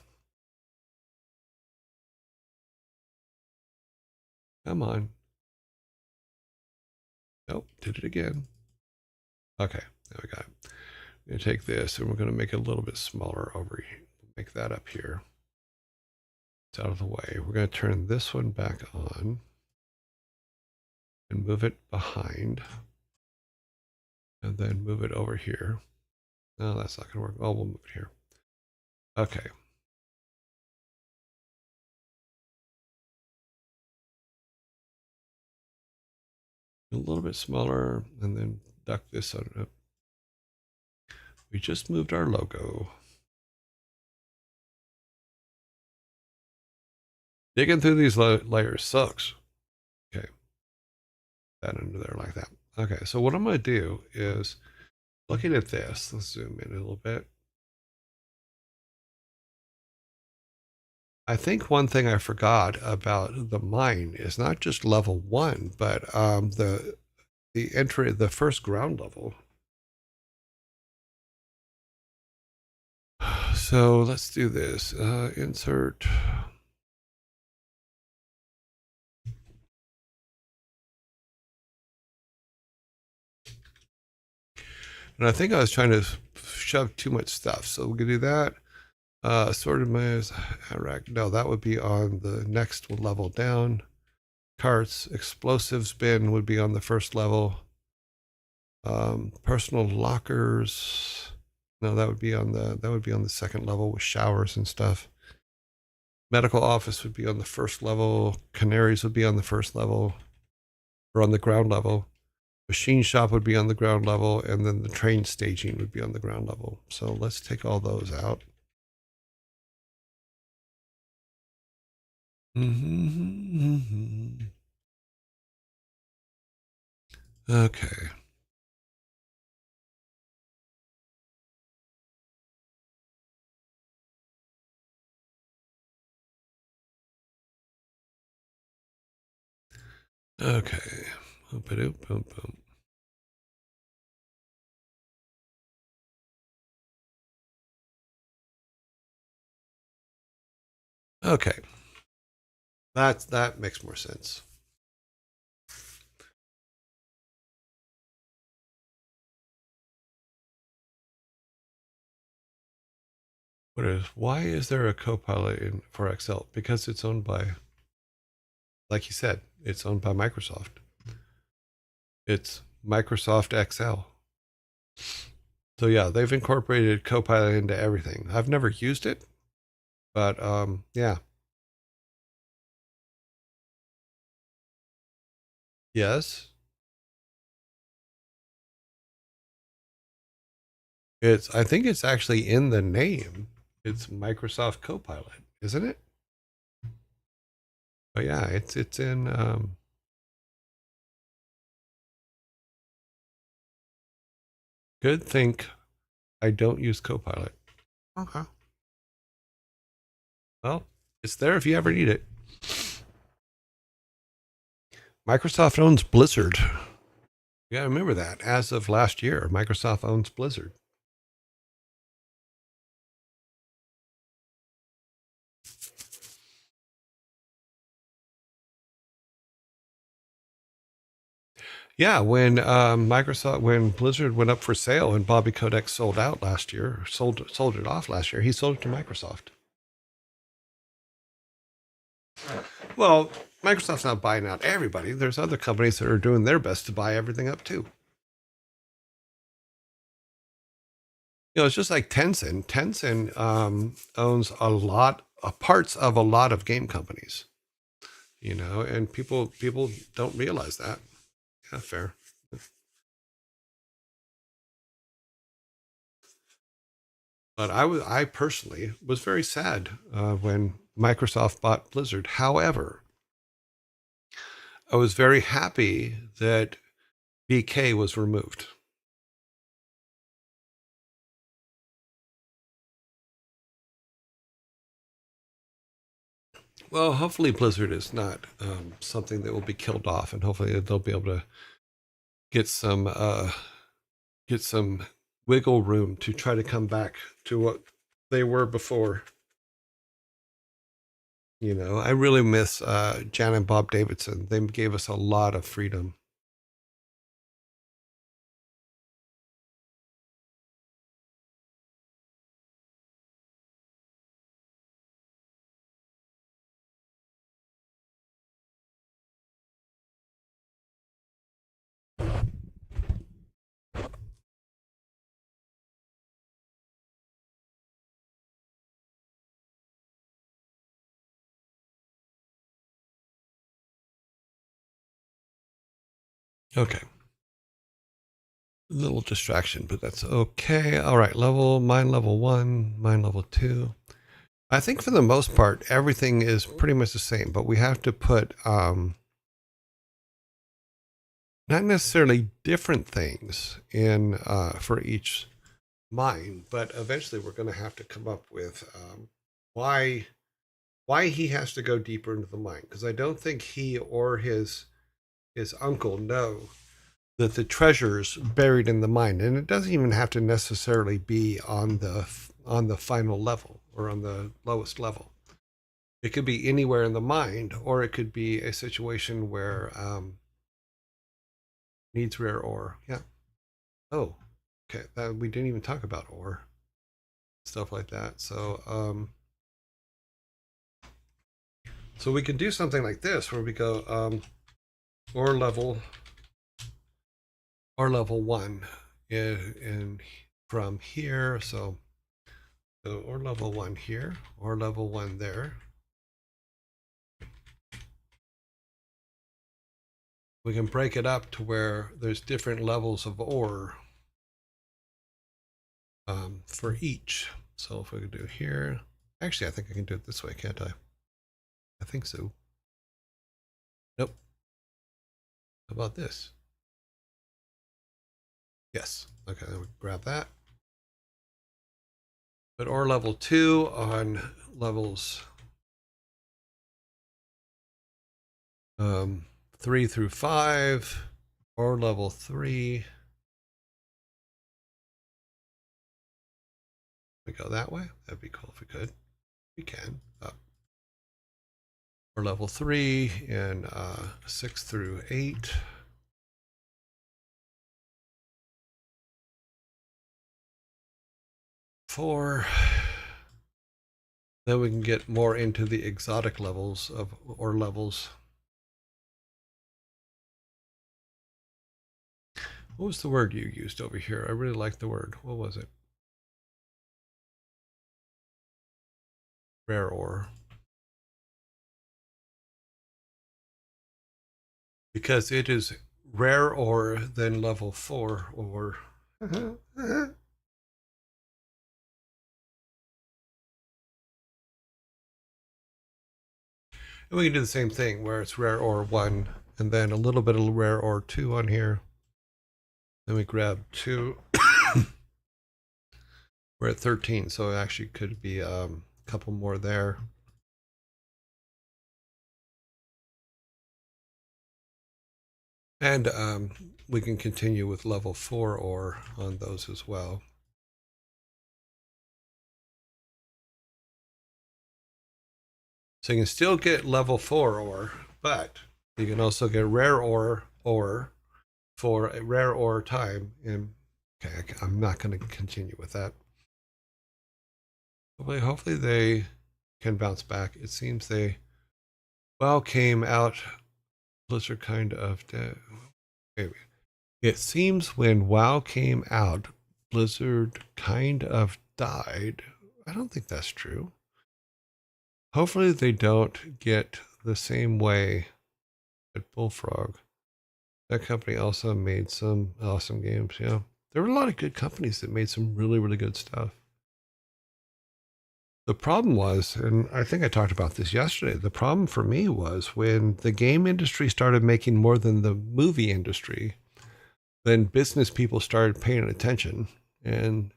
S1: Come on. Nope, did it again. Okay, there we got it. I'm going to take this and we're going to make it a little bit smaller over here. Make that up here. It's out of the way. We're going to turn this one back on and move it behind. And then move it over here. No, that's not going to work. Oh, we'll move it here. Okay. A little bit smaller and then duck this on up. We just moved our logo. Digging through these layers sucks. Okay, that under there like that. Okay, so what I'm going to do is looking at this. Let's zoom in a little bit. I think one thing I forgot about the mine is not just level 1, but the entry, the first ground level. So let's do this. Insert. And I think I was trying to shove too much stuff. So we can do that. Sorted maze, no, that would be on the next level down. Carts, explosives bin would be on the first level. Personal lockers, no, that would be on the second level with showers and stuff. Medical office would be on the first level. Canaries would be on the first level, or on the ground level. Machine shop would be on the ground level, and then the train staging would be on the ground level. So let's take all those out. Okay. Okay. Boom, boom, boom. Okay. That makes more sense. Why is there a Copilot for Excel? Because it's owned by, like you said, it's owned by Microsoft. It's Microsoft Excel. So yeah, they've incorporated Copilot into everything. I've never used it, but yeah. Yes. I think it's actually in the name. It's Microsoft Copilot, isn't it? But yeah, it's in good think I don't use Copilot. Okay. Well, it's there if you ever need it. Microsoft owns Blizzard. You gotta remember that. As of last year, Microsoft owns Blizzard. Yeah, when Blizzard went up for sale and Bobby Kotick sold out last year, sold it off last year, he sold it to Microsoft. Well, Microsoft's not buying out everybody. There's other companies that are doing their best to buy everything up too. You know, it's just like Tencent. Tencent owns a lot of parts of a lot of game companies. You know, and people don't realize that. Yeah, fair. But I personally was very sad when Microsoft bought Blizzard. However, I was very happy that BK was removed. Well, hopefully Blizzard is not something that will be killed off, and hopefully they'll be able to get some wiggle room to try to come back to what they were before. You know, I really miss Jan and Bob Davidson. They gave us a lot of freedom. Okay. Little distraction, but that's okay. All right, mine level 1, mine level 2. I think for the most part, everything is pretty much the same, but we have to put not necessarily different things in for each mine, but eventually we're going to have to come up with why he has to go deeper into the mine, because I don't think he or his uncle know that the treasure's buried in the mine, and it doesn't even have to necessarily be on the final level or on the lowest level. It could be anywhere in the mine, or it could be a situation where needs rare ore. Yeah. Oh, okay. We didn't even talk about ore, stuff like that. So we can do something like this where we go ore level 1 in from here. So ore level 1 here, ore level 1 there. We can break it up to where there's different levels of ore for each. So if we could do here, actually, I think I can do it this way, can't I? I think so. Nope. How about this? Yes. Okay, then we grab that. Put ore level 2 on levels 3 through 5, ore level 3. We go that way. That'd be cool if we could. We can. Ore level 3 and 6 through 8. Four. Then we can get more into the exotic levels of ore levels. What was the word you used over here? I really liked the word. What was it? Rare ore. Because it is rare ore than level 4 ore. And we can do the same thing where it's rare ore 1 and then a little bit of rare ore 2 on here. Then we grab 2. We're at 13, so it actually could be a couple more there. And we can continue with level 4 ore on those as well. So you can still get level 4 ore, but you can also get rare ore for a rare ore time. And okay, I'm not going to continue with that. Hopefully they can bounce back. It seems they came out. Blizzard kind of. It seems when WoW came out, Blizzard kind of died. I don't think that's true. Hopefully they don't get the same way at Bullfrog. That company also made some awesome games. Yeah, there were a lot of good companies that made some really, really good stuff. The problem was, and I think I talked about this yesterday, the problem for me was when the game industry started making more than the movie industry, then business people started paying attention and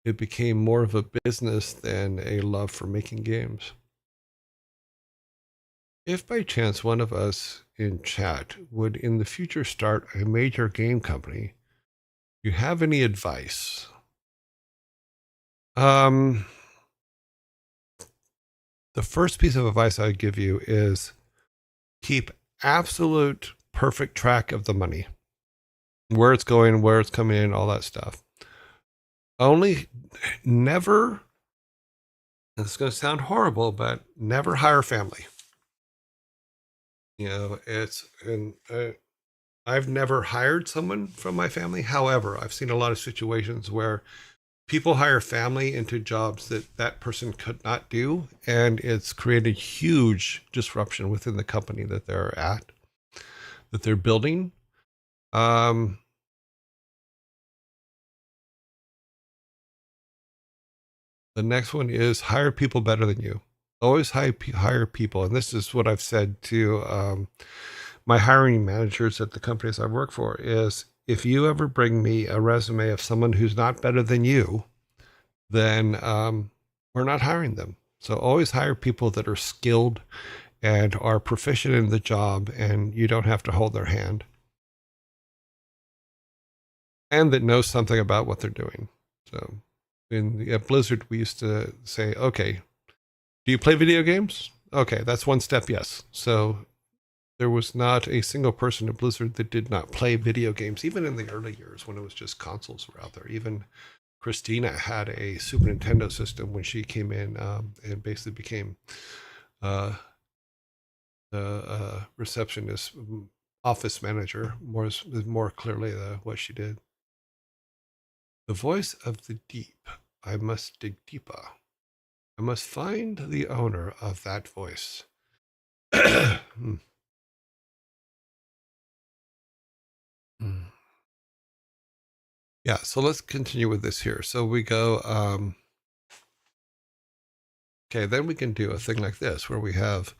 S1: it became more of a business than a love for making games. If by chance one of us in chat would in the future start a major game company, do you have any advice? The first piece of advice I would give you is keep absolute perfect track of the money, where it's going, where it's coming in, all that stuff. Never, it's going to sound horrible, but never hire family. You know, I've never hired someone from my family. However, I've seen a lot of situations where people hire family into jobs that person could not do, and it's created huge disruption within the company that they're at, that they're building. The next one is hire people better than you. Always hire people. And this is what I've said to my hiring managers at the companies I work for is if you ever bring me a resume of someone who's not better than you, then we're not hiring them. So always hire people that are skilled and are proficient in the job, and you don't have to hold their hand. And that knows something about what they're doing. So at Blizzard, we used to say, okay, do you play video games? Okay, that's one step, yes. So there was not a single person at Blizzard that did not play video games, even in the early years when it was just consoles were out there. Even Christina had a Super Nintendo system when she came in and basically became the receptionist, office manager, more clearly what she did. The voice of the deep. I must dig deeper. I must find the owner of that voice. Yeah, so let's continue with this here. So we go, okay, then we can do a thing like this where we have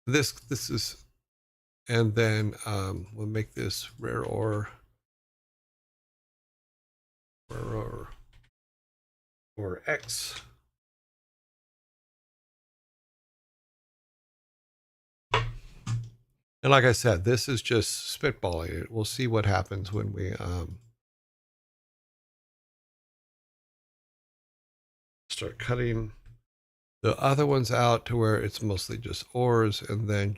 S1: this is, and then we'll make this rare ore, or X. And like I said, this is just spitballing it. We'll see what happens when we start cutting the other ones out to where it's mostly just ores, and then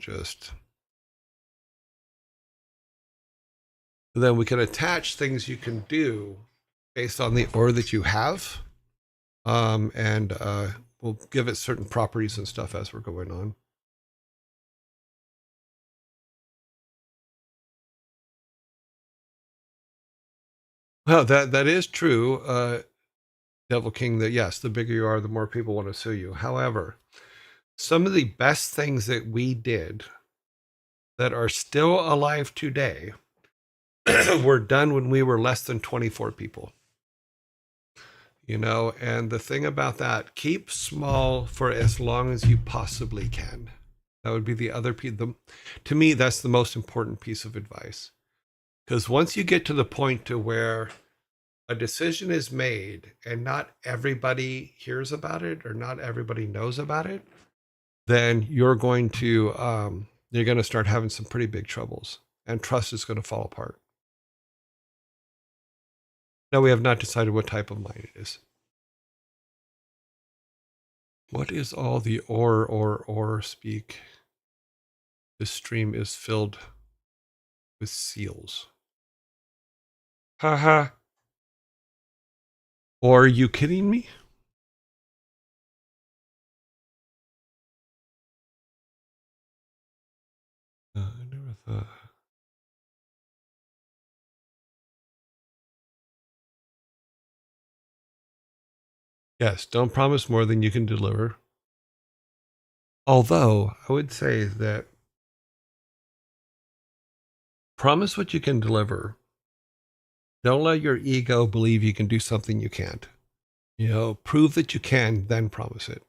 S1: we can attach things you can do based on the ore that you have. And we'll give it certain properties and stuff as we're going on. Well, that is true, Devil King, that yes, the bigger you are, the more people want to sue you. However, some of the best things that we did that are still alive today were done when we were less than 24 people. You know, and the thing about that, keep small for as long as you possibly can. That would be the other piece. To me, that's the most important piece of advice. Because once you get to the point to where a decision is made and not everybody hears about it or not everybody knows about it, then you're going to start having some pretty big troubles, and trust is going to fall apart. Now, we have not decided what type of mine it is. What is all the or speak? This stream is filled with seals. Haha. Or are you kidding me? I never thought. Yes, don't promise more than you can deliver. Although I would say that promise what you can deliver. Don't let your ego believe you can do something you can't. You know, prove that you can, then promise it.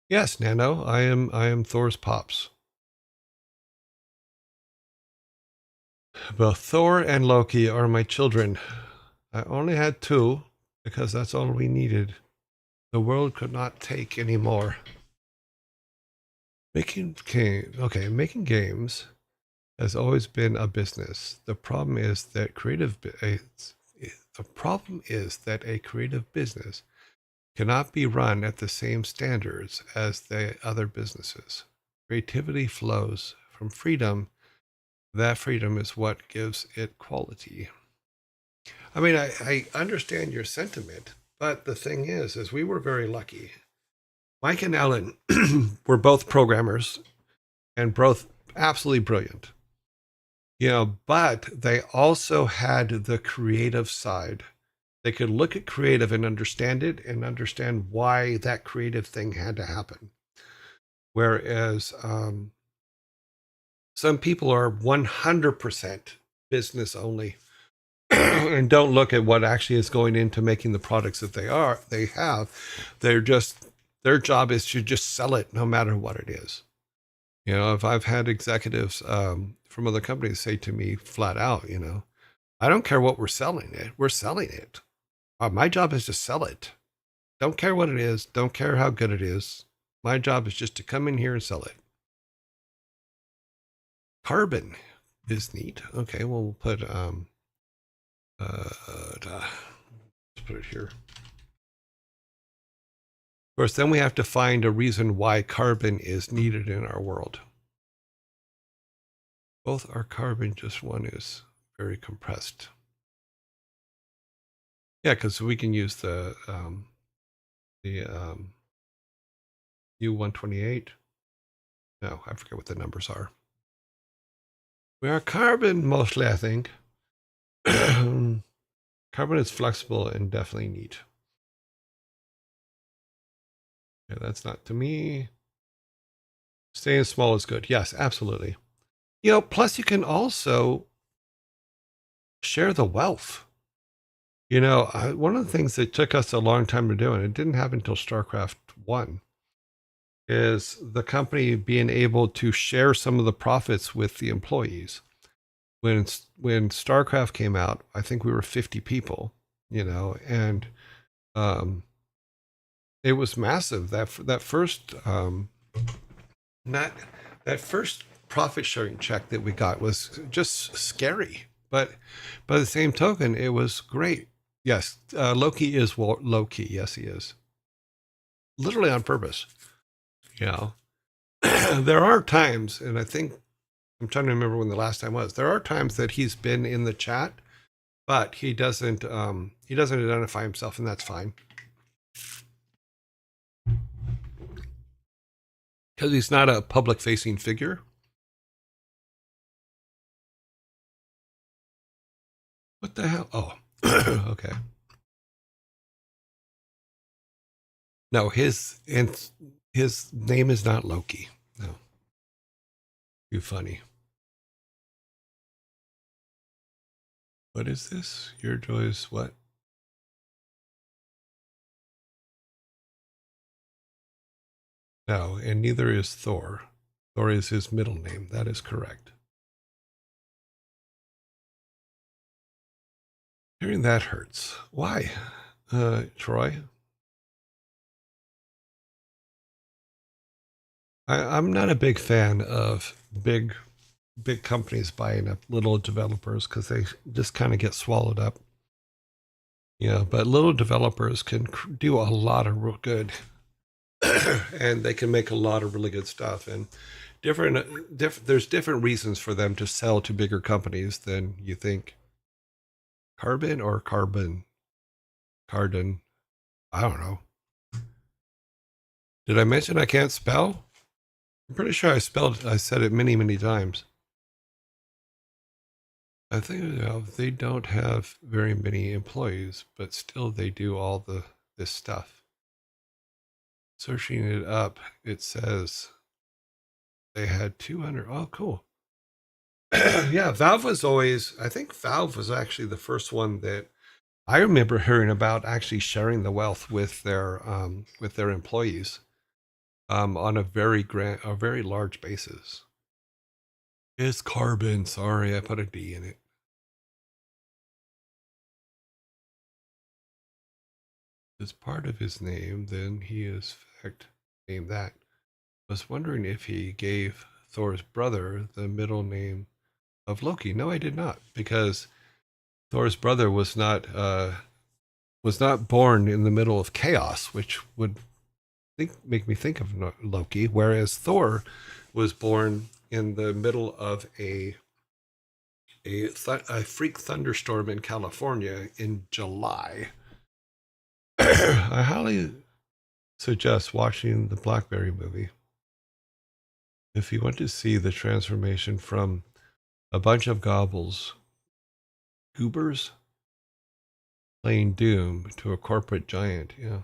S1: Yes, Nano, I am Thor's pops. Both Thor and Loki are my children. I only had 2 because that's all we needed. The world could not take any more. Making games has always been a business. The problem is that a creative business cannot be run at the same standards as the other businesses. Creativity flows from freedom. That freedom is what gives it quality. I mean, I understand your sentiment, but the thing is we were very lucky. Mike and Ellen were both programmers and both absolutely brilliant. You know, but they also had the creative side. They could look at creative and understand it and understand why that creative thing had to happen. Whereas Some people are 100% business only and don't look at what actually is going into making the products that they have. They're just, their job is to just sell it no matter what it is. You know, if I've had executives from other companies say to me flat out, you know, I don't care what we're selling it. We're selling it. My job is to sell it. Don't care what it is. Don't care how good it is. My job is just to come in here and sell it. Carbon is neat. Okay, well, we'll put let's put it here. Of course, then we have to find a reason why carbon is needed in our world. Both are carbon, just one is very compressed. Yeah, because we can use the U128. No, I forget what the numbers are. We are carbon mostly, I think. Carbon is flexible and definitely neat. Yeah, that's not to me. Staying small is good. Yes, absolutely. You know, plus you can also share the wealth. You know, one of the things that took us a long time to do, and it didn't happen until StarCraft 1, is the company being able to share some of the profits with the employees. When StarCraft came out, I think we were 50 people, you know, and it was massive. That first not that first profit sharing check that we got was just scary, but by the same token, it was great. Yes, Loki is Loki. Yes, he is. Literally on purpose. You know, there are times, and I think I'm trying to remember when the last time was. There are times that he's been in the chat, but he doesn't identify himself, and that's fine because he's not a public facing figure. What the hell? Oh, okay. No, his name is not Loki. No, too funny. What is this? Your joys what? No, and neither is Thor. Thor is his middle name. That is correct. Hearing that hurts. Why, Troy? I'm not a big fan of big companies buying up little developers because they just kind of get swallowed up. You know, but little developers can do a lot of real good, and they can make a lot of really good stuff. And there's different reasons for them to sell to bigger companies than you think. Carbon or carbon? Cardon? I don't know. Did I mention I can't spell? I'm pretty sure I said it many, many times. I think, you know, they don't have very many employees, but still they do all this stuff. Searching it up, it says they had 200. Oh, cool. Yeah, Valve was always, I think Valve was actually the first one that I remember hearing about actually sharing the wealth with their employees on a very large basis. It's carbon. Sorry, I put a D in it. As part of his name, then he is fact named that. I was wondering if he gave Thor's brother the middle name of Loki. No, I did not, because Thor's brother was not born in the middle of chaos, which would make me think of Loki, whereas Thor was born in the middle of a freak thunderstorm in California in July. I highly suggest watching the Blackberry movie if you want to see the transformation from a bunch of goobers playing Doom to a corporate giant. Yeah.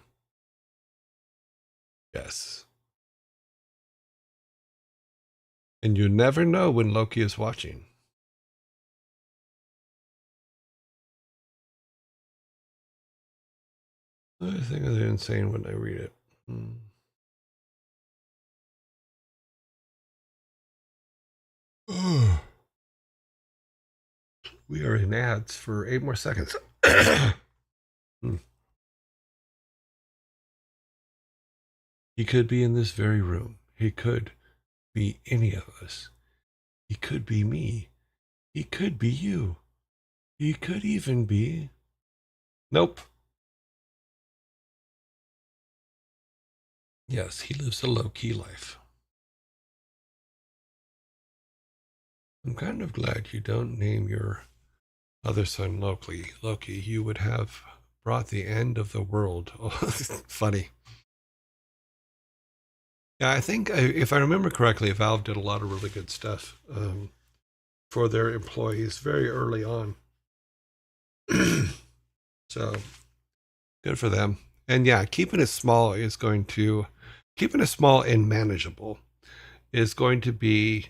S1: Yes. And you never know when Loki is watching. I think it's insane when I read it. Oh, we are in ads for 8 more seconds. He could be in this very room. He could be any of us. He could be me. He could be you. He could even be. Nope. Yes, he lives a low key life. I'm kind of glad you don't name your other son Loki. Loki, you would have brought the end of the world. Oh, funny. Yeah, I think if I remember correctly, Valve did a lot of really good stuff for their employees very early on. So good for them. And yeah, keeping it small and manageable is going to be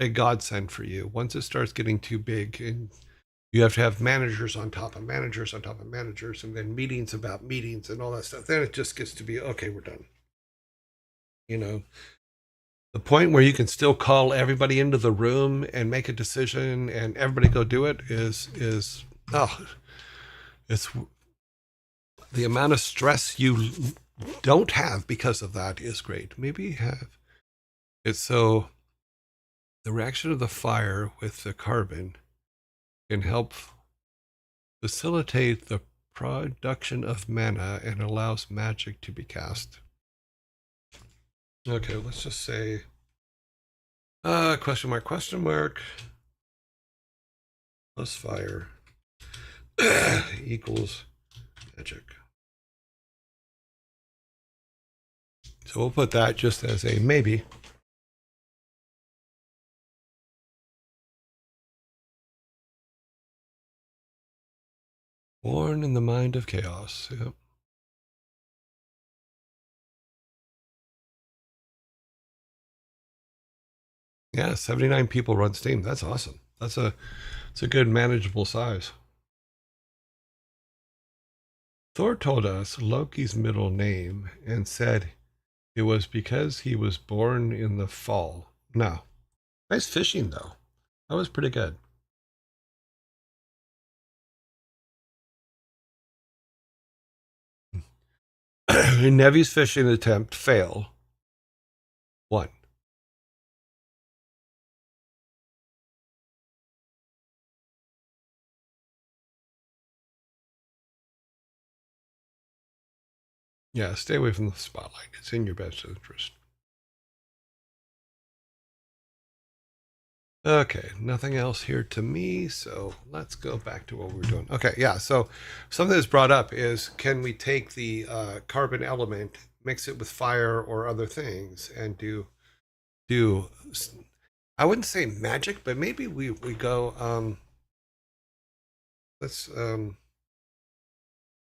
S1: a godsend for you. Once it starts getting too big and you have to have managers on top of managers on top of managers and then meetings about meetings and all that stuff, then it just gets to be, okay, we're done. You know, the point where you can still call everybody into the room and make a decision and everybody go do it is it's the amount of stress you don't have because of that is great. Maybe have it's so the reaction of the fire with the carbon can help facilitate the production of mana and allows magic to be cast. Okay, let's just say question mark plus fire equals magic. So we'll put that just as a maybe. Born in the mind of chaos. Yep. Yeah, 79 people run Steam. That's awesome. It's a good manageable size. Thor told us Loki's middle name and said it was because he was born in the fall. No. Nice fishing though. That was pretty good. Nevi's fishing attempt fail. 1. Yeah, stay away from the spotlight. It's in your best interest. Okay, nothing else here to me, so let's go back to what we were doing. Okay, yeah, so something that's brought up is can we take the carbon element, mix it with fire or other things, and do I wouldn't say magic, but maybe we go let's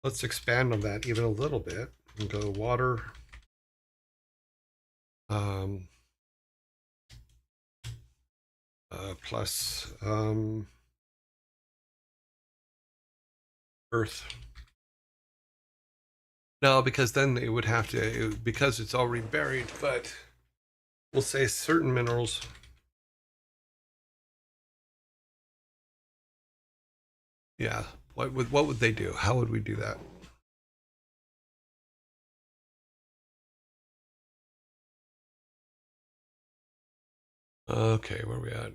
S1: let's expand on that even a little bit and go water um plus earth. No, because then it would have to, because it's already buried, but we'll say certain minerals. Yeah. What would they do? How would we do that? Okay, where are we at?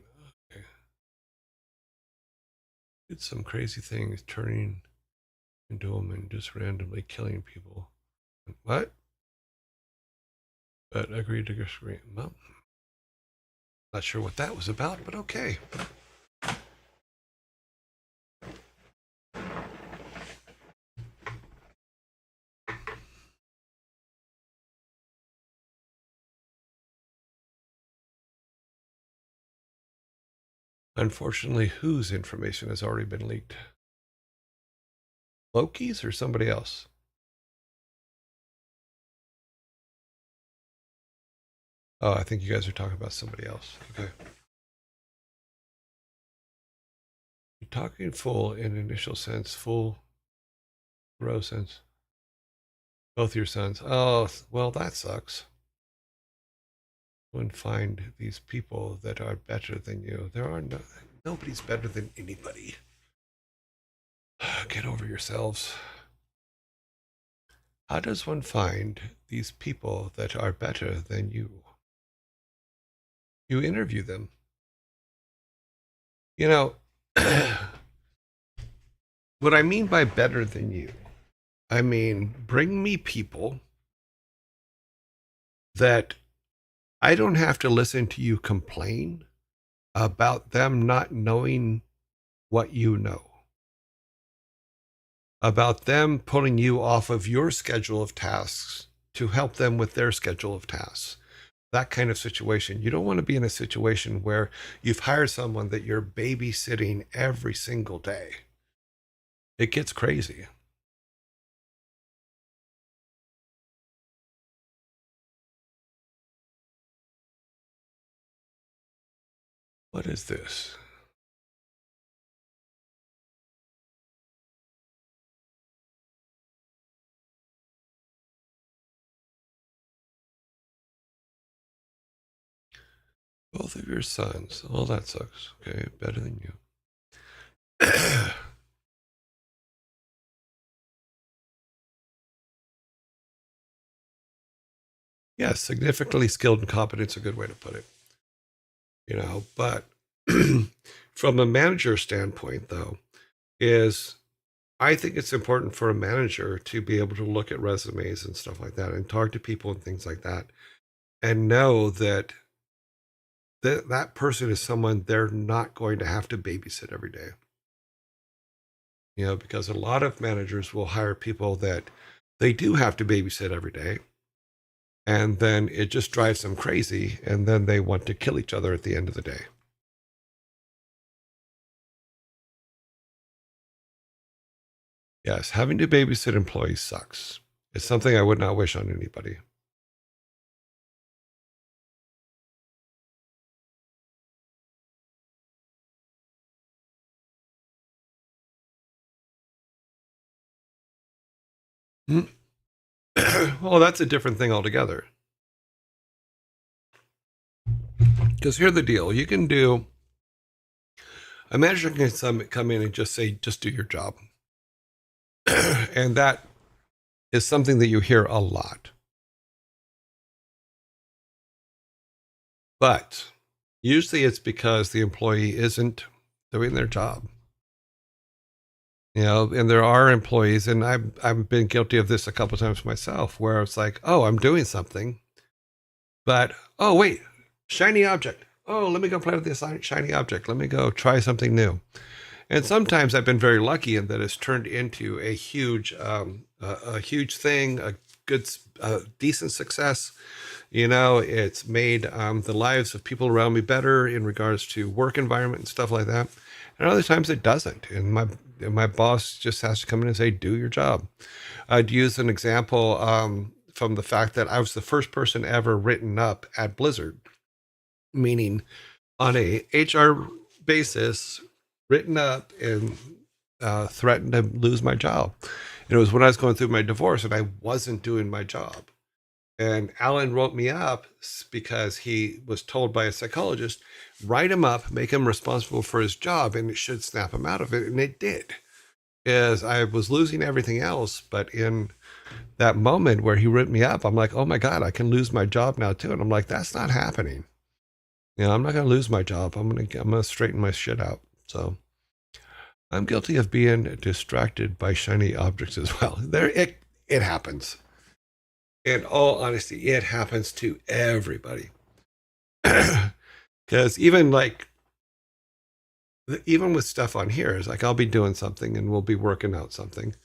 S1: Okay. Did some crazy things, turning into them and just randomly killing people. What? But agreed to disagree. Well, not sure what that was about, but okay. Unfortunately, whose information has already been leaked? Loki's or somebody else? Oh, I think you guys are talking about somebody else. Okay. You're talking full in initial sense, full row sense. Both your sons. Oh, well, that sucks. And find these people that are better than you. There are nobody's better than anybody. Get over yourselves. How does one find these people that are better than you? You interview them. You know, what I mean by better than you, I mean, bring me people that I don't have to listen to you complain about them not knowing what you know, about them pulling you off of your schedule of tasks to help them with their schedule of tasks. That kind of situation. You don't want to be in a situation where you've hired someone that you're babysitting every single day. It gets crazy. What is this? Both of your sons. Oh, that sucks. Okay, better than you. Yes, significantly skilled and competent is a good way to put it. But from a manager standpoint, though, is I think it's important for a manager to be able to look at resumes and stuff like that and talk to people and things like that and know that that person is someone they're not going to have to babysit every day. Because a lot of managers will hire people that they do have to babysit every day. And then it just drives them crazy. And then they want to kill each other at the end of the day. Yes, having to babysit employees sucks. It's something I would not wish on anybody. Well, that's a different thing altogether. Because here's the deal. You can do, a manager can come in and just say, just do your job. And that is something that you hear a lot. But usually it's because the employee isn't doing their job. And there are employees, and I've been guilty of this a couple of times myself, where it's like, oh, I'm doing something, but oh wait, shiny object. Oh, let me go play with this shiny object. Let me go try something new. And sometimes I've been very lucky in that it's turned into a huge thing, a good, decent success. It's made the lives of people around me better in regards to work environment and stuff like that. And other times it doesn't. And my boss just has to come in and say, do your job. I'd use an example from the fact that I was the first person ever written up at Blizzard, meaning on a HR basis, written up and threatened to lose my job. And it was when I was going through my divorce and I wasn't doing my job. And Alan wrote me up because he was told by a psychologist, write him up, make him responsible for his job, and it should snap him out of it. And it did. As I was losing everything else, but in that moment where he wrote me up, I'm like, oh my God, I can lose my job now too. And I'm like, that's not happening. I'm not going to lose my job. I'm going to straighten my shit out. So I'm guilty of being distracted by shiny objects as well. It happens. In all honesty, it happens to everybody. Because even with stuff on here, it's like I'll be doing something and we'll be working out something.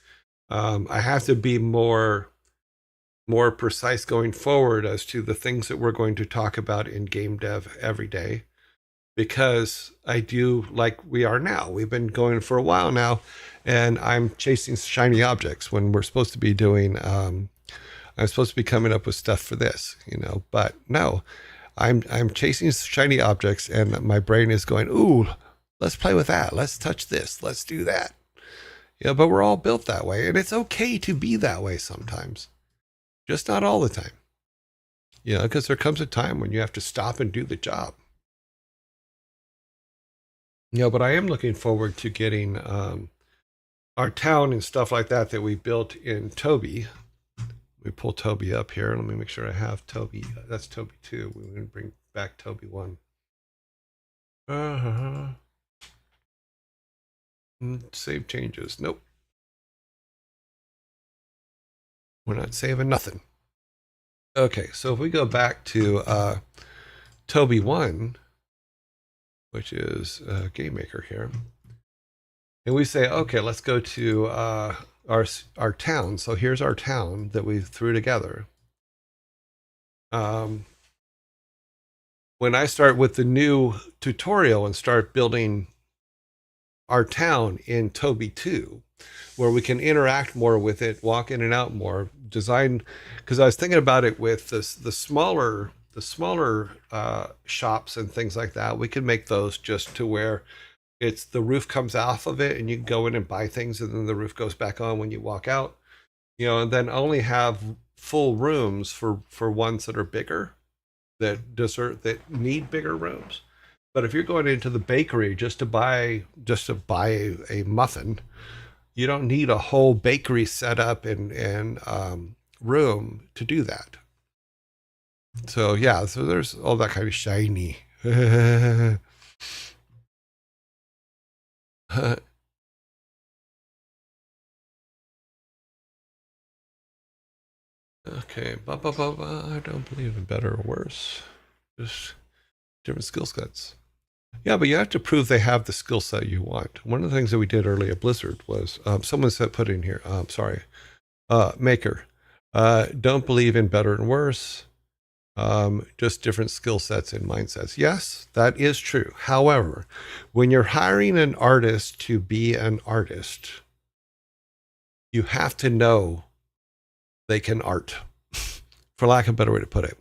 S1: I have to be more precise going forward as to the things that we're going to talk about in game dev every day, because I do like we are now. We've been going for a while now, and I'm chasing shiny objects when we're supposed to be doing. I'm supposed to be coming up with stuff for this, but no, I'm chasing shiny objects, and my brain is going, ooh, let's play with that. Let's touch this. Let's do that. But we're all built that way, and it's okay to be that way sometimes, just not all the time. Because there comes a time when you have to stop and do the job. But I am looking forward to getting our town and stuff like that we built in Toby. We pull Toby up here. Let me make sure I have Toby. That's Toby 2. We're going to bring back Toby 1. Save changes. Nope. We're not saving nothing. Okay, so if we go back to Toby 1, which is Game Maker here, and we say, okay, let's go to our town. So here's our town that we threw together. When I start with the new tutorial and start building our town in Toby 2, where we can interact more with it, walk in and out more, design, because I was thinking about it with the smaller shops and things like that. We can make those just to where it's the roof comes off of it and you can go in and buy things, and then the roof goes back on when you walk out, and then only have full rooms for ones that are bigger, that need bigger rooms. But if you're going into the bakery just to buy a muffin, you don't need a whole bakery setup and room to do that. So yeah, so there's all that kind of shiny. Okay, I don't believe in better or worse, just different skill sets. Yeah, but you have to prove they have the skill set you want. One of the things that we did early at Blizzard was someone said, put in here, Maker, don't believe in better and worse, just different skill sets and mindsets. Yes, that is true. However, when you're hiring an artist to be an artist, you have to know they can art, for lack of a better way to put it.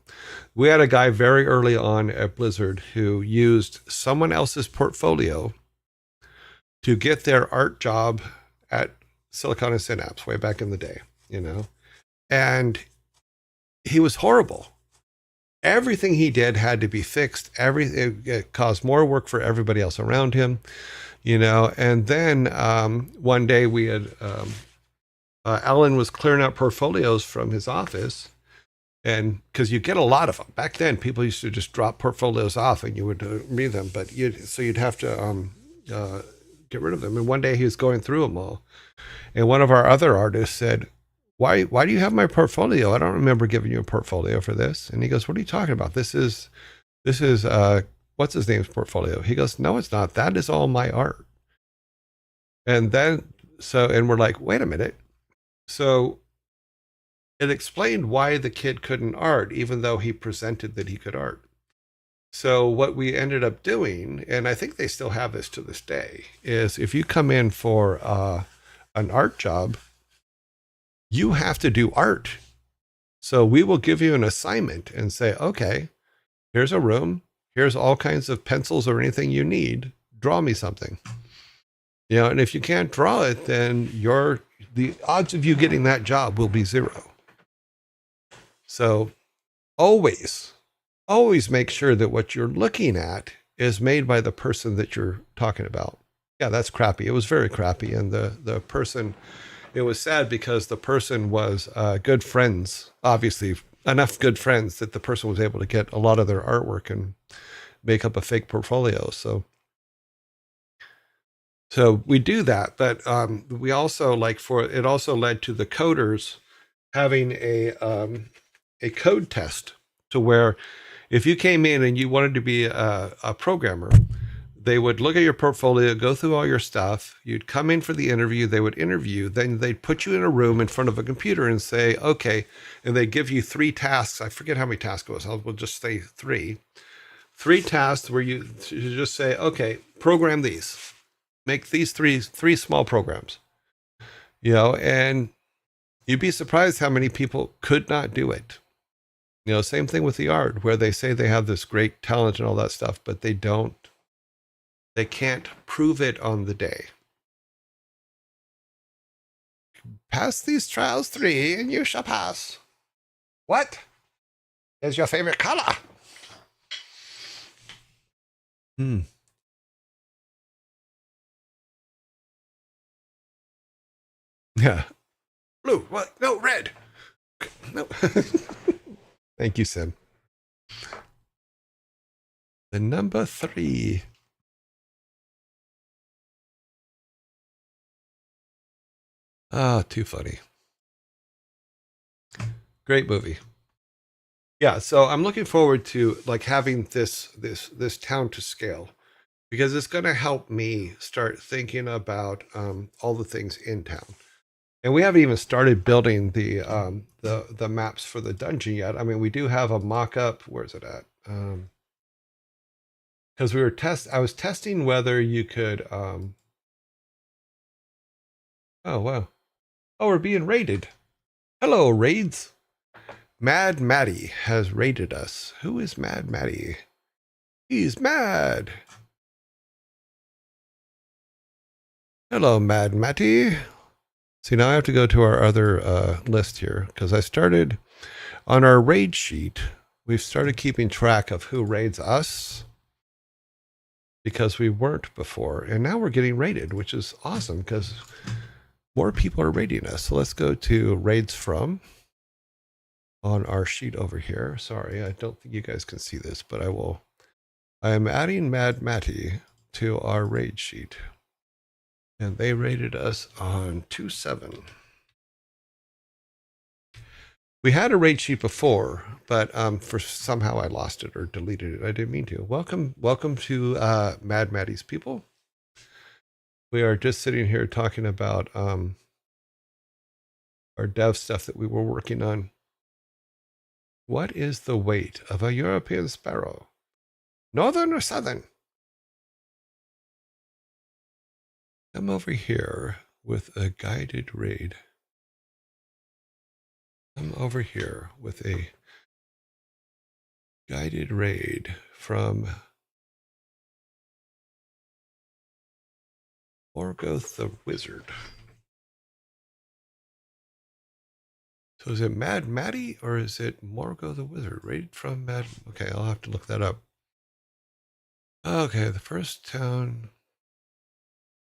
S1: We had a guy very early on at Blizzard who used someone else's portfolio to get their art job at Silicon and Synapse way back in the day, and he was horrible. Everything he did had to be fixed. It caused more work for everybody else around him, and then one day we had, Alan was clearing out portfolios from his office. And because you get a lot of them. Back then, people used to just drop portfolios off and you would read them, but you'd have to get rid of them. And one day he was going through them all, and one of our other artists said, why do you have my portfolio? I don't remember giving you a portfolio for this. And he goes, what are you talking about? This is what's his name's portfolio? He goes, no, it's not. That is all my art. And then, and we're like, wait a minute. So it explained why the kid couldn't art, even though he presented that he could art. So what we ended up doing, and I think they still have this to this day, is if you come in for an art job, you have to do art. So we will give you an assignment and say, okay, here's a room. Here's all kinds of pencils or anything you need. Draw me something. And if you can't draw it, then the odds of you getting that job will be 0. So always make sure that what you're looking at is made by the person that you're talking about. Yeah, that's crappy. It was very crappy. And the person, it was sad because the person was good friends, obviously enough good friends that the person was able to get a lot of their artwork and make up a fake portfolio. So we do that, but we also it also led to the coders having a code test, to where if you came in and you wanted to be a programmer, they would look at your portfolio, go through all your stuff. You'd come in for the interview. They would interview. Then they'd put you in a room in front of a computer and say, okay. And they give you 3 tasks. I forget how many tasks it was. We'll just say 3. 3 tasks where you just say, okay, program these. Make these three small programs. And you'd be surprised how many people could not do it. You know, same thing with the art, where they say they have this great talent and all that stuff, but they can't prove it on the day. Pass these trials 3 and you shall pass. What is your favorite color? Hmm. Yeah. Blue. What? No, red. No. Thank you, Sim. The number 3. Ah, too funny. Great movie. Yeah, so I'm looking forward to like having this town to scale, because it's going to help me start thinking about all the things in town. And we haven't even started building the maps for the dungeon yet. I mean, we do have a mock-up. Where's it at? Because I was testing whether you could. Oh wow! Oh, we're being raided. Hello, raids. Mad Matty has raided us. Who is Mad Matty? He's mad. Hello, Mad Matty. See, now I have to go to our other list here, because I started on our raid sheet. We've started keeping track of who raids us, because we weren't before. And now we're getting raided, which is awesome because more people are raiding us. So let's go to raids from on our sheet over here. Sorry, I don't think you guys can see this, but I will. I am adding Mad Matty to our raid sheet. And they rated us on 2-7. We had a raid sheet before, but for somehow I lost it or deleted it. I didn't mean to. Welcome to Mad Matty's people. We are just sitting here talking about our dev stuff that we were working on. What is the weight of a European sparrow? Northern or southern? Come over here with a guided raid. Come over here with a guided raid from Morgoth the Wizard. So is it Mad Matty or is it Morgoth the Wizard? Rated from Mad... Okay, I'll have to look that up. Okay, the first town...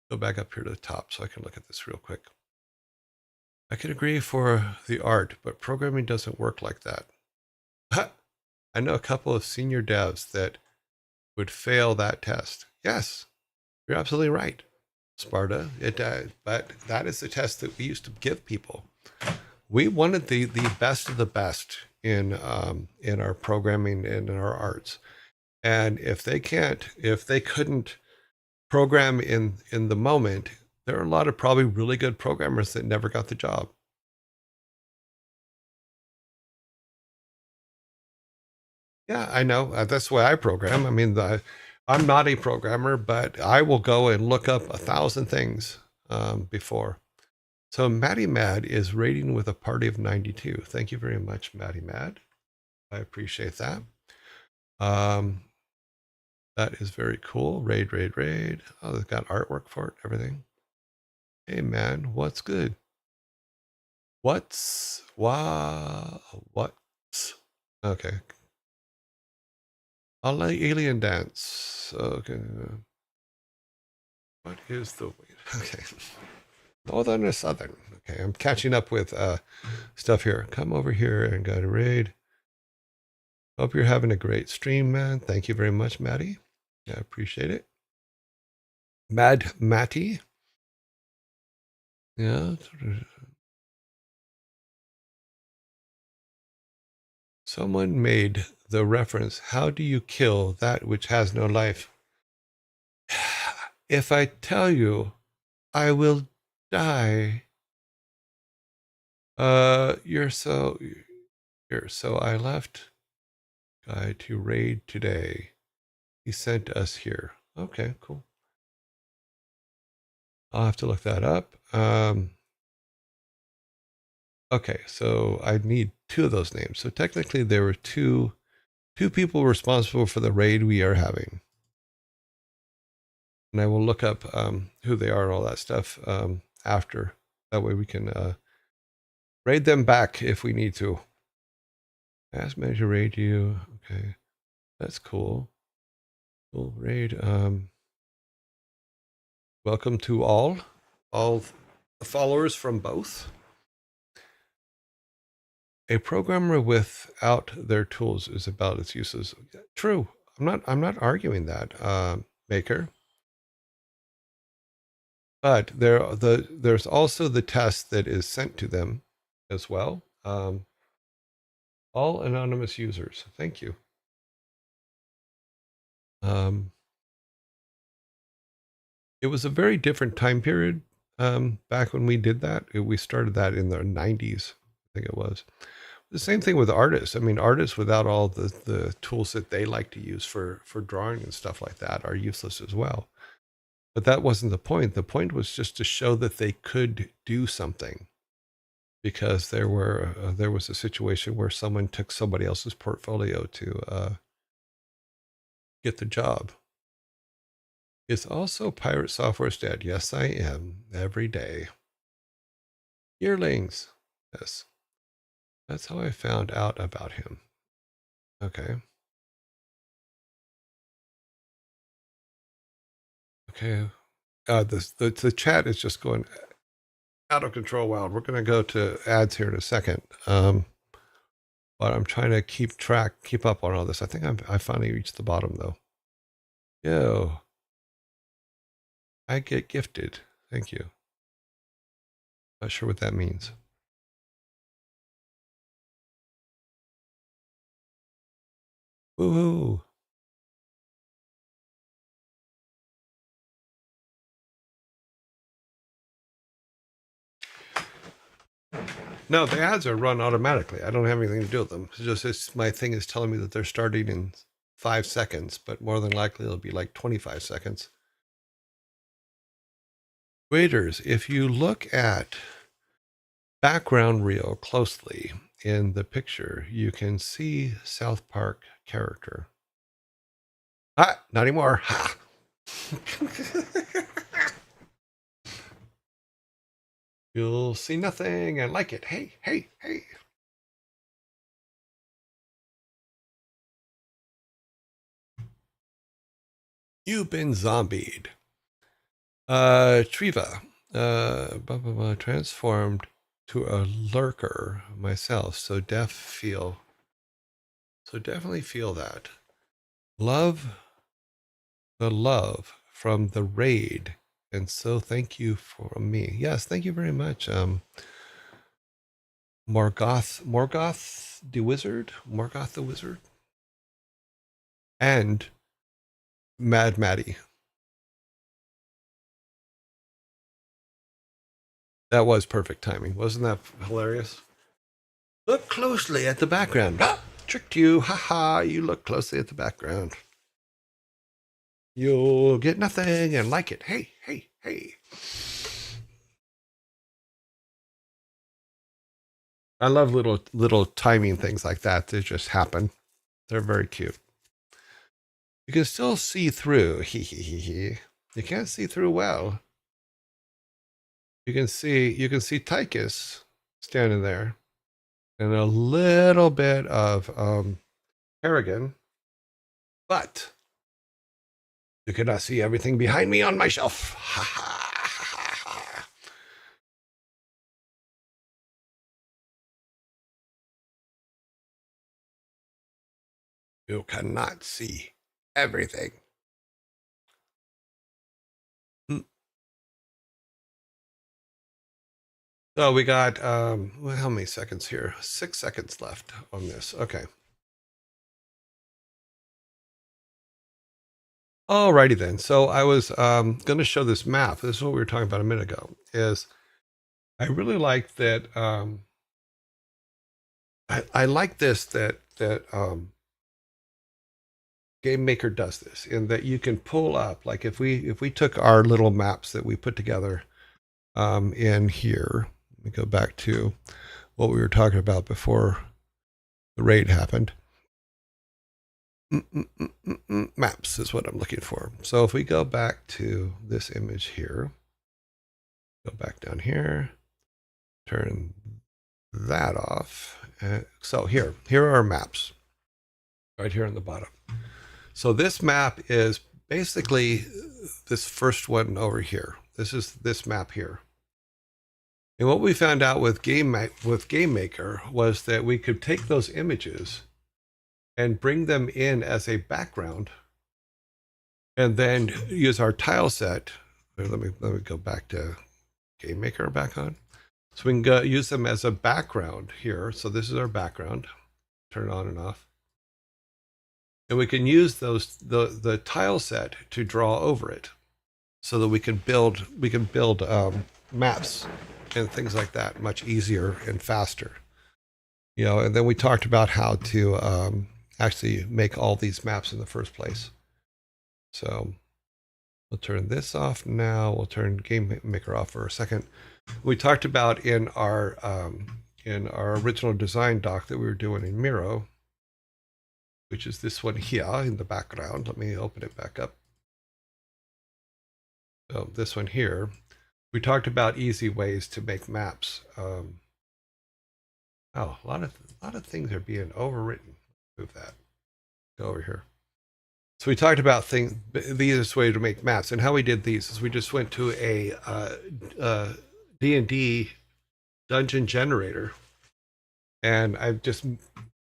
S1: Go back up here to the top so I can look at this real quick. I can agree for the art, but programming doesn't work like that. I know a couple of senior devs that would fail that test. Yes, you're absolutely right, Sparta. But that is the test that we used to give people. We wanted the best of the best in our programming and in our arts. And if they couldn't program in the moment, there are a lot of probably really good programmers that never got the job. Yeah, I know. That's why I program. I mean, I'm not a programmer, but I will go and look up 1,000 things before. So Maddie Mad is rating with a party of 92. Thank you very much, Maddie Mad. I appreciate that. That is very cool. Raid. Oh, they've got artwork for it, everything. Hey man, what's good? What's okay. I'll let alien dance. Okay. What is the weight? Okay. Northern or southern? Okay, I'm catching up with stuff here. Come over here and got a raid. Hope you're having a great stream, man. Thank you very much, Maddie. I appreciate it. Mad Matty. Yeah. Someone made the reference, how do you kill that which has no life? If I tell you, I will die. You're so here. So I left guy to raid today. He sent us here. Okay, cool. I'll have to look that up. Okay, so I need 2 of those names. So technically there were two people responsible for the raid we are having. And I will look up who they are and all that stuff after. That way we can raid them back if we need to. Ask manager raid you. Okay, that's cool. Cool raid. Welcome to all the followers from both. A programmer without their tools is about its uses. True. I'm not arguing that, Maker. But there's also the test that is sent to them as well. All anonymous users. Thank you. It was a very different time period back when we did that. We started that in the 90s, I think it was. The same thing with artists. I mean, artists without all the tools that they like to use for drawing and stuff like that are useless as well. But that wasn't the point. The point was just to show that they could do something, because there was a situation where someone took somebody else's portfolio to get the job. Is also Pirate Software's dad? Yes, I am. Every day. Yearlings. Yes. That's how I found out about him. Okay. Okay. The chat is just going out of control wild. We're going to go to ads here in a second. But I'm trying to keep up on all this. I think I finally reached the bottom though. Yo. I get gifted. Thank you. Not sure what that means. Woohoo. No, the ads are run automatically. I don't have anything to do with them. It's just my thing is telling me that they're starting in 5 seconds, but more than likely it'll be like 25 seconds. Waiters, if you look at background real closely in the picture, you can see South Park character. Ah, not anymore. Ha! You'll see nothing and like it. Hey, hey, hey. You've been zombied. Triva, transformed to a lurker myself. So definitely feel that. Love the love from the raid. And so thank you for me. Yes, thank you very much. Morgoth the Wizard, and Mad Maddie. That was perfect timing. Wasn't that hilarious? Look closely at the background. Ah, tricked you. Haha, you look closely at the background. You'll get nothing and like it. Hey, hey, hey. I love little timing things like that. They just happen. They're very cute. You can still see through. You can't see through well. You can see Tychus standing there, and a little bit of Harrigan, but you cannot see everything behind me on my shelf. You cannot see everything. So we got well, how many seconds here? 6 seconds left on this. Okay. Alrighty then. So I was going to show this map. This is what we were talking about a minute ago. Is I really like that. I like this that Game Maker does this, in that you can pull up, like if we took our little maps that we put together in here. Let me go back to what we were talking about before the raid happened. Maps is what I'm looking for. So if we go back to this image here, go back down here, turn that off. So here are our maps right here on the bottom. So this map is basically this first one over here. This is this map here. And what we found out with Game Maker was that we could take those images and bring them in as a background, and then use our tile set. Let me go back to Game Maker back on. So we can go use them as a background here. So this is our background. Turn on and off. And we can use the tile set to draw over it, so that we can build maps and things like that much easier and faster. You know, and then we talked about how to actually make all these maps in the first place. So we'll turn this off now. We'll turn Game Maker off for a second. We talked about in our original design doc that we were doing in Miro, which is this one here in the background. Let me open it back up. So this one here, we talked about easy ways to make maps. Oh, a lot of things are being overwritten. Move that. Go over here. So we talked about the easiest way to make maps, and how we did these is we just went to a D&D dungeon generator, and I just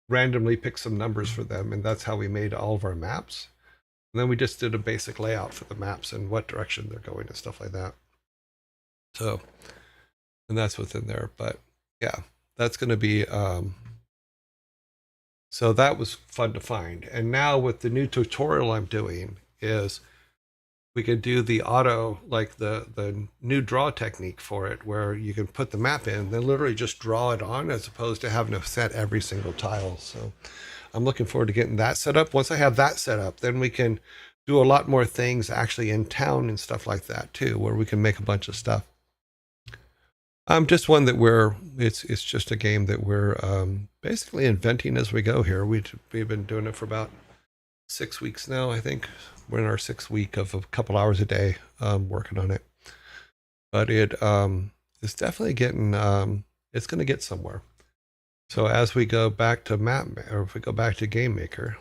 S1: randomly picked some numbers for them, and that's how we made all of our maps. And then we just did a basic layout for the maps and what direction they're going and stuff like that. So, and that's what's in there. But yeah, that's going to be, so that was fun to find. And now with the new tutorial I'm doing is we could do the auto, like the new draw technique for it, where you can put the map in, then literally just draw it on, as opposed to having to set every single tile. So I'm looking forward to getting that set up. Once I have that set up, then we can do a lot more things actually in town and stuff like that too, where we can make a bunch of stuff. Just one that it's just a game that we're basically inventing as we go here. We've been doing it for about 6 weeks now, I think. We're in our 6th week of a couple hours a day working on it. But it's definitely getting, it's going to get somewhere. So as we go back to or if we go back to Game Maker,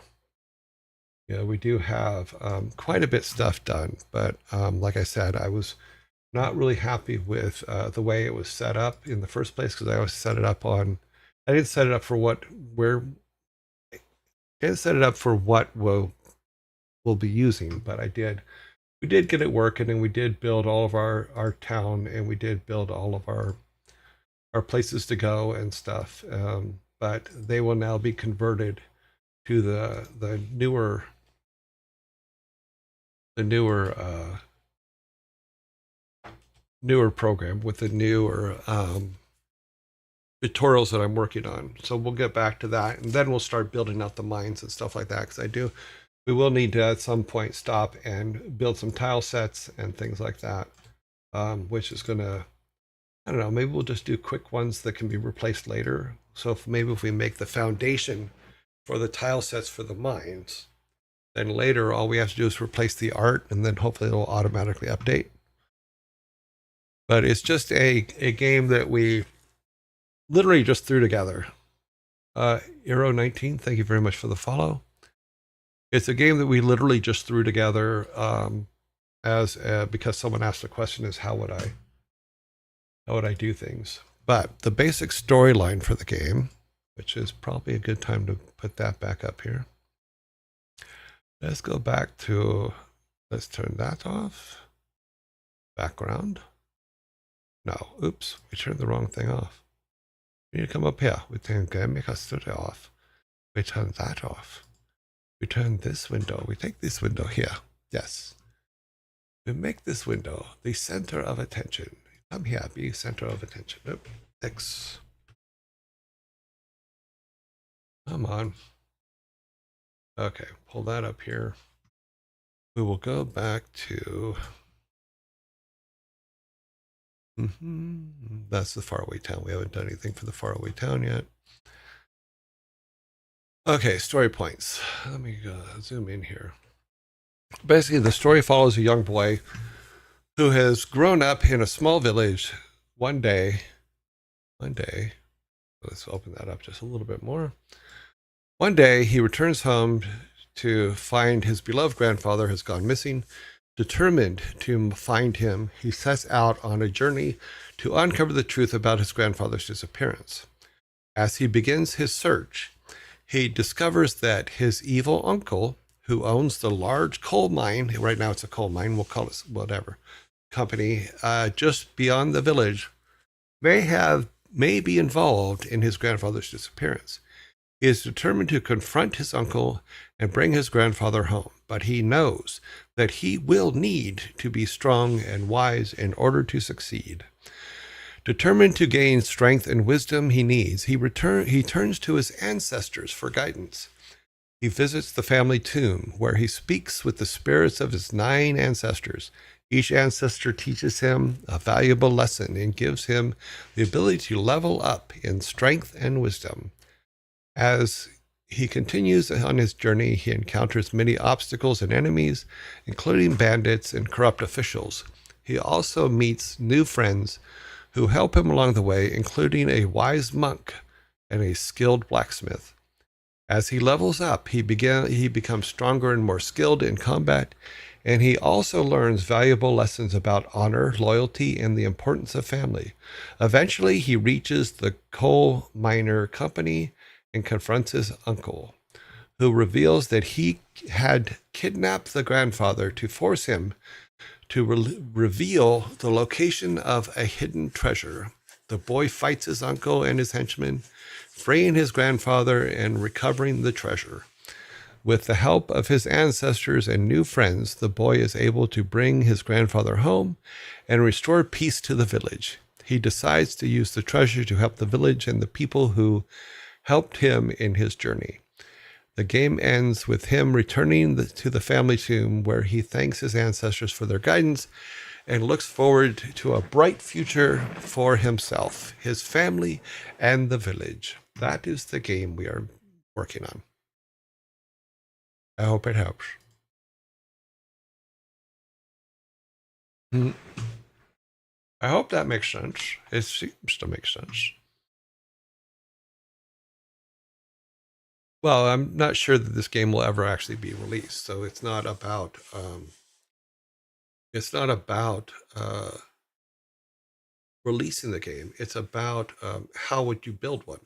S1: yeah, we do have quite a bit stuff done. But like I said, I was not really happy with the way it was set up in the first place, because I always set it up on, I didn't set it up for what we'll be using, but we did get it working, and we did build all of our town, and we did build all of our places to go and stuff. But they will now be converted to the newer program with the newer tutorials that I'm working on. So we'll get back to that, and then we'll start building out the mines and stuff like that, because we will need to at some point stop and build some tile sets and things like that, which is gonna, I don't know, maybe we'll just do quick ones that can be replaced later. So if we make the foundation for the tile sets for the mines, then later all we have to do is replace the art, and then hopefully it'll automatically update. But it's just a game that we literally just threw together. Eero19, thank you very much for the follow. It's a game that we literally just threw together because someone asked the question is how would I do things? But the basic storyline for the game, which is probably a good time to put that back up here. Let's go back to, let's turn that off. Background. No, oops, we turned the wrong thing off. We need to come up here. We turn Game Maker Studio off. We turn that off. We turn this window. We take this window here. Yes. We make this window the center of attention. Come here, be center of attention. Nope. X. Come on. Okay, pull that up here. We will go back to That's the faraway town. We haven't done anything for the faraway town yet. Okay, story points. Let me zoom in here. Basically, the story follows a young boy who has grown up in a small village. One day, let's open that up just a little bit more. One day, he returns home to find his beloved grandfather has gone missing. Determined to find him, he sets out on a journey to uncover the truth about his grandfather's disappearance. As he begins his search, he discovers that his evil uncle, who owns the large coal mine, right now it's a coal mine, we'll call it whatever, company, just beyond the village, may be involved in his grandfather's disappearance. He is determined to confront his uncle and bring his grandfather home, but he knows that he will need to be strong and wise in order to succeed. Determined to gain strength and wisdom he needs, he turns to his ancestors for guidance. He visits the family tomb, where he speaks with the spirits of his 9 ancestors. Each ancestor teaches him a valuable lesson and gives him the ability to level up in strength and wisdom. As he continues on his journey, he encounters many obstacles and enemies, including bandits and corrupt officials. He also meets new friends who help him along the way, including a wise monk and a skilled blacksmith. As he levels up, he becomes stronger and more skilled in combat, and he also learns valuable lessons about honor, loyalty, and the importance of family. Eventually, he reaches the coal miner company and confronts his uncle, who reveals that he had kidnapped the grandfather to force him to reveal the location of a hidden treasure. The boy fights his uncle and his henchmen, freeing his grandfather and recovering the treasure. With the help of his ancestors and new friends, the boy is able to bring his grandfather home and restore peace to the village. He decides to use the treasure to help the village and the people who helped him in his journey. The game ends with him returning to the family tomb, where he thanks his ancestors for their guidance and looks forward to a bright future for himself, his family, and the village. That is the game we are working on. I hope it helps. I hope that makes sense. It seems to make sense. Well, I'm not sure that this game will ever actually be released, so it's not about releasing the game. It's about how would you build one.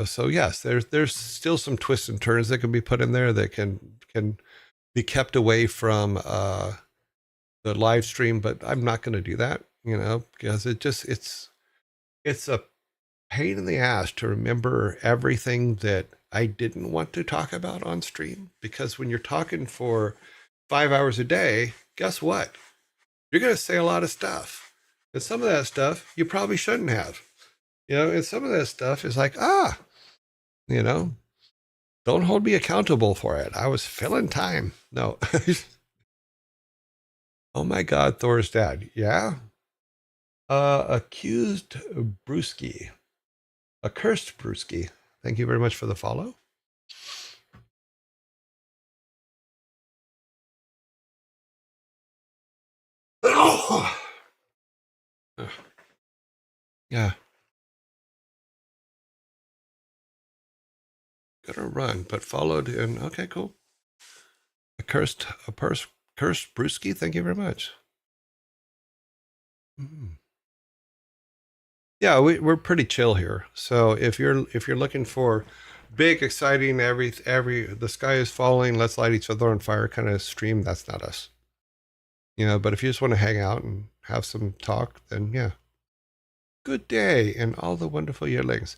S1: So yes, there's still some twists and turns that can be put in there that can be kept away from the live stream, but I'm not going to do that, because it's a pain in the ass to remember everything that I didn't want to talk about on stream, because when you're talking for 5 hours a day, guess what? You're going to say a lot of stuff, and some of that stuff you probably shouldn't have, and some of that stuff is like, don't hold me accountable for it. I was filling time. No. Oh my God, Thor's dad. Yeah. Accused Brewski. Accursed Brewski. Thank you very much for the follow. Yeah. Gonna run, but followed in. Okay, cool. Cursed Brewski. Thank you very much. Yeah, we're pretty chill here. So if you're looking for big, exciting, every the sky is falling, let's light each other on fire kind of stream, that's not us. But if you just want to hang out and have some talk, then yeah. Good day and all the wonderful yearlings.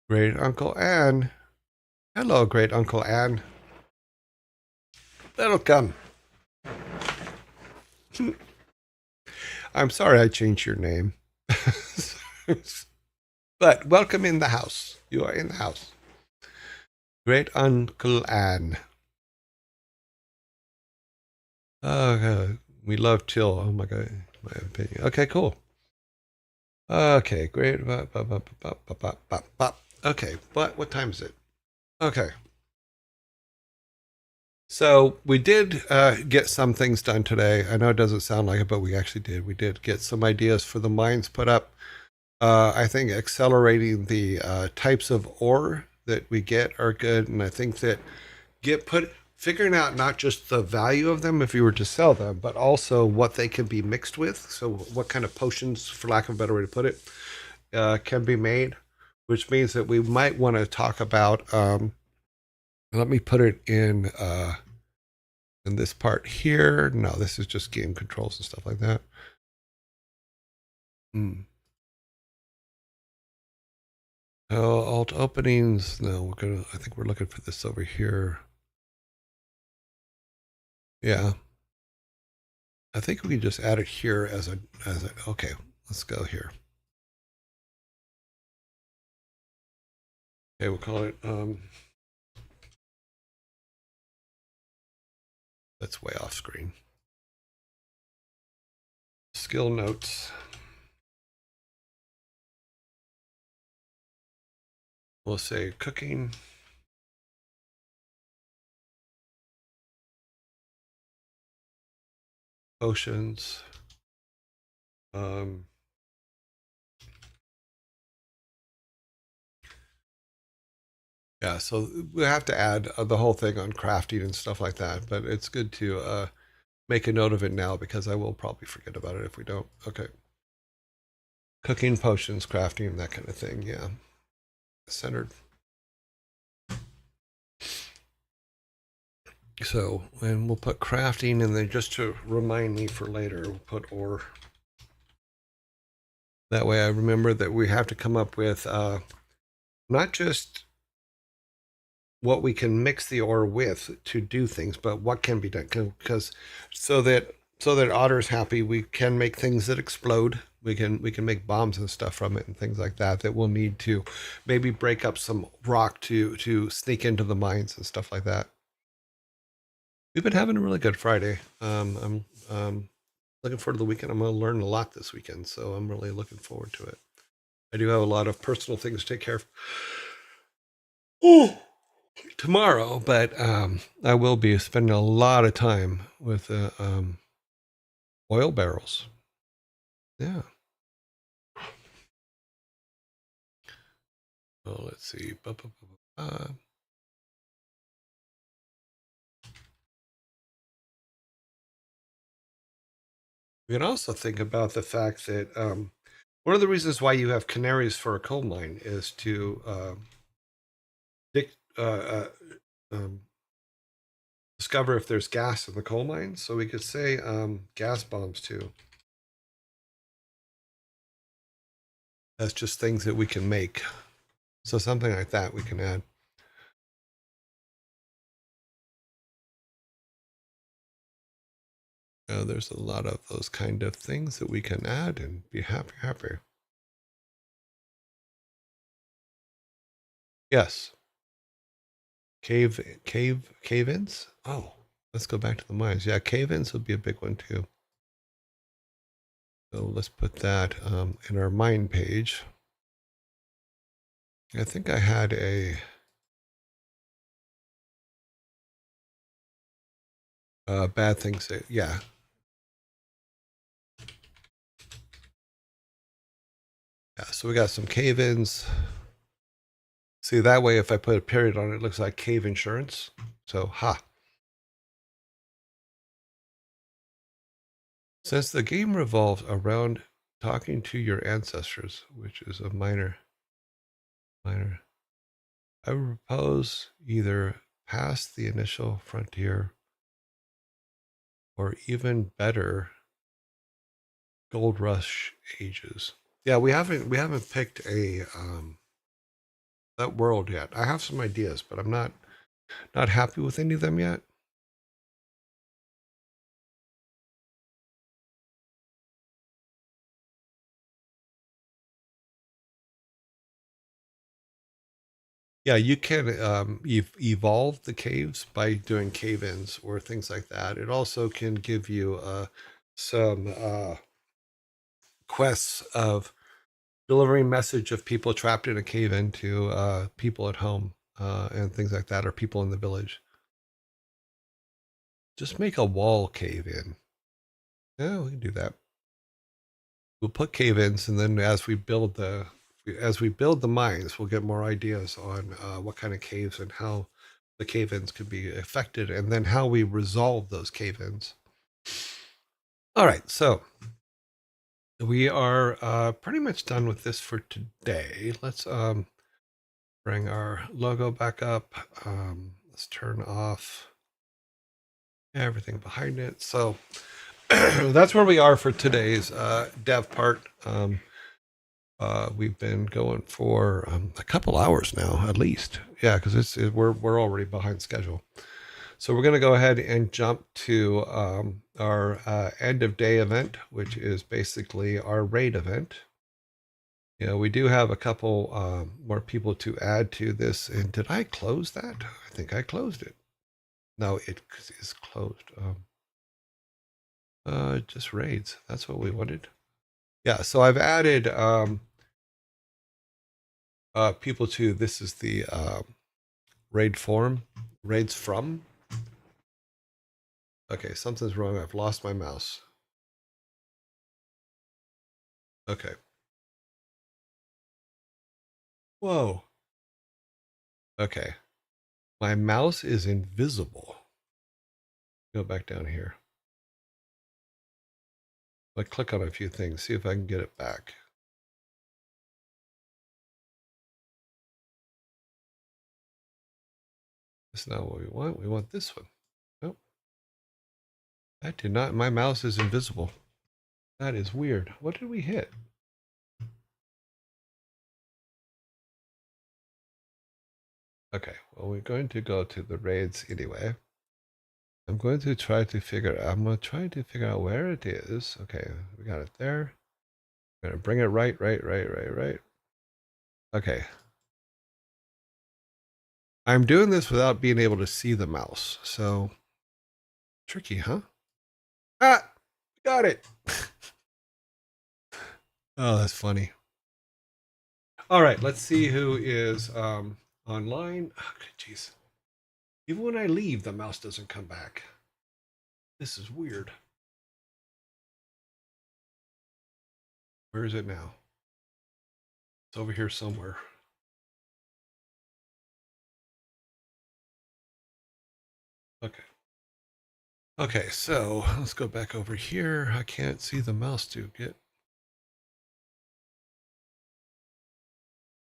S1: Great Uncle Ann. Hello, Great Uncle Ann. That'll come. I'm sorry I changed your name. But welcome in the house. You are in the house. Great Uncle Ann. Oh, God. We love Till. Oh, my God. my opinion. Okay, cool. Okay, great. Okay, but what time is it? Okay. So we did get some things done today. I know it doesn't sound like it, but we actually did. We did get some ideas for the mines put up. I think accelerating the types of ore that we get are good, and I think that figuring out not just the value of them if you were to sell them, but also what they can be mixed with. So what kind of potions, for lack of a better way to put it, can be made, which means that we might want to talk about. Let me put it in this part here. No, this is just game controls and stuff like that. Hmm. Oh, alt openings. No, we're gonna. I think we're looking for this over here. Yeah, I think we can just add it here as a. Okay, let's go here. Okay, we'll call it. That's way off screen. Skill notes. We'll say cooking. Potions. Um, yeah, so we have to add the whole thing on crafting and stuff like that, but it's good to make a note of it now because I will probably forget about it if we don't. Okay. Cooking, potions, crafting, that kind of thing. Yeah. Centered. So, and we'll put crafting, and then just to remind me for later, we'll put ore. That way I remember that we have to come up with not just what we can mix the ore with to do things, but what can be done. Because so that Otter's happy, we can make things that explode. We can make bombs and stuff from it and things like that that we'll need to maybe break up some rock to sneak into the mines and stuff like that. We've been having a really good Friday. I'm looking forward to the weekend. I'm going to learn a lot this weekend, so I'm really looking forward to it. I do have a lot of personal things to take care of tomorrow, but I will be spending a lot of time with oil barrels. Yeah. Well, let's see. We can also think about the fact that one of the reasons why you have canaries for a coal mine is to dic- uh, uh, um, discover if there's gas in the coal mine. So we could say gas bombs too. That's just things that we can make. So something like that we can add. There's a lot of those kind of things that we can add and be happy. Yes. Cave-ins? Oh, let's go back to the mines. Yeah, cave-ins would be a big one too. So let's put that in our mine page. I think I had a bad thing say, yeah. Yeah, so we got some cave-ins. See, that way if I put a period on it, it looks like cave insurance. So, ha. Since the game revolves around talking to your ancestors, which is a minor, I would propose either past the initial frontier or even better, gold rush ages. Yeah, we haven't picked a that world yet. I have some ideas, but I'm not happy with any of them yet. Yeah, you can evolve the caves by doing cave-ins or things like that. It also can give you some. quests of delivering message of people trapped in a cave-in to people at home and things like that, or people in the village. Just make a wall cave-in. Yeah, we can do that. We'll put cave-ins, and then as we build the mines, we'll get more ideas on what kind of caves and how the cave-ins could be affected, and then how we resolve those cave-ins. All right, so we are pretty much done with this for today. Let's bring our logo back up. Let's turn off everything behind it. So that's where we are for today's dev part. We've been going for a couple hours now, at least. Yeah, because we're already behind schedule. So we're going to go ahead and jump to our end of day event, which is basically our raid event. You know, we do have a couple more people to add to this. And did I close that? I think I closed it. No, it is closed. Just raids. That's what we wanted. Yeah, so I've added people to, this is the raid form, raids from. Okay, something's wrong. I've lost my mouse. Okay. Whoa. Okay. My mouse is invisible. Go back down here. I click on a few things, see if I can get it back. That's not what we want. We want this one. Nope. That did not. My mouse is invisible. That is weird. What did we hit? Okay. Well, we're going to go to the raids anyway. I'm going to try to figure out where it is. Okay. We got it there. We're going to bring it right. Okay. I'm doing this without being able to see the mouse. So tricky, huh? Ah, got it. Oh, that's funny. All right, let's see who is online. Oh, jeez. Even when I leave, the mouse doesn't come back. This is weird. Where is it now? It's over here somewhere. Okay. Okay, so let's go back over here. I can't see the mouse to get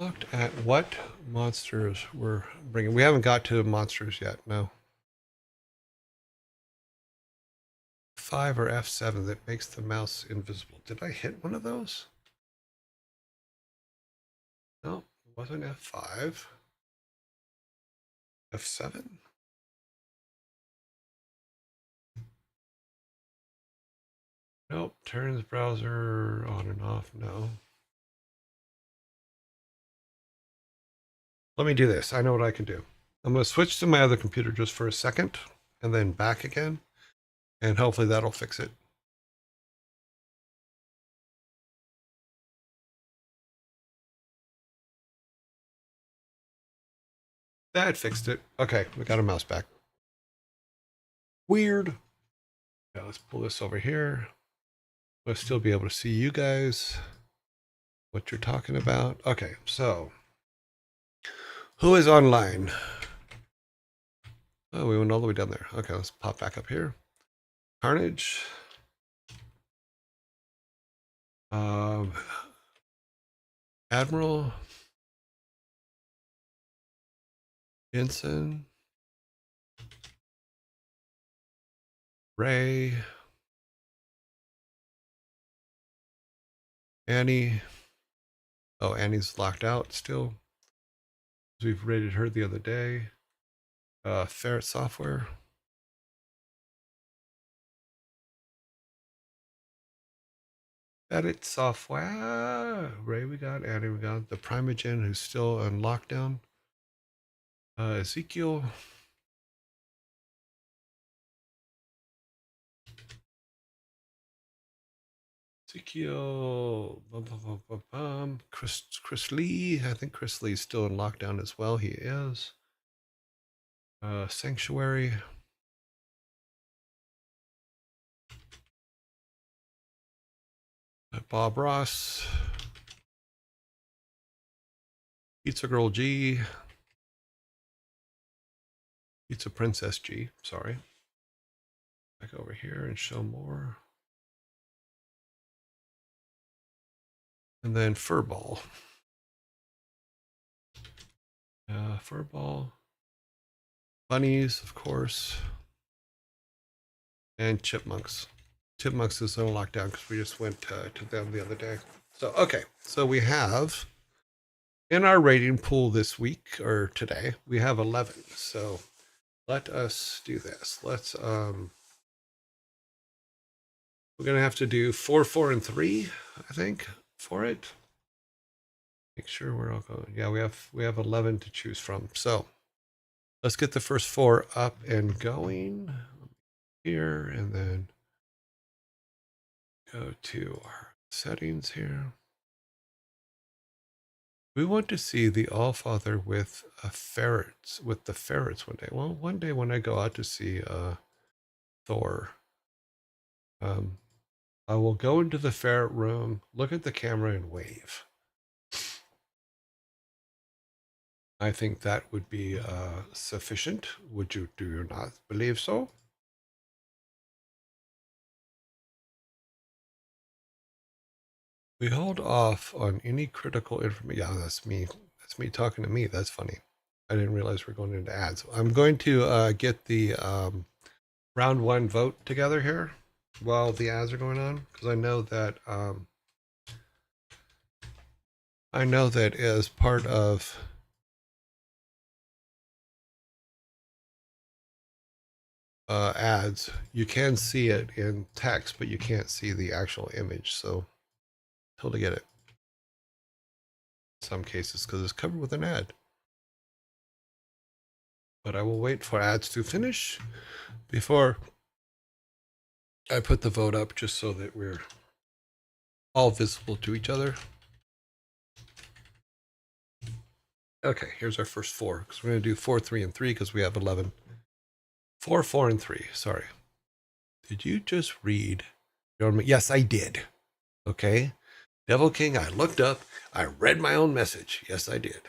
S1: looked at what monsters we're bringing. We haven't got to monsters yet, no. 5 or F7 that makes the mouse invisible. Did I hit one of those? No, it wasn't F5. F7? Nope, turns browser on and off, no. Let me do this. I know what I can do. I'm going to switch to my other computer just for a second and then back again. And hopefully that'll fix it. That fixed it. Okay, we got a mouse back. Weird. Yeah, let's pull this over here. We'll still be able to see you guys, what you're talking about. Okay, so who is online? Oh, we went all the way down there. Okay, let's pop back up here. Carnage. Admiral. Jensen. Ray. Annie. Oh, Annie's locked out still. We've rated her the other day. Ferret Software. Edit Software. Ray we got. Annie we got. The Primogen who's still on lockdown. Ezekiel. Ezekiel, Chris Lee. I think Chris Lee's still in lockdown as well. He is. Sanctuary. Bob Ross. Pizza Girl G. Pizza Princess G. Sorry. Back over here and show more. And then Furball. Furball. Bunnies, of course. And Chipmunks. Chipmunks is on lockdown because we just went to them the other day. So, okay. So we have in our rating pool this week or today, we have 11. So let us do this. We're going to have to do 4, 4, and 3, I think, for it. Make sure we're all going. Yeah, we have 11 to choose from. So let's get the first 4 up and going here, and then go to our settings here. We want to see the Allfather with ferrets, with the ferrets one day. Well, one day when I go out to see Thor, I will go into the ferret room, look at the camera, and wave. I think that would be sufficient. Do you not believe so? We hold off on any critical information. Yeah, that's me. That's me talking to me. That's funny. I didn't realize we're going into ads. I'm going to get the round 1 vote together here while the ads are going on, because I know that as part of ads, you can see it in text, but you can't see the actual image. So totally get it. In some cases, because it's covered with an ad. But I will wait for ads to finish before I put the vote up, just so that we're all visible to each other. Okay, here's our first 4, because we're going to do 4, 3, and 3 because we have 11. 4, 4, and 3. Sorry. Did you just read your own? Yes, I did. Okay. Devil King, I looked up. I read my own message. Yes, I did.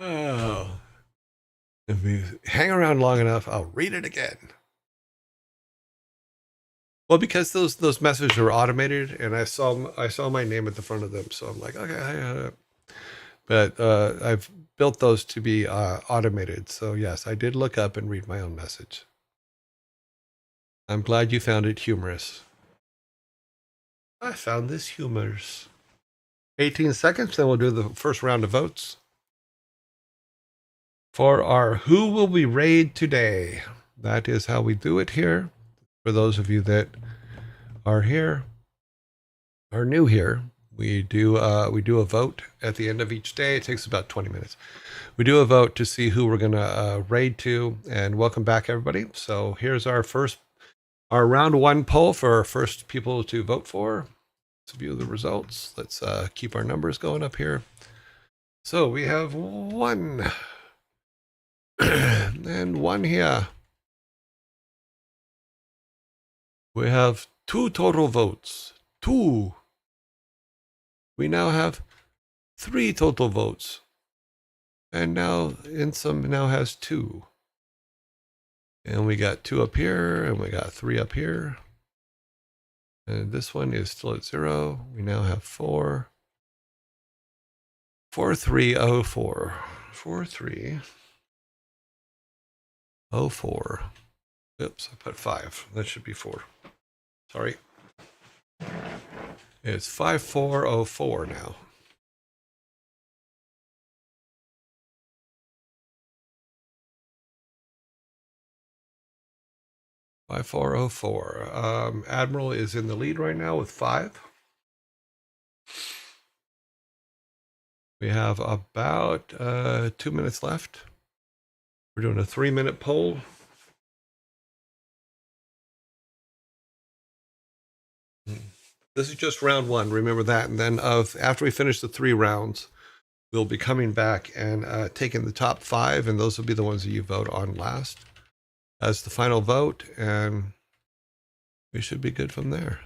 S1: Oh. If we hang around long enough, I'll read it again. Well, because those messages were automated, and I saw my name at the front of them, so I'm like, okay. But I've built those to be automated. So yes, I did look up and read my own message. I'm glad you found it humorous. I found this humorous. 18 seconds, then we'll do the first round of votes for our Who Will We Raid Today. That is how we do it here. For those of you that are here, are new here, we do a vote at the end of each day. It takes about 20 minutes. We do a vote to see who we're going to raid to, and welcome back, everybody. So here's our round 1 poll for our first people to vote for. Let's view the results. Let's keep our numbers going up here. So we have 1 and 1 here. We have 2 total votes. 2. We now have 3 total votes. And now Insum now has 2. And we got 2 up here, and we got 3 up here. And this one is still at 0. We now have 4. 4304. 4304. Oops, I put 5. That should be 4. Sorry. It's 5404 now. Admiral is in the lead right now with 5. We have about 2 minutes left. We're doing a 3-minute poll. This is just round one. Remember that. And then after we finish the 3 rounds, we'll be coming back and taking the top 5, and those will be the ones that you vote on last as the final vote, and we should be good from there.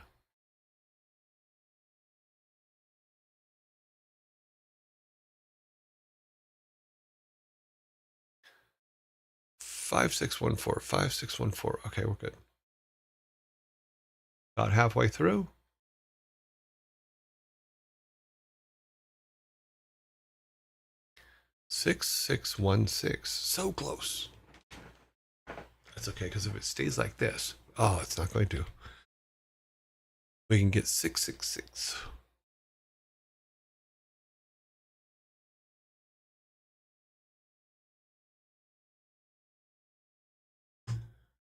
S1: Five, 6, 1, 4, 5, 6, 1, 4. Okay, we're good. About halfway through. Six, 6, 1, 6. So close. That's okay, because if it stays like this, oh, it's not going to. We can get 6, 6, 6.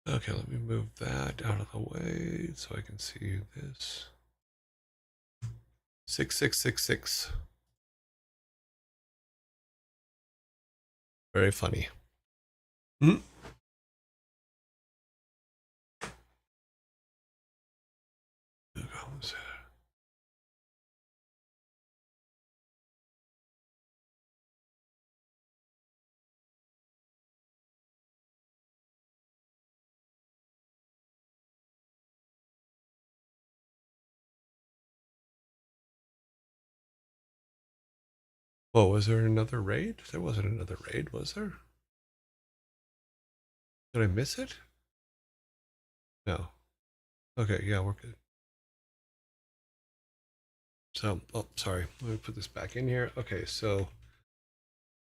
S1: Okay, let me move that out of the way so I can see this. 6, 6, 6, 6. Very funny. Hmm? Whoa, was there another raid? There wasn't another raid, was there? Did I miss it? No. Okay, yeah, we're good. So, oh, sorry. Let me put this back in here. Okay, so,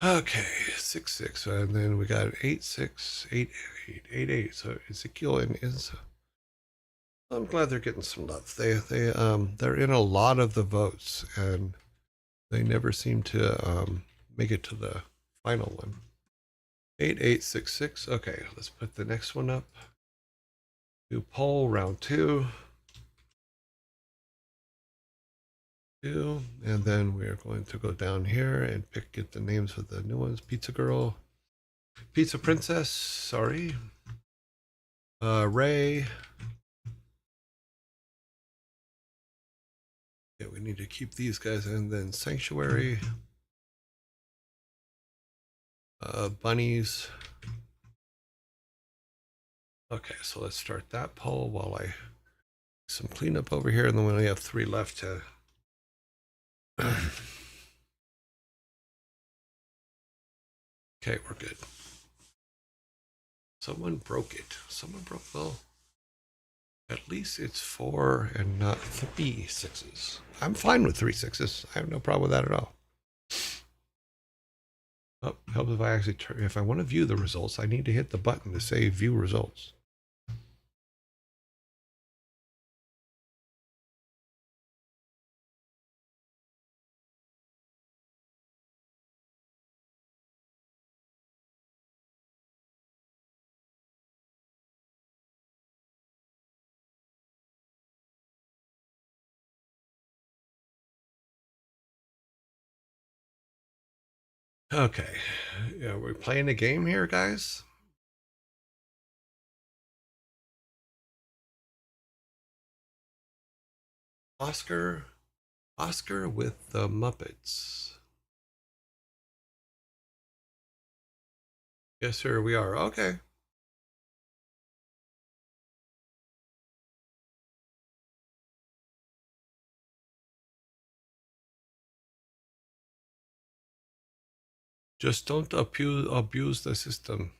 S1: okay, 6, 6, and then we got 8, 6, 8, 8, 8, 8. So Ezekiel and Inza. I'm glad they're getting some love. They're in a lot of the votes, and they never seem to make it to the final one. 8, 8, 6, 6. Okay, let's put the next one up. Do poll round 2. And then we're going to go down here and get the names of the new ones. Pizza Girl, Pizza Princess, sorry. Ray. Yeah, we need to keep these guys, and then Sanctuary. Bunnies. Okay, so let's start that poll while I some cleanup over here, and then we only have 3 left to okay, we're good. Someone broke it. Well, at least it's 4 and not 3 6s. I'm fine with 3 6s. I have no problem with that at all. Oh, helps if I actually if I want to view the results, I need to hit the button to say view results. Okay. Yeah, we're playing a game here, guys. Oscar with the Muppets. Yes, sir, we are. Okay. Just don't abuse the system.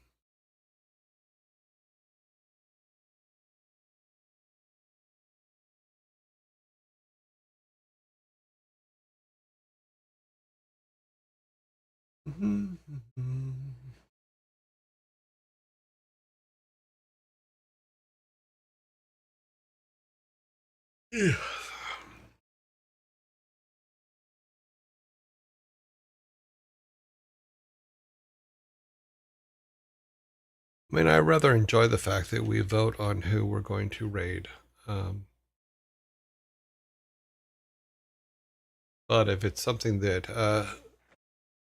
S1: Yeah. I mean, I rather enjoy the fact that we vote on who we're going to raid. But if it's something that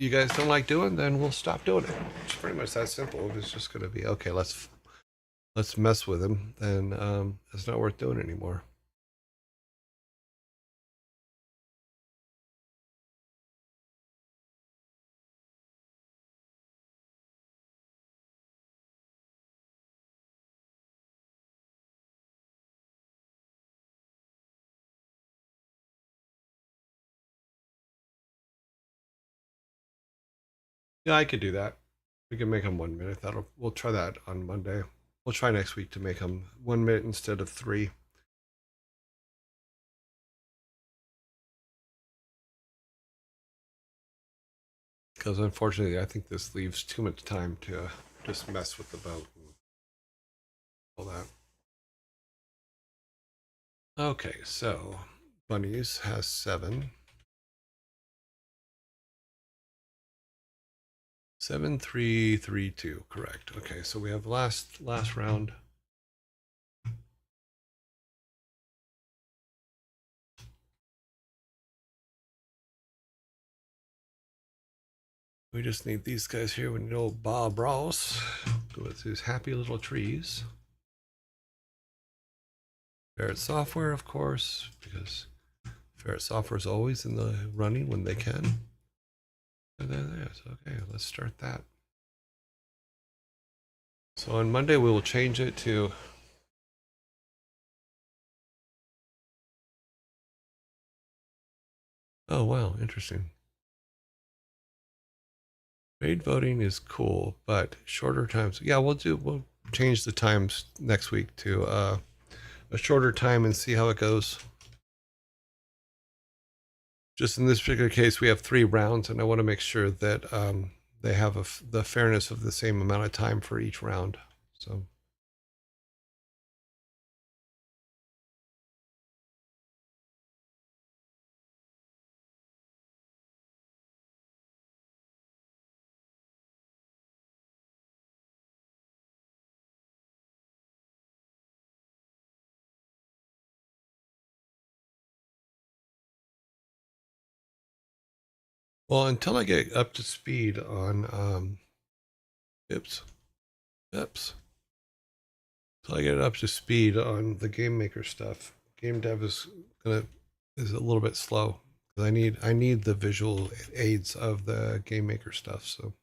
S1: you guys don't like doing, then we'll stop doing it. It's pretty much that simple. It's just going to be okay. Let's mess with him. Then it's not worth doing anymore. Yeah, I could do that. We can make them 1 minute. We'll try that on Monday. We'll try next week to make them 1 minute instead of 3. Because unfortunately, I think this leaves too much time to just mess with the boat and all that. Okay, so Bunnies has 7. 7-3-3-2, correct. Okay, so we have last round. We just need these guys here. We need old Bob Ross with his happy little trees. Ferret Software, of course, because Ferret Software is always in the running when they can. And then there's okay. Let's start that. So on Monday we will change it to. Oh wow, interesting. Paid voting is cool, but shorter times. Yeah, we'll change the times next week to a shorter time and see how it goes. Just in this particular case, we have 3 rounds, and I want to make sure that they have the fairness of the same amount of time for each round. So. Well, until I get up to speed on, oops, until I get up to speed on the game maker stuff, game dev is a little bit slow because I need the visual aids of the game maker stuff. So.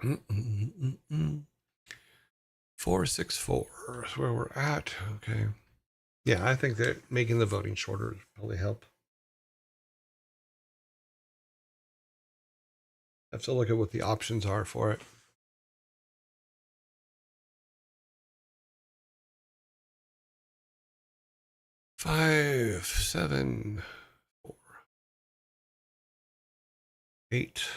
S1: Mm, mm, mm, mm. 464 is where we're at. Okay. Yeah, I think that making the voting shorter would probably help. I have to look at what the options are for it. 5, 7, 4, 8.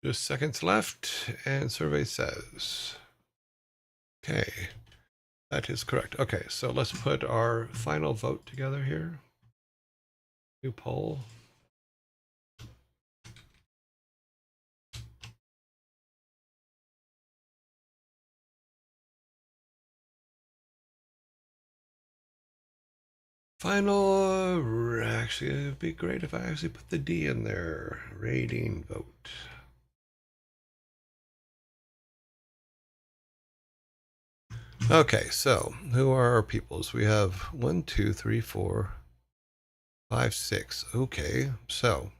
S1: Just seconds left, and survey says. Okay, that is correct. Okay, so let's put our final vote together here. New poll. Final, actually, it'd be great if I actually put the D in there. Rating vote. Okay, so who are our peoples? We have 1, 2, 3, 4, 5, 6. Okay, so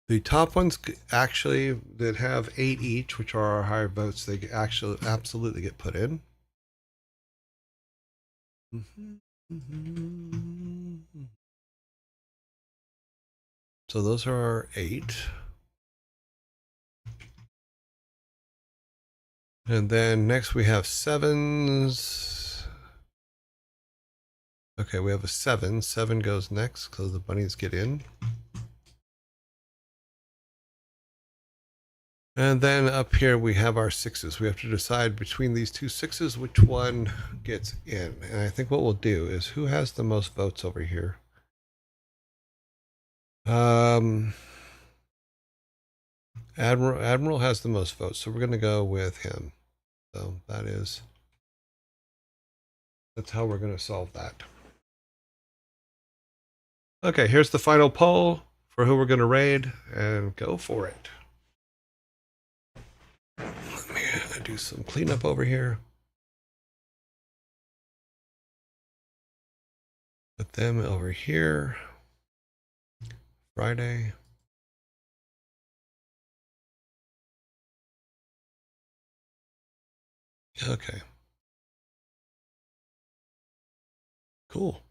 S1: the top ones actually that have 8 each, which are our higher votes, they actually absolutely get put in. So those are our 8. And then next we have 7s. Okay, we have a 7. 7 goes next because the bunnies get in. And then up here we have our 6s. We have to decide between these two 6s which one gets in. And I think what we'll do is who has the most votes over here? Admiral has the most votes, so we're going to go with him. So that's how we're going to solve that. Okay, here's the final poll for who we're going to raid, and go for it. Let me do some cleanup over here. Put them over here. Friday. Okay. Cool.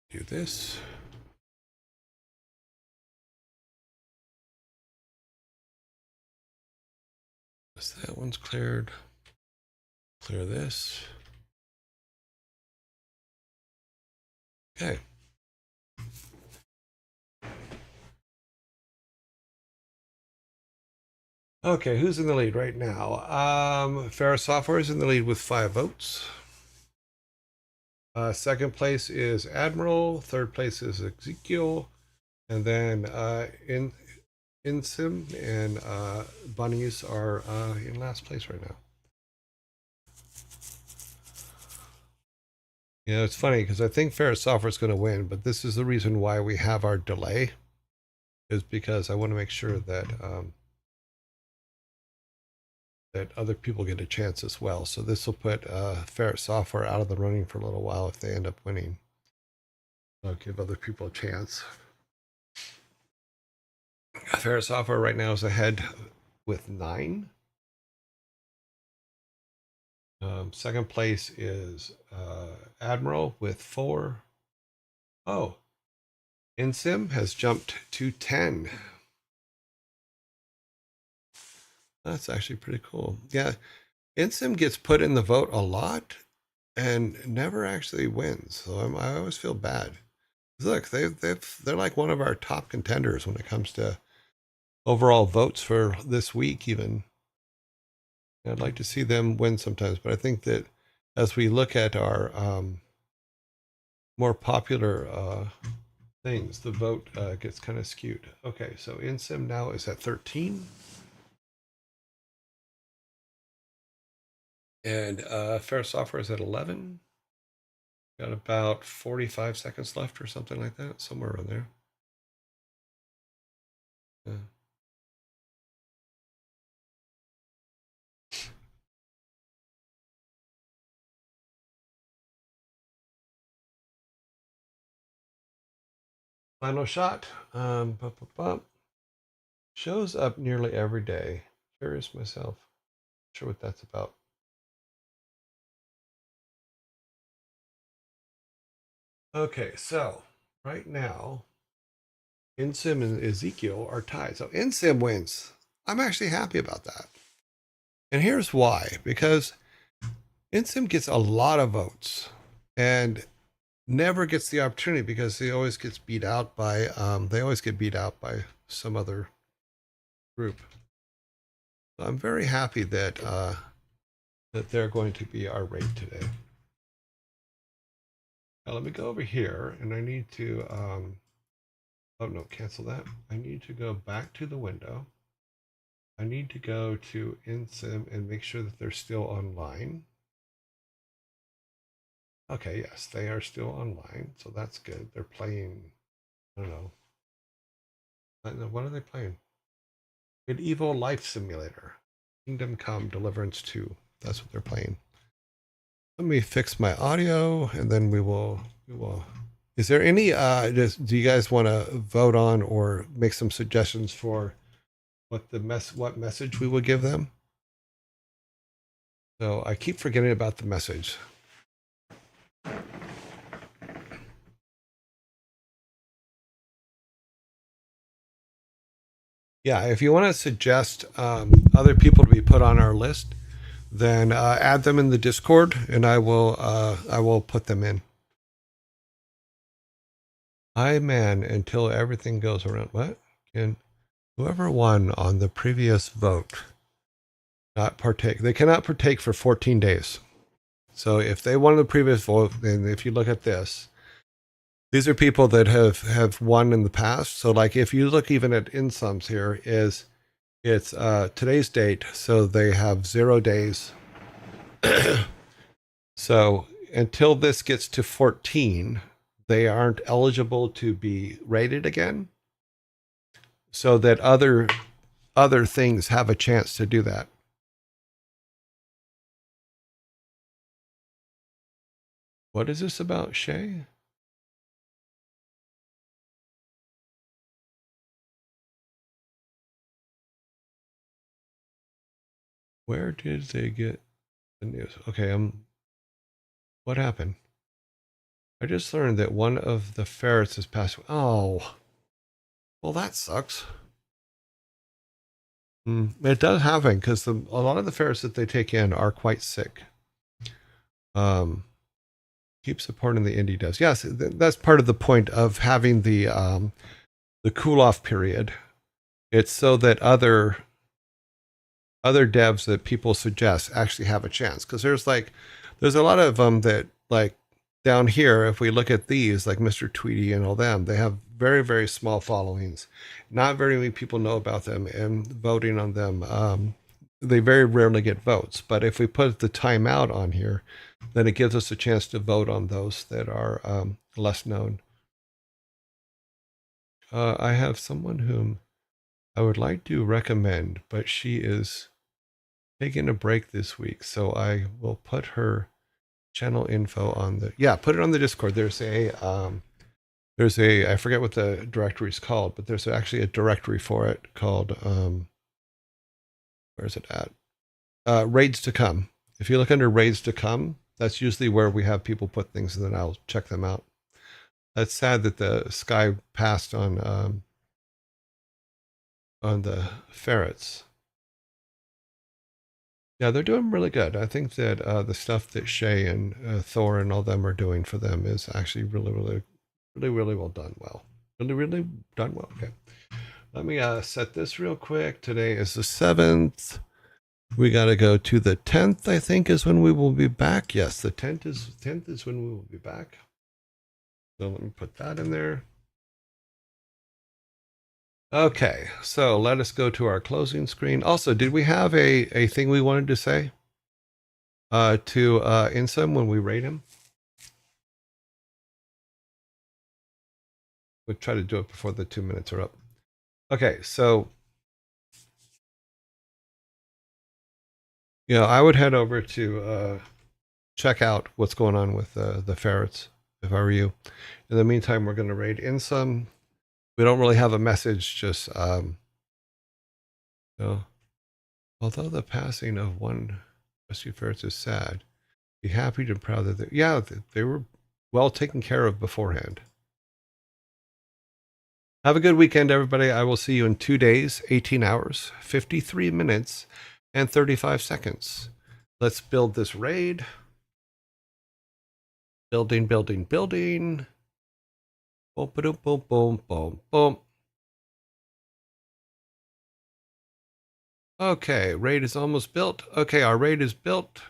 S1: Do this. That one's cleared. Clear this. Okay. Okay, who's in the lead right now? Ferris Software is in the lead with 5 votes. Second place is Admiral. Third place is Ezekiel. And then Insim and Bunnies are in last place right now. You know, it's funny because I think Ferris Software is going to win, but this is the reason why we have our delay, is because I want to make sure that that other people get a chance as well. So this will put Ferret Software out of the running for a little while if they end up winning. I'll give other people a chance. Ferret Software right now is ahead with 9. Second place is Admiral with 4. Oh, Insim has jumped to 10. That's actually pretty cool. Yeah, Insim gets put in the vote a lot and never actually wins. So I always feel bad. Look, they're like one of our top contenders when it comes to overall votes for this week. Even I'd like to see them win sometimes, but I think that as we look at our more popular things, the vote gets kind of skewed. Okay, so InSim now is at 13. And Fair Software is at 11. Got about 45 seconds left or something like that, somewhere around there. Yeah. Final shot. Shows up nearly every day. Curious myself. Not sure what that's about. Okay, so right now, Insim and Ezekiel are tied. So Insim wins. I'm actually happy about that. And here's why. Because Insim gets a lot of votes and never gets the opportunity because he always gets beat out by they always get beat out by some other group. So I'm very happy that that they're going to be our rate today. Now let me go over here and I need to oh no, cancel that. I need to go back to the window. I need to go to InSim and make sure that they're still online. Okay, yes, they are still online, so that's good. They're playing, I don't know. What are they playing? Medieval Life Simulator. Kingdom Come Deliverance 2. that's what they're playing. Let me fix my audio, and then we will. Is there any? Do you guys want to vote on or make some suggestions for what message we would give them? So I keep forgetting about the message. Yeah, if you want to suggest other people to be put on our list, then add them in the Discord, and I will put them in. I man until everything goes around. What? Can whoever won on the previous vote not partake? They cannot partake for 14 days. So if they won the previous vote, then if you look at this, these are people that have won in the past. So like if you look even at insums here, it's today's date, so they have 0 days. So until this gets to 14, they aren't eligible to be rated again, so that other things have a chance to do that. What is this about, Shay? Where did they get the news? Okay, what happened? I just learned that one of the ferrets has passed away. Oh, well, that sucks. It does happen because a lot of the ferrets that they take in are quite sick. Keep supporting the indie devs. Yes, that's part of the point of having the cool off period. It's so that other devs that people suggest actually have a chance, because there's a lot of them that, like, down here, if we look at these, like Mr. Tweety and all them, they have very, very small followings. Not very many people know about them, and voting on them, they very rarely get votes. But if we put the timeout on here, then it gives us a chance to vote on those that are less known. I have someone whom I would like to recommend, but she is taking a break this week, so I will put her channel info on put it on the Discord. There's a I forget what the directory is called, but there's actually a directory for it called where is it at? Raids to come. If you look under raids to come, that's usually where we have people put things, and then I'll check them out. That's sad that the sky passed on the ferrets. Yeah, they're doing really good. I think that the stuff that Shay and Thor and all them are doing for them is actually really, really, really, really well done. Really, really done well. Okay. Let me set this real quick. Today is the 7th. We got to go to the 10th, I think, is when we will be back. Yes, the 10th is when we will be back. So let me put that in there. Okay, so let us go to our closing screen. Also, did we have a thing we wanted to say to Insum when we rate him? We'll try to do it before the 2 minutes are up. Okay, so I would head over to check out what's going on with the ferrets if I were you. In the meantime, we're going to raid Insum. We don't really have a message, just although the passing of one rescue ferret is sad, be happy and proud that they were well taken care of beforehand. Have a good weekend, everybody. I will see you in 2 days, 18 hours, 53 minutes, and 35 seconds. Let's build this raid. Building. Boom, boom, boom, boom, boom, boom. Okay, raid is almost built. Okay, our raid is built.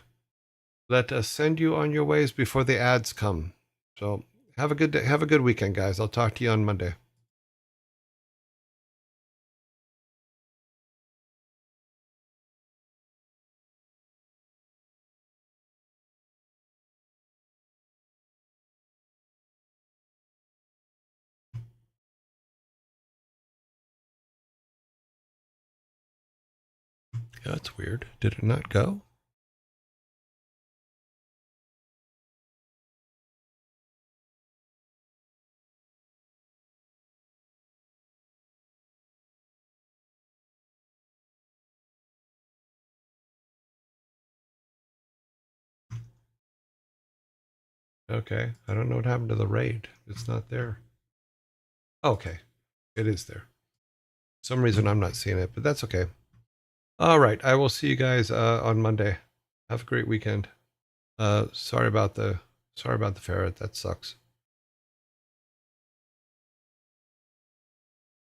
S1: Let us send you on your ways before the ads come. So have a good day. Have a good weekend, guys. I'll talk to you on Monday. Yeah, that's weird. Did it not go? Okay. I don't know what happened to the raid. It's not there. Okay. It is there. For some reason I'm not seeing it, but that's okay. All right. I will see you guys on Monday. Have a great weekend. Sorry about the ferret. That sucks.